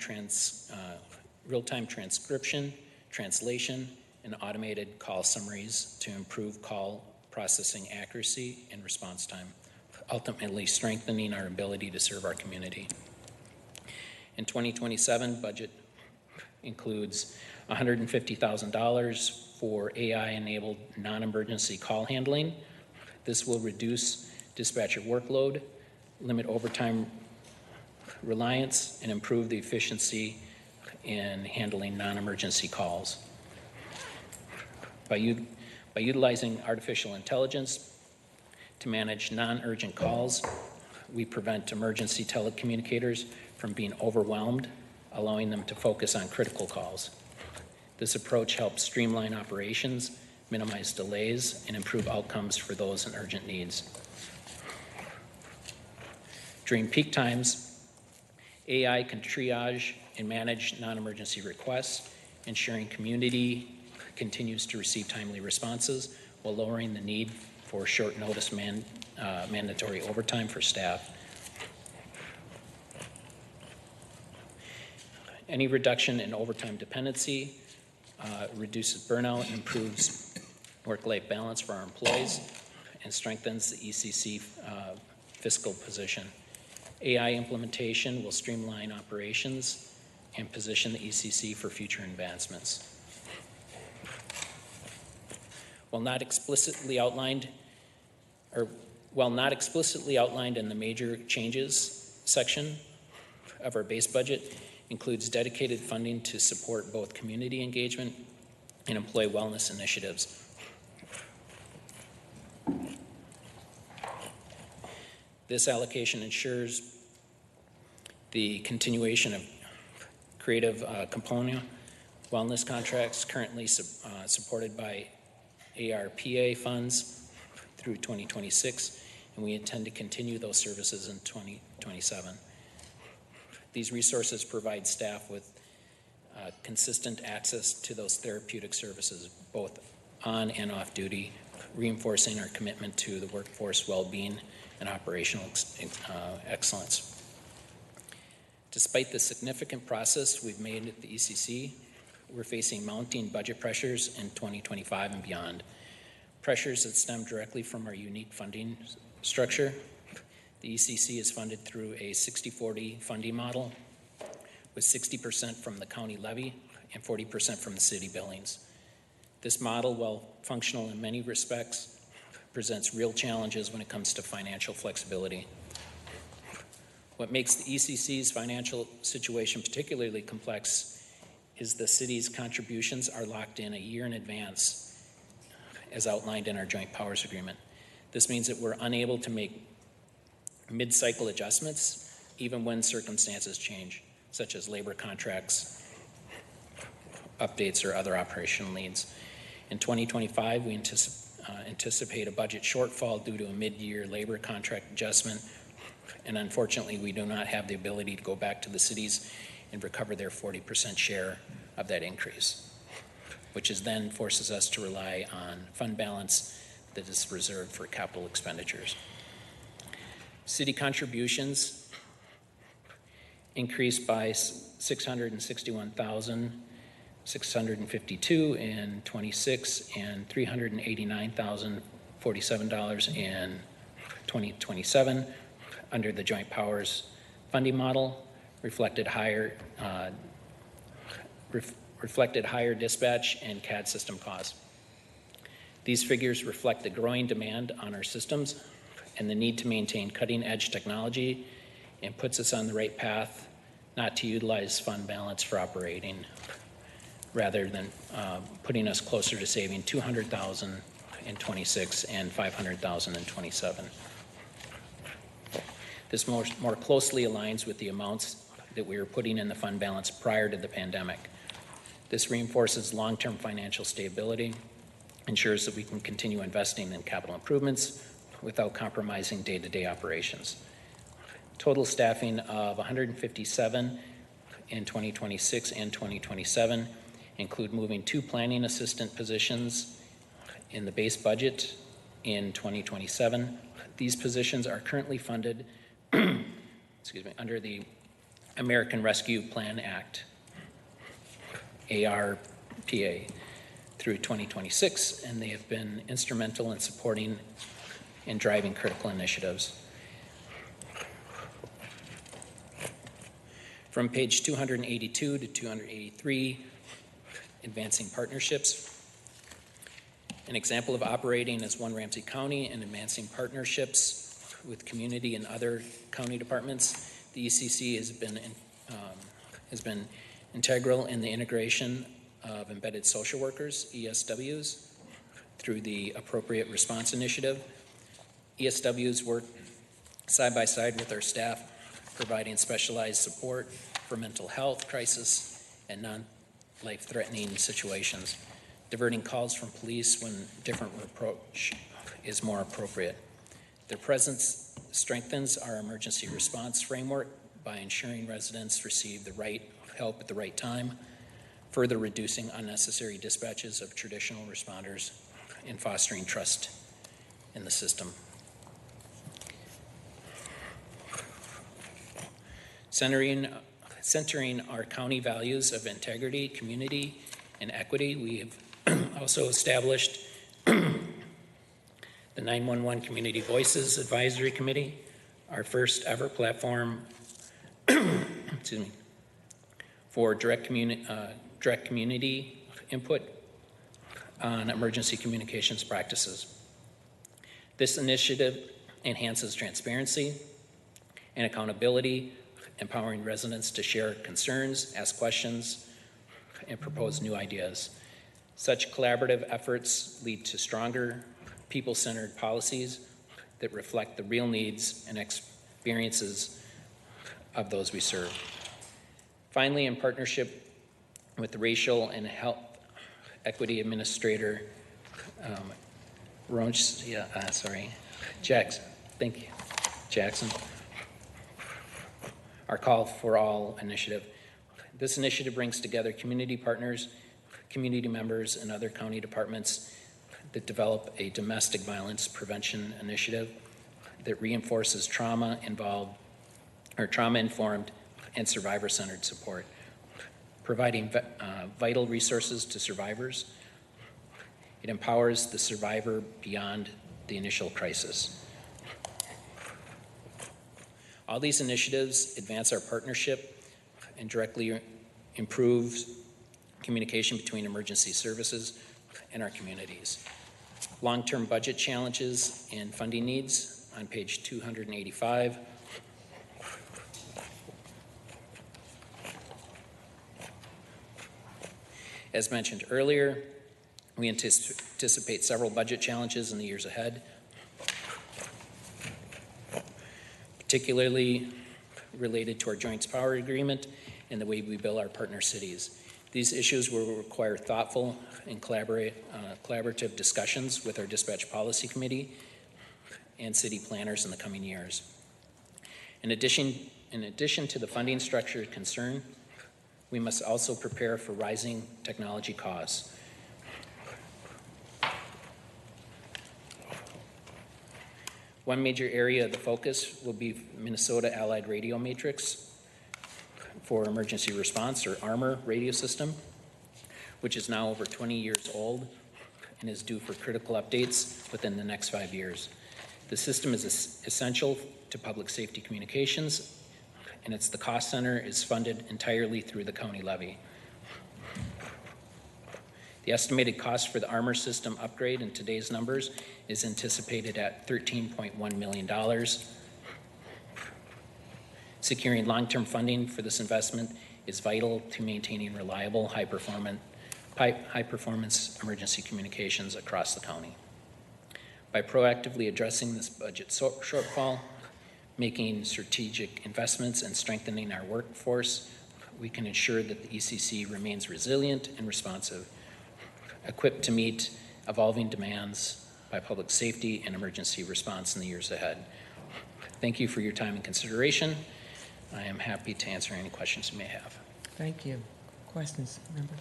transcription, translation, and automated call summaries to improve call processing accuracy and response time, ultimately strengthening our ability to serve our community. In 2027, budget includes $150,000 for AI-enabled non-emergency call handling. This will reduce dispatcher workload, limit overtime reliance, and improve the efficiency in handling non-emergency calls. By utilizing artificial intelligence to manage non-urgent calls, we prevent emergency telecommunicators from being overwhelmed, allowing them to focus on critical calls. This approach helps streamline operations, minimize delays, and improve outcomes for those in urgent needs. During peak times, AI can triage and manage non-emergency requests, ensuring community continues to receive timely responses while lowering the need for short notice mandatory overtime for staff. Any reduction in overtime dependency reduces burnout and improves work-life balance for our employees and strengthens the ECC fiscal position. AI implementation will streamline operations and position the ECC for future advancements. While not explicitly outlined in the major changes section of our base budget, includes dedicated funding to support both community engagement and employee wellness initiatives. This allocation ensures the continuation of creative component wellness contracts currently supported by ARPA funds through 2026, and we intend to continue those services in 2027. These resources provide staff with consistent access to those therapeutic services, both on and off duty, reinforcing our commitment to the workforce well-being and operational excellence. Despite the significant progress we've made at the ECC, we're facing mounting budget pressures in 2025 and beyond. pressures that stem directly from our unique funding structure. The ECC is funded through a 60-40 funding model with 60% from the county levy and 40% from the city billings. This model, while functional in many respects, presents real challenges when it comes to financial flexibility. What makes the ECC's financial situation particularly complex is the city's contributions are locked in a year in advance, as outlined in our joint powers agreement. This means that we're unable to make mid-cycle adjustments even when circumstances change, such as labor contracts, updates, or other operational needs. In 2025, we anticipate a budget shortfall due to a mid-year labor contract adjustment, and unfortunately, we do not have the ability to go back to the cities and recover their 40% share of that increase, which is then forces us to rely on fund balance that is reserved for capital expenditures. City contributions increased by $661,652 in 26 and $389,047 in 2027 under the Joint Powers funding model, reflected higher dispatch and CAD system costs. These figures reflect the growing demand on our systems and the need to maintain cutting-edge technology, and puts us on the right path not to utilize fund balance for operating, rather than putting us closer to saving $200,000 in 26 and $500,000 in 27. This more closely aligns with the amounts that we were putting in the fund balance prior to the pandemic. This reinforces long-term financial stability, ensures that we can continue investing in capital improvements without compromising day-to-day operations. Total staffing of 157 in 2026 and 2027 include moving 2 planning assistant positions in the base budget in 2027. These positions are currently funded under the American Rescue Plan Act, ARPA, through 2026, and they have been instrumental in supporting and driving critical initiatives. From page 282 to 283, advancing partnerships. An example of operating as one Ramsey County and advancing partnerships with community and other county departments. The ECC has been integral in the integration of embedded social workers, ESWs, through the Appropriate Response Initiative. ESWs work side by side with our staff, providing specialized support for mental health crisis and non-life-threatening situations, diverting calls from police when different approach is more appropriate. Their presence strengthens our emergency response framework by ensuring residents receive the right help at the right time, further reducing unnecessary dispatches of traditional responders and fostering trust in the system. Centering our county values of integrity, community, and equity, we have also established the 911 Community Voices Advisory Committee, our first ever platform for direct community input on emergency communications practices. This initiative enhances transparency and accountability, empowering residents to share concerns, ask questions, and propose new ideas. Such collaborative efforts lead to stronger, people-centered policies that reflect the real needs and experiences of those we serve. Finally, in partnership with the Racial and Health Equity Administrator, Jackson, our Call for All initiative. This initiative brings together community partners, community members, and other county departments that develop a domestic violence prevention initiative that reinforces trauma-informed and survivor-centered support, providing vital resources to survivors It empowers the survivor beyond the initial crisis. All these initiatives advance our partnership and directly improve communication between emergency services and our communities. Long-term budget challenges and funding needs on page 285. As mentioned earlier, we anticipate several budget challenges in the years ahead, particularly related to our joint power agreement and the way we bill our partner cities. These issues will require thoughtful and collaborative discussions with our dispatch policy committee and city planners in the coming years. In addition to the funding structure concern, we must also prepare for rising technology costs. One major area of the focus will be Minnesota Allied Radio Matrix for Emergency Response, or ARMOR radio system, which is now over 20 years old and is due for critical updates within the next 5 years. The system is essential to public safety communications, and the cost center is funded entirely through the county levy. The estimated cost for the ARMOR system upgrade in today's numbers is anticipated at $13.1 million. Securing long-term funding for this investment is vital to maintaining reliable, high-performance emergency communications across the county. By proactively addressing this budget shortfall, making strategic investments, and strengthening our workforce, we can ensure that the ECC remains resilient and responsive, equipped to meet evolving demands by public safety and emergency response in the years ahead. Thank you for your time and consideration. I am happy to answer any questions you may have. Thank you. Questions, member?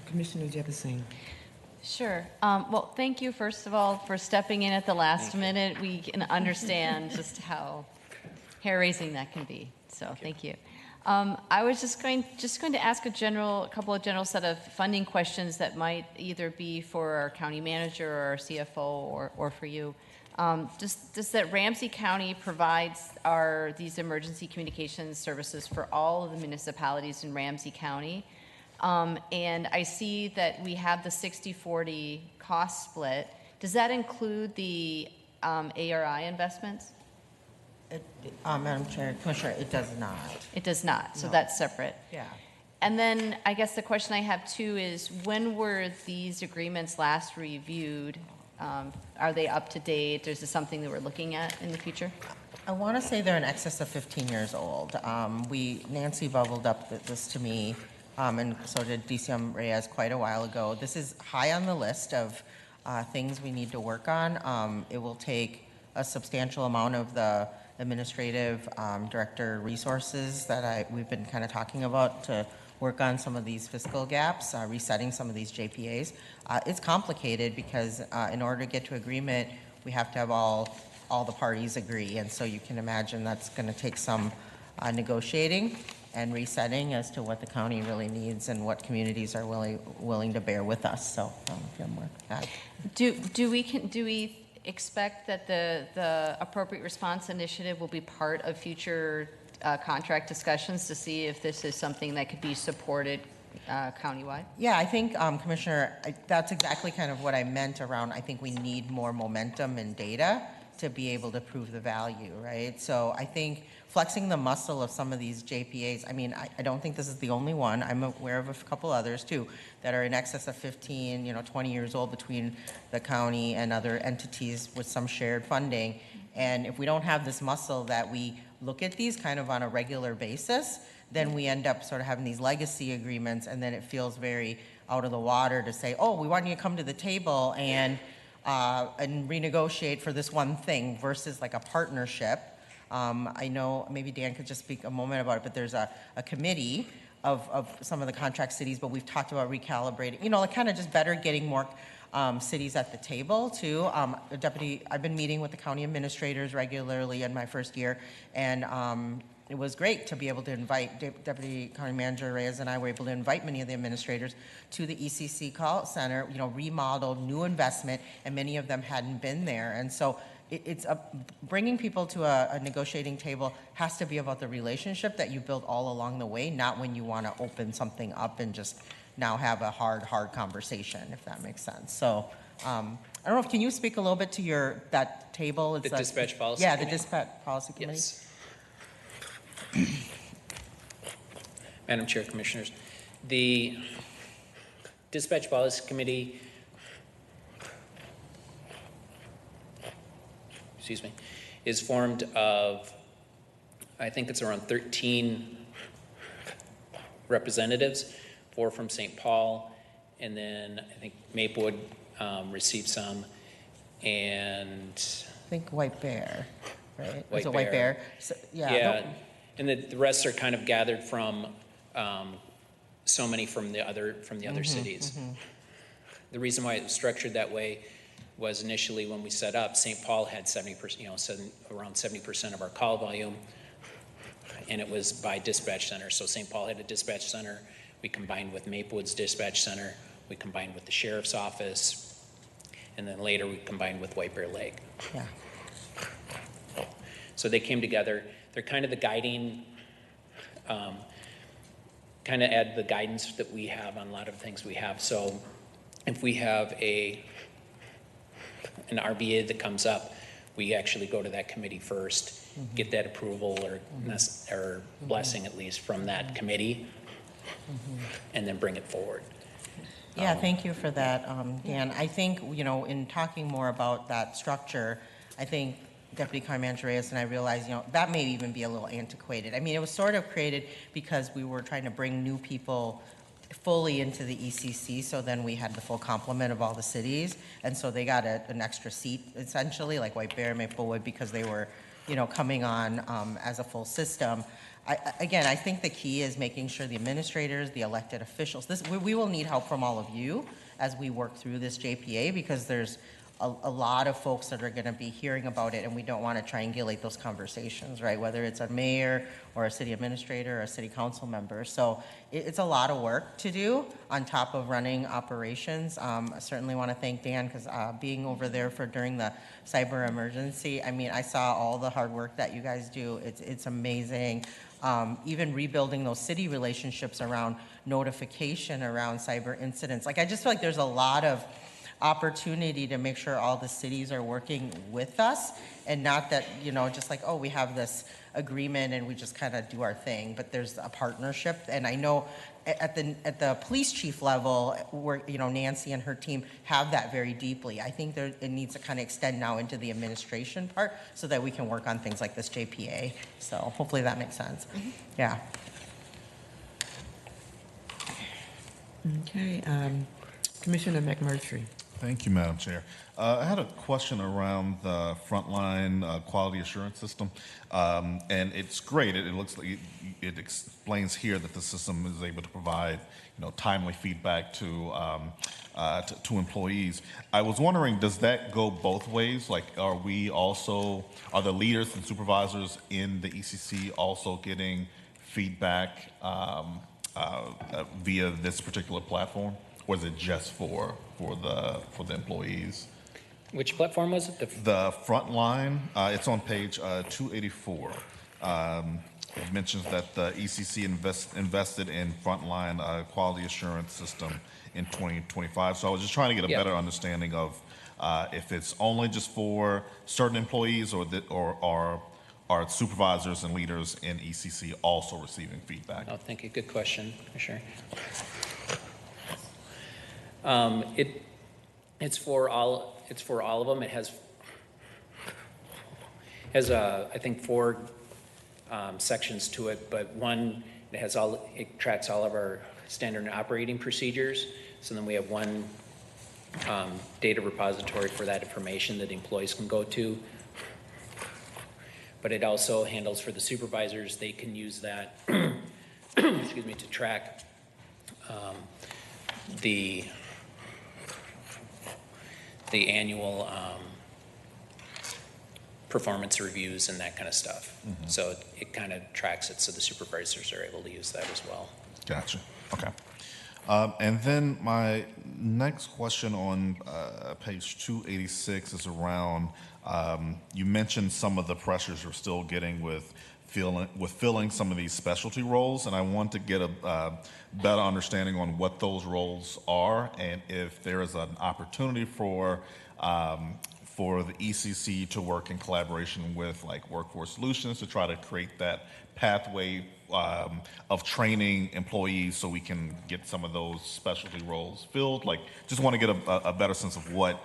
Commissioner Jefferson. Sure. Well, thank you, first of all, for stepping in at the last minute. We can understand just how hair-raising that can be. So thank you. I was just going to ask a couple of general set of funding questions that might either be for our county manager or our CFO or for you. Just that Ramsey County provides these emergency communications services for all of the municipalities in Ramsey County. And I see that we have the 60-40 cost split. Does that include the ARI investments? Madam Chair, Commissioner, it does not. It does not, so No. that's separate. Yeah. And then I guess the question I have too is, when were these agreements last reviewed? Are they up to date? Is this something that we're looking at in the future? I want to say they're in excess of 15 years old. Nancy bubbled up this to me, and so did DCM Reyes quite a while ago. This is high on the list of things we need to work on. It will take a substantial amount of the administrative director resources that we've been kind of talking about to work on some of these fiscal gaps, resetting some of these JPAs. It's complicated because in order to get to agreement, we have to have all the parties agree. And so you can imagine that's going to take some negotiating and resetting as to what the county really needs and what communities are willing to bear with us. So if you have more to add. Do we expect that the appropriate response initiative will be part of future contract discussions to see if this is something that could be supported countywide? Yeah, I think, Commissioner, that's exactly kind of what I meant around, I think we need more momentum and data to be able to prove the value, right? So I think flexing the muscle of some of these JPAs, I mean, I don't think this is the only one. I'm aware of a couple others too that are in excess of 15, 20 years old between the county and other entities with some shared funding. And if we don't have this muscle that we look at these kind of on a regular basis, then we end up sort of having these legacy agreements, and then it feels very out of the water to say, oh, we want you to come to the table and renegotiate for this one thing versus like a partnership. I know maybe Dan could just speak a moment about it, but there's a committee of some of the contract cities, but we've talked about recalibrating, like kind of just better getting more cities at the table too. I've been meeting with the county administrators regularly in my first year, and it was great to be able to invite Deputy County Manager Reyes and I were able to invite many of the administrators to the ECC call center, remodeled, new investment, and many of them hadn't been there. And so bringing people to a negotiating table has to be about the relationship that you build all along the way, not when you want to open something up and just now have a hard conversation, if that makes sense. So I don't know, can you speak a little bit to that table? It's The dispatch policy Yeah, committee? the dispatch policy committee. Yes. Madam Chair, Commissioners, the Dispatch Policy Committee, is formed of, I think it's around 13 representatives, 4 from St. Paul, and then I think Maplewood received some, and I think White Bear, right? White It's a White Bear. Bear. So, yeah. Yeah, and the rest are kind of gathered from so many from the other cities. The reason why it was structured that way was initially when we set up, St. Paul had 70%, around 70% of our call volume, and it was by dispatch center. So St. Paul had a dispatch center. We combined with Maplewood's dispatch center. We combined with the sheriff's office, and then later we combined with White Bear Lake. Yeah. So they came together. They're kind of the guiding, kind of add the guidance that we have on a lot of things we have. So if we have an RBA that comes up, we actually go to that committee first, get that approval or blessing at least from that committee, and then bring it forward. Yeah, thank you for that, Dan. I think, in talking more about that structure, I think Deputy County Manager Reyes and I realized, that may even be a little antiquated. I mean, it was sort of created because we were trying to bring new people fully into the ECC, so then we had the full complement of all the cities, and so they got an extra seat, essentially, like White Bear, Maplewood, because they were, coming on as a full system. I think the key is making sure the administrators, the elected officials, we will need help from all of you as we work through this JPA, because there's a lot of folks that are going to be hearing about it, and we don't want to triangulate those conversations, right? Whether it's a mayor or a city administrator or a city council member. So it's a lot of work to do on top of running operations. I certainly want to thank Dan, because being over there during the cyber emergency, I mean, I saw all the hard work that you guys do. It's amazing. Even rebuilding those city relationships around notification around cyber incidents. Like, I just feel like there's a lot of opportunity to make sure all the cities are working with us, and not that, just like, oh, we have this agreement and we just kind of do our thing, but there's a partnership. And I know at the police chief level, where, Nancy and her team have that very deeply. I think it needs to kind of extend now into the administration part so that we can work on things like this JPA. So hopefully that makes sense. Yeah. Okay, Commissioner McMurtry. Thank you, Madam Chair. I had a question around the frontline quality assurance system, and it's great. It looks like it explains here that the system is able to provide, timely feedback to employees. I was wondering, does that go both ways? Like, are the leaders and supervisors in the ECC also getting feedback via this particular platform? Or is it just for the employees? Which platform was it? The Frontline. It's on page 284. It mentions that the ECC invested in Frontline quality assurance system in 2025. So I was just trying to get a better understanding of if it's only just for certain employees, or are supervisors and leaders in ECC also receiving feedback? Oh, thank you. Good question, Commissioner. It's for all of them. It has I think 4 sections to it, but one, it tracks all of our standard operating procedures. So then we have one data repository for that information that employees can go to. But it also handles for the supervisors. They can use that excuse me, to track the annual performance reviews and that kind of stuff. So it kind of tracks it so the supervisors are able to use that as well. Gotcha. Okay. And then my next question on page 286 is around, you mentioned some of the pressures you're still getting with filling some of these specialty roles, and I want to get a better understanding on what those roles are and if there is an opportunity for the ECC to work in collaboration with like Workforce Solutions to try to create that pathway of training employees so we can get some of those specialty roles filled. Like, just want to get a better sense of what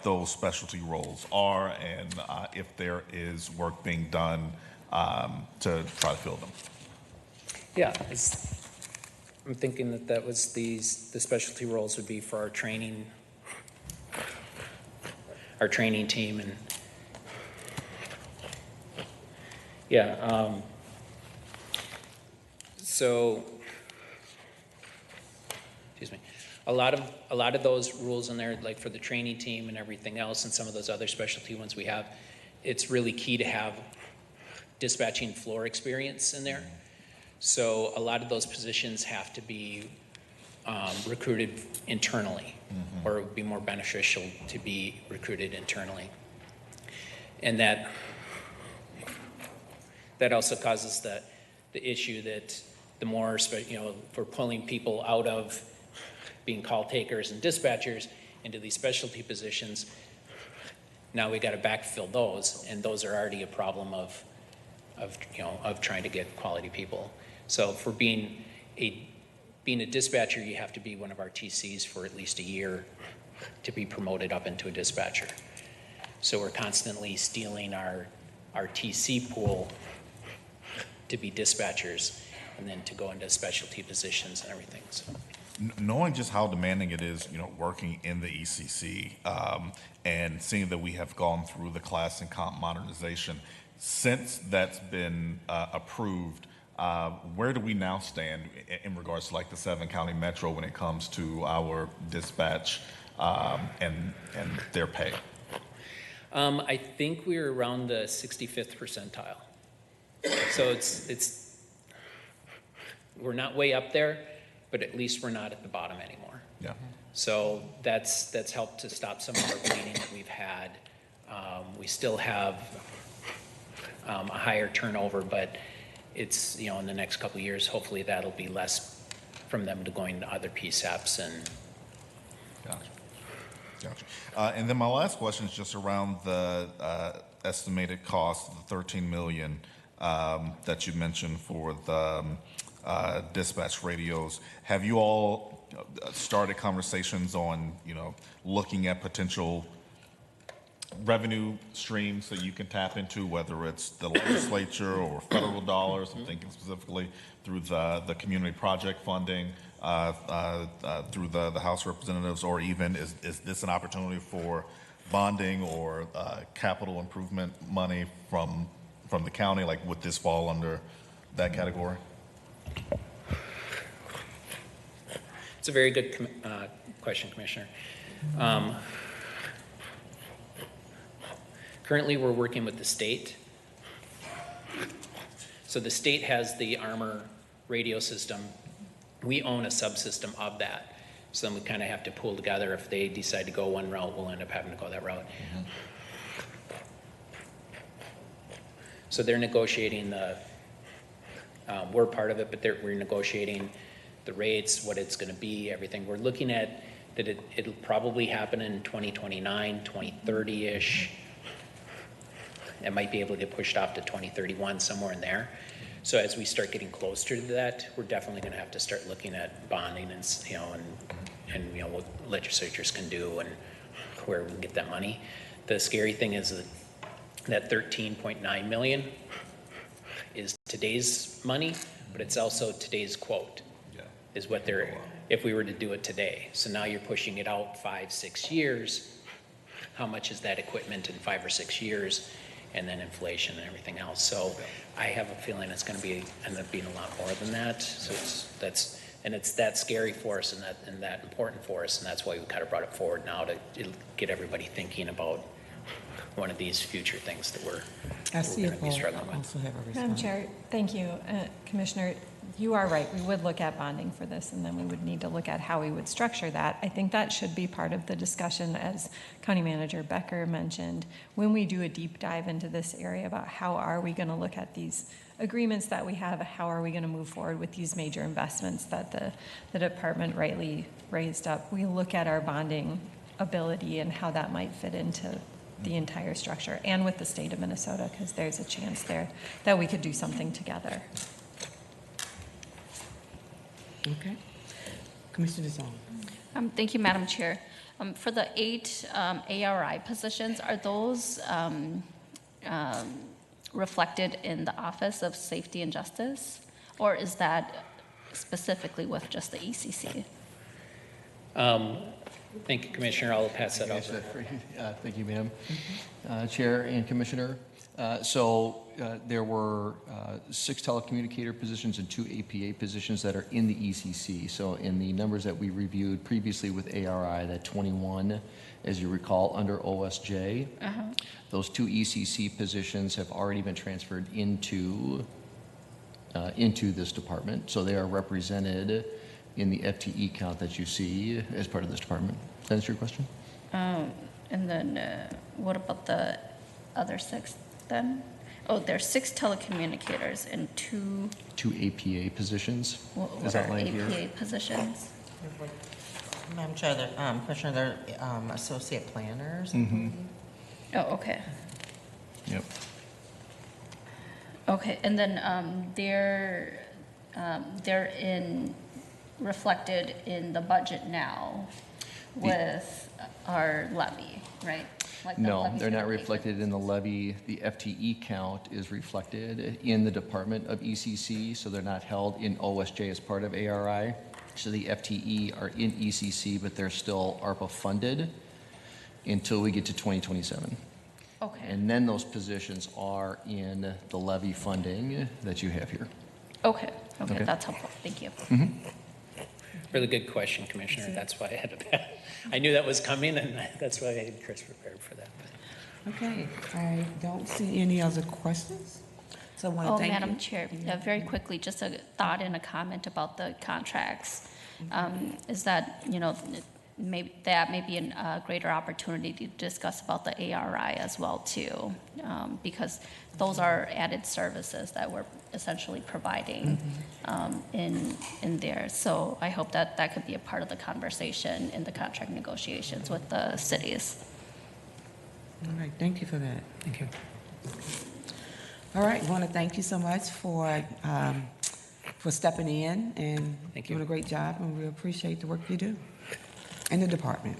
those specialty roles are and if there is work being done to try to fill them. Yeah, I'm thinking that was the specialty roles would be for our training team, and yeah, so excuse me, a lot of those rules in there, like for the training team and everything else, and some of those other specialty ones we have, it's really key to have dispatching floor experience in there. So a lot of those positions have to be recruited internally, or it would be more beneficial to be recruited internally. And that also causes the issue that the more, if we're pulling people out of being call takers and dispatchers into these specialty positions, now we got to backfill those, and those are already a problem of trying to get quality people. So for being a dispatcher, you have to be one of our TCs for at least a year to be promoted up into a dispatcher. So we're constantly stealing our TC pool to be dispatchers and then to go into specialty positions and everything. So Knowing just how demanding it is, working in the ECC, and seeing that we have gone through the class and comp modernization, since that's been approved, where do we now stand in regards to like the 7-county metro when it comes to our dispatch and their pay? I think we're around the 65th percentile. So we're not way up there, but at least we're not at the bottom anymore. Yeah. So that's helped to stop some of our bleeding that we've had. We still have a higher turnover, but it's, in the next couple of years, hopefully that'll be less from them to going to other PSAPs and. Gotcha. And then my last question is just around the estimated cost, the $13 million that you mentioned for the dispatch radios. Have you all started conversations on, looking at potential revenue streams that you can tap into, whether it's the legislature or federal dollars? I'm thinking specifically through the community project funding, through the House Representatives, or even is this an opportunity for bonding or capital improvement money from the county? Like, would this fall under that category? It's a very good question, Commissioner. Currently, we're working with the state. So the state has the Armor radio system. We own a subsystem of that. So then we kind of have to pull together. If they decide to go one route, we'll end up having to go that route. So they're negotiating we're part of it, but we're negotiating the rates, what it's going to be, everything. We're looking at that it'll probably happen in 2029, 2030-ish. It might be able to get pushed off to 2031, somewhere in there. So as we start getting closer to that, we're definitely going to have to start looking at bonding and what legislatures can do and where we can get that money. The scary thing is that $13.9 million is today's money, but it's also today's quote. Is what if we were to do it today. So now you're pushing it out 5-6 years. How much is that equipment in 5 or 6 years? And then inflation and everything else. So I have a feeling it's going to end up being a lot more than that. So it's that scary for us and that important for us, and that's why we kind of brought it forward now to get everybody thinking about one of these future things that we're I see going it, to be Paul. struggling with. Also have a Madam response. Chair, thank you. Commissioner, you are right. We would look at bonding for this, and then we would need to look at how we would structure that. I think that should be part of the discussion, as County Manager Becker mentioned, when we do a deep dive into this area about how are we going to look at these agreements that we have, how are we going to move forward with these major investments that the department rightly raised up. We look at our bonding ability and how that might fit into the entire structure, and with the state of Minnesota, because there's a chance there that we could do something together. Okay. Commissioner Song. Thank you, Madam Chair. For the 8 ARI positions, are those reflected in the Office of Safety and Justice, or is that specifically with just the ECC? Thank you, Commissioner. I'll pass that over. Thank you, ma'am. Chair and Commissioner. There were 6 telecommunicator positions and 2 APA positions that are in the ECC. So in the numbers that we reviewed previously with ARI, that 21, as you recall, under OSJ, those 2 ECC positions have already been transferred into this department. So they are represented in the FTE count that you see as part of this department. Does that answer your question? And then what about the other 6 then? Oh, there's 6 telecommunicators and 2 APA positions. What Is are outlined APA here. positions? Madam Chair, Commissioner, they're associate planners. I Mhm. believe. Oh, okay. Yep. Okay, and then they're reflected in the budget now with our levy, right? Like the No, levies they're for not the reflected in the levy. The FTE count is reflected in the Department of ECC, so they're not held in OSJ as part of ARI. So the FTE are in ECC, but they're still ARPA funded until we get to 2027. Okay. And then those positions are in the levy funding that you have here. Okay, okay, Okay. that's helpful. Thank you. Really good question, Commissioner. That's why I had to, I knew that was coming, and that's why I had Chris prepared for that. Okay, I don't see any other questions. So I want to Oh, thank you. Madam Chair, very quickly, just a thought and a comment about the contracts. Is that, maybe that may be a greater opportunity to discuss about the ARI as well too, because those are added services that we're essentially providing in there. So I hope that that could be a part of the conversation in the contract negotiations with the cities. All right, thank you for that. Thank you. All right, I want to thank you so much for stepping in and doing a great job, and we appreciate the work you do in the department.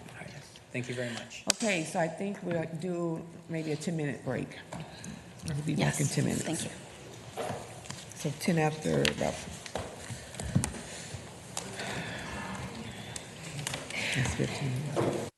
Thank you very much. Okay, so I think we'll do maybe a 10-minute break. We'll be Yes, back in 10 minutes. thank you. So 10 after about. That's 15.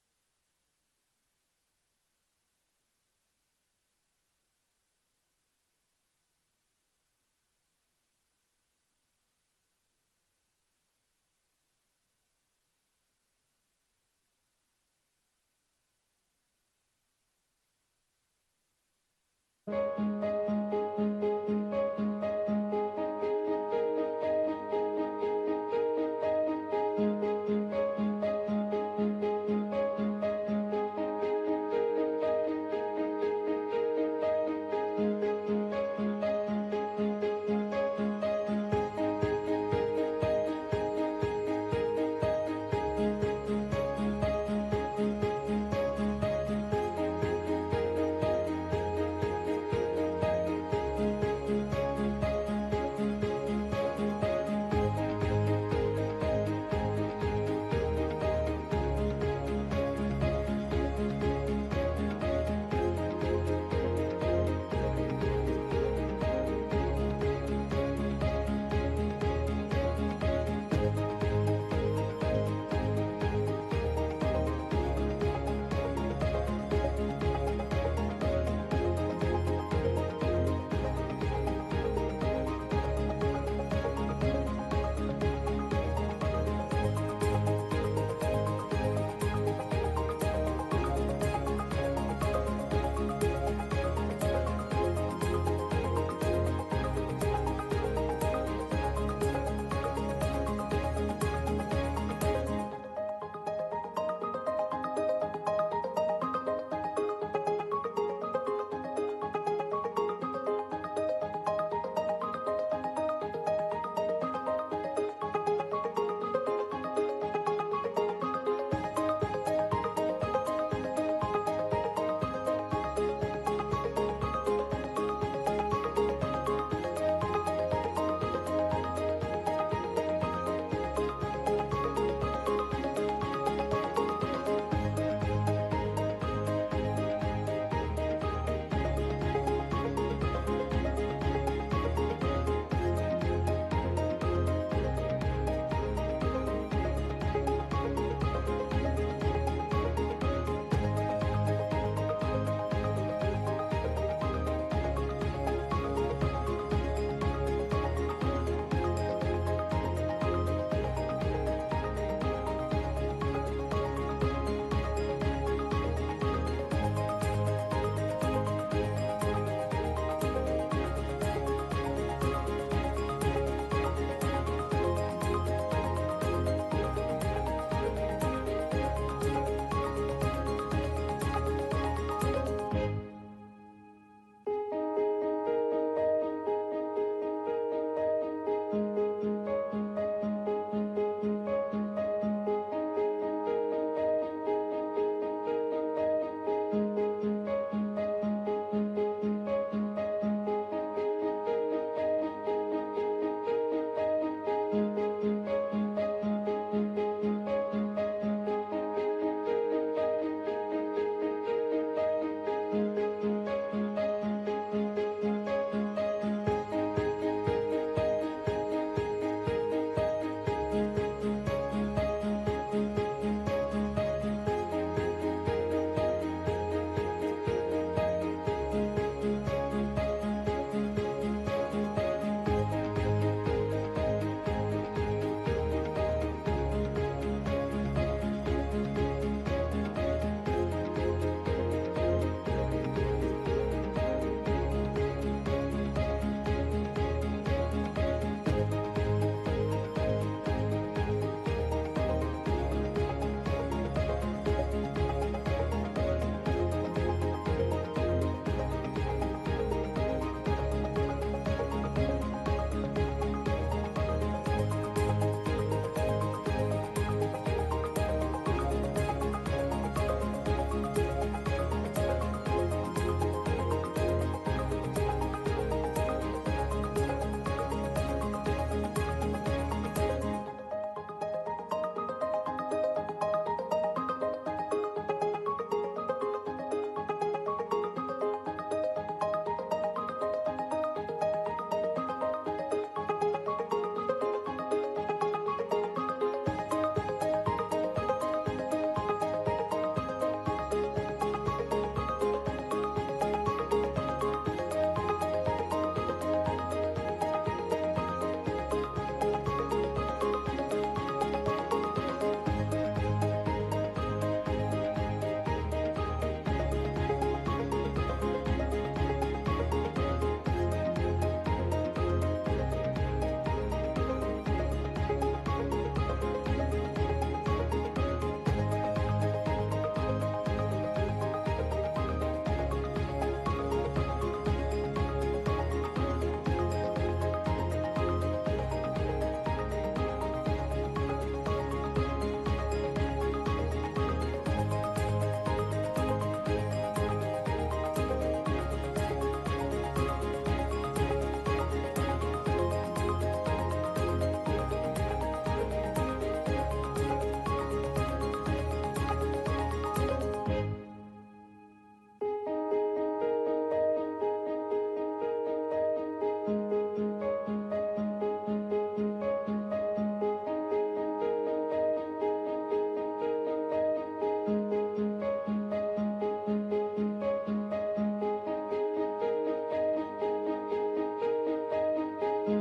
All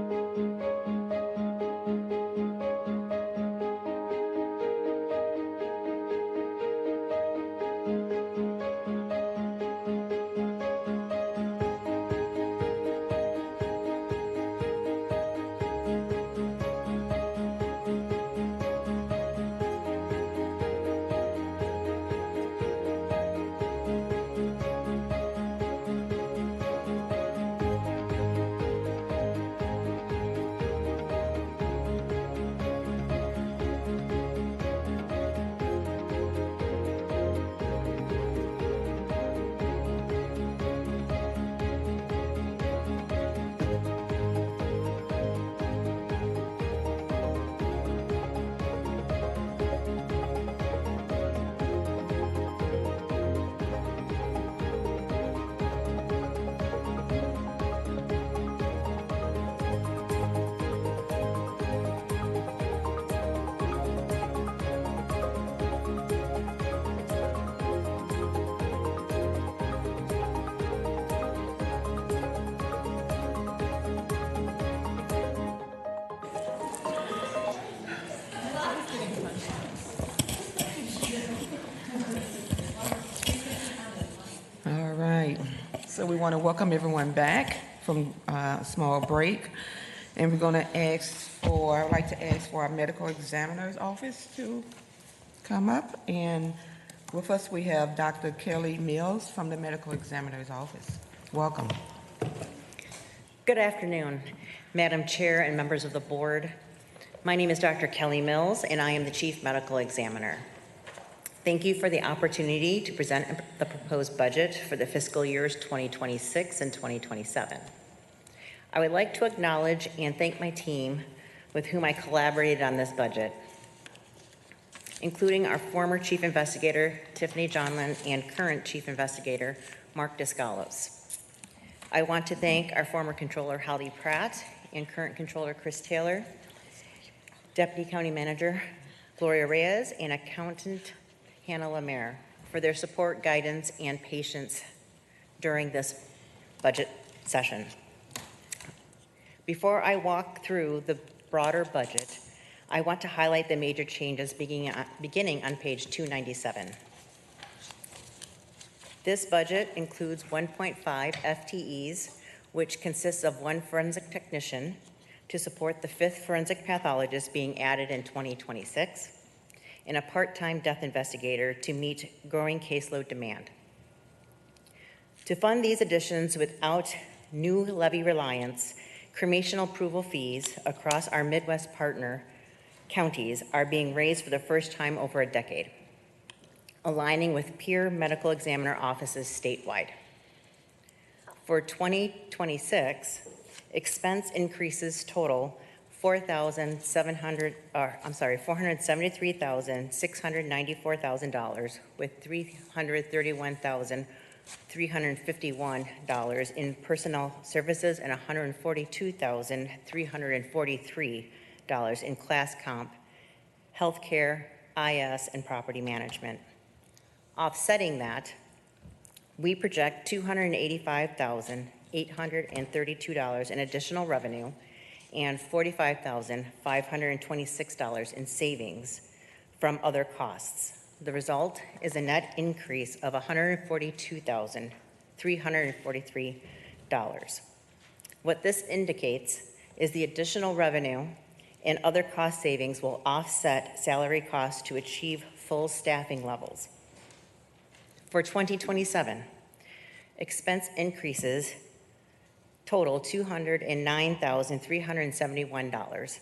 right, so we want to welcome everyone back from a small break. And we're going to I'd like to ask for our medical examiner's office to come up. And with us, we have Dr. Kelly Mills from the medical examiner's office. Welcome. Good afternoon, Madam Chair and members of the board. My name is Dr. Kelly Mills, and I am the Chief Medical Examiner. Thank you for the opportunity to present the proposed budget for the fiscal years 2026 and 2027. I would like to acknowledge and thank my team with whom I collaborated on this budget, including our former Chief Investigator, Tiffany Johnlin, and current Chief Investigator, Mark Descalos. I want to thank our former Controller, Holly Pratt, and current Controller, Chris Taylor, Deputy County Manager, Gloria Reyes, and Accountant, Hannah Lemaire, for their support, guidance, and patience during this budget session. Before I walk through the broader budget, I want to highlight the major changes beginning on page 297. This budget includes 1.5 FTEs, which consists of 1 forensic technician to support the 5th forensic pathologist being added in 2026, and a part-time death investigator to meet growing caseload demand. To fund these additions without new levy reliance, cremation approval fees across our Midwest partner counties are being raised for the first time over a decade, aligning with peer medical examiner offices statewide. For 2026, expense increases total $473,694,000, with $331,351 in personnel services and $142,343 in class comp, healthcare, IS, and property management. Offsetting that, we project $285,832 in additional revenue and $45,526 in savings from other costs. The result is a net increase of $142,343. What this indicates is the additional revenue and other cost savings will offset salary costs to achieve full staffing levels. For 2027, expense increases total $209,371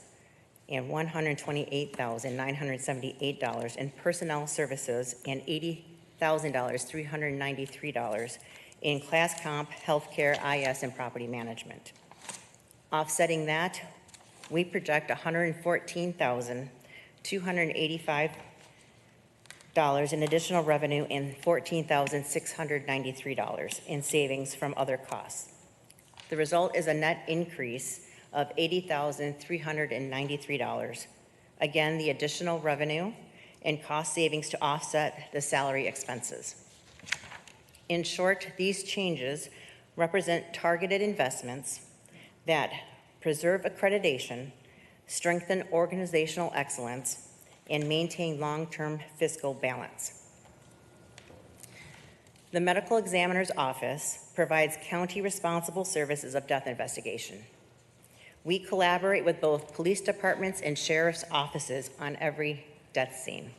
and $128,978 in personnel services and $80,393 in class comp, healthcare, IS, and property management. Offsetting that, we project $114,285 in additional revenue and $14,693 in savings from other costs. The result is a net increase of $80,393. Again, the additional revenue and cost savings to offset the salary expenses. In short, these changes represent targeted investments that preserve accreditation, strengthen organizational excellence, and maintain long-term fiscal balance. The Medical Examiner's Office provides county-responsible services of death investigation. We collaborate with both police departments and sheriff's offices on every death scene.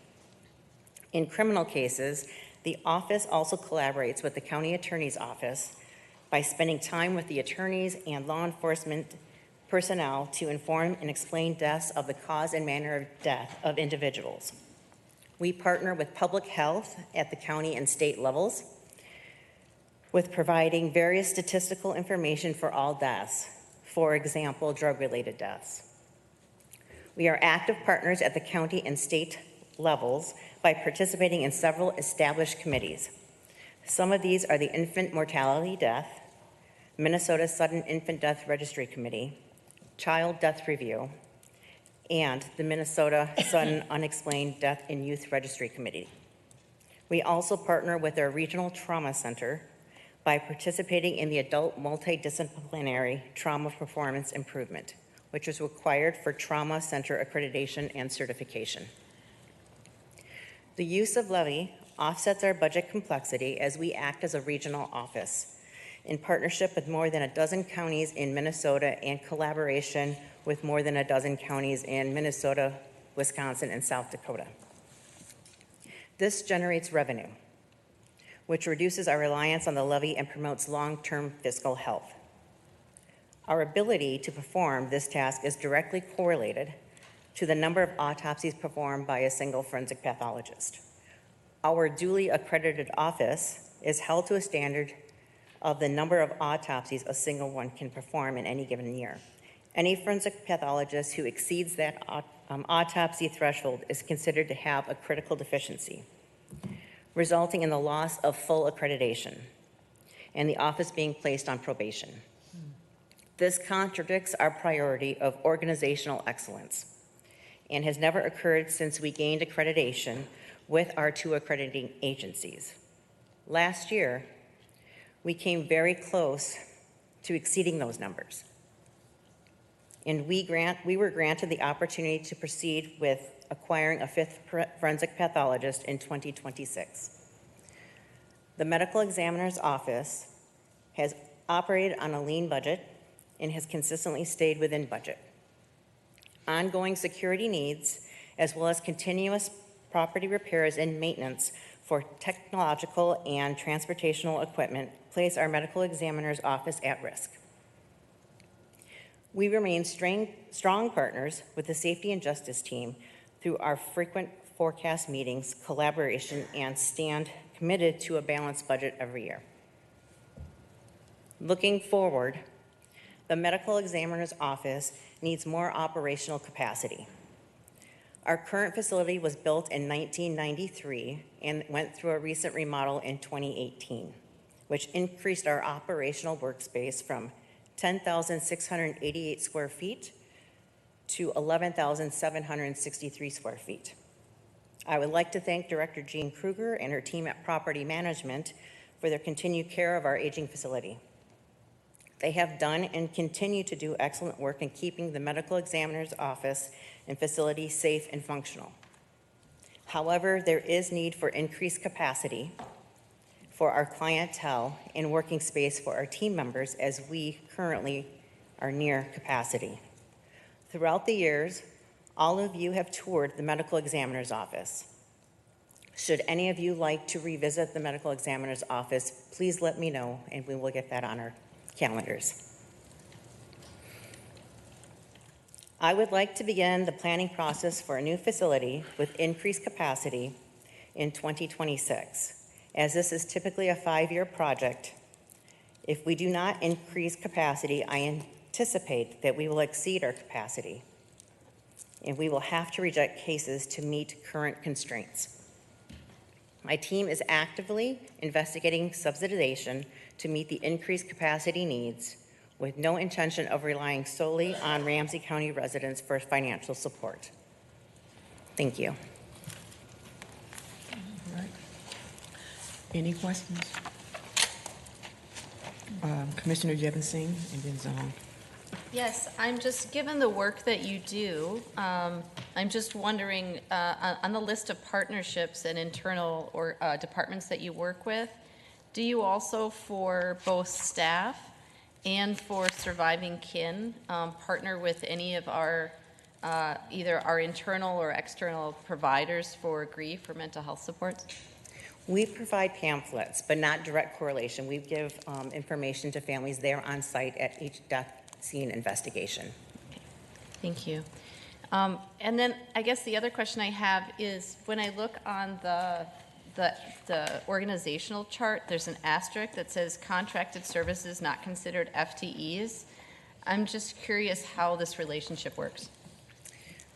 In criminal cases, the office also collaborates with the county attorney's office by spending time with the attorneys and law enforcement personnel to inform and explain deaths of the cause and manner of death of individuals. We partner with public health at the county and state levels with providing various statistical information for all deaths, for example, drug-related deaths. We are active partners at the county and state levels by participating in several established committees. Some of these are the Infant Mortality Death, Minnesota Sudden Infant Death Registry Committee, Child Death Review, and the Minnesota Sudden Unexplained Death in Youth Registry Committee. We also partner with our Regional Trauma Center by participating in the Adult Multidisciplinary Trauma Performance Improvement, which is required for Trauma Center accreditation and certification. The use of levy offsets our budget complexity as we act as a regional office in partnership with more than a dozen counties in Minnesota and collaboration with more than a dozen counties in Minnesota, Wisconsin, and South Dakota. This generates revenue, which reduces our reliance on the levy and promotes long-term fiscal health. Our ability to perform this task is directly correlated to the number of autopsies performed by a single forensic pathologist. Our duly accredited office is held to a standard of the number of autopsies a single one can perform in any given year. Any forensic pathologist who exceeds that autopsy threshold is considered to have a critical deficiency, resulting in the loss of full accreditation and the office being placed on probation. This contradicts our priority of organizational excellence and has never occurred since we gained accreditation with our 2 accrediting agencies. Last year, we came very close to exceeding those numbers. And we were granted the opportunity to proceed with acquiring a 5th forensic pathologist in 2026. The Medical Examiner's Office has operated on a lean budget and has consistently stayed within budget. Ongoing security needs, as well as continuous property repairs and maintenance for technological and transportational equipment, place our Medical Examiner's Office at risk. We remain strong partners with the Safety and Justice team through our frequent forecast meetings, collaboration, and stand committed to a balanced budget every year. Looking forward, the Medical Examiner's Office needs more operational capacity. Our current facility was built in 1993 and went through a recent remodel in 2018, which increased our operational workspace from 10,688 square feet to 11,763 square feet. I would like to thank Director Jean Kruger and her team at Property Management for their continued care of our aging facility. They have done and continue to do excellent work in keeping the Medical Examiner's Office and facility safe and functional. However, there is need for increased capacity for our clientele and working space for our team members as we currently are near capacity. Throughout the years, all of you have toured the Medical Examiner's Office. Should any of you like to revisit the Medical Examiner's Office, please let me know and we will get that on our calendars. I would like to begin the planning process for a new facility with increased capacity in 2026, as this is typically a 5-year project. If we do not increase capacity, I anticipate that we will exceed our capacity, and we will have to reject cases to meet current constraints. My team is actively investigating subsidization to meet the increased capacity needs, with no intention of relying solely on Ramsey County residents for financial support. Thank you. All right. Any questions? Commissioner Jevonsine and then Zong. Yes, I'm just, given the work that you do, I'm just wondering, on the list of partnerships and internal or departments that you work with, do you also, for both staff and for surviving kin, partner with any of our, either our internal or external providers for grief or mental health supports? We provide pamphlets, but not direct correlation. We give information to families there on site at each death scene investigation. Thank you. And then I guess the other question I have is, when I look on the organizational chart, there's an asterisk that says contracted services not considered FTEs. I'm just curious how this relationship works.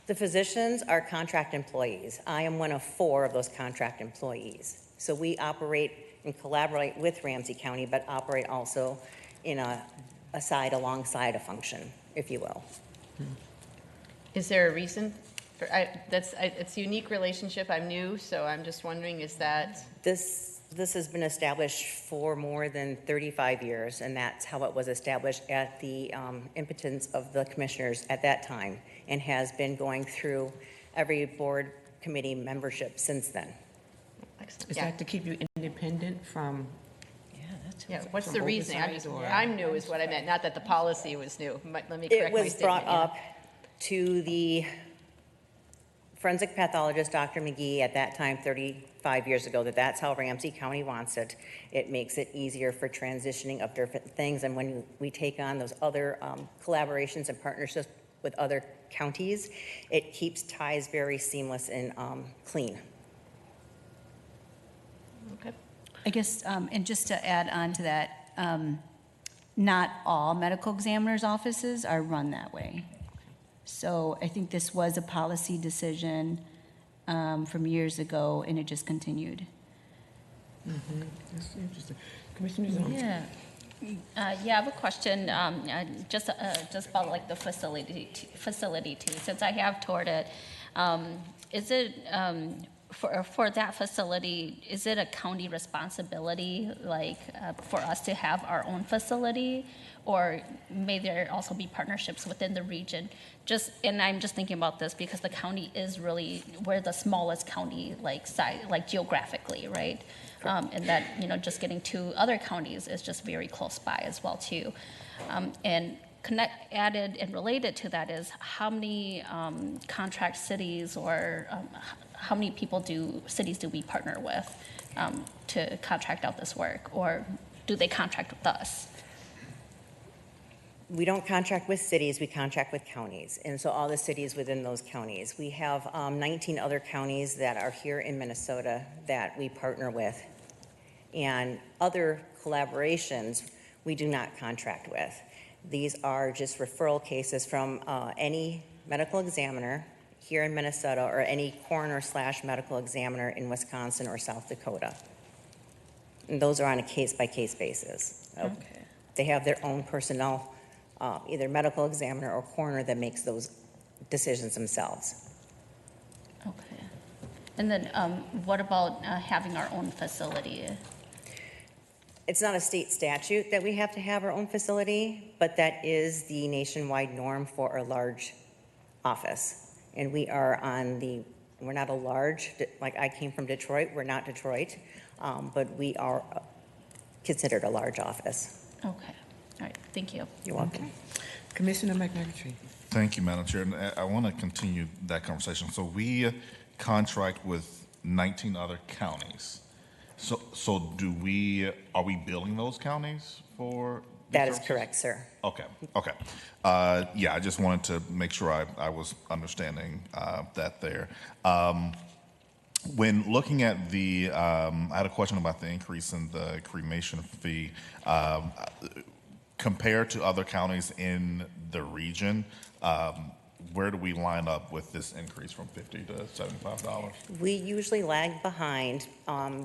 The physicians are contract employees. I am one of 4 of those contract employees. So we operate and collaborate with Ramsey County, but operate also in alongside a function, if you will. Is there a reason? It's a unique relationship. I'm new, so I'm just wondering, is that? This has been established for more than 35 years, and that's how it was established at the impotence of the commissioners at that time, and has been going through every board committee membership since then. Is that to keep you independent from? Yeah, what's the reasoning? Or- I'm new is what I meant, not that the policy was new. Let me correct my It was statement. brought yeah. up to the forensic pathologist, Dr. McGee, at that time, 35 years ago, that's how Ramsey County wants it. It makes it easier for transitioning of different things, and when we take on those other collaborations and partnerships with other counties, it keeps ties very seamless and clean. Okay. I guess, and just to add on to that, not all medical examiners' offices are run that way. So I think this was a policy decision from years ago, and it just continued. Mm-hmm. That's interesting. Commissioner Jones? Yeah. Yeah, I have a question, just about like the facility too. Since I have toured it, is it for that facility? Is it a county responsibility, like for us to have our own facility, or may there also be partnerships within the region? And I'm just thinking about this because the county is really, we're the smallest county, like geographically, right? And that, just getting to other counties is just very close by as well too. And added and related to that is how many contract cities or how many cities do we partner with to contract out this work, or do they contract with us? We don't contract with cities, we contract with counties, and so all the cities within those counties. We have 19 other counties that are here in Minnesota that we partner with, and other collaborations we do not contract with. These are just referral cases from any medical examiner here in Minnesota or any coroner/medical examiner in Wisconsin or South Dakota. And those are on a case-by-case basis. Okay. They have their own personnel, either medical examiner or coroner, that makes those decisions themselves. Okay. And then what about having our own facility? It's not a state statute that we have to have our own facility, but that is the nationwide norm for a large office. And we are we're not a large, like I came from Detroit, we're not Detroit, but we are considered a large office. Okay. All right. Thank you. You're welcome. Commissioner McMurtry. Thank you, Madam Chair. And I want to continue that conversation. So we contract with 19 other counties. So are we billing those counties for? That is correct, sir. Okay. Yeah, I just wanted to make sure I was understanding that there. When looking at I had a question about the increase in the cremation fee. Compared to other counties in the region, where do we line up with this increase from $50 to $75? We usually lag behind.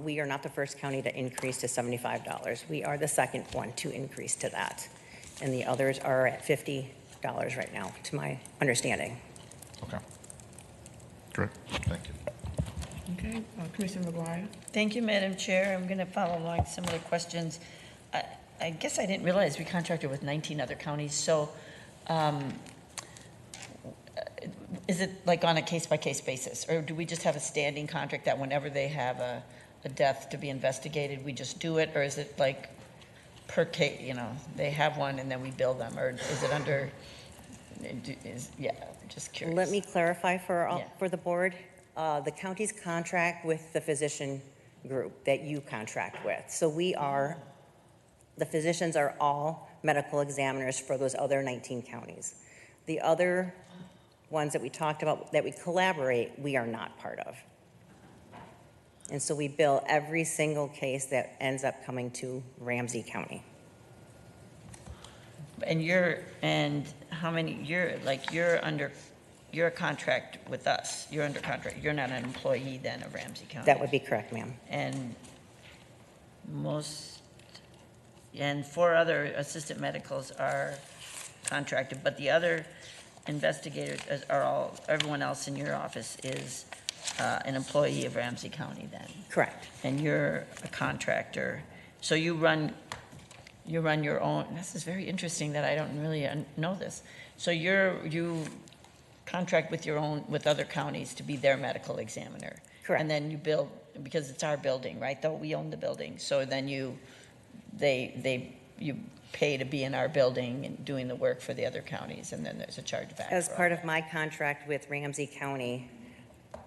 We are not the first county to increase to $75. We are the second one to increase to that. And the others are at $50 right now, to my understanding. Okay. Great. Thank you. Okay, Commissioner McGuire. Thank you, Madam Chair. I'm going to follow along similar questions. I guess I didn't realize we contracted with 19 other counties. So Is it like on a case-by-case basis, or do we just have a standing contract that whenever they have a death to be investigated, we just do it, or is it like per case, they have one and then we bill them, or is it under, just curious. Let me clarify Yeah. for the board. The county's contract with the physician group that you contract with. So the physicians are all medical examiners for those other 19 counties. The other ones that we talked about that we collaborate, we are not part of. And so we bill every single case that ends up coming to Ramsey County. And you're a contract with us. You're under contract. You're not an employee then of Ramsey County. That would be correct, ma'am. And four other assistant medicals are contracted, but the other investigators everyone else in your office is an employee of Ramsey County then? Correct. And you're a contractor. So you run your own. This is very interesting that I don't really know this. So you contract with other counties to be their medical examiner. Correct. And then you bill, because it's our building, right? Though we own the building. So then you pay to be in our building and doing the work for the other counties, and then there's a charge back. As part of my contract with Ramsey County,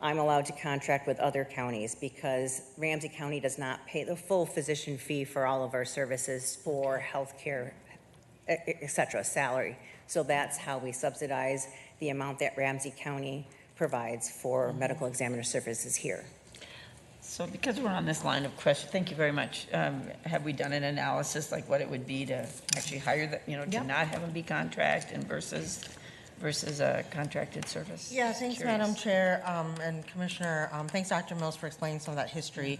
I'm allowed to contract with other counties because Ramsey County does not pay the full physician fee for all of our services for healthcare, et cetera, salary. So that's how we subsidize the amount that Ramsey County provides for medical examiner services here. So because we're on this line of question, thank you very much. Have we done an analysis like what it would be to actually hire to not have them be contract and versus a contracted service? Yeah, thanks, Curious. Madam Chair and Commissioner. Thanks, Dr. Mills, for explaining some of that history.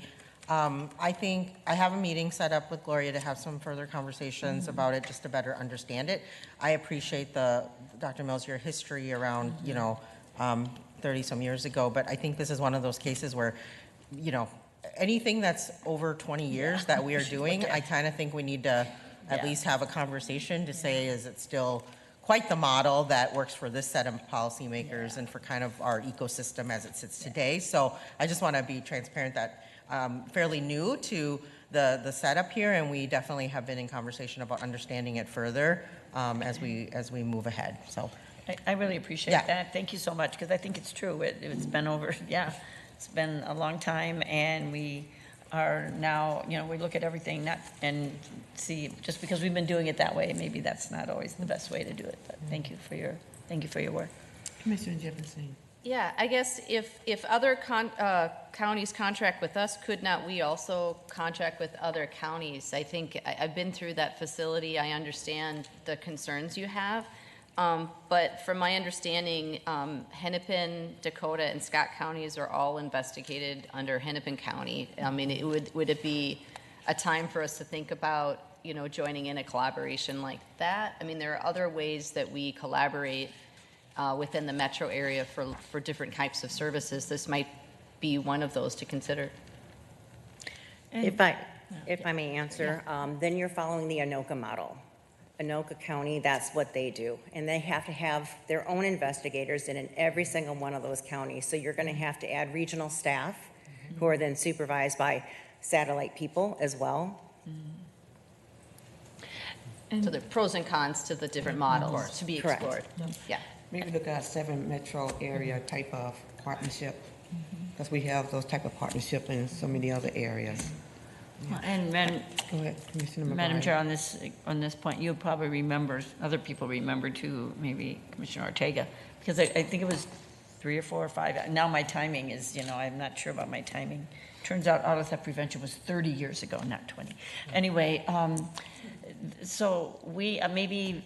I think I have a meeting set up with Gloria to have some further conversations about it, just to better understand it. I appreciate Dr. Mills, your history around, 30 some years ago, but I think this is one of those cases where, anything that's over 20 years that we are doing, I kind of think we need to at least have a conversation to say, is it still quite the model that works for this set of policymakers and for kind of our ecosystem as it sits today? So I just want to be transparent that fairly new to the setup here, and we definitely have been in conversation about understanding it further as we move ahead. So I really appreciate that. Thank you so much, because I think it's true. It's been it's been a long time, and we are now, we look at everything and see, just because we've been doing it that way, maybe that's not always the best way to do it. But thank you for your work. Commissioner Jefferson. Yeah, I guess if other counties contract with us, could not we also contract with other counties? I think I've been through that facility. I understand the concerns you have. But from my understanding, Hennepin, Dakota, and Scott counties are all investigated under Hennepin County. I mean, would it be a time for us to think about, joining in a collaboration like that? I mean, there are other ways that we collaborate within the metro area for different types of services. This might be one of those to consider. If I may answer, then you're following the Anoka model. Anoka County, that's what they do. And they have to have their own investigators in every single one of those counties. So you're going to have to add regional staff who are then supervised by satellite people as well. So there are pros and cons to the different models to be explored. Yeah. Maybe look at 7 metro area type of partnership, because we have those type of partnership in so many other areas. And Go ahead, Commissioner McBride. Madam Chair, on this point, you probably remember, other people remember too, maybe Commissioner Ortega, because I think it was 3 or 4 or 5. Now my timing is, I'm not sure about my timing. Turns out auto theft prevention was 30 years ago, not 20. Anyway, so we, maybe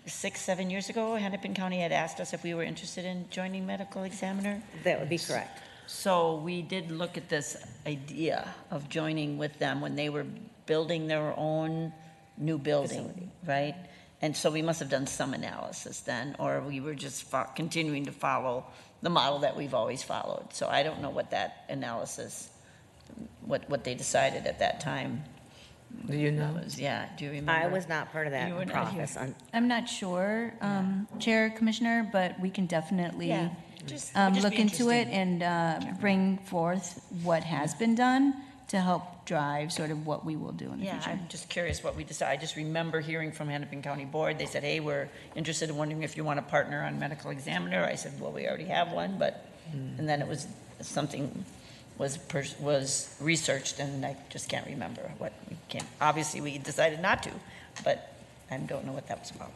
6, 7 years ago, Hennepin County had asked us if we were interested in joining medical examiner. That would be correct. So we did look at this idea of joining with them when they were building their own new building, right? And so we must have done some analysis then, or we were just continuing to follow the model that we've always followed. So I don't know what that analysis, what they decided at that time Do you know? Yeah, do you remember? I was not part of You were that not here. process. I'm not sure, Chair, Commissioner, but we can definitely Yeah, just- would just look be into it interesting. and bring forth what has been done to help drive sort of what we will do in the Yeah, future. I'm just curious what we decide. I just remember hearing from Hennepin County Board, they said, hey, we're interested in wondering if you want to partner on medical examiner. I said, well, we already have one, but, and then it was something was researched, and I just can't remember what we can't. Obviously, we decided not to, but I don't know what that was about.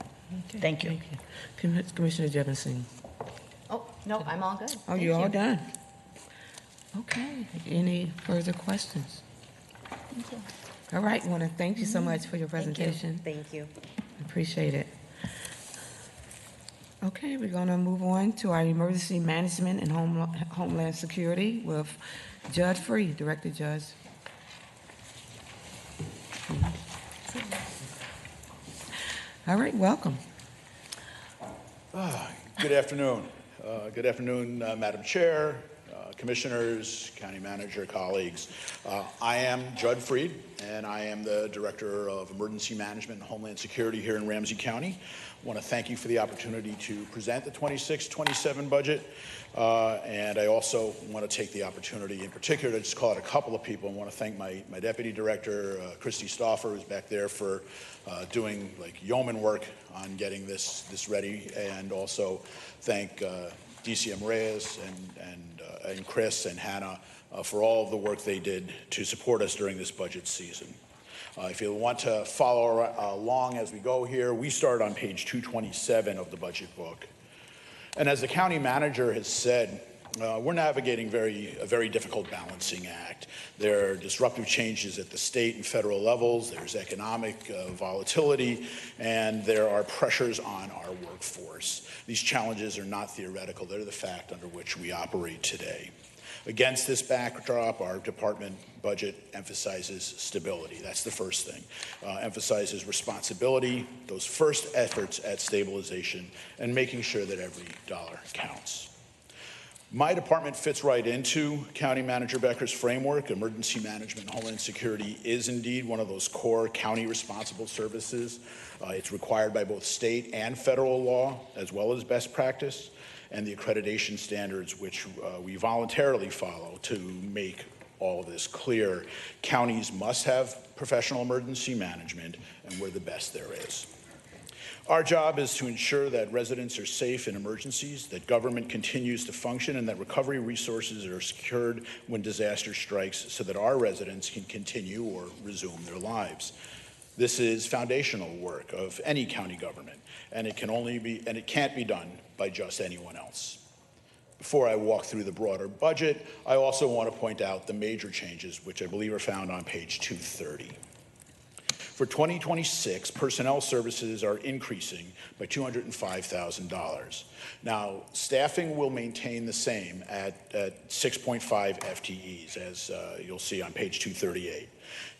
Okay, Thank you. Commissioner Jefferson. Oh, no, I'm all good. Oh, Thank you're all you. done? Okay, any further questions? All right, I want to thank you so much for your presentation. Thank you. Appreciate it. Okay, we're going to move on to our emergency management and homeland security with Judge Free, Director Judge. All right, welcome. Good afternoon. Good afternoon, Madam Chair, Commissioners, County Manager, colleagues. I am Judd Freed, and I am the Director of Emergency Management and Homeland Security here in Ramsey County. I want to thank you for the opportunity to present the 26-27 budget. And I also want to take the opportunity in particular to just call out a couple of people. I want to thank my Deputy Director, Christy Stauffer, who's back there for doing like yeoman work on getting this ready, and also thank DCM Reyes and Chris and Hannah for all of the work they did to support us during this budget season. If you want to follow along as we go here, we start on page 227 of the budget book. And as the county manager has said, we're navigating a very difficult balancing act. There are disruptive changes at the state and federal levels, there's economic volatility, and there are pressures on our workforce. These challenges are not theoretical, they're the fact under which we operate today. Against this backdrop, our department budget emphasizes stability. That's the first thing. Emphasizes responsibility, those first efforts at stabilization, and making sure that every dollar counts. My department fits right into County Manager Becker's framework. Emergency management and homeland security is indeed one of those core county responsible services. It's required by both state and federal law, as well as best practice, and the accreditation standards which we voluntarily follow to make all of this clear. Counties must have professional emergency management, and we're the best there is. Our job is to ensure that residents are safe in emergencies, that government continues to function, and that recovery resources are secured when disaster strikes so that our residents can continue or resume their lives. This is foundational work of any county government, and it can't be done by just anyone else. Before I walk through the broader budget, I also want to point out the major changes, which I believe are found on page 230. For 2026, personnel services are increasing by $205,000. Now, staffing will maintain the same at 6.5 FTEs, as you'll see on page 238.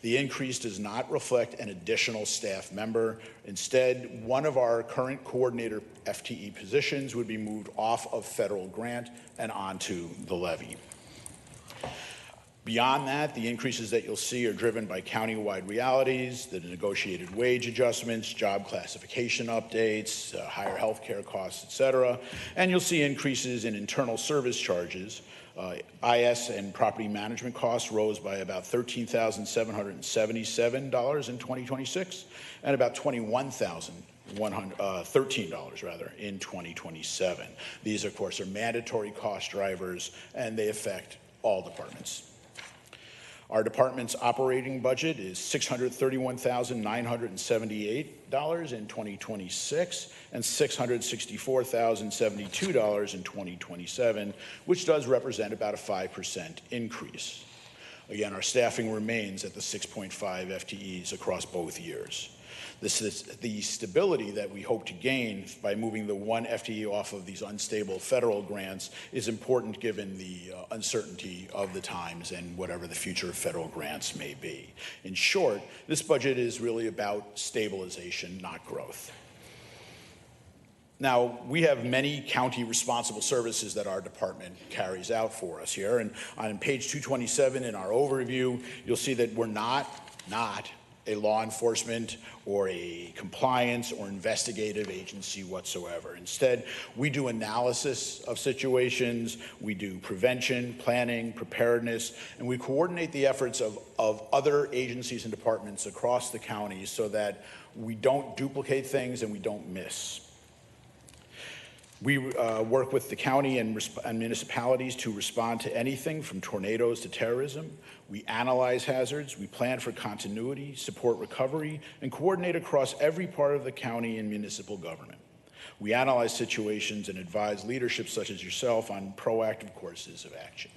The increase does not reflect an additional staff member. Instead, one of our current coordinator FTE positions would be moved off of federal grant and onto the levy. Beyond that, the increases that you'll see are driven by county-wide realities, the negotiated wage adjustments, job classification updates, higher health care costs, et cetera. And you'll see increases in internal service charges. IS and property management costs rose by about $13,777 in 2026 and about $21,113 in 2027. These, of course, are mandatory cost drivers, and they affect all departments. Our department's operating budget is $631,978 in 2026 and $664,072 in 2027, which does represent about a 5% increase. Again, our staffing remains at the 6.5 FTEs across both years. This is the stability that we hope to gain by moving the one FTE off of these unstable federal grants is important given the uncertainty of the times and whatever the future of federal grants may be. In short, this budget is really about stabilization, not growth. Now, we have many county responsible services that our department carries out for us here. And on page 227 in our overview, you'll see that we're not a law enforcement or a compliance or investigative agency whatsoever. Instead, we do analysis of situations, we do prevention, planning, preparedness, and we coordinate the efforts of other agencies and departments across the county so that we don't duplicate things and we don't miss. We work with the county and municipalities to respond to anything from tornadoes to terrorism. We analyze hazards, we plan for continuity, support recovery, and coordinate across every part of the county and municipal government. We analyze situations and advise leadership such as yourself on proactive courses of action.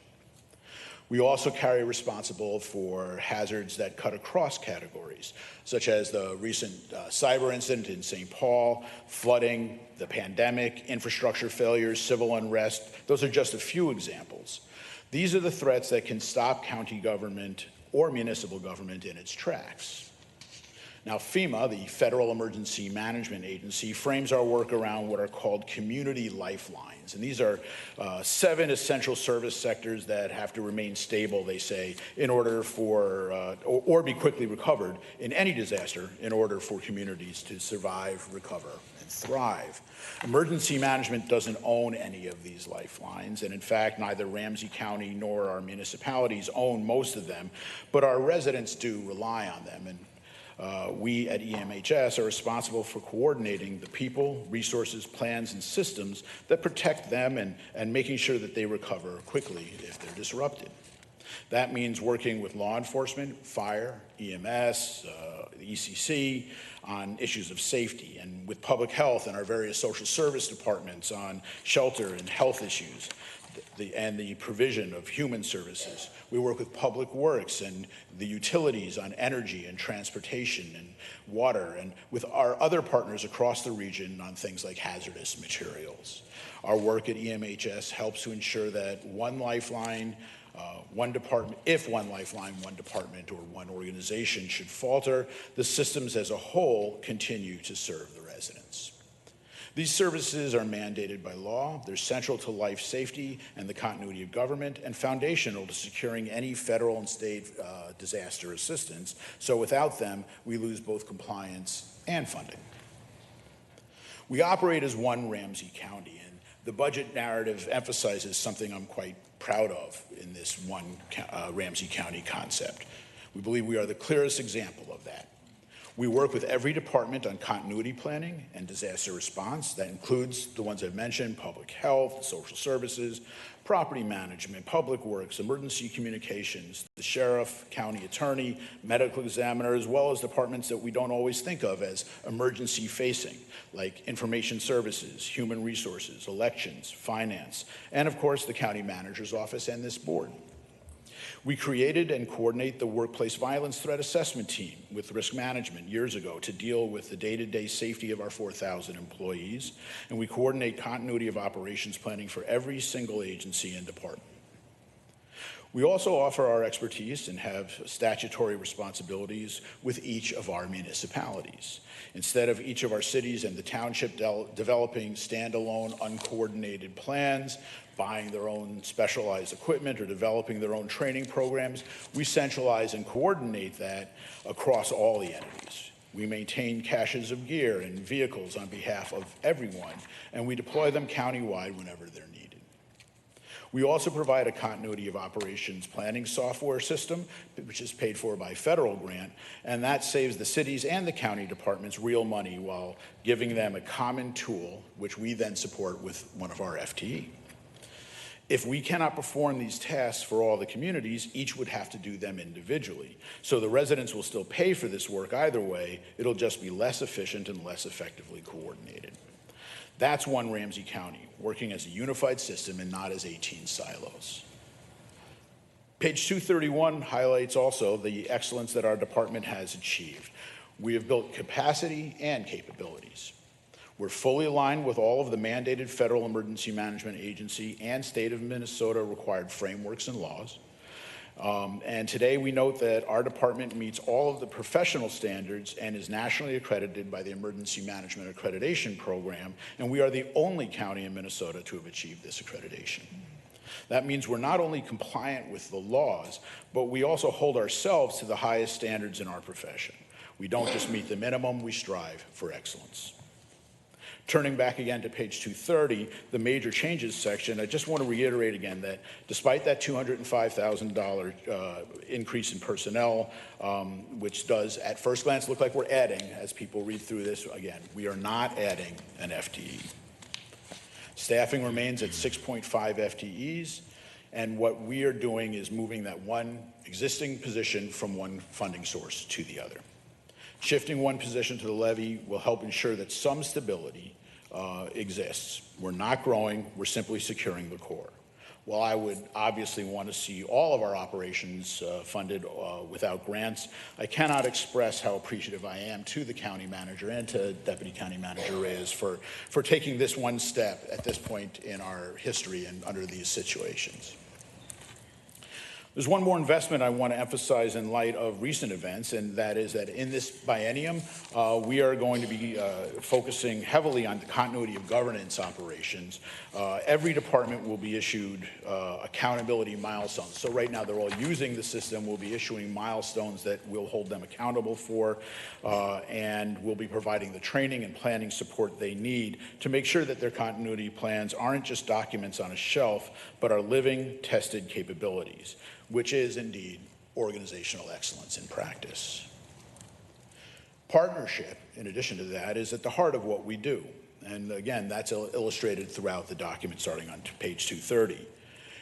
We also carry responsibility for hazards that cut across categories, such as the recent cyber incident in St. Paul, flooding, the pandemic, infrastructure failures, civil unrest. Those are just a few examples. These are the threats that can stop county government or municipal government in its tracks. Now, FEMA, the Federal Emergency Management Agency, frames our work around what are called community lifelines. And these are 7 essential service sectors that have to remain stable, they say, in order for, or be quickly recovered in any disaster in order for communities to survive, recover, and thrive. Emergency management doesn't own any of these lifelines, and in fact, neither Ramsey County nor our municipalities own most of them, but our residents do rely on them. And we at EMHS are responsible for coordinating the people, resources, plans, and systems that protect them and making sure that they recover quickly if they're disrupted. That means working with law enforcement, fire, EMS, the ECC on issues of safety, and with public health and our various social service departments on shelter and health issues, and the provision of human services. We work with Public Works and the utilities on energy and transportation and water, and with our other partners across the region on things like hazardous materials. Our work at EMHS helps to ensure that one lifeline, one department, if one lifeline, one department, or one organization should falter, the systems as a whole continue to serve the residents. These services are mandated by law. They're central to life safety and the continuity of government, and foundational to securing any federal and state disaster assistance. So without them, we lose both compliance and funding. We operate as one Ramsey County, and the budget narrative emphasizes something I'm quite proud of in this one Ramsey County concept. We believe we are the clearest example of that. We work with every department on continuity planning and disaster response. That includes the ones I've mentioned: public health, social services, property management, public works, emergency communications, the sheriff, county attorney, medical examiner, as well as departments that we don't always think of as emergency facing, like information services, human resources, elections, finance, and of course the county manager's office and this board. We created and coordinate the Workplace Violence Threat Assessment Team with risk management years ago to deal with the day-to-day safety of our 4,000 employees, and we coordinate continuity of operations planning for every single agency and department. We also offer our expertise and have statutory responsibilities with each of our municipalities. Instead of each of our cities and the township developing standalone, uncoordinated plans, buying their own specialized equipment, or developing their own training programs, we centralize and coordinate that across all the entities. We maintain caches of gear and vehicles on behalf of everyone, and we deploy them countywide whenever they're needed. We also provide a continuity of operations planning software system, which is paid for by federal grant, and that saves the cities and the county departments real money while giving them a common tool, which we then support with one of our FTE. If we cannot perform these tasks for all the communities, each would have to do them individually. So the residents will still pay for this work either way. It'll just be less efficient and less effectively coordinated. That's one Ramsey County, working as a unified system and not as 18 silos. Page 231 highlights also the excellence that our department has achieved. We have built capacity and capabilities. We're fully aligned with all of the mandated Federal Emergency Management Agency and State of Minnesota required frameworks and laws. And today we note that our department meets all of the professional standards and is nationally accredited by the Emergency Management Accreditation Program, and we are the only county in Minnesota to have achieved this accreditation. That means we're not only compliant with the laws, but we also hold ourselves to the highest standards in our profession. We don't just meet the minimum, we strive for excellence. Turning back again to page 230, the major changes section, I just want to reiterate again that despite that $205,000 increase in personnel, which does at first glance look like we're adding, as people read through this, again, we are not adding an FTE. Staffing remains at 6.5 FTEs, and what we are doing is moving that one existing position from one funding source to the other. Shifting one position to the levy will help ensure that some stability exists. We're not growing, we're simply securing the core. While I would obviously want to see all of our operations funded without grants, I cannot express how appreciative I am to the county manager and to Deputy County Manager Reyes for taking this one step at this point in our history and under these situations. There's one more investment I want to emphasize in light of recent events, and that is that in this biennium, we are going to be focusing heavily on the continuity of governance operations. Every department will be issued accountability milestones. So right now, they're all using the system. We'll be issuing milestones that we'll hold them accountable for, and we'll be providing the training and planning support they need to make sure that their continuity plans aren't just documents on a shelf, but are living, tested capabilities, which is indeed organizational excellence in practice. Partnership, in addition to that, is at the heart of what we do. And again, that's illustrated throughout the document starting on page 230.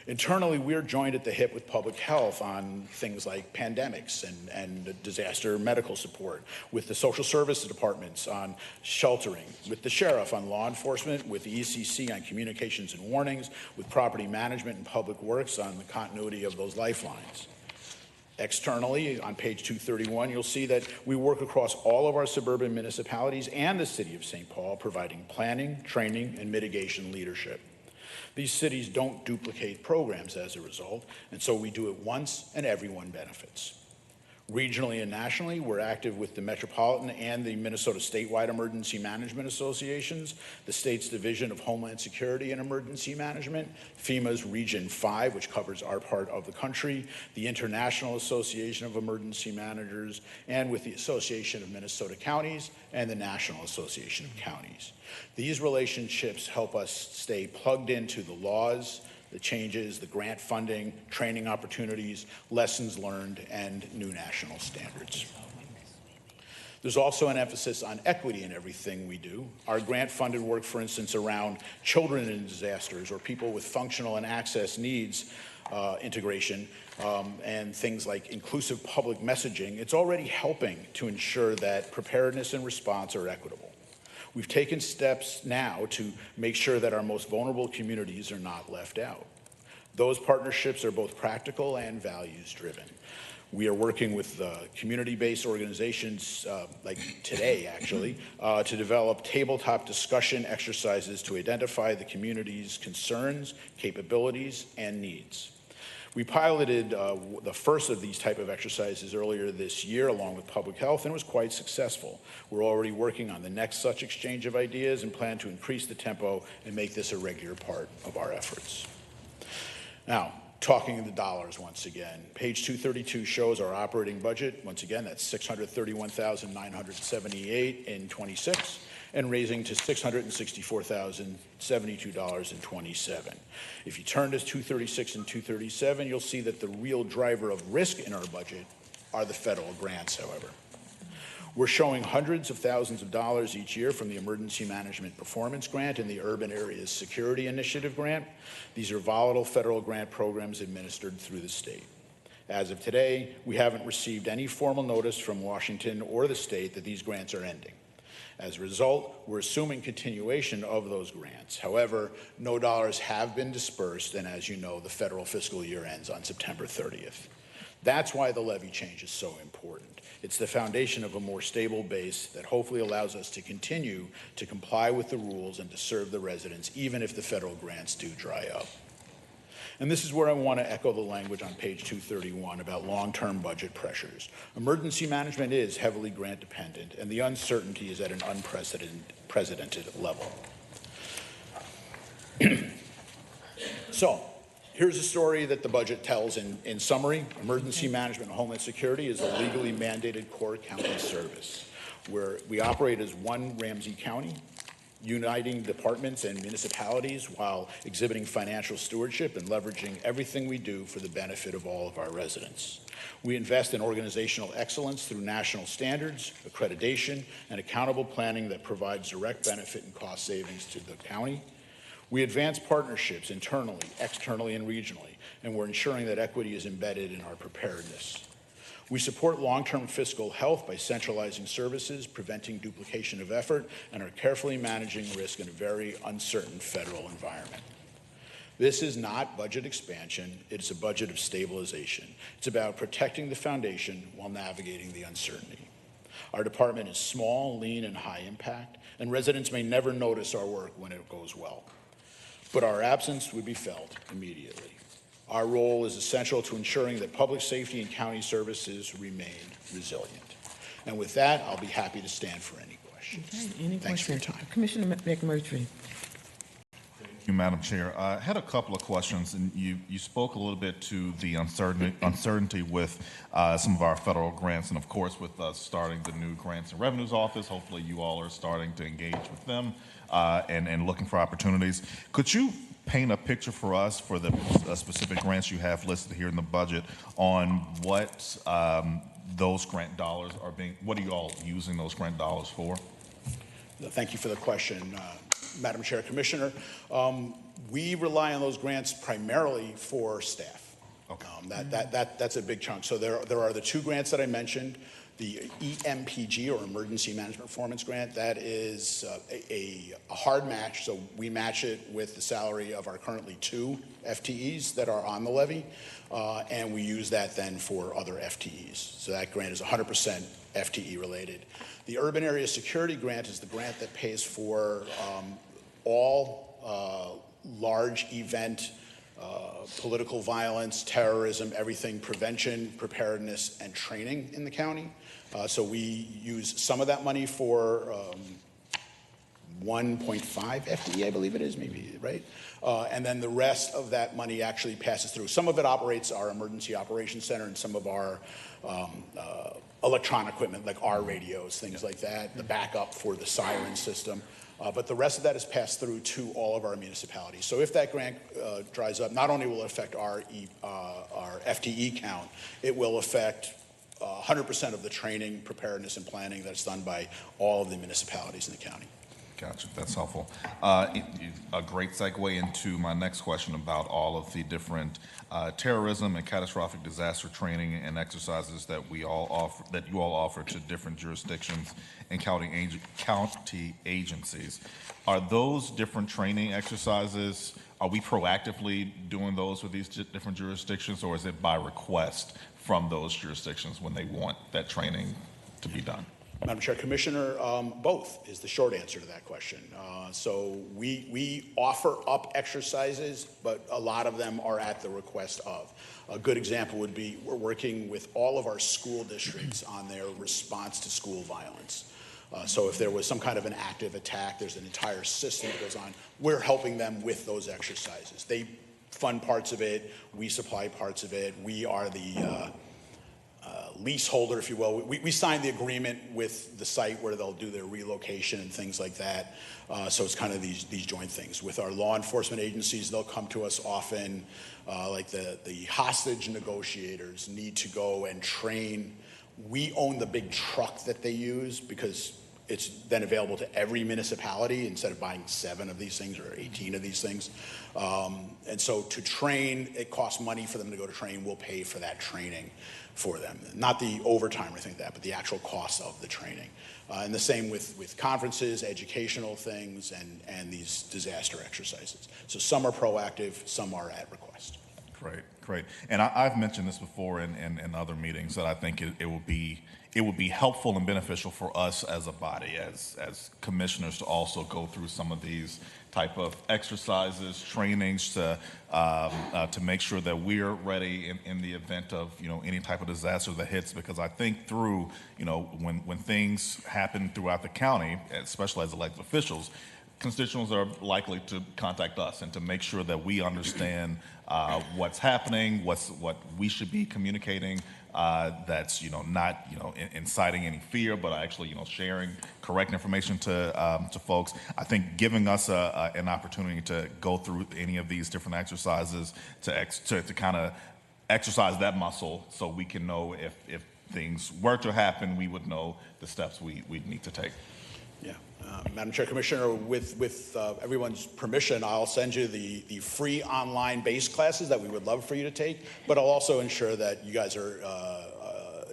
Internally, we're joined at the hip with public health on things like pandemics and disaster medical support, with the social services departments on sheltering, with the sheriff on law enforcement, with the ECC on communications and warnings, with property management and public works on the continuity of those lifelines. Externally, on page 231, you'll see that we work across all of our suburban municipalities and the city of St. Paul, providing planning, training, and mitigation leadership. These cities don't duplicate programs as a result, and so we do it once and everyone benefits. Regionally and nationally, we're active with the Metropolitan and the Minnesota Statewide Emergency Management Associations, the state's Division of Homeland Security and Emergency Management, FEMA's Region 5, which covers our part of the country, the International Association of Emergency Managers, and with the Association of Minnesota Counties and the National Association of Counties. These relationships help us stay plugged into the laws, the changes, the grant funding, training opportunities, lessons learned, and new national standards. There's also an emphasis on equity in everything we do. Our grant-funded work, for instance, around children in disasters or people with functional and access needs integration and things like inclusive public messaging, it's already helping to ensure that preparedness and response are equitable. We've taken steps now to make sure that our most vulnerable communities are not left out. Those partnerships are both practical and values-driven. We are working with community-based organizations, like today actually, to develop tabletop discussion exercises to identify the community's concerns, capabilities, and needs. We piloted the first of these type of exercises earlier this year along with public health, and it was quite successful. We're already working on the next such exchange of ideas and plan to increase the tempo and make this a regular part of our efforts. Now, talking in the dollars once again, page 232 shows our operating budget. Once again, that's $631,978 in 26. And raising to $664,072.27. If you turn to 236 and 237, you'll see that the real driver of risk in our budget are the federal grants, however. We're showing hundreds of thousands of dollars each year from the Emergency Management Performance Grant and the Urban Areas Security Initiative Grant. These are volatile federal grant programs administered through the state. As of today, we haven't received any formal notice from Washington or the state that these grants are ending. As a result, we're assuming continuation of those grants. However, no dollars have been dispersed, and as you know, the federal fiscal year ends on September 30th. That's why the levy change is so important. It's the foundation of a more stable base that hopefully allows us to continue to comply with the rules and to serve the residents, even if the federal grants do dry up. And this is where I want to echo the language on page 231 about long-term budget pressures. Emergency management is heavily grant dependent, and the uncertainty is at an unprecedented level. So, Here's a story that the budget tells in summary. Emergency management and homeland security is a legally mandated core county service where we operate as one Ramsey County, uniting departments and municipalities while exhibiting financial stewardship and leveraging everything we do for the benefit of all of our residents. We invest in organizational excellence through national standards, accreditation, and accountable planning that provides direct benefit and cost savings to the county. We advance partnerships internally, externally, and regionally, and we're ensuring that equity is embedded in our preparedness. We support long-term fiscal health by centralizing services, preventing duplication of effort, and are carefully managing risk in a very uncertain federal environment. This is not budget expansion, it's a budget of stabilization. It's about protecting the foundation while navigating the uncertainty. Our department is small, lean, and high impact, and residents may never notice our work when it goes well. But our absence would be felt immediately. Our role is essential to ensuring that public safety and county services remain resilient. And with that, I'll be happy to stand for any questions. Okay, any Thanks questions? for your time. Commissioner McMurtry. Thank you, Madam Chair. I had a couple of questions, and you spoke a little bit to the uncertainty with some of our federal grants, and of course with us starting the new Grants and Revenues Office. Hopefully you all are starting to engage with them and looking for opportunities. Could you paint a picture for us for the specific grants you have listed here in the budget on what those grant dollars are being, what are you all using those grant dollars for? Thank you for the question, Madam Chair, Commissioner. We rely on those grants primarily for staff. Okay. That's a big chunk. So there are the two grants that I mentioned. The EMPG, or Emergency Management Performance Grant, that is a hard match. So we match it with the salary of our currently 2 FTEs that are on the levy, and we use that then for other FTEs. So that grant is 100% FTE related. The Urban Area Security Grant is the grant that pays for all large event, political violence, terrorism, everything, prevention, preparedness, and training in the county. So we use some of that money for 1.5 FTE, I believe it is, maybe, right? And then the rest of that money actually passes through. Some of it operates our Emergency Operations Center and some of our electronic equipment, like our radios, things like that, the backup for the siren system. But the rest of that is passed through to all of our municipalities. So if that grant dries up, not only will it affect our FTE count, it will affect 100% of the training, preparedness, and planning that's done by all of the municipalities in the county. Gotcha, that's helpful. A great segue into my next question about all of the different terrorism and catastrophic disaster training and exercises that we all offer, that you all offer to different jurisdictions and county agencies. Are those different training exercises, are we proactively doing those with these different jurisdictions, or is it by request from those jurisdictions when they want that training to be done? Madam Chair, Commissioner, both is the short answer to that question. So we offer up exercises, but a lot of them are at the request of. A good example would be we're working with all of our school districts on their response to school violence. So if there was some kind of an active attack, there's an entire system that goes on. We're helping them with those exercises. They fund parts of it. We supply parts of it. We are the leaseholder, if you will. We signed the agreement with the site where they'll do their relocation and things like that. So it's kind of these joint things. With our law enforcement agencies, they'll come to us often, like the hostage negotiators need to go and train. We own the big truck that they use because it's then available to every municipality instead of buying 7 of these things or 18 of these things. And so to train, it costs money for them to go to train. We'll pay for that training for them. Not the overtime or anything like that, but the actual cost of the training. And the same with conferences, educational things, and these disaster exercises. So some are proactive, some are at request. Great, great. And I've mentioned this before in other meetings that I think it would be helpful and beneficial for us as a body, as commissioners, to also go through some of these type of exercises, trainings to make sure that we're ready in the event of any type of disaster that hits. Because I think through when things happen throughout the county, especially as elected officials, constituents are likely to contact us and to make sure that we understand what's happening, what we should be communicating, that's not inciting any fear, but actually sharing correct information to folks. I think giving us an opportunity to go through any of these different exercises to kind of exercise that muscle, so we can know if things were to happen, we would know the steps we need to take. Yeah. Madam Chair, Commissioner, with everyone's permission, I'll send you the free online base classes that we would love for you to take, but I'll also ensure that you guys are,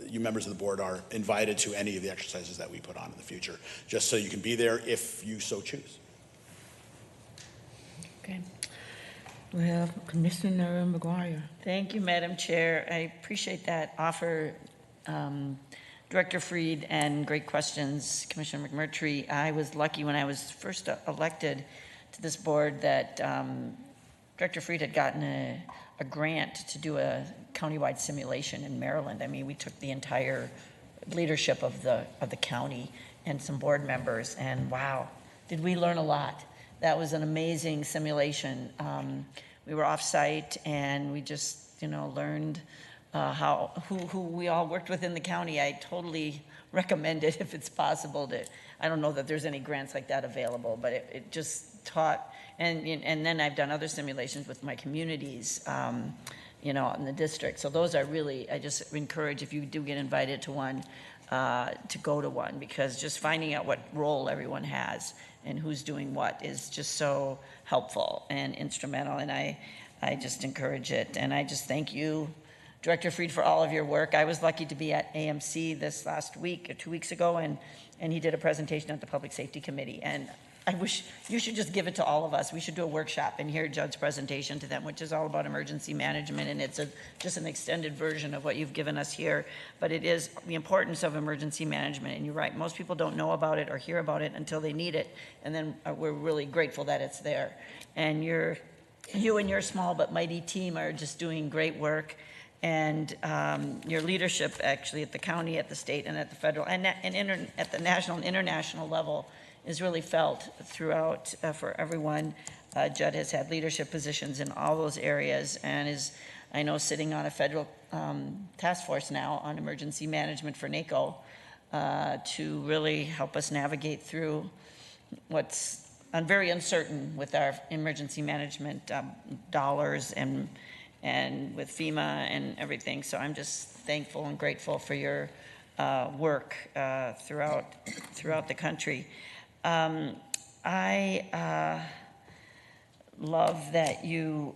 you members of the board are invited to any of the exercises that we put on in the future, just so you can be there if you so choose. Okay. We have Commissioner McGuire. Thank you, Madam Chair. I appreciate that offer, Director Freed, and great questions, Commissioner McMurtry. I was lucky when I was first elected to this board that Director Freed had gotten a grant to do a countywide simulation in Maryland. I mean, we took the entire leadership of the county and some board members, and wow, did we learn a lot. That was an amazing simulation. We were off-site, and we just, learned who we all worked with in the county. I totally recommend it if it's possible to. I don't know that there's any grants like that available, but it just taught. And then I've done other simulations with my communities, in the district. So those are really, I just encourage, if you do get invited to one, to go to one, because just finding out what role everyone has and who's doing what is just so helpful and instrumental. And I just encourage it. And I just thank you, Director Freed, for all of your work. I was lucky to be at AMC this last week or 2 weeks ago, and he did a presentation at the Public Safety Committee. And I wish you should just give it to all of us. We should do a workshop and hear Judd's presentation to them, which is all about emergency management, and it's just an extended version of what you've given us here. But it is the importance of emergency management, and you're right, most people don't know about it or hear about it until they need it, and then we're really grateful that it's there. And you and your small but mighty team are just doing great work. And your leadership, actually, at the county, at the state, and at the federal, and at the national and international level, is really felt throughout for everyone. Judd has had leadership positions in all those areas, and is, I know, sitting on a federal task force now on emergency management for NACO to really help us navigate through what's very uncertain with our emergency management dollars and with FEMA and everything. So I'm just thankful and grateful for your work throughout the country. I love that you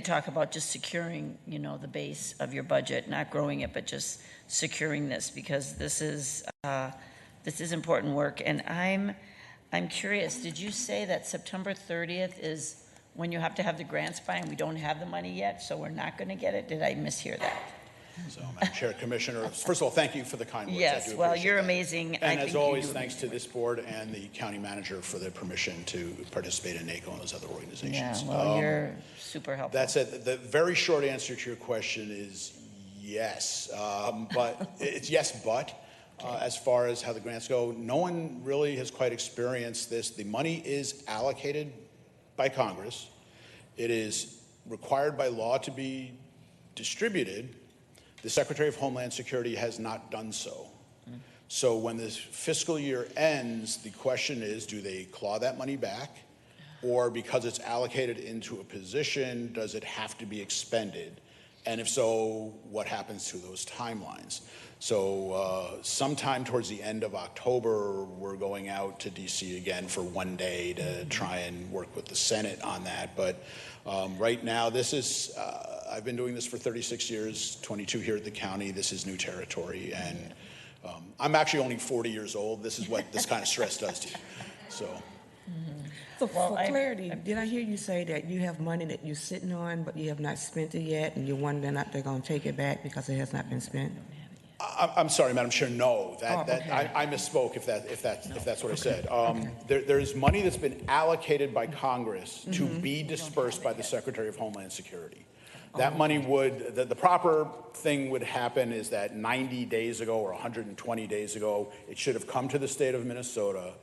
talk about just securing, the base of your budget, not growing it, but just securing this, because this is important work. And I'm curious, did you say that September 30th is when you have to have the grants by, and we don't have the money yet, so we're not going to get it? Did I mishear that? So, Madam Chair, Commissioner, first of all, thank you for the kind words. Yes, well, you're amazing. And as always, thanks to this board and the county manager for the permission to participate in NACO and those other organizations. Yeah, well, you're super helpful. That said, the very short answer to your question is yes, but it's yes, but. As far as how the grants go, no one really has quite experienced this. The money is allocated by Congress. It is required by law to be distributed. The Secretary of Homeland Security has not done so. So when this fiscal year ends, the question is, do they claw that money back? Or because it's allocated into a position, does it have to be expended? And if so, what happens to those timelines? So sometime towards the end of October, we're going out to DC again for one day to try and work with the Senate on that. But right now, this is, I've been doing this for 36 years, 22 here at the county. This is new territory. And I'm actually only 40 years old. This is what this kind of stress does to you. So. So for clarity, did I hear you say that you have money that you're sitting on, but you have not spent it yet, and you're wondering if they're going to take it back because it has not been spent? I'm sorry, Madam Chair. No, I misspoke. If that's what I said. There's money that's been allocated by Congress to be dispersed by the Secretary of Homeland Security. That money would, the proper thing would happen is that 90 days ago or 120 days ago, it should have come to the state of Minnesota.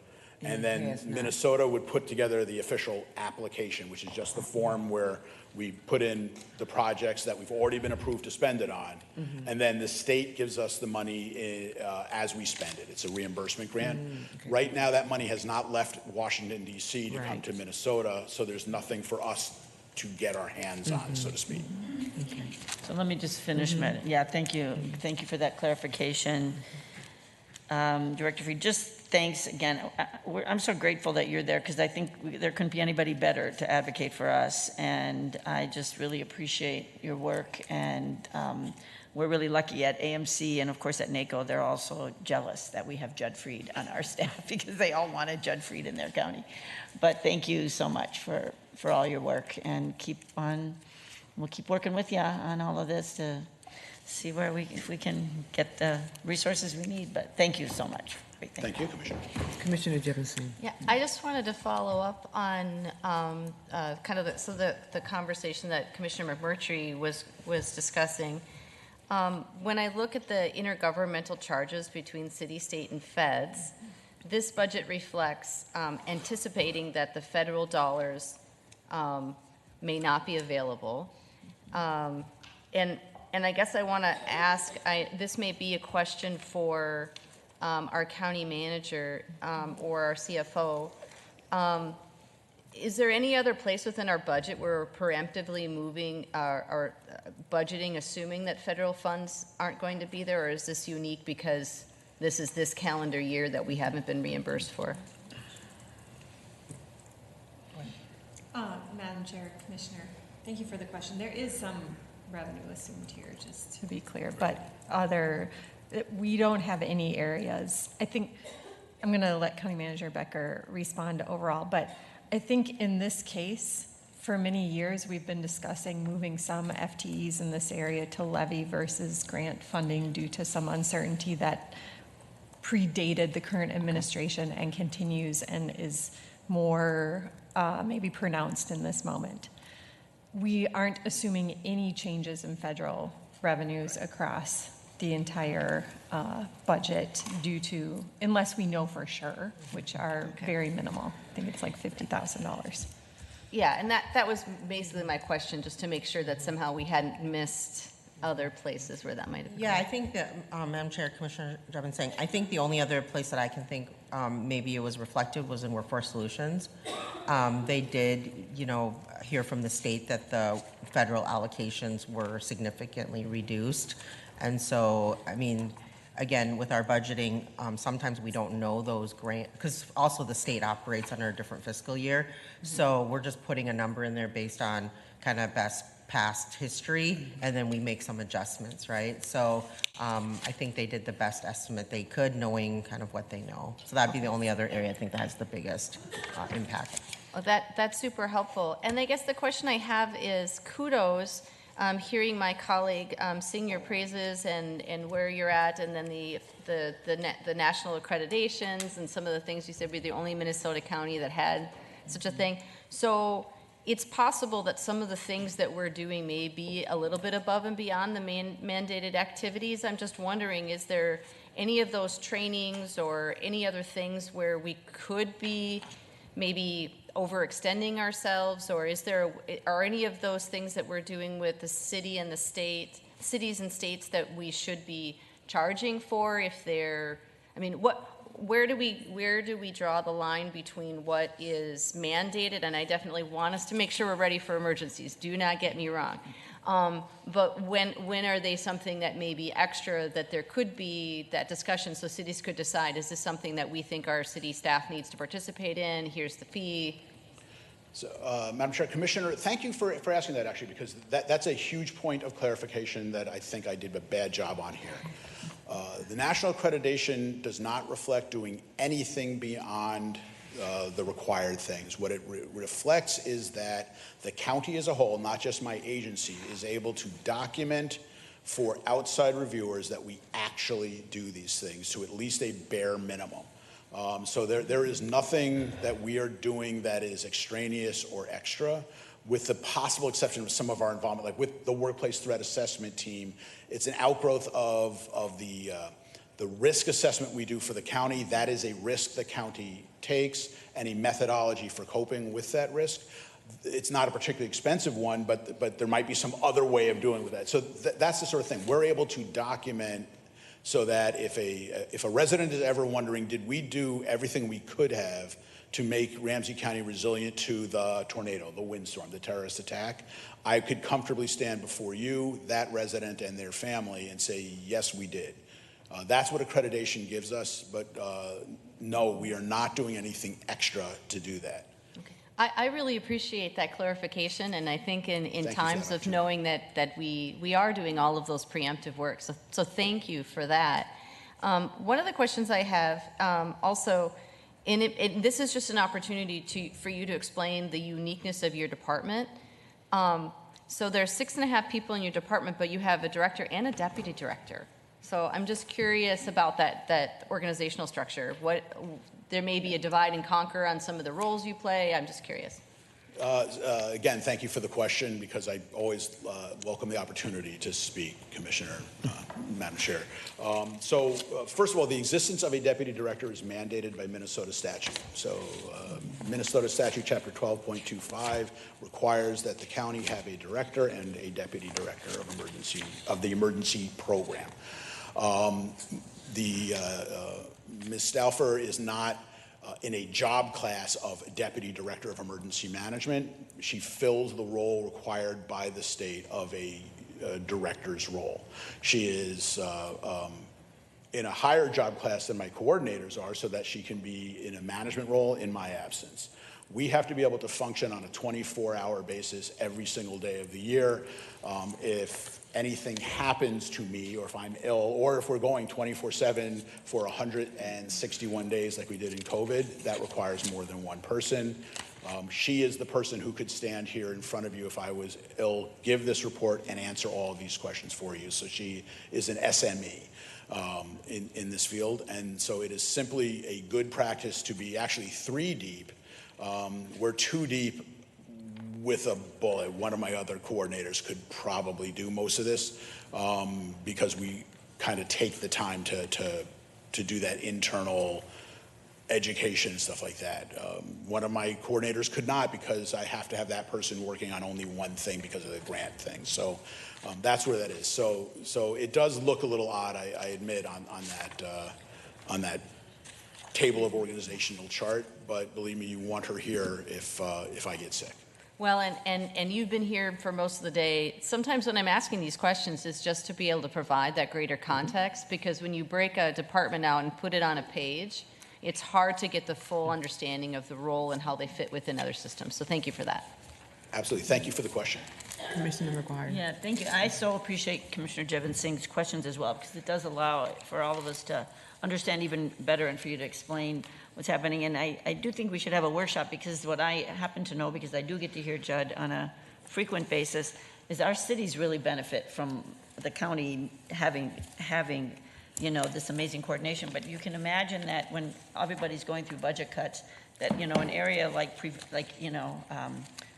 And then Minnesota would put together the official application, which is just the form where we put in the projects that we've already been approved to spend it on. And then the state gives us the money as we spend it. It's a reimbursement grant. Right now, that money has not left Washington, D.C. to come to Minnesota, so there's nothing for us to get our hands on, so to speak. So let me just finish, Madam. Yeah, thank you. Thank you for that clarification. Director Freed, just thanks again. I'm so grateful that you're there because I think there couldn't be anybody better to advocate for us. And I just really appreciate your work. And we're really lucky at AMC and, of course, at NACO. They're also jealous that we have Judd Freed on our staff because they all wanted Judd Freed in their county. But thank you so much for all your work. And we'll keep working with you on all of this to see if we can get the resources we need. But thank you so much. Great, thank you, Commissioner. Commissioner Jefferson. Yeah, I just wanted to follow up on kind of the conversation that Commissioner McMurtry was discussing. When I look at the intergovernmental charges between city, state, and feds, this budget reflects anticipating that the federal dollars may not be available. And I guess I want to ask, this may be a question for our county manager or our CFO. Is there any other place within our budget where we're preemptively moving our budgeting, assuming that federal funds aren't going to be there, or is this unique because this is this calendar year that we haven't been reimbursed for? Madam Chair, Commissioner, thank you for the question. There is some revenue assumed here, just to be clear, but we don't have any areas. I think I'm going to let County Manager Becker respond overall, but I think in this case, for many years, we've been discussing moving some FTEs in this area to levy versus grant funding due to some uncertainty that predated the current administration and continues and is more maybe pronounced in this moment. We aren't assuming any changes in federal revenues across the entire budget unless we know for sure, which are very minimal. I think it's like $50,000. Yeah, and that was basically my question, just to make sure that somehow we hadn't missed other places where that might have been. Yeah, I think that, Madam Chair, Commissioner Jevin saying, I think the only other place that I can think maybe it was reflective was in Workforce Solutions. They did, hear from the state that the federal allocations were significantly reduced. And so, I mean, again, with our budgeting, sometimes we don't know those grants, because also the state operates under a different fiscal year. So we're just putting a number in there based on kind of best past history, and then we make some adjustments, right? So I think they did the best estimate they could, knowing kind of what they know. So that'd be the only other area I think that has the biggest impact. Well, that's super helpful. And I guess the question I have is kudos, hearing my colleague sing your praises and where you're at, and then the national accreditations and some of the things you said, we're the only Minnesota county that had such a thing. So it's possible that some of the things that we're doing may be a little bit above and beyond the mandated activities. I'm just wondering, is there any of those trainings or any other things where we could be maybe overextending ourselves, or are any of those things that we're doing with the city and the state, cities and states, that we should be charging for? If they're, I mean, where do we draw the line between what is mandated? And I definitely want us to make sure we're ready for emergencies. Do not get me wrong. But when are they something that may be extra, that there could be that discussion so cities could decide, is this something that we think our city staff needs to participate in? Here's the fee. So, Madam Chair, Commissioner, thank you for asking that, actually, because that's a huge point of clarification that I think I did a bad job on here. The national accreditation does not reflect doing anything beyond the required things. What it reflects is that the county as a whole, not just my agency, is able to document for outside reviewers that we actually do these things to at least a bare minimum. So there is nothing that we are doing that is extraneous or extra, with the possible exception of some of our involvement, like with the workplace threat assessment team. It's an outgrowth of the The risk assessment we do for the county, that is a risk the county takes and a methodology for coping with that risk. It's not a particularly expensive one, but there might be some other way of doing with that. So that's the sort of thing. We're able to document so that if a resident is ever wondering, did we do everything we could have to make Ramsey County resilient to the tornado, the windstorm, the terrorist attack, I could comfortably stand before you, that resident and their family, and say, yes, we did. That's what accreditation gives us, but no, we are not doing anything extra to do that. I really appreciate that clarification, and I think in times of knowing that we are doing all of those preemptive work, so thank you for that. One of the questions I have also, and this is just an opportunity for you to explain the uniqueness of your department. So there's 6.5 people in your department, but you have a director and a deputy director. So I'm just curious about that organizational structure. There may be a divide and conquer on some of the roles you play. I'm just curious. Again, thank you for the question, because I always welcome the opportunity to speak, Commissioner, Madam Chair. First of all, the existence of a deputy director is mandated by Minnesota statute. So Minnesota statute chapter 12.25 requires that the county have a director and a deputy director of the emergency program. Ms. Stauffer is not in a job class of Deputy Director of Emergency Management. She fills the role required by the state of a director's role. She is in a higher job class than my coordinators are, so that she can be in a management role in my absence. We have to be able to function on a 24-hour basis every single day of the year. If anything happens to me, or if I'm ill, or if we're going 24/7 for 161 days like we did in COVID, that requires more than one person. She is the person who could stand here in front of you if I was ill, give this report, and answer all of these questions for you. So she is an SME in this field, and so it is simply a good practice to be actually 3 deep. We're 2 deep with a bullet. One of my other coordinators could probably do most of this because we kind of take the time to do that internal education and stuff like that. One of my coordinators could not, because I have to have that person working on only one thing because of the grant thing. So that's where that is. So it does look a little odd, I admit, on that table of organizational chart, but believe me, you want her here if I get sick. Well, and you've been here for most of the day. Sometimes when I'm asking these questions, it's just to be able to provide that greater context, because when you break a department out and put it on a page, it's hard to get the full understanding of the role and how they fit within other systems. So thank you for that. Absolutely. Thank you for the question. Commissioner McGuire. Yeah, thank you. I so appreciate Commissioner Jevon Singh's questions as well, because it does allow for all of us to understand even better and for you to explain what's happening. And I do think we should have a workshop, because what I happen to know, because I do get to hear Judd on a frequent basis, is our cities really benefit from the county having this amazing coordination. But you can imagine that when everybody's going through budget cuts, that an area like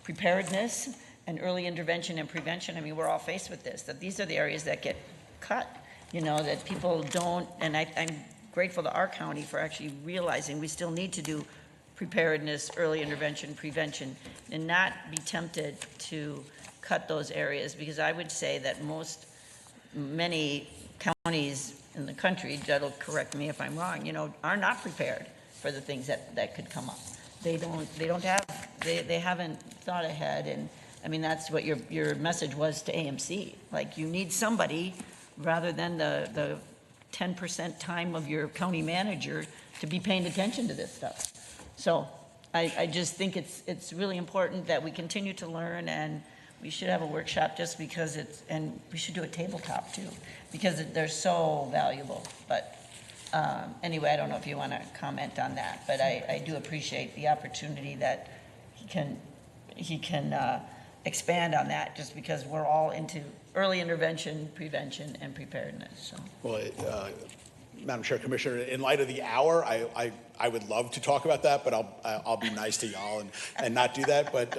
preparedness and early intervention and prevention, I mean, we're all faced with this, that these are the areas that get cut, that people don't, and I'm grateful to our county for actually realizing we still need to do preparedness, early intervention, prevention, and not be tempted to cut those areas, because I would say that many counties in the country, Judd will correct me if I'm wrong, are not prepared for the things that could come up. They haven't thought ahead, and I mean, that's what your message was to AMC. Like, you need somebody, rather than the 10% time of your county manager, to be paying attention to this stuff. So I just think it's really important that we continue to learn, and we should have a workshop just because and we should do a tabletop too, because they're so valuable. But anyway, I don't know if you want to comment on that, but I do appreciate the opportunity that he can expand on that, just because we're all into early intervention, prevention, and preparedness. So. Well, Madam Chair, Commissioner, in light of the hour, I would love to talk about that, but I'll be nice to y'all and not do that. But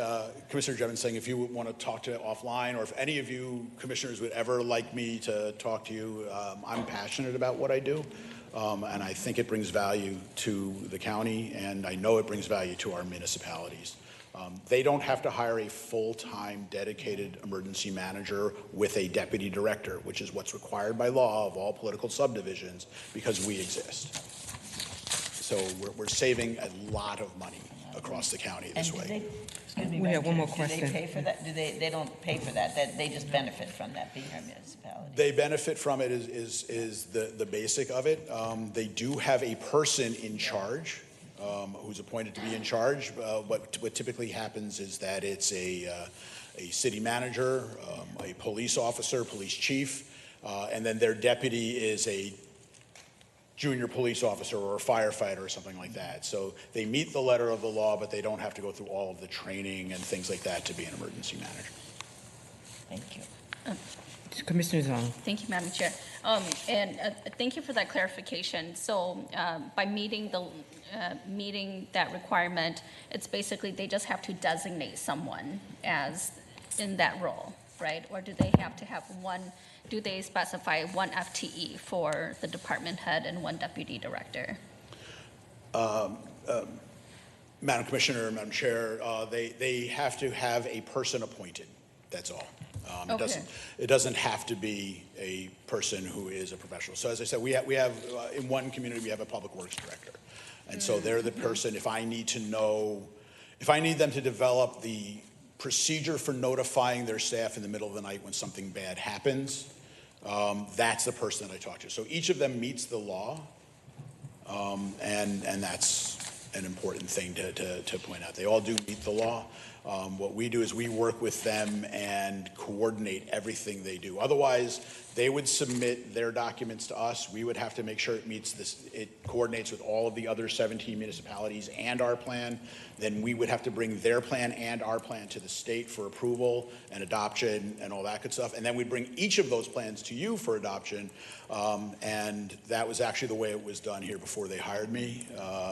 Commissioner Jevons saying if you want to talk to offline, or if any of you commissioners would ever like me to talk to you, I'm passionate about what I do. And I think it brings value to the county, and I know it brings value to our municipalities. They don't have to hire a full-time dedicated emergency manager with a deputy director, which is what's required by law of all political subdivisions, because we exist. So we're saving a lot of money across the county this way. Excuse me, We have one more do question. they pay for that? They don't pay for that, they just benefit from that being our municipality? They benefit from it is the basic of it. They do have a person in charge who's appointed to be in charge. What typically happens is that it's a city manager, a police officer, police chief, and then their deputy is a junior police officer or a firefighter or something like that. So they meet the letter of the law, but they don't have to go through all of the training and things like that to be an emergency manager. Thank you. Commissioner Zhang. Thank you, Madam Chair. And thank you for that clarification. So by meeting that requirement, it's basically they just have to designate someone as in that role, right? Or do they have to have one, do they specify one FTE for the department head and one deputy director? Madam Commissioner, Madam Chair, they have to have a person appointed. That's all. It doesn't have to be a person who is a professional. So as I said, we have in one community we have a public works director, and so they're the person. If I need them to develop the procedure for notifying their staff in the middle of the night when something bad happens, that's the person that I talk to. So each of them meets the law, and that's an important thing to point out. They all do meet the law. What we do is we work with them and coordinate everything they do. Otherwise, they would submit their documents to us. We would have to make sure it coordinates with all of the other 17 municipalities and our plan. Then we would have to bring their plan and our plan to the state for approval and adoption and all that good stuff. And then we'd bring each of those plans to you for adoption. And that was actually the way it was done here before they hired me.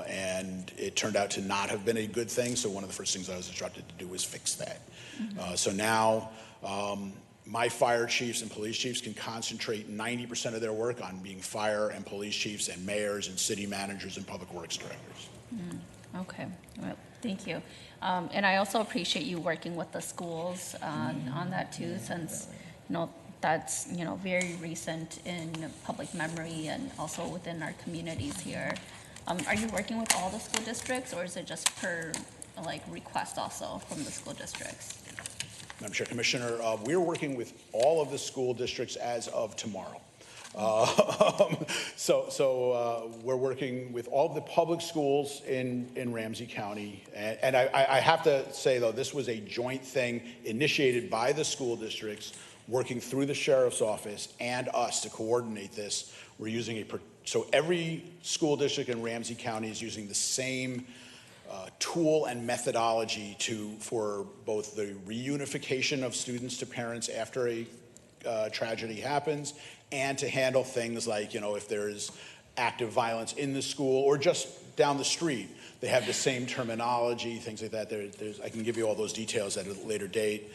And it turned out to not have been a good thing. So one of the first things I was instructed to do was fix that. So now my fire chiefs and police chiefs can concentrate 90% of their work on being fire and police chiefs and mayors and city managers and public works directors. Okay, well, thank you. And I also appreciate you working with the schools on that too, since, that's, very recent in public memory and also within our communities here. Are you working with all the school districts, or is it just per, request also from the school districts? Madam Chair, Commissioner, we're working with all of the school districts as of tomorrow. So we're working with all of the public schools in Ramsey County. And I have to say, though, this was a joint thing initiated by the school districts, working through the sheriff's office and us to coordinate this. We're using so every school district in Ramsey County is using the same tool and methodology for both the reunification of students to parents after a tragedy happens, and to handle things like, if there's active violence in the school or just down the street. They have the same terminology, things like that. I can give you all those details at a later date.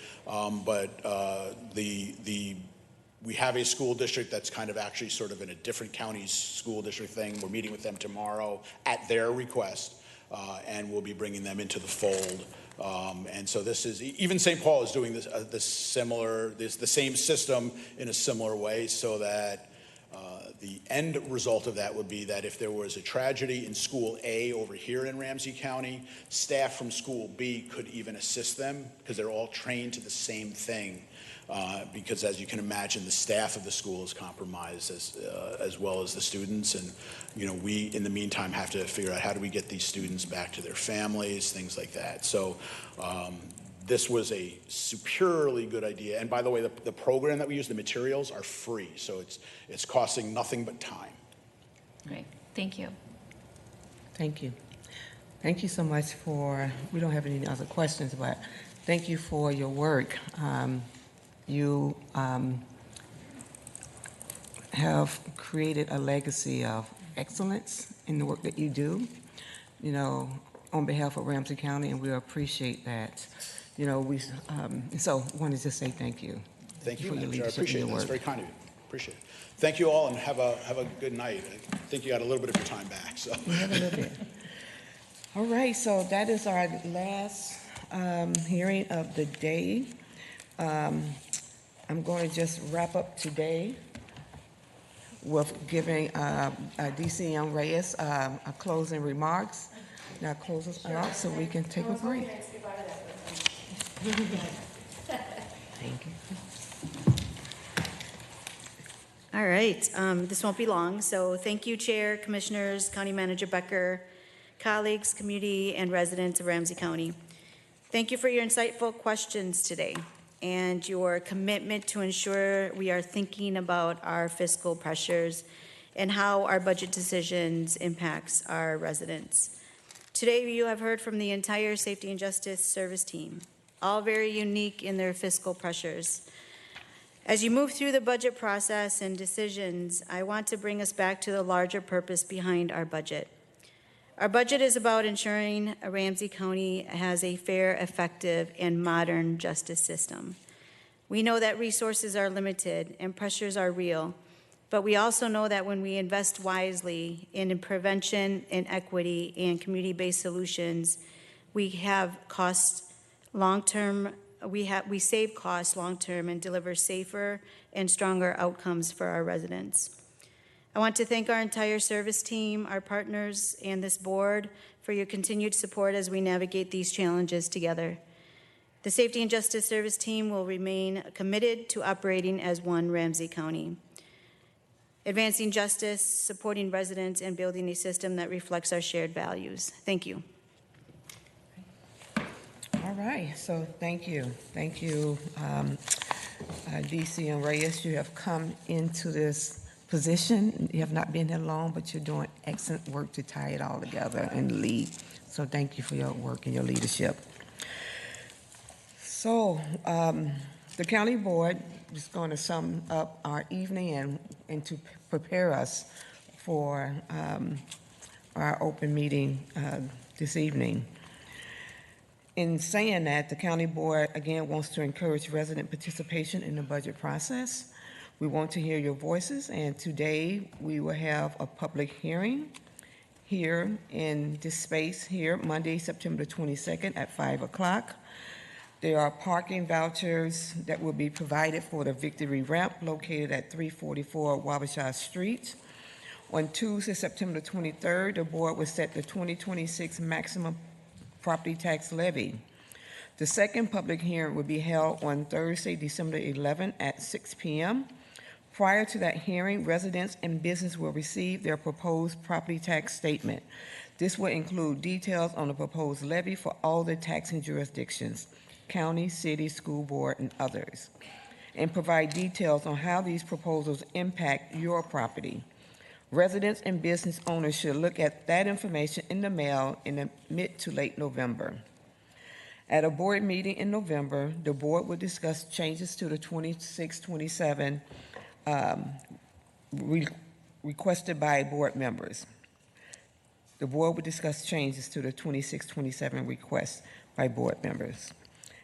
We have a school district that's kind of actually sort of in a different county school district thing. We're meeting with them tomorrow at their request, and we'll be bringing them into the fold. And so this is, even St. Paul is doing the same system in a similar way, so that the end result of that would be that if there was a tragedy in school A over here in Ramsey County, staff from school B could even assist them, because they're all trained to the same thing. Because as you can imagine, the staff of the school is compromised as well as the students. And, we, in the meantime, have to figure out how do we get these students back to their families, things like that. So this was a superiorly good idea. And by the way, the program that we use, the materials are free. So it's costing nothing but time. Great, thank you. Thank you. Thank you so much we don't have any other questions, but thank you for your work. You have created a legacy of excellence in the work that you do, you know, on behalf of Ramsey County, and we appreciate that. You know, so wanted to just say thank you. Thank you, for your Madam Chair. I leadership appreciate it. and your That's work. very kind of you. Appreciate it. Thank you all, and have a good night. I think you got a little bit of your time back. So. We have a little bit. All right, so that is our last hearing of the day. I'm going to just wrap up today with giving DCM Reyes a closing remarks. Now close us out so we can take a break. Thank you. All right, this won't be long. So thank you, Chair, Commissioners, County Manager Becker, colleagues, community, and residents of Ramsey County. Thank you for your insightful questions today and your commitment to ensure we are thinking about our fiscal pressures and how our budget decisions impacts our residents. Today, you have heard from the entire Safety and Justice Service team, all very unique in their fiscal pressures. As you move through the budget process and decisions, I want to bring us back to the larger purpose behind our budget. Our budget is about ensuring Ramsey County has a fair, effective, and modern justice system. We know that resources are limited and pressures are real, but we also know that when we invest wisely in prevention and equity and community-based solutions, we have costs long-term. We save costs long-term and deliver safer and stronger outcomes for our residents. I want to thank our entire service team, our partners, and this board for your continued support as we navigate these challenges together. The Safety and Justice Service team will remain committed to operating as one Ramsey County, advancing justice, supporting residents, and building a system that reflects our shared values. Thank you. All right, so thank you. Thank you, DCM Reyes. You have come into this position. You have not been here long, but you're doing excellent work to tie it all together and lead. So thank you for your work and your leadership. So the county board is going to sum up our evening and to prepare us for our open meeting this evening. In saying that, the county board again wants to encourage resident participation in the budget process. We want to hear your voices, and today we will have a public hearing here in this space here, Monday, September 22nd at 5 o'clock. There are parking vouchers that will be provided for the Victory Ramp located at 344 Wabasha Street. On Tuesday, September 23rd, the board will set the 2026 maximum property tax levy. The second public hearing will be held on Thursday, December 11th at 6 p.m. Prior to that hearing, residents and business will receive their proposed property tax statement. This will include details on the proposed levy for all the taxing jurisdictions, county, city, school board, and others, and provide details on how these proposals impact your property. Residents and business owners should look at that information in the mail in the mid to late November. At a board meeting in November, the board will discuss changes to the 26-27 requested by board members. The board will discuss changes to the 26-27 requests by board members.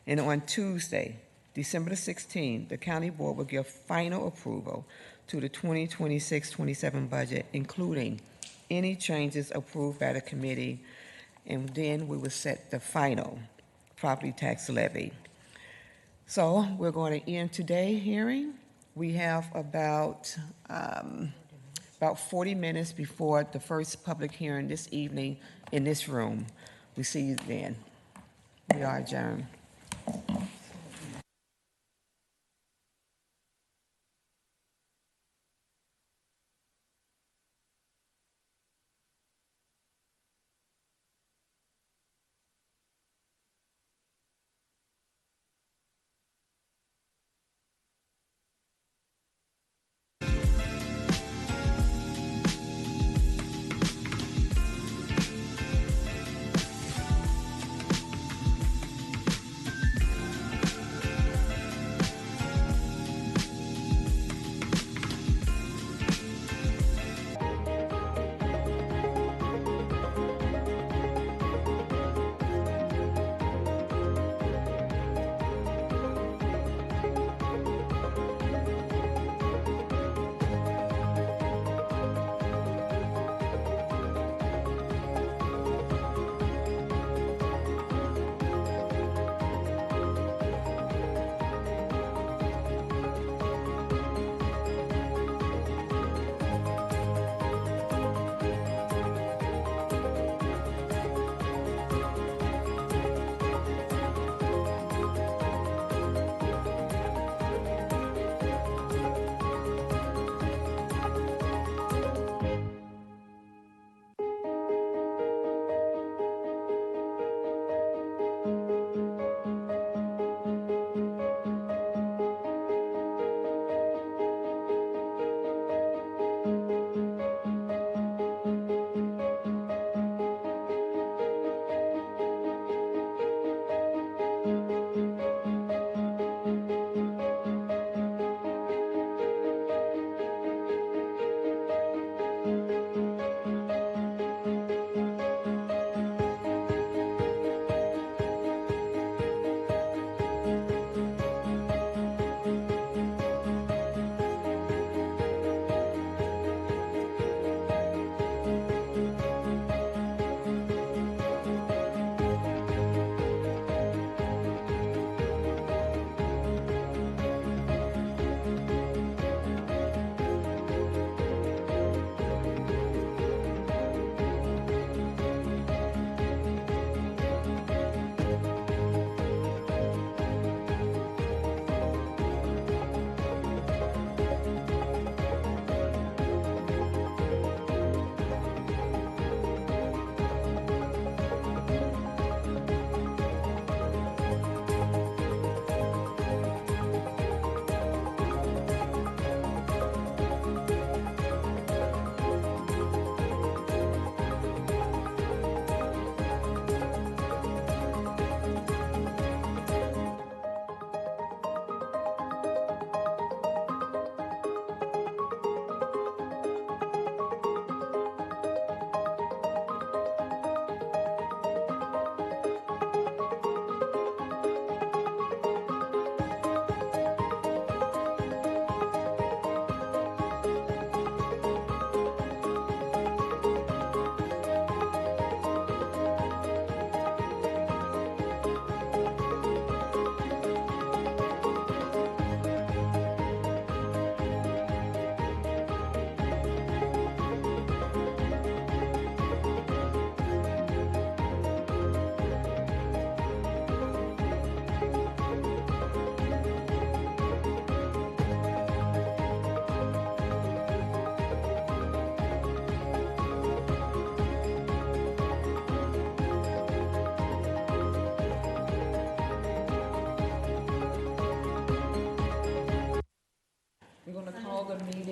And on Tuesday, December the 16th, the county board will give final approval to the 2026-27 budget, including any changes approved by the committee, and then we will set the final property tax levy. So we're going to end today's hearing. We have about 40 minutes before the first public hearing this evening in this room. We see you then. We are adjourned.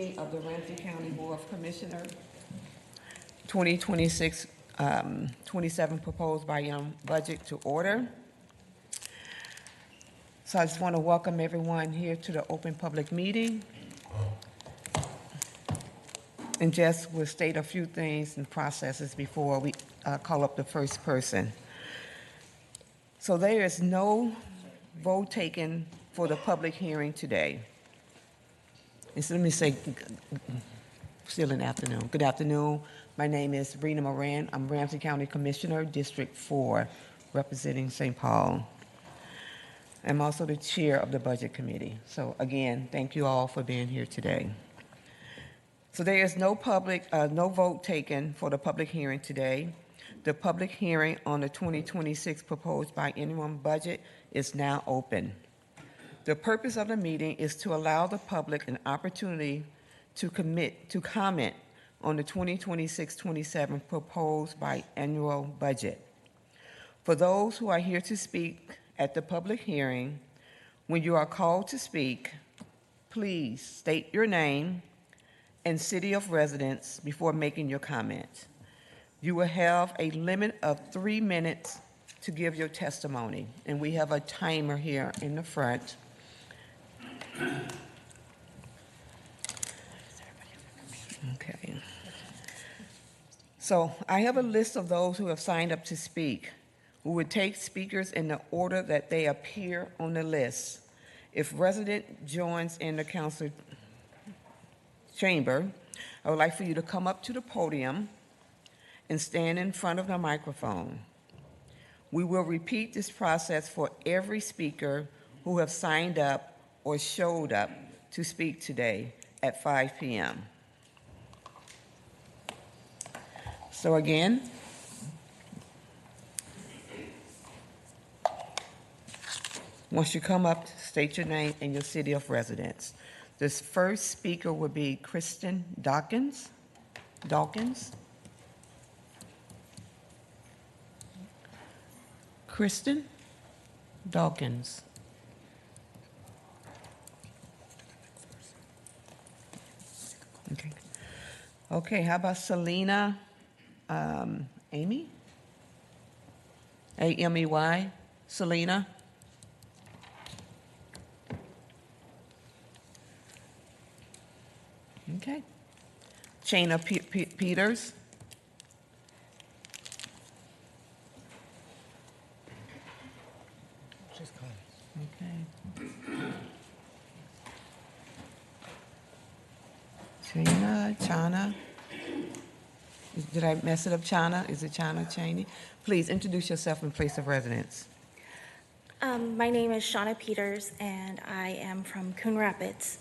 meeting of the Ramsey County Board of Commissioners, 2026, 27 proposed biennium budget to order. So I just want to welcome everyone here to the open public meeting. And just will state a few things and processes before we call up the first person. So there is no vote taken for the public hearing today. And so let me say, still in the afternoon. Good afternoon. My name is Rena Moran. I'm Ramsey County Commissioner, District 4, representing St. Paul. I'm also the chair of the Budget Committee. So again, thank you all for being here today. So there is no vote taken for the public hearing today. The public hearing on the 2026 proposed biennium budget is now open. The purpose of the meeting is to allow the public an opportunity to comment on the 2026-27 proposed biannual budget. For those who are here to speak at the public hearing, when you are called to speak, please state your name and city of residence before making your comment. You will have a limit of 3 minutes to give your testimony, and we have a timer here in the front. Okay. So I have a list of those who have signed up to speak. We would take speakers in the order that they appear on the list. If resident joins in the council chamber, I would like for you to come up to the podium and stand in front of the microphone. We will repeat this process for every speaker who have signed up or showed up to speak today at 5 p.m. So again, once you come up, state your name and your city of residence. This first speaker will be Kristen Dawkins. Kristen Dawkins. Okay. Okay, how about Selena Amy? A-M-E-Y, Selena. Okay. Shayna Peters. Okay. Chana. Did I mess it up, Chana? Is it Chana Chaney? Please introduce yourself and place of residence. My name is Shauna Peters, and I am from Coon Rapids.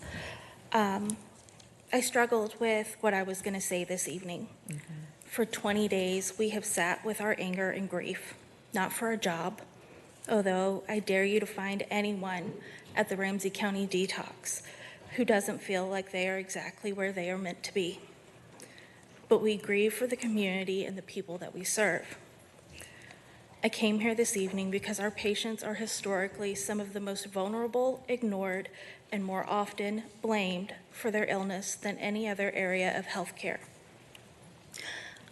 I struggled with what I was going to say this evening. For 20 days, we have sat with our anger and grief, not for a job, although I dare you to find anyone at the Ramsey County Detox who doesn't feel like they are exactly where they are meant to be. But we grieve for the community and the people that we serve. I came here this evening because our patients are historically some of the most vulnerable, ignored, and more often blamed for their illness than any other area of healthcare.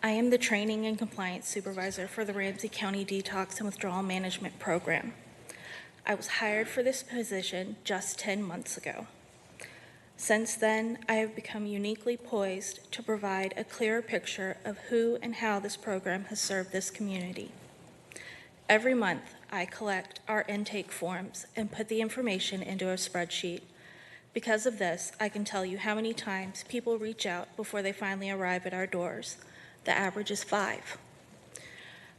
I am the training and compliance supervisor for the Ramsey County Detox and Withdrawal Management Program. I was hired for this position just 10 months ago. Since then, I have become uniquely poised to provide a clearer picture of who and how this program has served this community. Every month, I collect our intake forms and put the information into a spreadsheet. Because of this, I can tell you how many times people reach out before they finally arrive at our doors. The average is 5.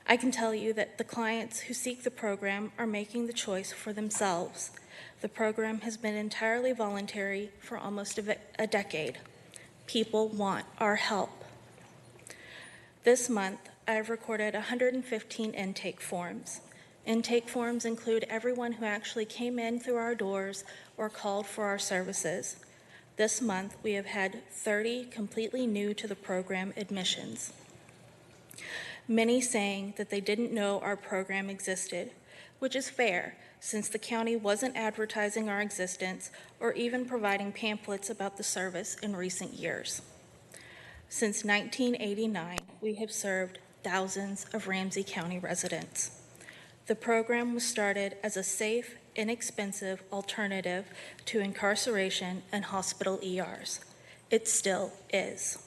I can tell you that the clients who seek the program are making the choice for themselves. The program has been entirely voluntary for almost a decade. People want our help. This month, I have recorded 115 intake forms. Intake forms include everyone who actually came in through our doors or called for our services. This month, we have had 30 completely new to the program admissions. Many saying that they didn't know our program existed, which is fair since the county wasn't advertising our existence or even providing pamphlets about the service in recent years. Since 1989, we have served thousands of Ramsey County residents. The program was started as a safe, inexpensive alternative to incarceration and hospital ERs. It still is.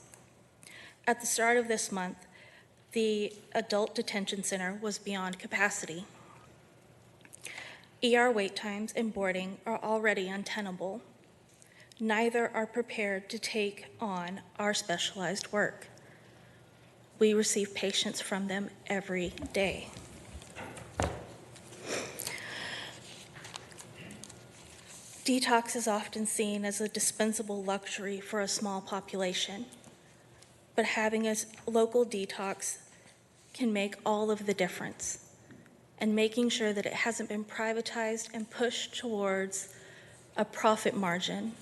At the start of this month, the adult detention center was beyond capacity. ER wait times and boarding are already untenable. Neither are prepared to take on our specialized work. We receive patients from them every day. Detox is often seen as a dispensable luxury for a small population, but having a local detox can make all of the difference. And making sure that it hasn't been privatized and pushed towards a profit margin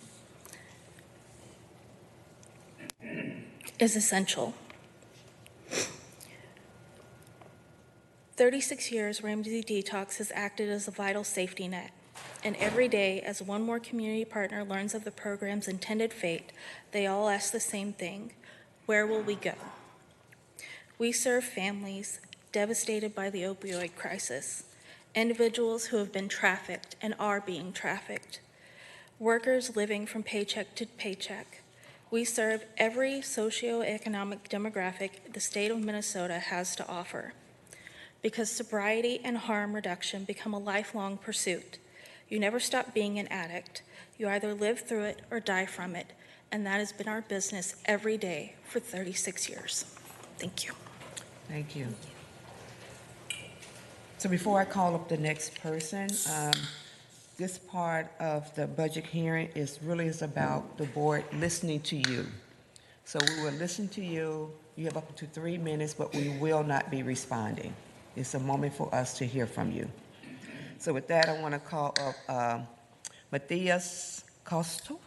is essential. 36 years, Ramsey Detox has acted as a vital safety net. And every day, as one more community partner learns of the program's intended fate, they all ask the same thing: where will we go? We serve families devastated by the opioid crisis, individuals who have been trafficked and are being trafficked, workers living from paycheck to paycheck. We serve every socioeconomic demographic the state of Minnesota has to offer. Because sobriety and harm reduction become a lifelong pursuit. You never stop being an addict. You either live through it or die from it, and that has been our business every day for 36 years. Thank you. Thank you. So before I call up the next person, this part of the budget hearing is about the board listening to you. So we will listen to you. You have up to 3 minutes, but we will not be responding. It's a moment for us to hear from you. So with that, I want to call up Matthias Costo.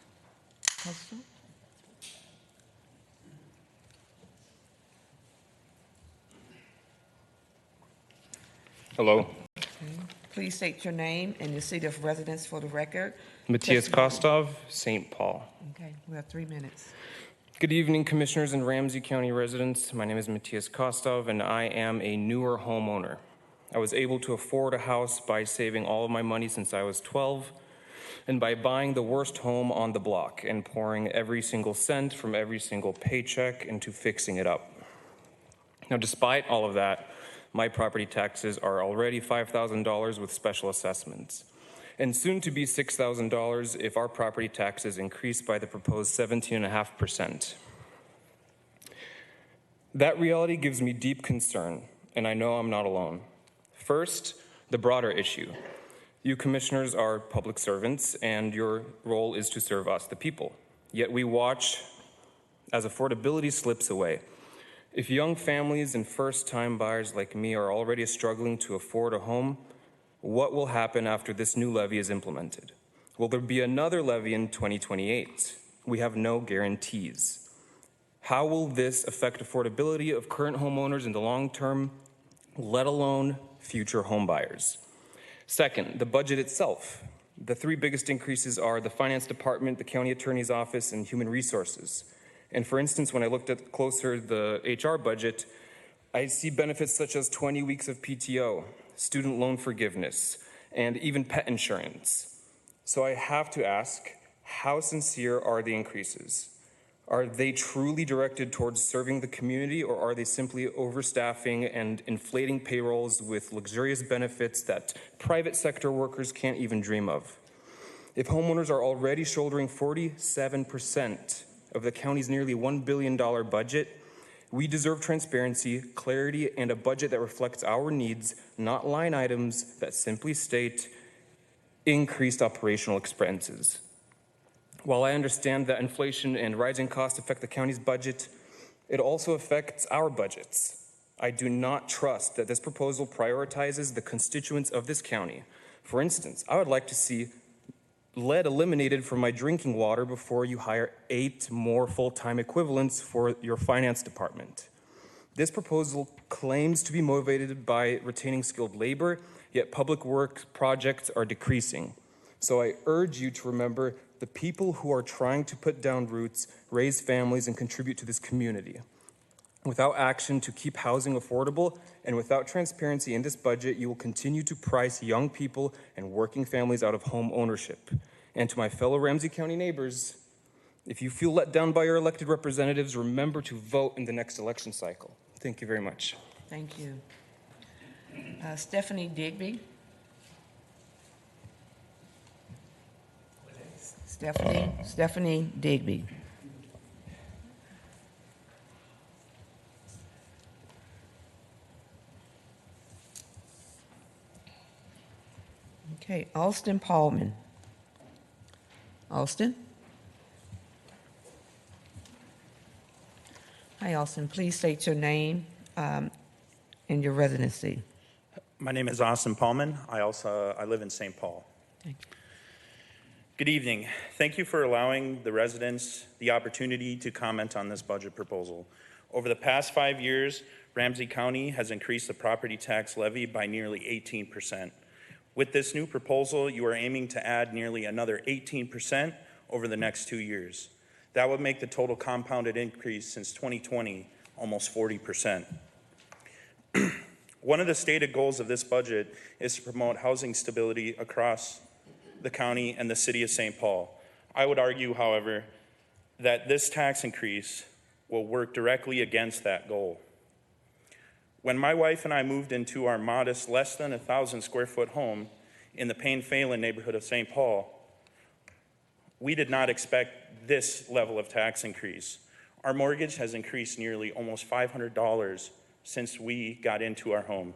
Hello. Okay. Please state your name and your city of residence for the record. Matthias Kostov, St. Paul. Okay, we have 3 minutes. Good evening, Commissioners and Ramsey County residents. My name is Matthias Kostov, and I am a newer homeowner. I was able to afford a house by saving all of my money since I was 12, and by buying the worst home on the block and pouring every single cent from every single paycheck into fixing it up. Now, despite all of that, my property taxes are already $5,000 with special assessments, and soon to be $6,000 if our property taxes increase by the proposed 17.5%. That reality gives me deep concern, and I know I'm not alone. First, the broader issue. You commissioners are public servants, and your role is to serve us, the people. Yet we watch as affordability slips away. If young families and first-time buyers like me are already struggling to afford a home, what will happen after this new levy is implemented? Will there be another levy in 2028? We have no guarantees. How will this affect affordability of current homeowners in the long term, let alone future homebuyers? Second, the budget itself. The 3 biggest increases are the Finance Department, the County Attorney's Office, and Human Resources. And for instance, when I looked at closer the HR budget, I see benefits such as 20 weeks of PTO, student loan forgiveness, and even pet insurance. So I have to ask, how sincere are the increases? Are they truly directed towards serving the community, or are they simply overstaffing and inflating payrolls with luxurious benefits that private sector workers can't even dream of? If homeowners are already shouldering 47% of the county's nearly $1 billion budget, we deserve transparency, clarity, and a budget that reflects our needs, not line items that simply state increased operational expenses. While I understand that inflation and rising costs affect the county's budget, it also affects our budgets. I do not trust that this proposal prioritizes the constituents of this county. For instance, I would like to see lead eliminated from my drinking water before you hire 8 more full-time equivalents for your finance department. This proposal claims to be motivated by retaining skilled labor, yet public works projects are decreasing. So I urge you to remember the people who are trying to put down roots, raise families, and contribute to this community. Without action to keep housing affordable and without transparency in this budget, you will continue to price young people and working families out of home ownership. And to my fellow Ramsey County neighbors, if you feel let down by your elected representatives, remember to vote in the next election cycle. Thank you very much. Thank you. Stephanie Digby. Stephanie Digby. Okay, Alston Paulman. Alston? Hi, Alston. Please state your name and your residency. My name is Austin Paulman. I live in St. Paul. Thank you. Good evening. Thank you for allowing the residents the opportunity to comment on this budget proposal. Over the past 5 years, Ramsey County has increased the property tax levy by nearly 18%. With this new proposal, you are aiming to add nearly another 18% over the next 2 years. That would make the total compounded increase since 2020 almost 40%. One of the stated goals of this budget is to promote housing stability across the county and the city of St. Paul. I would argue, however, that this tax increase will work directly against that goal. When my wife and I moved into our modest, less than 1,000 square foot home in the Payne-Phelan neighborhood of St. Paul, we did not expect this level of tax increase. Our mortgage has increased nearly almost $500 since we got into our home.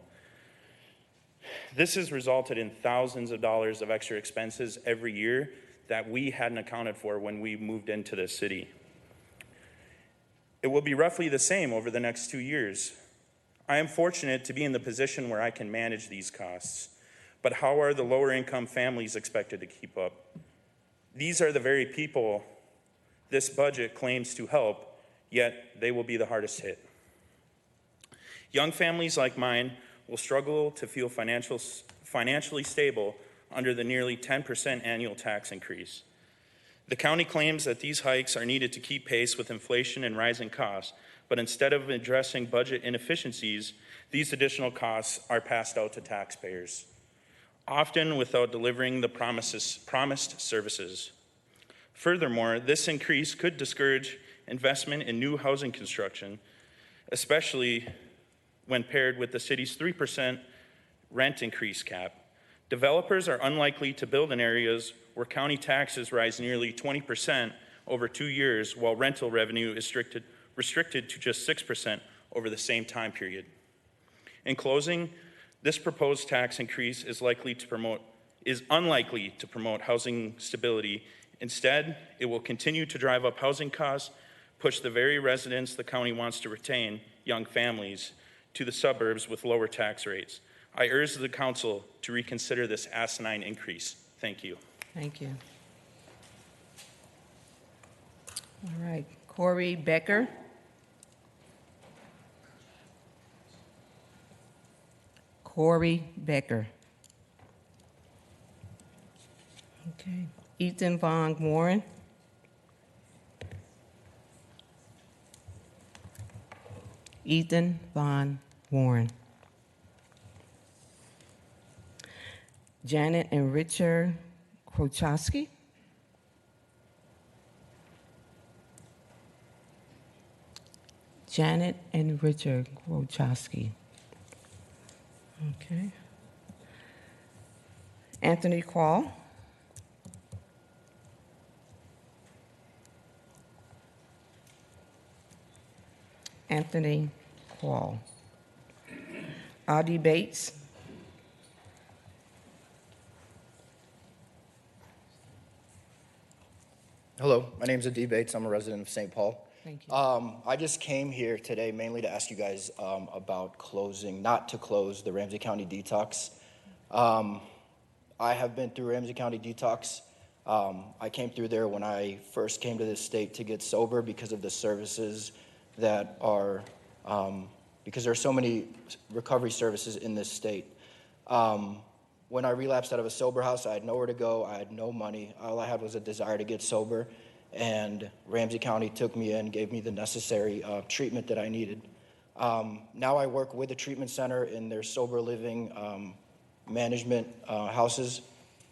This has resulted in thousands of dollars of extra expenses every year that we hadn't accounted for when we moved into this city. It will be roughly the same over the next 2 years. I am fortunate to be in the position where I can manage these costs, but how are the lower income families expected to keep up? These are the very people this budget claims to help, yet they will be the hardest hit. Young families like mine will struggle to feel financially stable under the nearly 10% annual tax increase. The county claims that these hikes are needed to keep pace with inflation and rising costs, but instead of addressing budget inefficiencies, these additional costs are passed out to taxpayers, often without delivering the promised services. Furthermore, this increase could discourage investment in new housing construction, especially when paired with the city's 3% rent increase cap. Developers are unlikely to build in areas where county taxes rise nearly 20% over 2 years, while rental revenue is restricted to just 6% over the same time period. In closing, this proposed tax increase is unlikely to promote housing stability. Instead, it will continue to drive up housing costs, push the very residents the county wants to retain, young families, to the suburbs with lower tax rates. I urge the council to reconsider this asinine increase. Thank you. Thank you. All right, Corey Becker. Corey Becker. Okay, Ethan Von Warren. Ethan Von Warren. Janet and Richard Krochowski. Janet and Richard Krochowski. Okay. Anthony Quall. Anthony Quall. Audie Bates. Hello, my name is Audie Bates. I'm a resident of St. Paul. Thank you. I just came here today mainly to ask you guys about not to close the Ramsey County Detox. I have been through Ramsey County Detox. I came through there when I first came to this state to get sober because of the services that are, because there are so many recovery services in this state. When I relapsed out of a sober house, I had nowhere to go. I had no money. All I had was a desire to get sober. And Ramsey County took me in, gave me the necessary treatment that I needed. Now I work with a treatment center in their sober living management houses,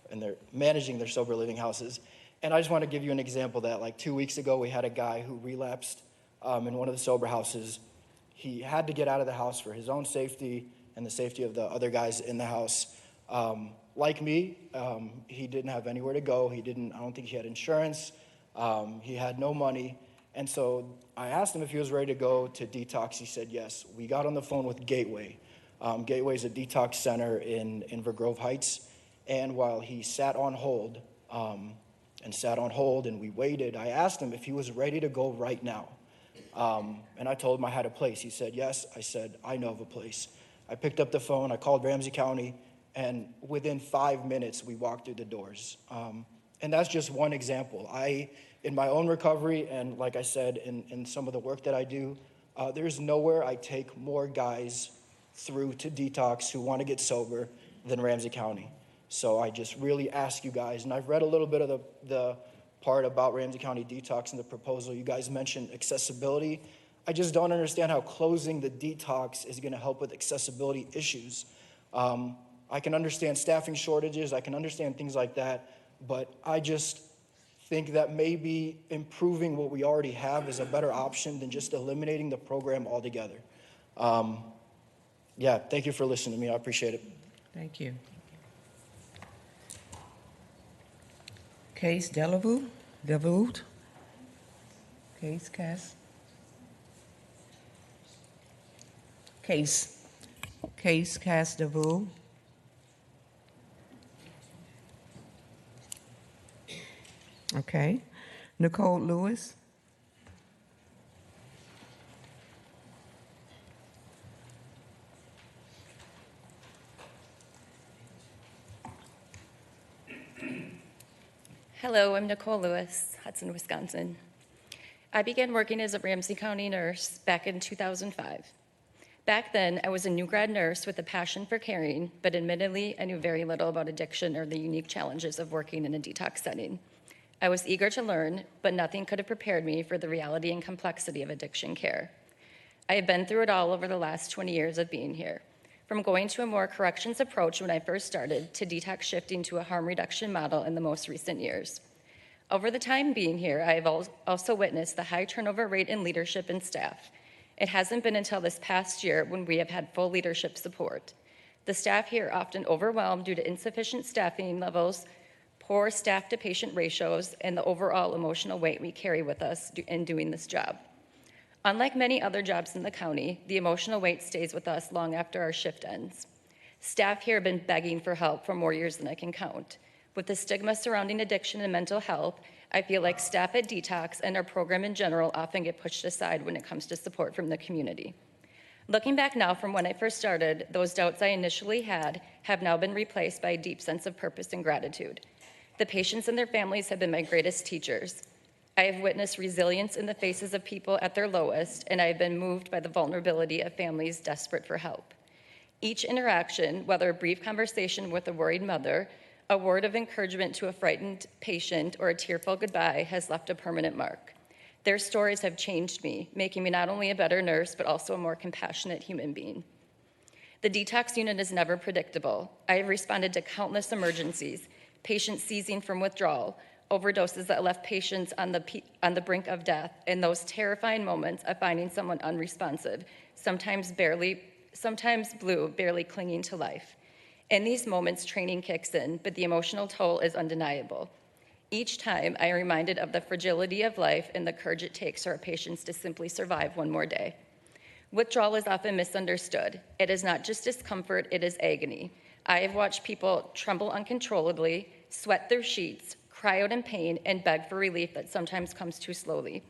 and they're managing their sober living houses. And I just want to give you an example that like 2 weeks ago, we had a guy who relapsed in one of the sober houses. He had to get out of the house for his own safety and the safety of the other guys in the house. Like me, he didn't have anywhere to go. I don't think he had insurance. He had no money. And so I asked him if he was ready to go to detox. He said yes. We got on the phone with Gateway. Gateway is a detox center in Vergrove Heights. And while he sat on hold and we waited, I asked him if he was ready to go right now. And I told him I had a place. He said yes. I said, I know of a place. I picked up the phone. I called Ramsey County. And within 5 minutes, we walked through the doors. And that's just one example. In my own recovery, and like I said, in some of the work that I do, there's nowhere I take more guys through to detox who want to get sober than Ramsey County. So I just really ask you guys, and I've read a little bit of the part about Ramsey County Detox and the proposal. You guys mentioned accessibility. I just don't understand how closing the detox is going to help with accessibility issues. I can understand staffing shortages, I can understand things like that, but I just think that maybe improving what we already have is a better option than just eliminating the program altogether. Thank you for listening to me. I appreciate it. Thank you. Case Delavoot. Case Cass. Case Cass Delavoot. Okay. Nicole Lewis. Hello, I'm Nicole Lewis, Hudson, Wisconsin. I began working as a Ramsey County nurse back in 2005. Back then, I was a new grad nurse with a passion for caring, but admittedly, I knew very little about addiction or the unique challenges of working in a detox setting. I was eager to learn, but nothing could have prepared me for the reality and complexity of addiction care. I have been through it all over the last 20 years of being here, from going to a more corrections approach when I first started to detox shifting to a harm reduction model in the most recent years. Over the time being here, I have also witnessed the high turnover rate in leadership and staff. It hasn't been until this past year when we have had full leadership support. The staff here are often overwhelmed due to insufficient staffing levels, poor staff-to-patient ratios, and the overall emotional weight we carry with us in doing this job. Unlike many other jobs in the county, the emotional weight stays with us long after our shift ends. Staff here have been begging for help for more years than I can count. With the stigma surrounding addiction and mental health, I feel like staff at Detox and our program in general often get pushed aside when it comes to support from the community. Looking back now from when I first started, those doubts I initially had have now been replaced by a deep sense of purpose and gratitude. The patients and their families have been my greatest teachers. I have witnessed resilience in the faces of people at their lowest, and I have been moved by the vulnerability of families desperate for help. Each interaction, whether a brief conversation with a worried mother, a word of encouragement to a frightened patient, or a tearful goodbye, has left a permanent mark. Their stories have changed me, making me not only a better nurse, but also a more compassionate human being. The detox unit is never predictable. I have responded to countless emergencies, patients seizing from withdrawal, overdoses that left patients on the brink of death, and those terrifying moments of finding someone unresponsive, sometimes blue, barely clinging to life. In these moments, training kicks in, but the emotional toll is undeniable. Each time, I am reminded of the fragility of life and the courage it takes for our patients to simply survive one more day. Withdrawal is often misunderstood. It is not just discomfort, it is agony. I have watched people tremble uncontrollably, sweat their sheets, cry out in pain, and beg for relief that sometimes comes too slowly.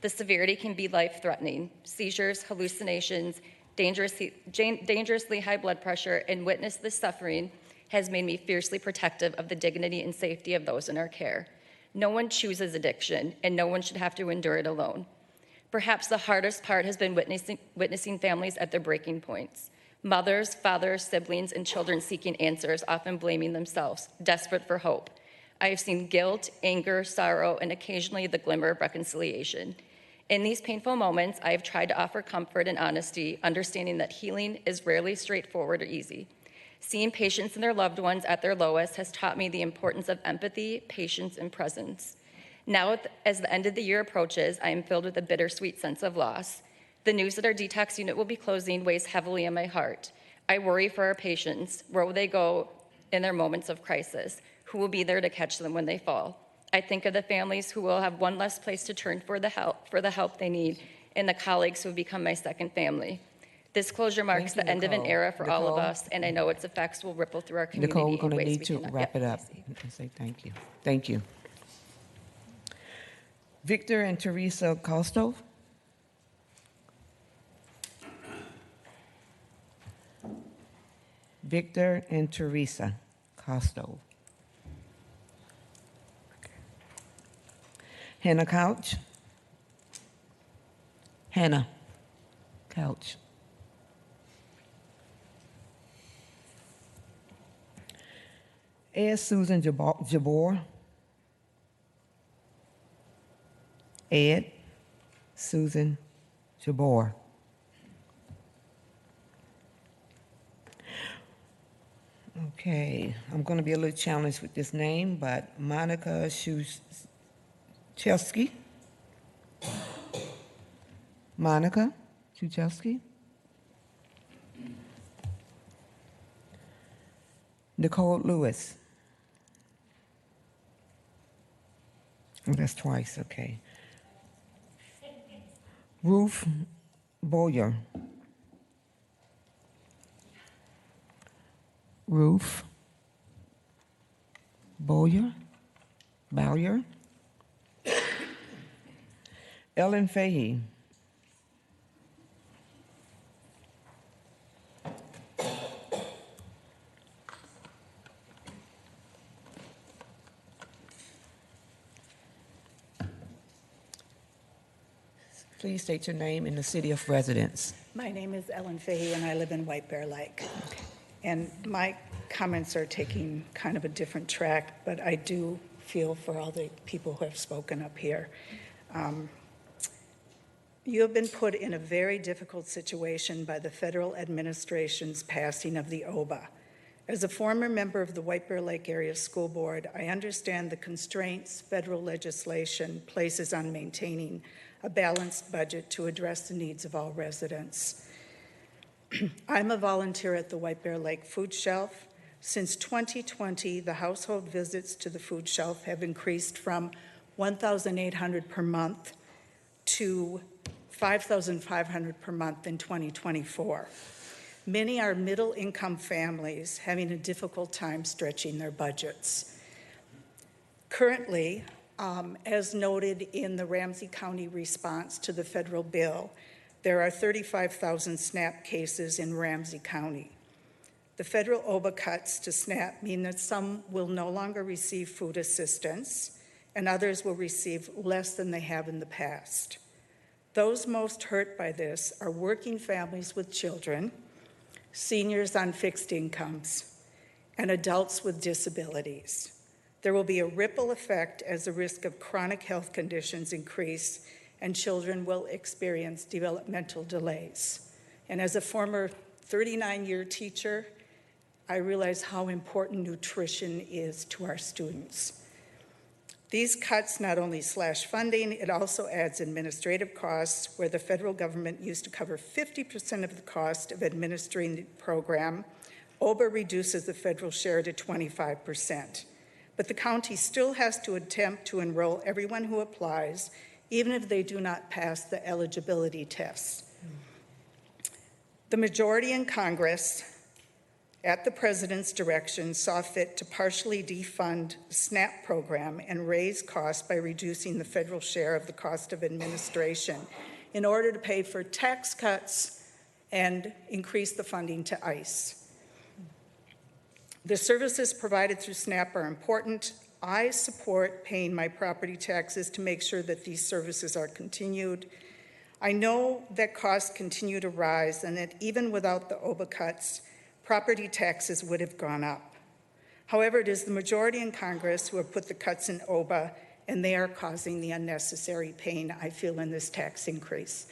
The severity can be life-threatening. Seizures, hallucinations, dangerously high blood pressure, and witness this suffering has made me fiercely protective of the dignity and safety of those in our care. No one chooses addiction, and no one should have to endure it alone. Perhaps the hardest part has been witnessing families at their breaking points. Mothers, fathers, siblings, and children seeking answers, often blaming themselves, desperate for hope. I have seen guilt, anger, sorrow, and occasionally the glimmer of reconciliation. In these painful moments, I have tried to offer comfort and honesty, understanding that healing is rarely straightforward or easy. Seeing patients and their loved ones at their lowest has taught me the importance of empathy, patience, and presence. Now, as the end of the year approaches, I am filled with a bittersweet sense of loss. The news that our detox unit will be closing weighs heavily on my heart. I worry for our patients. Where will they go in their moments of crisis? Who will be there to catch them when they fall? I think of the families who will have one less place to turn for the help they need, and the colleagues who have become my second family. This closure marks the end of an era for all of us, and I know its effects will ripple through our community. Nicole, we're going in to ways need we to cannot wrap yet it up and say thank you. Thank you. Victor and Teresa Kostow. Victor and Teresa Kostow. Hannah Couch. Hannah Couch. Ed Susan Jabor. Ed Susan Jabor. Okay, I'm going to be a little challenged with this name, but Monica Shuchevsky. Monica Shuchevsky. Nicole Lewis. Oh, that's twice, okay. Ruth Boyer. Ruth Boyer. Bowyer. Ellen Fahey. Please state your name and the city of residence. My name is Ellen Fahey, and I live in White Bear Lake. And my comments are taking kind of a different track, but I do feel for all the people who have spoken up here. You have been put in a very difficult situation by the federal administration's passing of the OBA. As a former member of the White Bear Lake Area School Board, I understand the constraints federal legislation places on maintaining a balanced budget to address the needs of all residents. I'm a volunteer at the White Bear Lake Food Shelf. Since 2020, the household visits to the food shelf have increased from 1,800 per month to 5,500 per month in 2024. Many are middle-income families having a difficult time stretching their budgets. Currently, as noted in the Ramsey County response to the federal bill, there are 35,000 SNAP cases in Ramsey County. The federal OBA cuts to SNAP mean that some will no longer receive food assistance and others will receive less than they have in the past. Those most hurt by this are working families with children, seniors on fixed incomes, and adults with disabilities. There will be a ripple effect as the risk of chronic health conditions increase and children will experience developmental delays. And as a former 39-year teacher, I realize how important nutrition is to our students. These cuts not only slash funding, it also adds administrative costs where the federal government used to cover 50% of the cost of administering the program. OBA reduces the federal share to 25%. But the county still has to attempt to enroll everyone who applies, even if they do not pass the eligibility tests. The majority in Congress, at the president's direction, saw fit to partially defund the SNAP program and raise costs by reducing the federal share of the cost of administration in order to pay for tax cuts and increase the funding to ICE. The services provided through SNAP are important. I support paying my property taxes to make sure that these services are continued. I know that costs continue to rise and that even without the OBA cuts, property taxes would have gone up. However, it is the majority in Congress who have put the cuts in OBA, and they are causing the unnecessary pain I feel in this tax increase.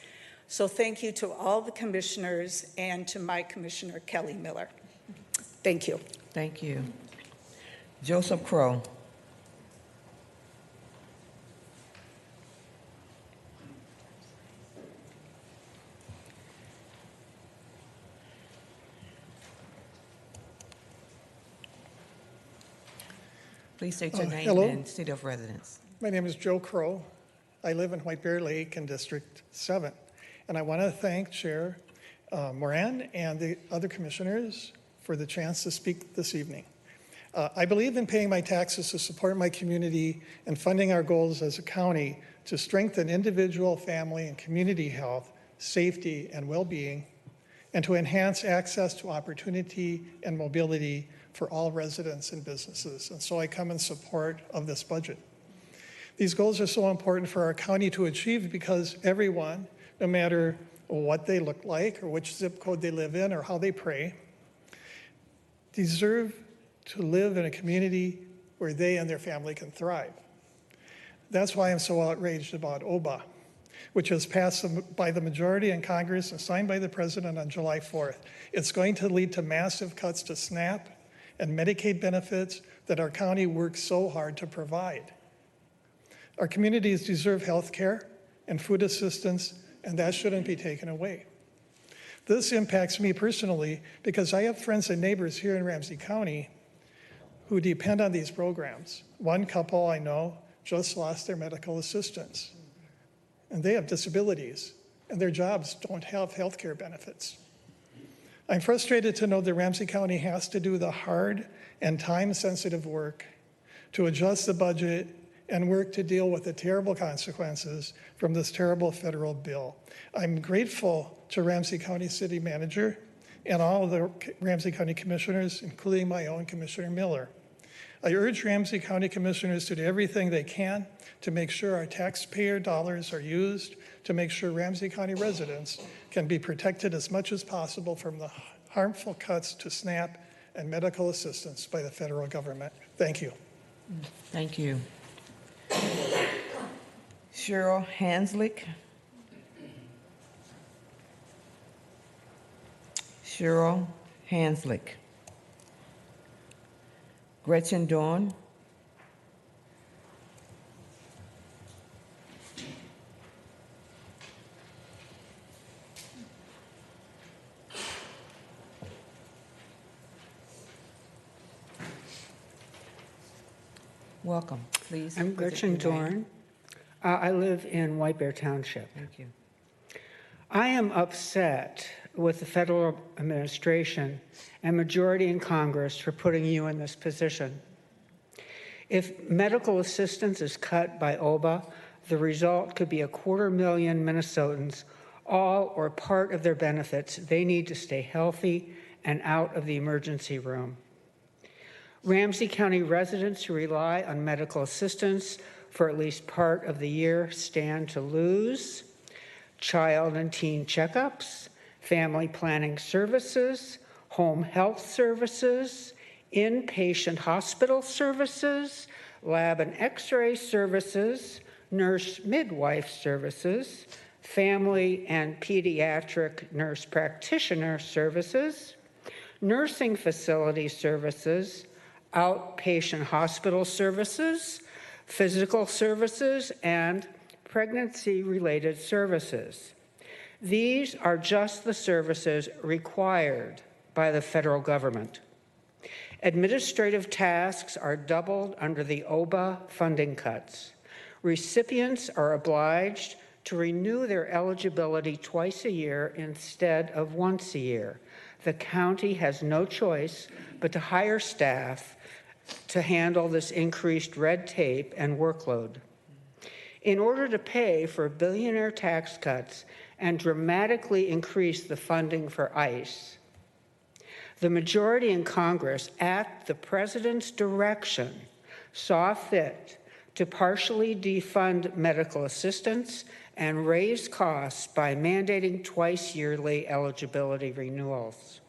So thank you to all the commissioners and to my commissioner, Kelly Miller. Thank you. Thank you. Joseph Crow. Please state your name Hello. and city of residence. My name is Joe Crow. I live in White Bear Lake in District 7. And I want to thank Chair Moran and the other commissioners for the chance to speak this evening. I believe in paying my taxes to support my community and funding our goals as a county to strengthen individual, family, and community health, safety, and well-being, and to enhance access to opportunity and mobility for all residents and businesses. And so I come in support of this budget. These goals are so important for our county to achieve because everyone, no matter what they look like or which zip code they live in or how they pray, deserve to live in a community where they and their family can thrive. That's why I'm so outraged about OBA, which was passed by the majority in Congress and signed by the president on July 4th. It's going to lead to massive cuts to SNAP and Medicaid benefits that our county works so hard to provide. Our communities deserve health care and food assistance, and that shouldn't be taken away. This impacts me personally because I have friends and neighbors here in Ramsey County who depend on these programs. One couple I know just lost their medical assistance, and they have disabilities, and their jobs don't have health care benefits. I'm frustrated to know that Ramsey County has to do the hard and time-sensitive work to adjust the budget and work to deal with the terrible consequences from this terrible federal bill. I'm grateful to Ramsey County City Manager and all of the Ramsey County Commissioners, including my own Commissioner Miller. I urge Ramsey County Commissioners to do everything they can to make sure our taxpayer dollars are used to make sure Ramsey County residents can be protected as much as possible from the harmful cuts to SNAP and medical assistance by the federal government. Thank you. Thank you. Cheryl Hanslick. Cheryl Hanslick. Gretchen Dawn. Welcome. Please. I'm Gretchen Dorn. I live in White Bear Township. Thank you. I am upset with the federal administration and majority in Congress for putting you in this position. If medical assistance is cut by OBA, the result could be 250,000 Minnesotans, all or part of their benefits they need to stay healthy and out of the emergency room. Ramsey County residents who rely on medical assistance for at least part of the year stand to lose child and teen checkups, family planning services, home health services, inpatient hospital services, lab and x-ray services, nurse midwife services, family and pediatric nurse practitioner services, nursing facility services, outpatient hospital services, physical services, and pregnancy-related services. These are just the services required by the federal government. Administrative tasks are doubled under the OBA funding cuts. Recipients are obliged to renew their eligibility twice a year instead of once a year. The county has no choice but to hire staff to handle this increased red tape and workload. In order to pay for billionaire tax cuts and dramatically increase the funding for ICE, the majority in Congress, at the president's direction, saw fit to partially defund medical assistance and raise costs by mandating twice yearly eligibility renewals.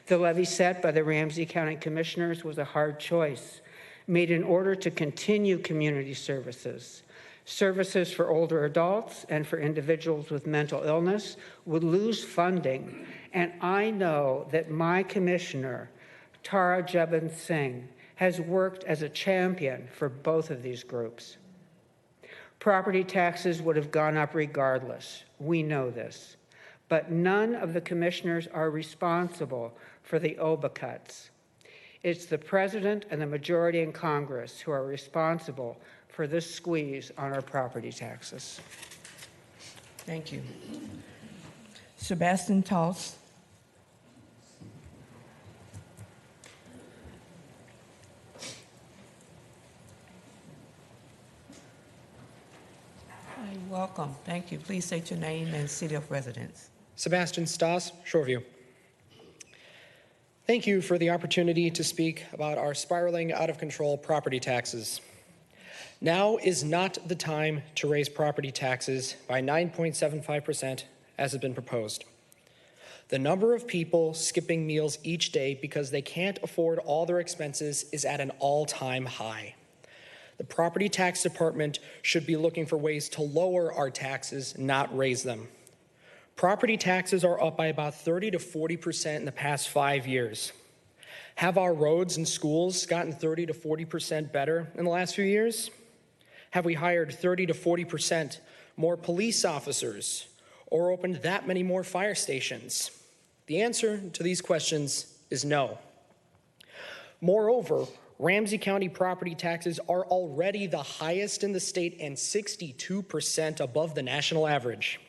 The levy set by the Ramsey County Commissioners was a hard choice, made in order to continue community services. Services for older adults and for individuals with mental illness would lose funding, and I know that my commissioner, Tara Jebin Singh, has worked as a champion for both of these groups. Property taxes would have gone up regardless. We know this. But none of the commissioners are responsible for the OBA cuts. It's the president and the majority in Congress who are responsible for this squeeze on our property taxes. Thank you. Sebastian Toss. Hi, welcome. Thank you. Please state your name and city of residence. Sebastian Stas, Shoreview. Thank you for the opportunity to speak about our spiraling out of control property taxes. Now is not the time to raise property taxes by 9.75% as has been proposed. The number of people skipping meals each day because they can't afford all their expenses is at an all-time high. The property tax department should be looking for ways to lower our taxes, not raise them. Property taxes are up by about 30 to 40% in the past 5 years. Have our roads and schools gotten 30 to 40% better in the last few years? Have we hired 30 to 40% more police officers or opened that many more fire stations? The answer to these questions is no. Moreover, Ramsey County property taxes are already the highest in the state and 62% above the national average.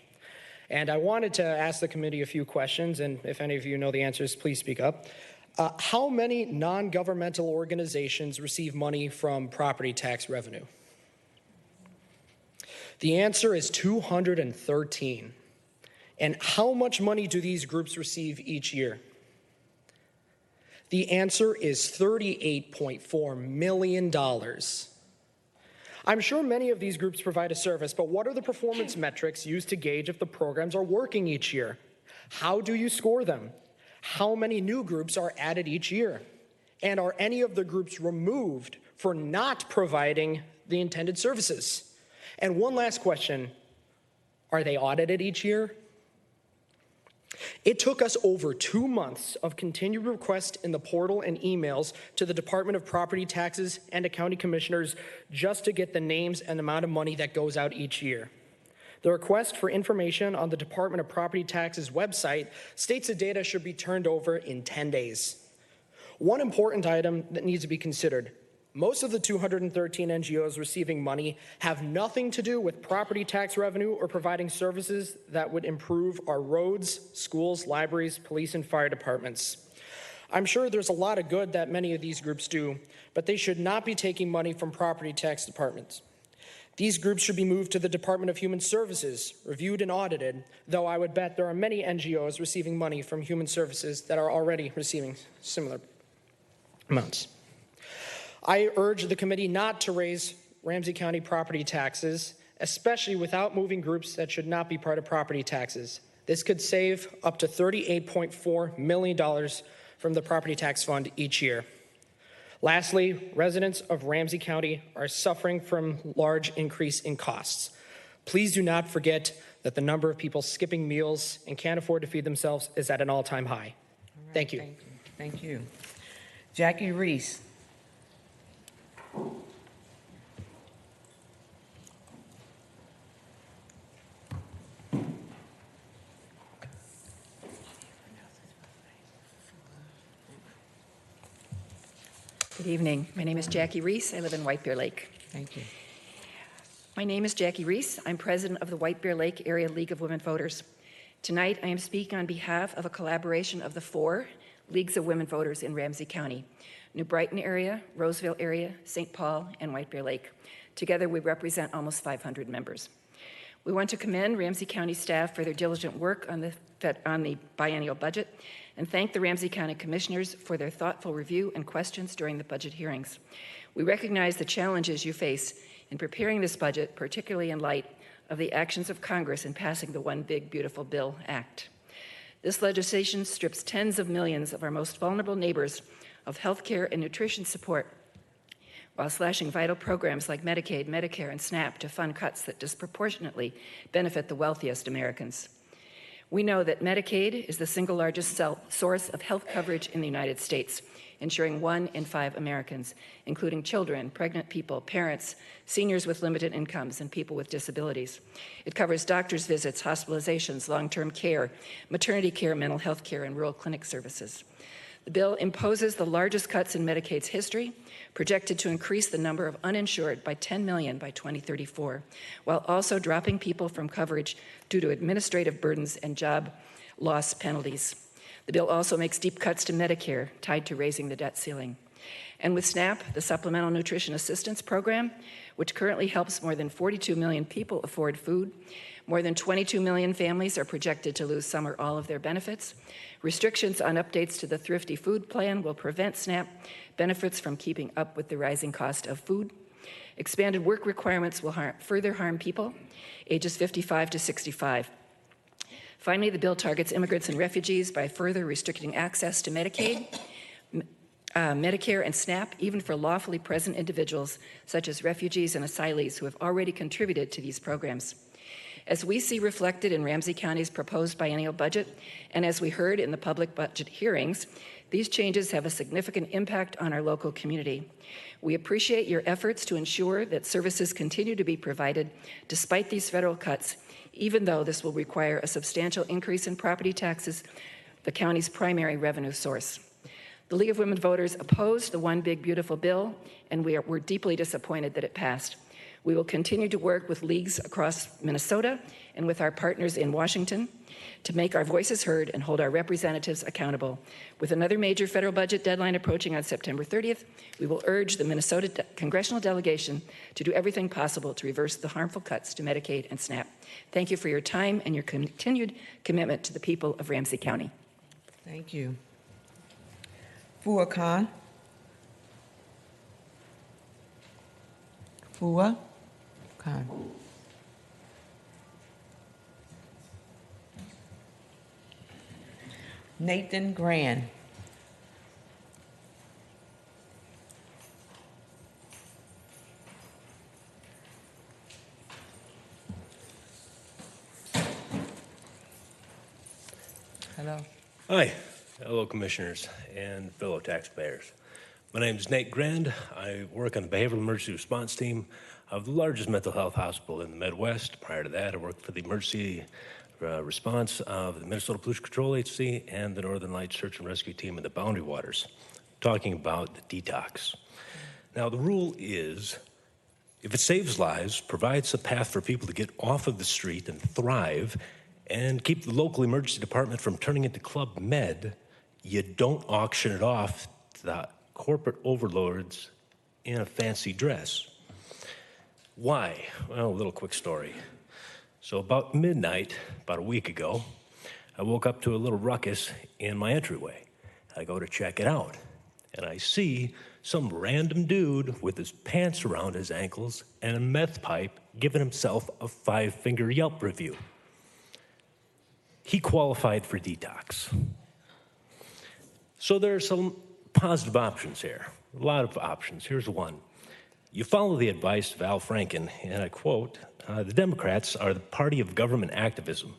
And I wanted to ask the committee a few questions, and if any of you know the answers, please speak up. How many non-governmental organizations receive money from property tax revenue? The answer is 213. And how much money do these groups receive each year? The answer is $38.4 million. I'm sure many of these groups provide a service, but what are the performance metrics used to gauge if the programs are working each year? How do you score them? How many new groups are added each year? And are any of the groups removed for not providing the intended services? And one last question, are they audited each year? It took us over 2 months of continued requests in the portal and emails to the Department of Property Taxes and to county commissioners just to get the names and amount of money that goes out each year. The request for information on the Department of Property Taxes website states the data should be turned over in 10 days. One important item that needs to be considered: most of the 213 NGOs receiving money have nothing to do with property tax revenue or providing services that would improve our roads, schools, libraries, police, and fire departments. I'm sure there's a lot of good that many of these groups do, but they should not be taking money from property tax departments. These groups should be moved to the Department of Human Services, reviewed and audited, though I would bet there are many NGOs receiving money from Human Services that are already receiving similar amounts. I urge the committee not to raise Ramsey County property taxes, especially without moving groups that should not be part of property taxes. This could save up to $38.4 million from the property tax fund each year. Lastly, residents of Ramsey County are suffering from large increase in costs. Please do not forget that the number of people skipping meals and can't afford to feed themselves is at an all-time high. Right, thank you. Thank you. Jackie Reese. Good evening. My name is Jackie Reese. I live in White Bear Lake. Thank you. My name is Jackie Reese. I'm president of the White Bear Lake Area League of Women Voters. Tonight, I am speaking on behalf of a collaboration of the 4 Leagues of Women Voters in Ramsey County: New Brighton area, Roseville area, St. Paul, and White Bear Lake. Together, we represent almost 500 members. We want to commend Ramsey County staff for their diligent work on the biennial budget and thank the Ramsey County Commissioners for their thoughtful review and questions during the budget hearings. We recognize the challenges you face in preparing this budget, particularly in light of the actions of Congress in passing the One Big Beautiful Bill Act. This legislation strips tens of millions of our most vulnerable neighbors of health care and nutrition support, while slashing vital programs like Medicaid, Medicare, and SNAP to fund cuts that disproportionately benefit the wealthiest Americans. We know that Medicaid is the single largest source of health coverage in the United States, ensuring 1 in 5 Americans, including children, pregnant people, parents, seniors with limited incomes, and people with disabilities. It covers doctor's visits, hospitalizations, long-term care, maternity care, mental health care, and rural clinic services. The bill imposes the largest cuts in Medicaid's history, projected to increase the number of uninsured by 10 million by 2034, while also dropping people from coverage due to administrative burdens and job loss penalties. The bill also makes deep cuts to Medicare, tied to raising the debt ceiling. And with SNAP, the Supplemental Nutrition Assistance Program, which currently helps more than 42 million people afford food, more than 22 million families are projected to lose some or all of their benefits. Restrictions on updates to the Thrifty Food Plan will prevent SNAP benefits from keeping up with the rising cost of food. Expanded work requirements will further harm people ages 55 to 65. Finally, the bill targets immigrants and refugees by further restricting access to Medicaid, Medicare, and SNAP, even for lawfully present individuals such as refugees and asylees who have already contributed to these programs. As we see reflected in Ramsey County's proposed biennial budget, and as we heard in the public budget hearings, these changes have a significant impact on our local community. We appreciate your efforts to ensure that services continue to be provided despite these federal cuts, even though this will require a substantial increase in property taxes, the county's primary revenue source. The League of Women Voters opposed the One Big Beautiful Bill, and we're deeply disappointed that it passed. We will continue to work with leagues across Minnesota and with our partners in Washington to make our voices heard and hold our representatives accountable. With another major federal budget deadline approaching on September 30th, we will urge the Minnesota congressional delegation to do everything possible to reverse the harmful cuts to Medicaid and SNAP. Thank you for your time and your continued commitment to the people of Ramsey County. Thank you. Fua Khan. Fua Khan. Nathan Grand. Hello. Hi. Hello, commissioners and fellow taxpayers. My name is Nate Grand. I work on the Behavioral Emergency Response Team of the largest mental health hospital in the Midwest. Prior to that, I worked for the Emergency Response of the Minnesota Pollution Control Agency and the Northern Lights Search and Rescue Team in the Boundary Waters, talking about the detox. Now, the rule is, if it saves lives, provides a path for people to get off of the street and thrive, and keep the local emergency department from turning into Club Med, you don't auction it off to the corporate overlords in a fancy dress. Why? Well, a little quick story. So about midnight, about a week ago, I woke up to a little ruckus in my entryway. I go to check it out, and I see some random dude with his pants around his ankles and a meth pipe giving himself a 5-finger Yelp review. He qualified for detox. So there are some positive options here, a lot of options. Here's one. You follow the advice of Al Franken, and I quote, the Democrats are the party of government activism,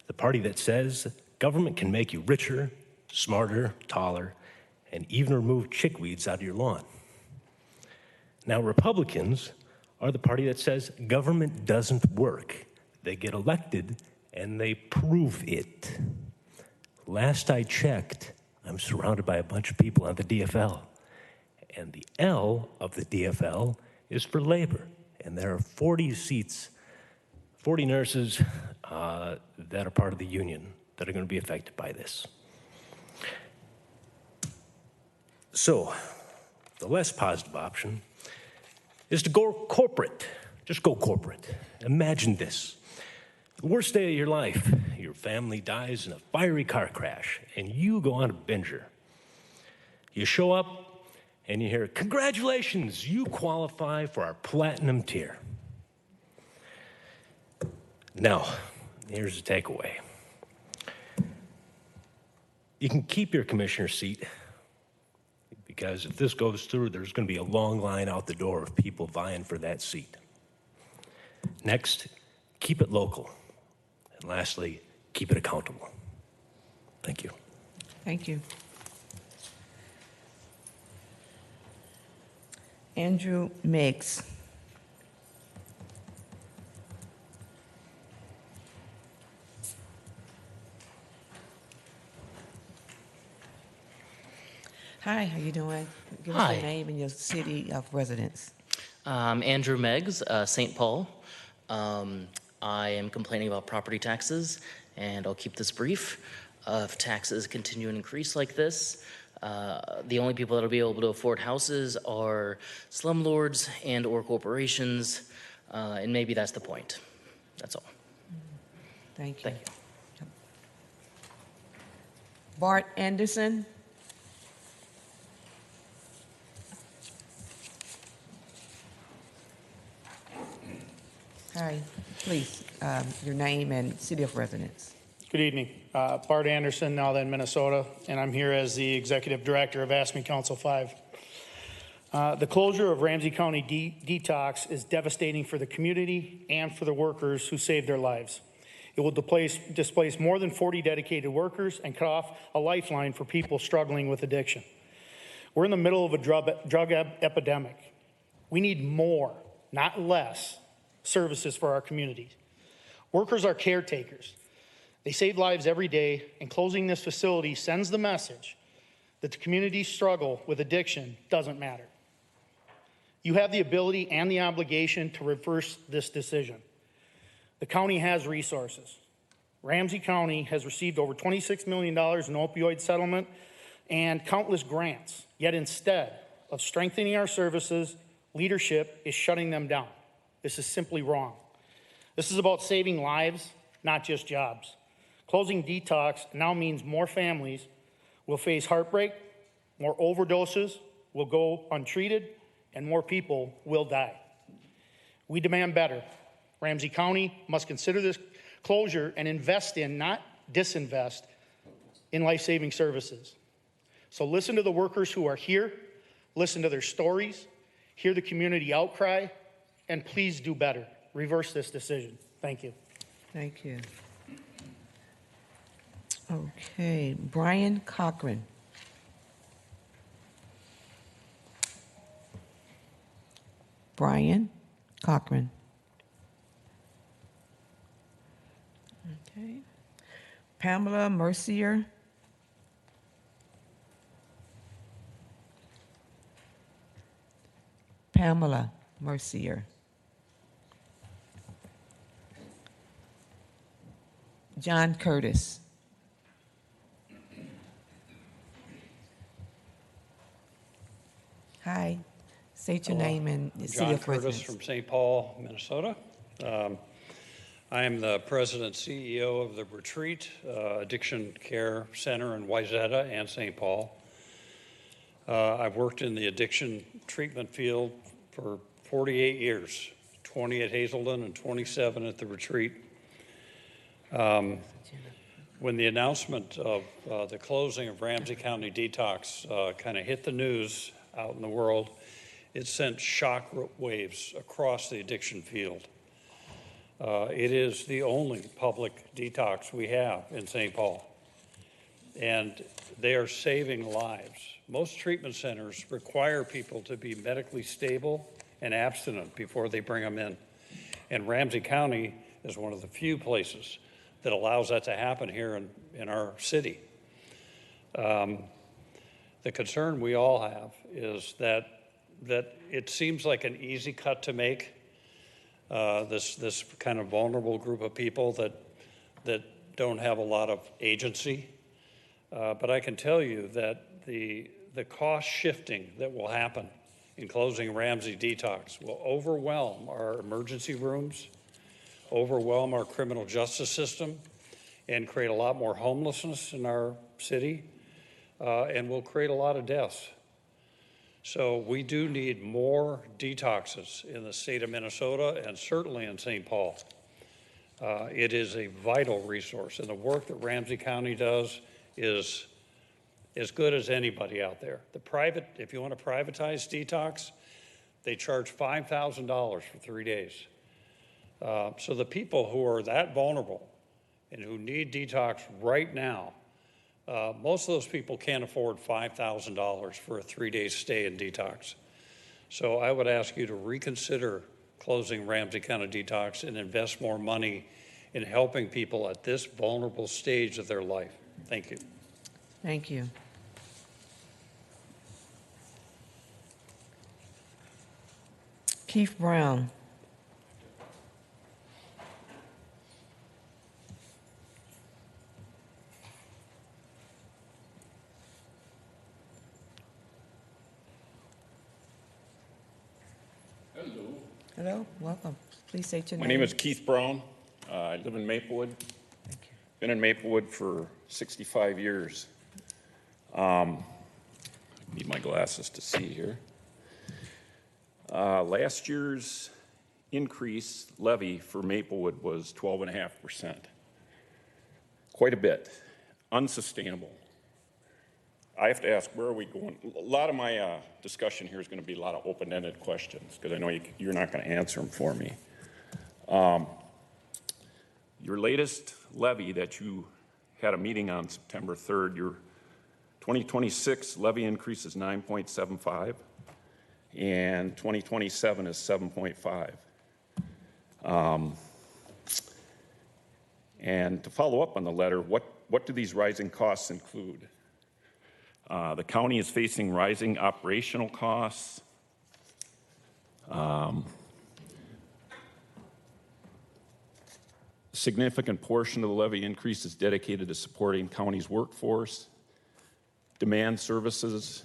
the party that says government can make you richer, smarter, taller, and even remove chickweeds out of your lawn. Now, Republicans are the party that says government doesn't work. They get elected and they prove it. Last I checked, I'm surrounded by a bunch of people on the DFL. And the L of the DFL is for labor. And there are 40 seats, 40 nurses that are part of the union that are going to be affected by this. So, the less positive option is to go corporate. Just go corporate. Imagine this. The worst day of your life, your family dies in a fiery car crash, and you go on a binger. You show up, and you hear, "Congratulations, you qualify for our platinum tier." Now, here's the takeaway. You can keep your commissioner seat, because if this goes through, there's going to be a long line out the door of people vying for that seat. Next, keep it local. And lastly, keep it accountable. Thank you. Thank you. Andrew Meigs. Hi, how you doing? Give us Hi. your name and your city of residence. Andrew Meggs, St. Paul. I am complaining about property taxes, and I'll keep this brief. If taxes continue to increase like this, the only people that will be able to afford houses are slumlords and or corporations, and maybe that's the point. That's all. Thank you. Thank you. Bart Anderson. Hi, please, your name and city of residence. Good evening. Bart Anderson, now then Minnesota, and I'm here as the Executive Director of AFSCME Council 5. The closure of Ramsey County Detox is devastating for the community and for the workers who saved their lives. It will displace more than 40 dedicated workers and cut off a lifeline for people struggling with addiction. We're in the middle of a drug epidemic. We need more, not less, services for our communities. Workers are caretakers. They save lives every day, and closing this facility sends the message that the community's struggle with addiction doesn't matter. You have the ability and the obligation to reverse this decision. The county has resources. Ramsey County has received over $26 million in opioid settlement and countless grants, yet instead of strengthening our services, leadership is shutting them down. This is simply wrong. This is about saving lives, not just jobs. Closing detox now means more families will face heartbreak, more overdoses will go untreated, and more people will die. We demand better. Ramsey County must consider this closure and invest in, not disinvest, in life-saving services. So listen to the workers who are here, listen to their stories, hear the community outcry, and please do better. Reverse this decision. Thank you. Thank you. Okay, Brian Cochran. Brian Cochran. Okay. Pamela Mercier. Pamela Mercier. John Curtis. Hi, state your name and the city John of Curtis residence. from St. Paul, Minnesota. I am the president CEO of the Retreat Addiction Care Center in Wayzata and St. Paul. I've worked in the addiction treatment field for 48 years, 20 at Hazelden and 27 at the Retreat. When the announcement of the closing of Ramsey County Detox kind of hit the news out in the world, it sent shock waves across the addiction field. It is the only public detox we have in St. Paul, and they are saving lives. Most treatment centers require people to be medically stable and abstinent before they bring them in, and Ramsey County is one of the few places that allows that to happen here in our city. The concern we all have is that it seems like an easy cut to make, this kind of vulnerable group of people that don't have a lot of agency. But I can tell you that the cost shifting that will happen in closing Ramsey Detox will overwhelm our emergency rooms, overwhelm our criminal justice system, and create a lot more homelessness in our city, and will create a lot of deaths. So we do need more detoxes in the state of Minnesota and certainly in St. Paul. It is a vital resource, and the work that Ramsey County does is as good as anybody out there. If you want to privatize detox, they charge $5,000 for 3 days. So the people who are that vulnerable and who need detox right now, most of those people can't afford $5,000 for a 3-day stay in detox. So I would ask you to reconsider closing Ramsey County Detox and invest more money in helping people at this vulnerable stage of their life. Thank you. Thank you. Keith Brown. Hello, welcome. Please state your name. My name is Keith Brown. I live in Maplewood. Been in Maplewood for 65 years. I need my glasses to see here. Last year's increase levy for Maplewood was 12.5%. Quite a bit. Unsustainable. I have to ask, where are we going? A lot of my discussion here is going to be a lot of open-ended questions because I know you're not going to answer them for me. Your latest levy that you had a meeting on September 3rd, your 2026 levy increase is 9.75 and 2027 is 7.5. And to follow up on the letter, what do these rising costs include? The county is facing rising operational costs. A significant portion of the levy increase is dedicated to supporting county's workforce, demand services,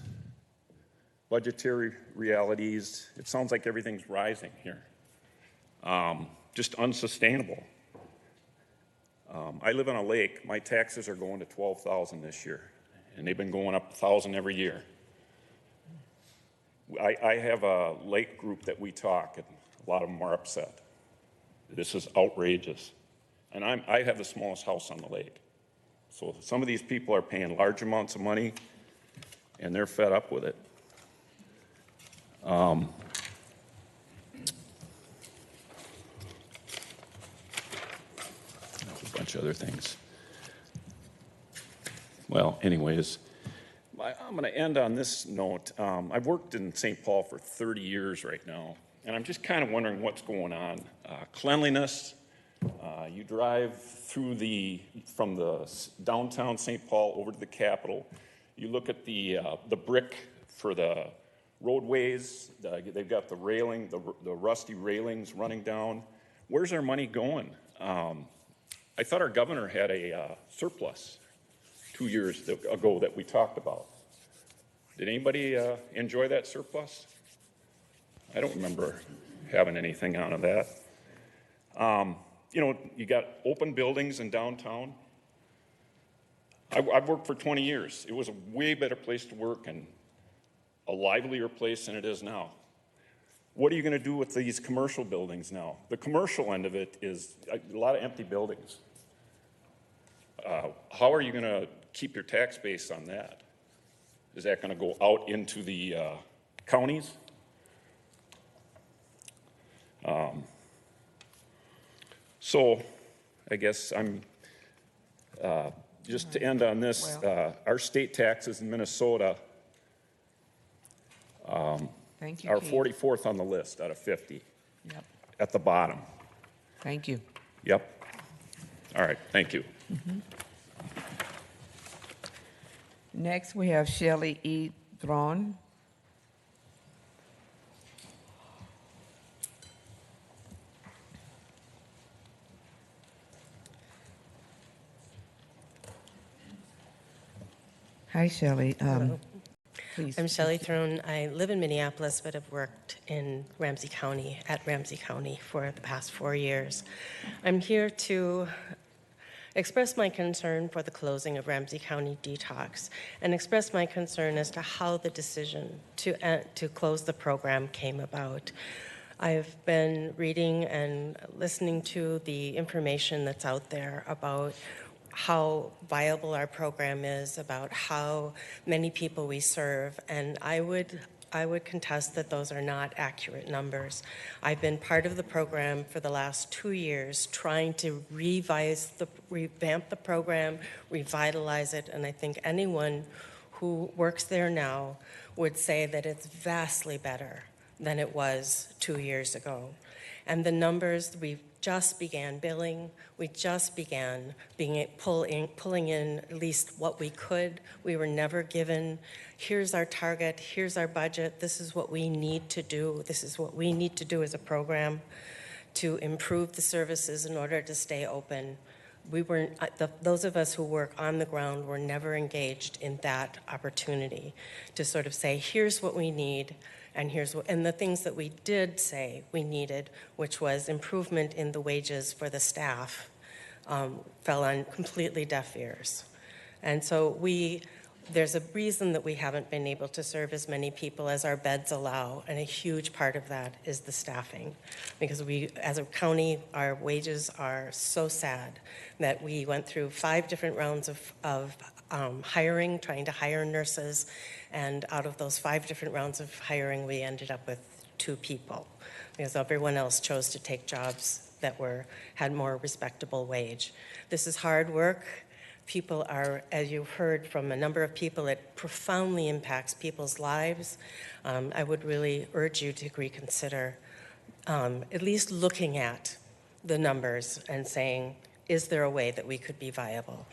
budgetary realities. It sounds like everything's rising here. Just unsustainable. I live on a lake. My taxes are going to $12,000 this year, and they've been going up $1,000 every year. I have a lake group that we talk, and a lot of them are upset. This is outrageous. And I have the smallest house on the lake. So some of these people are paying large amounts of money, and they're fed up with it. There's a bunch of other things. Well, anyways, I'm going to end on this note. I've worked in St. Paul for 30 years right now, and I'm just kind of wondering what's going on. Cleanliness. You drive from the downtown St. Paul over to the Capitol. You look at the brick for the roadways. They've got the railing, the rusty railings running down. Where's our money going? I thought our governor had a surplus 2 years ago that we talked about. Did anybody enjoy that surplus? I don't remember having anything out of that. You know, you got open buildings in downtown. I've worked for 20 years. It was a way better place to work and a livelier place than it is now. What are you going to do with these commercial buildings now? The commercial end of it is a lot of empty buildings. How are you going to keep your tax base on that? Is that going to go out into the counties? So I guess I'm, just to end on this, our state taxes in Minnesota Thank you, are Keith. 44th on the list out of 50. Yep. At the bottom. Thank you. Yep. All right, thank you. Next, we have Shelley E. Thrawn. Hi, Shelley. Hello. Please. I'm Shelley Throne. I live in Minneapolis, but have worked in Ramsey County, at Ramsey County for the past 4 years. I'm here to express my concern for the closing of Ramsey County Detox and express my concern as to how the decision to close the program came about. I've been reading and listening to the information that's out there about how viable our program is, about how many people we serve, and I would contest that those are not accurate numbers. I've been part of the program for the last 2 years trying to revamp the program, revitalize it, and I think anyone who works there now would say that it's vastly better than it was 2 years ago. And the numbers, we just began billing, we just began pulling in at least what we could. We were never given, here's our target, here's our budget, this is what we need to do, this is what we need to do as a program to improve the services in order to stay open. We weren't, those of us who work on the ground were never engaged in that opportunity to sort of say, here's what we need, and the things that we did say we needed, which was improvement in the wages for the staff, fell on completely deaf ears. And so there's a reason that we haven't been able to serve as many people as our beds allow, and a huge part of that is the staffing. Because we, as a county, our wages are so sad that we went through 5 different rounds of hiring, trying to hire nurses, and out of those 5 different rounds of hiring, we ended up with 2 people, because everyone else chose to take jobs that had more respectable wage. This is hard work. People are, as you've heard from a number of people, it profoundly impacts people's lives. I would really urge you to reconsider at least looking at the numbers and saying, is there a way that we could be viable?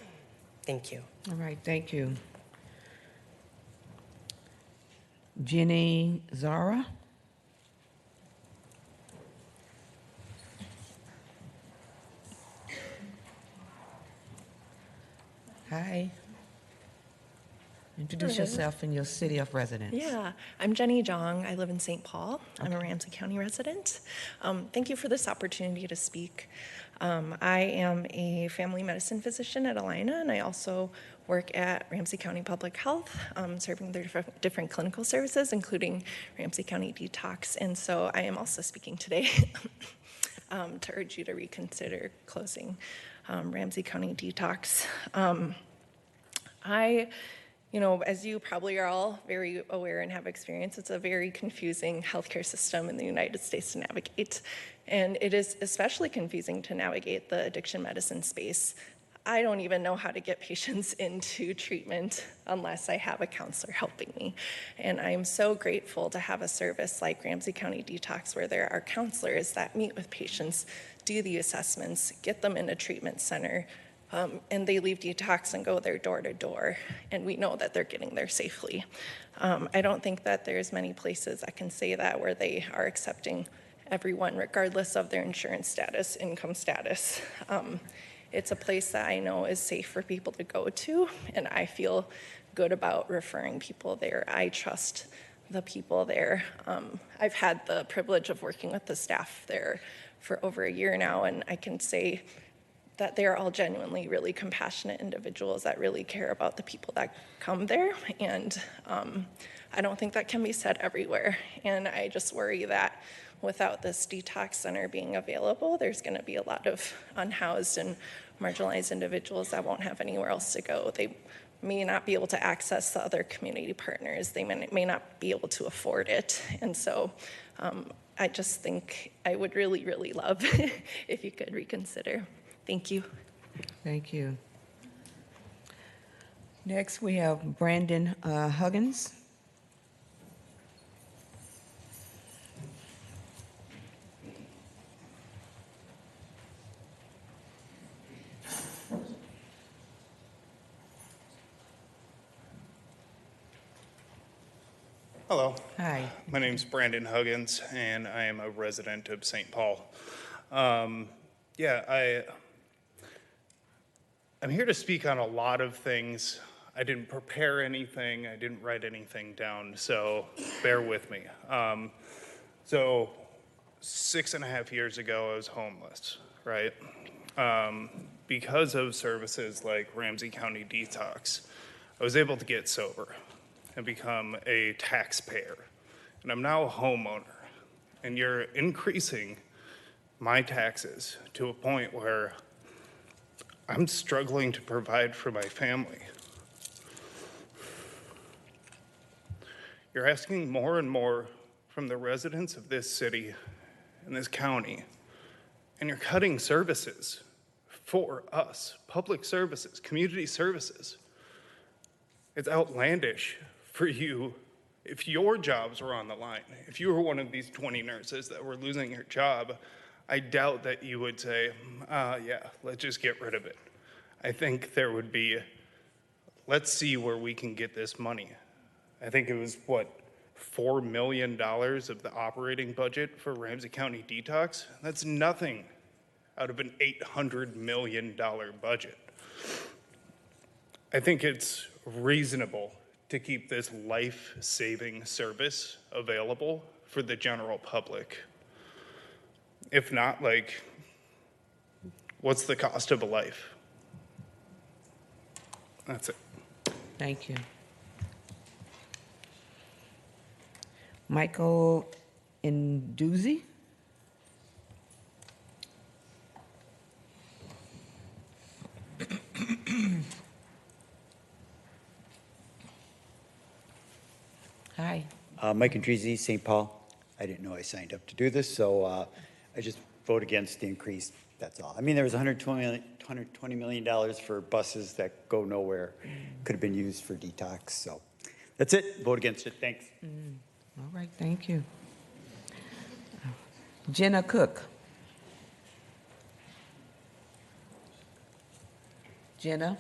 Thank you. All right, thank you. Jenny Zara? Hi. Introduce Hello. yourself and your city of residence. Yeah, I'm Jenny Jong. I live in St. Paul. I'm a Ramsey County resident. Thank you for this opportunity to speak. I am a family medicine physician at Alina, and I also work at Ramsey County Public Health, serving their different clinical services, including Ramsey County Detox. And so I am also speaking today to urge you to reconsider closing Ramsey County Detox. As you probably are all very aware and have experienced, it's a very confusing healthcare system in the United States to navigate. And it is especially confusing to navigate the addiction medicine space. I don't even know how to get patients into treatment unless I have a counselor helping me. And I'm so grateful to have a service like Ramsey County Detox, where there are counselors that meet with patients, do the assessments, get them in a treatment center, and they leave detox and go their door to door, and we know that they're getting there safely. I don't think that there's many places that can say that, where they are accepting everyone regardless of their insurance status, income status. It's a place that I know is safe for people to go to, and I feel good about referring people there. I trust the people there. I've had the privilege of working with the staff there for over a year now, and I can say that they're all genuinely really compassionate individuals that really care about the people that come there. And I don't think that can be said everywhere. And I just worry that without this detox center being available, there's going to be a lot of unhoused and marginalized individuals that won't have anywhere else to go. They may not be able to access the other community partners. They may not be able to afford it. And so I just think I would really, really love if you could reconsider. Thank you. Thank you. Next, we have Brandon Huggins. Hello. Hi. My name's Brandon Huggins, and I am a resident of St. Paul. I'm here to speak on a lot of things. I didn't prepare anything. I didn't write anything down, so bear with me. So 6.5 years ago, I was homeless, right? because of services like Ramsey County Detox, I was able to get sober and become a taxpayer. And I'm now a homeowner. And you're increasing my taxes to a point where I'm struggling to provide for my family. You're asking more and more from the residents of this city and this county, and you're cutting services for us, public services, community services. It's outlandish for you if your jobs were on the line. If you were one of these 20 nurses that were losing your job, I doubt that you would say, yeah, let's just get rid of it. I think there would be, let's see where we can get this money. I think it was, $4 million of the operating budget for Ramsey County Detox? That's nothing out of an $800 million budget. I think it's reasonable to keep this life-saving service available for the general public. If not, what's the cost of a life? That's it. Thank you. Michael Induzzi? Hi. Mike Andreezy, St. Paul. I didn't know I signed up to do this, so I just vote against the increase. That's all. I mean, there was $120 million for buses that go nowhere. Could have been used for detox. So that's it. Vote against it. Thanks. All right, thank you. Jenna Cook. Jenna?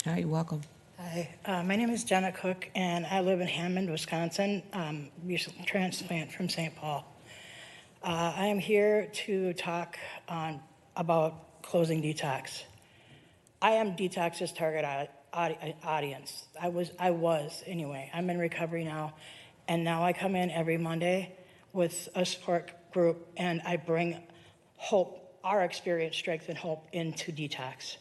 Hi, welcome. Hi, my name is Jenna Cook, and I live in Hammond, Wisconsin, recent transplant from St. Paul. I am here to talk about closing detox. I am detox's target audience. I was anyway. I'm in recovery now, and now I come in every Monday with a support group, and I bring hope, our experience, strength, and hope into detox.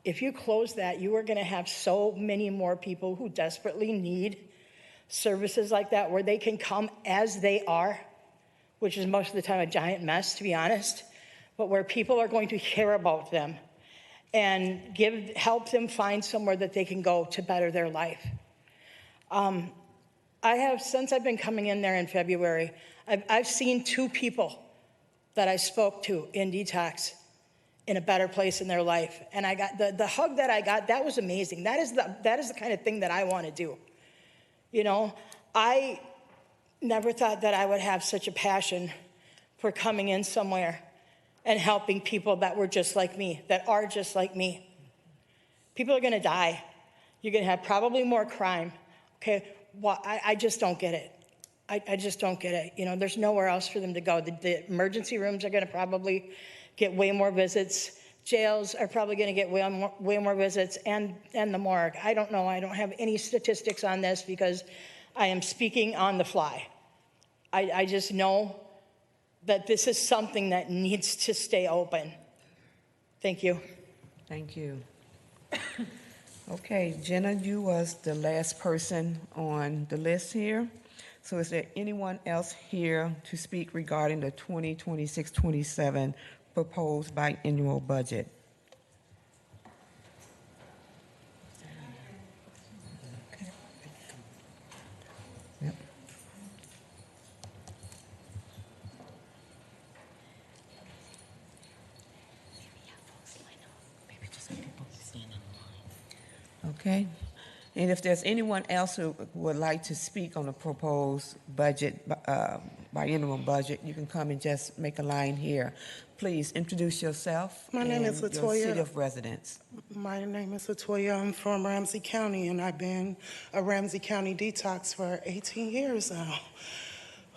If you close that, you are going to have so many more people who desperately need services like that, where they can come as they are, which is most of the time a giant mess, to be honest, but where people are going to care about them and help them find somewhere that they can go to better their life. Since I've been coming in there in February, I've seen 2 people that I spoke to in detox in a better place in their life. And I got the hug that I got, that was amazing. That is the kind of thing that I want to do. You know, I never thought that I would have such a passion for coming in somewhere and helping people that were just like me, that are just like me. People are going to die. You're going to have probably more crime. Okay, well, I just don't get it. I just don't get it. You know, there's nowhere else for them to go. The emergency rooms are going to probably get way more visits. Jails are probably going to get way more visits, and the morgue. I don't know. I don't have any statistics on this because I am speaking on the fly. I just know that this is something that needs to stay open. Thank you. Thank you. Okay, Jenna, you was the last person on the list here. So is there anyone else here to speak regarding the 2026-27 proposed biannual budget? Yep. Okay. And if there's anyone else who would like to speak on the proposed budget, biannual budget, you can come and just make a line here. Please introduce yourself. My name is and Latoya. your city of residence. My name is Latoya. I'm from Ramsey County, and I've been a Ramsey County detox for 18 years now.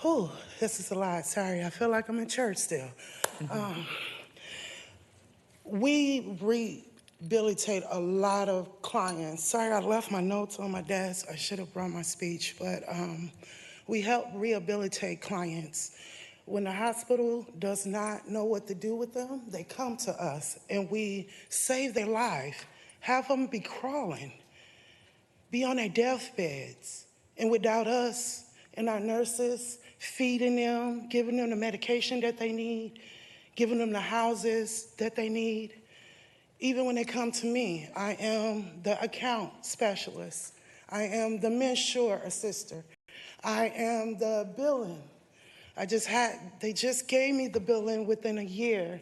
Whew, this is a lot. Sorry, I feel like I'm in church still. rehabilitate a lot of clients. Sorry, I left my notes on my desk. I should have brought my speech, but we help rehabilitate clients. When the hospital does not know what to do with them, they come to us and we save their life, have them be crawling, be on their deathbeds. And without us and our nurses feeding them, giving them the medication that they need, giving them the houses that they need, even when they come to me, I am the account specialist. I am the mentor assistant. I am the billing. They just gave me the billing within a year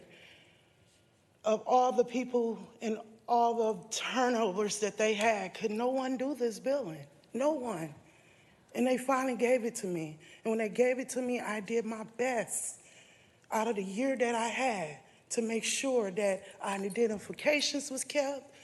of all the people and all the turnovers that they had. Could no one do this billing? No one. And they finally gave it to me. And when they gave it to me, I did my best out of the year that I had to make sure that identifications was kept,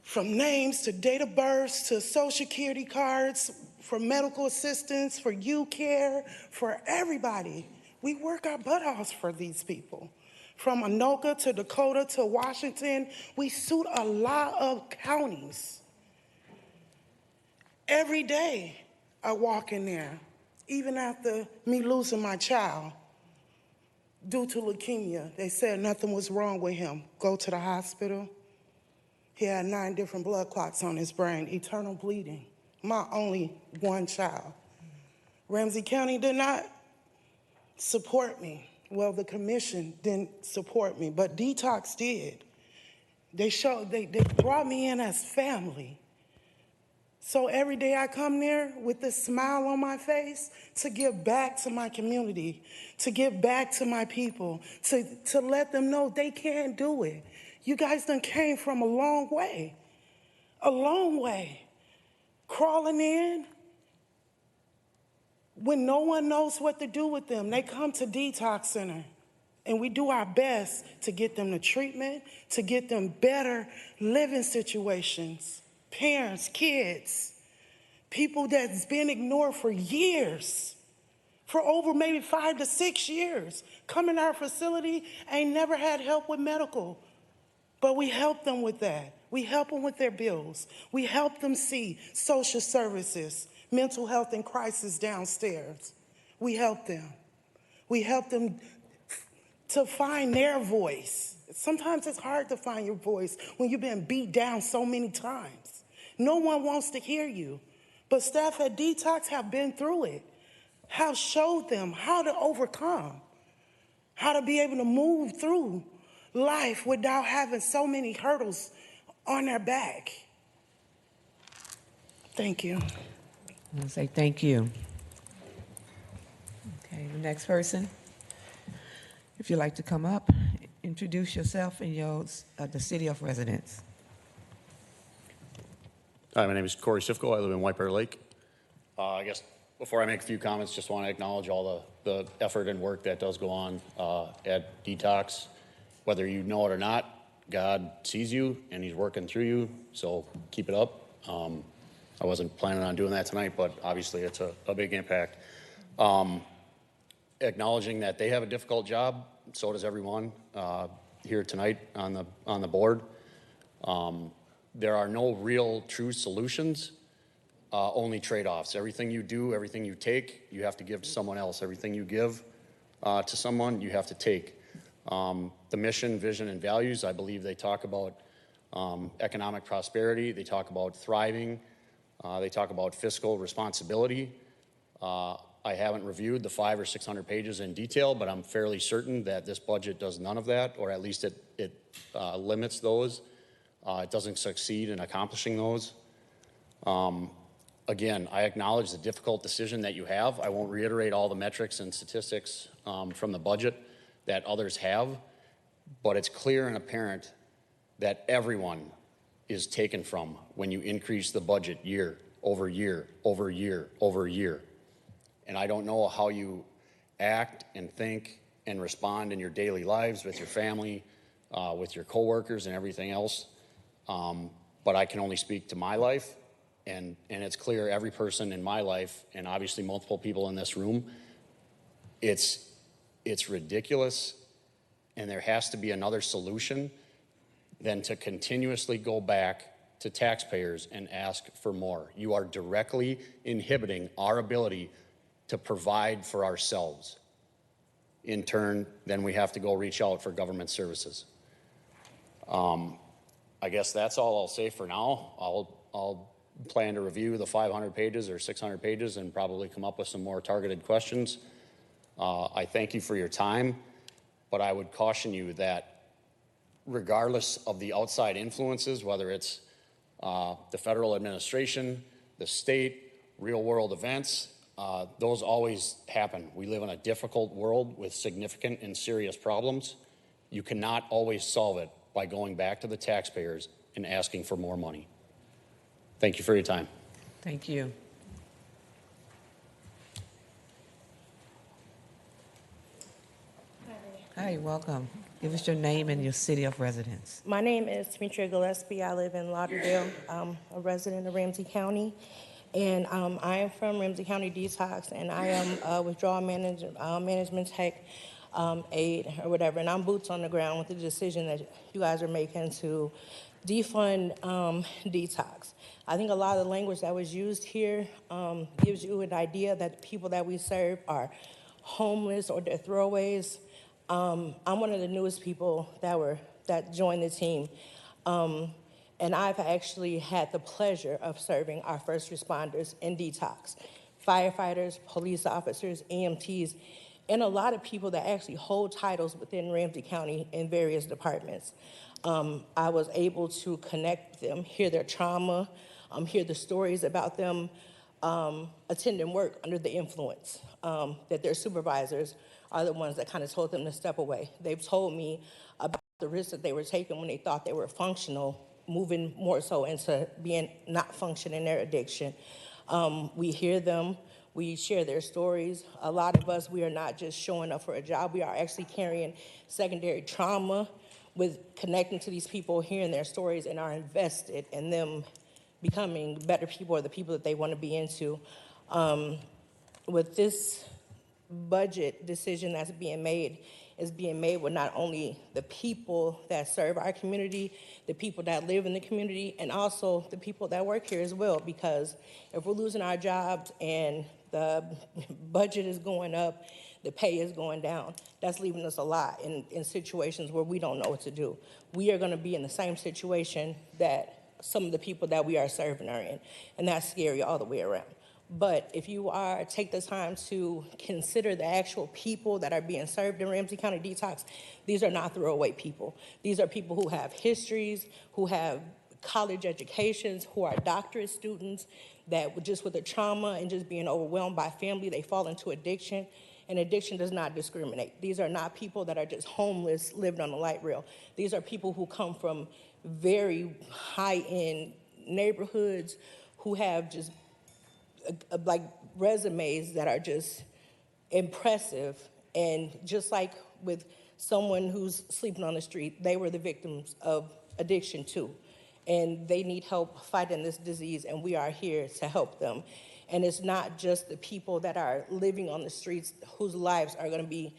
from names to date of births to social security cards, for medical assistance, for U-Care, for everybody. We work our butt offs for these people. From Anoka to Dakota to Washington, we suit a lot of counties. Every day I walk in there, even after me losing my child due to leukemia. They said nothing was wrong with him. Go to the hospital. He had 9 different blood clots on his brain, eternal bleeding. My only one child. Ramsey County did not support me. Well, the commission didn't support me, but Detox did. They brought me in as family. So every day I come there with this smile on my face to give back to my community, to give back to my people, to let them know they can do it. You guys done came from a long way, crawling in when no one knows what to do with them. They come to Detox Center, and we do our best to get them the treatment, to get them better living situations. Parents, kids, people that's been ignored for years, for over maybe 5 to 6 years, come in our facility, ain't never had help with medical. But we help them with that. We help them with their bills. We help them see social services, mental health and crisis downstairs. We help them. We help them to find their voice. Sometimes it's hard to find your voice when you've been beat down so many times. No one wants to hear you. But staff at Detox have been through it, have showed them how to overcome, how to be able to move through life without having so many hurdles on their back. Thank you. I want to say thank you. Okay, the next person. If you'd like to come up, introduce yourself and the city of residence. Hi, my name is Corey Sifko. I live in White Bear Lake. I guess before I make a few comments, just want to acknowledge all the effort and work that does go on at Detox. Whether you know it or not, God sees you and he's working through you, so keep it up. I wasn't planning on doing that tonight, but obviously it's a big impact. Acknowledging that they have a difficult job, so does everyone here tonight on the board. There are no real true solutions, only trade-offs. Everything you do, everything you take, you have to give to someone else. Everything you give to someone, you have to take. The mission, vision, and values, I believe they talk about economic prosperity. They talk about thriving. They talk about fiscal responsibility. I haven't reviewed the 500 or 600 pages in detail, but I'm fairly certain that this budget does none of that, or at least it limits those. It doesn't succeed in accomplishing those. Again, I acknowledge the difficult decision that you have. I won't reiterate all the metrics and statistics from the budget that others have, but it's clear and apparent that everyone is taken from when you increase the budget year over year over year over year. And I don't know how you act and think and respond in your daily lives with your family, with your coworkers and everything else. But I can only speak to my life, and it's clear every person in my life, and obviously multiple people in this room, it's ridiculous, and there has to be another solution than to continuously go back to taxpayers and ask for more. You are directly inhibiting our ability to provide for ourselves. In turn, then we have to go reach out for government services. I guess that's all I'll say for now. I'll plan to review the 500 pages or 600 pages and probably come up with some more targeted questions. I thank you for your time, but I would caution you that regardless of the outside influences, whether it's the federal administration, the state, real world events, those always happen. We live in a difficult world with significant and serious problems. You cannot always solve it by going back to the taxpayers and asking for more money. Thank you for your time. Thank you. Hi, welcome. Give us your name and your city of residence. My name is Demetria Gillespie. I live in Lauderdale. I'm a resident of Ramsey County. And I am from Ramsey County Detox, and I am a withdrawal management tech aide or whatever. And I'm boots on the ground with the decision that you guys are making to defund detox. I think a lot of the language that was used here gives you an idea that the people that we serve are homeless or they're throwaways. I'm one of the newest people that joined the team. And I've actually had the pleasure of serving our first responders in detox, firefighters, police officers, EMTs, and a lot of people that actually hold titles within Ramsey County in various departments. I was able to connect them, hear their trauma, hear the stories about them attending work under the influence, that their supervisors are the ones that kind of told them to step away. They've told me about the risks that they were taking when they thought they were functional, moving more so into being not functioning in their addiction. We hear them, we share their stories. A lot of us, we are not just showing up for a job, we are actually carrying secondary trauma with connecting to these people, hearing their stories, and are invested in them becoming better people or the people that they want to be into. With this budget decision that's being made, is being made with not only the people that serve our community, the people that live in the community, and also the people that work here as well, because if we're losing our jobs and the budget is going up, the pay is going down, that's leaving us a lot in situations where we don't know what to do. We are gonna be in the same situation that some of the people that we are serving are in, and that's scary all the way around. But if you take the time to consider the actual people that are being served in Ramsey County Detox, these are not throwaway people. These are people who have histories, who have college educations, who are doctorate students, that just with the trauma and just being overwhelmed by family, they fall into addiction. And addiction does not discriminate. These are not people that are just homeless, living on the light rail. These are people who come from very high-end neighborhoods, who have just like resumes that are just impressive. And just like with someone who's sleeping on the street, they were the victims of addiction too. And they need help fighting this disease, and we are here to help them. And it's not just the people that are living on the streets whose lives are gonna be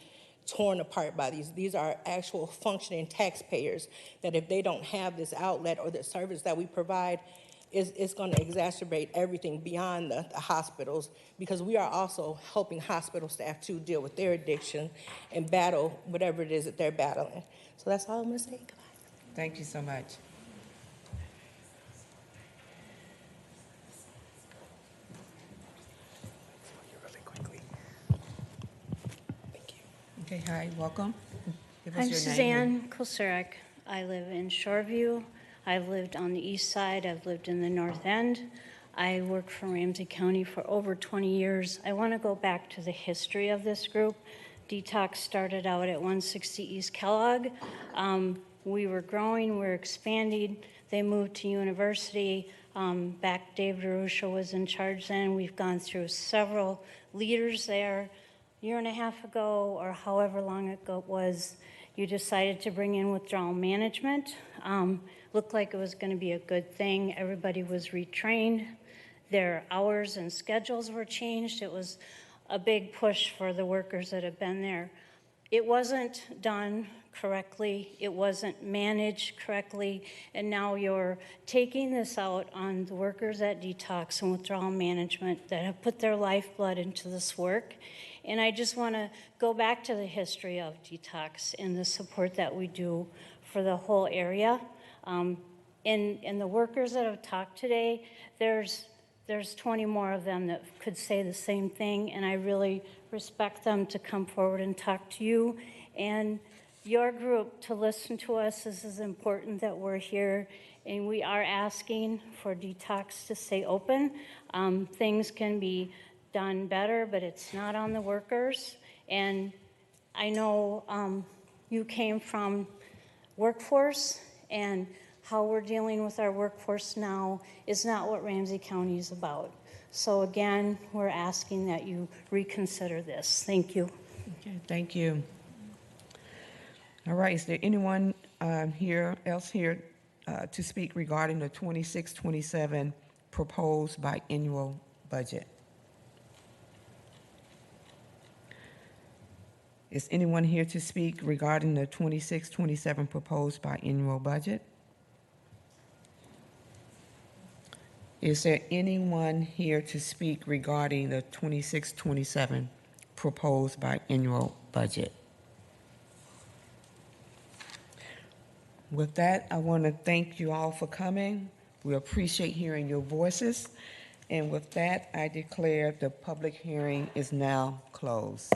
torn apart by these. These are actual functioning taxpayers that if they don't have this outlet or the service that we provide, it's going to exacerbate everything beyond the hospitals, because we are also helping hospital staff to deal with their addiction and battle whatever it is that they're battling. So that's all I'm going to say. Goodbye. Thank you so much. Okay, hi, welcome. Give us I'm your Suzanne name. Kulsurek. I live in Shoreview. I've lived on the east side. I've lived in the north end. I worked for Ramsey County for over 20 years. I want to go back to the history of this group. Detox started out at 160 East Kellogg. We were growing, we were expanding. They moved to University. Back Dave DeRusha was in charge then. We've gone through several leaders there. A year and a half ago, or however long ago it was, you decided to bring in withdrawal management. Looked like it was going to be a good thing. Everybody was retrained. Their hours and schedules were changed. It was a big push for the workers that have been there. It wasn't done correctly, it wasn't managed correctly, and now you're taking this out on the workers at Detox and Withdrawal Management that have put their lifeblood into this work. And I just want to go back to the history of Detox and the support that we do for the whole area. And the workers that have talked today, there's 20 more of them that could say the same thing, and I really respect them to come forward and talk to you and your group to listen to us. This is important that we're here, and we are asking for Detox to stay open. Things can be done better, but it's not on the workers. And I know you came from workforce, and how we're dealing with our workforce now is not what Ramsey County is about. So again, we're asking that you reconsider this. Thank you. Okay, thank you. All right, is there anyone else here to speak regarding the 26-27 proposed biannual budget? Is anyone here to speak regarding the 26-27 proposed biannual budget? Is there anyone here to speak regarding the 26-27 proposed biannual budget? With that, I want to thank you all for coming. We appreciate hearing your voices. And with that, I declare the public hearing is now closed.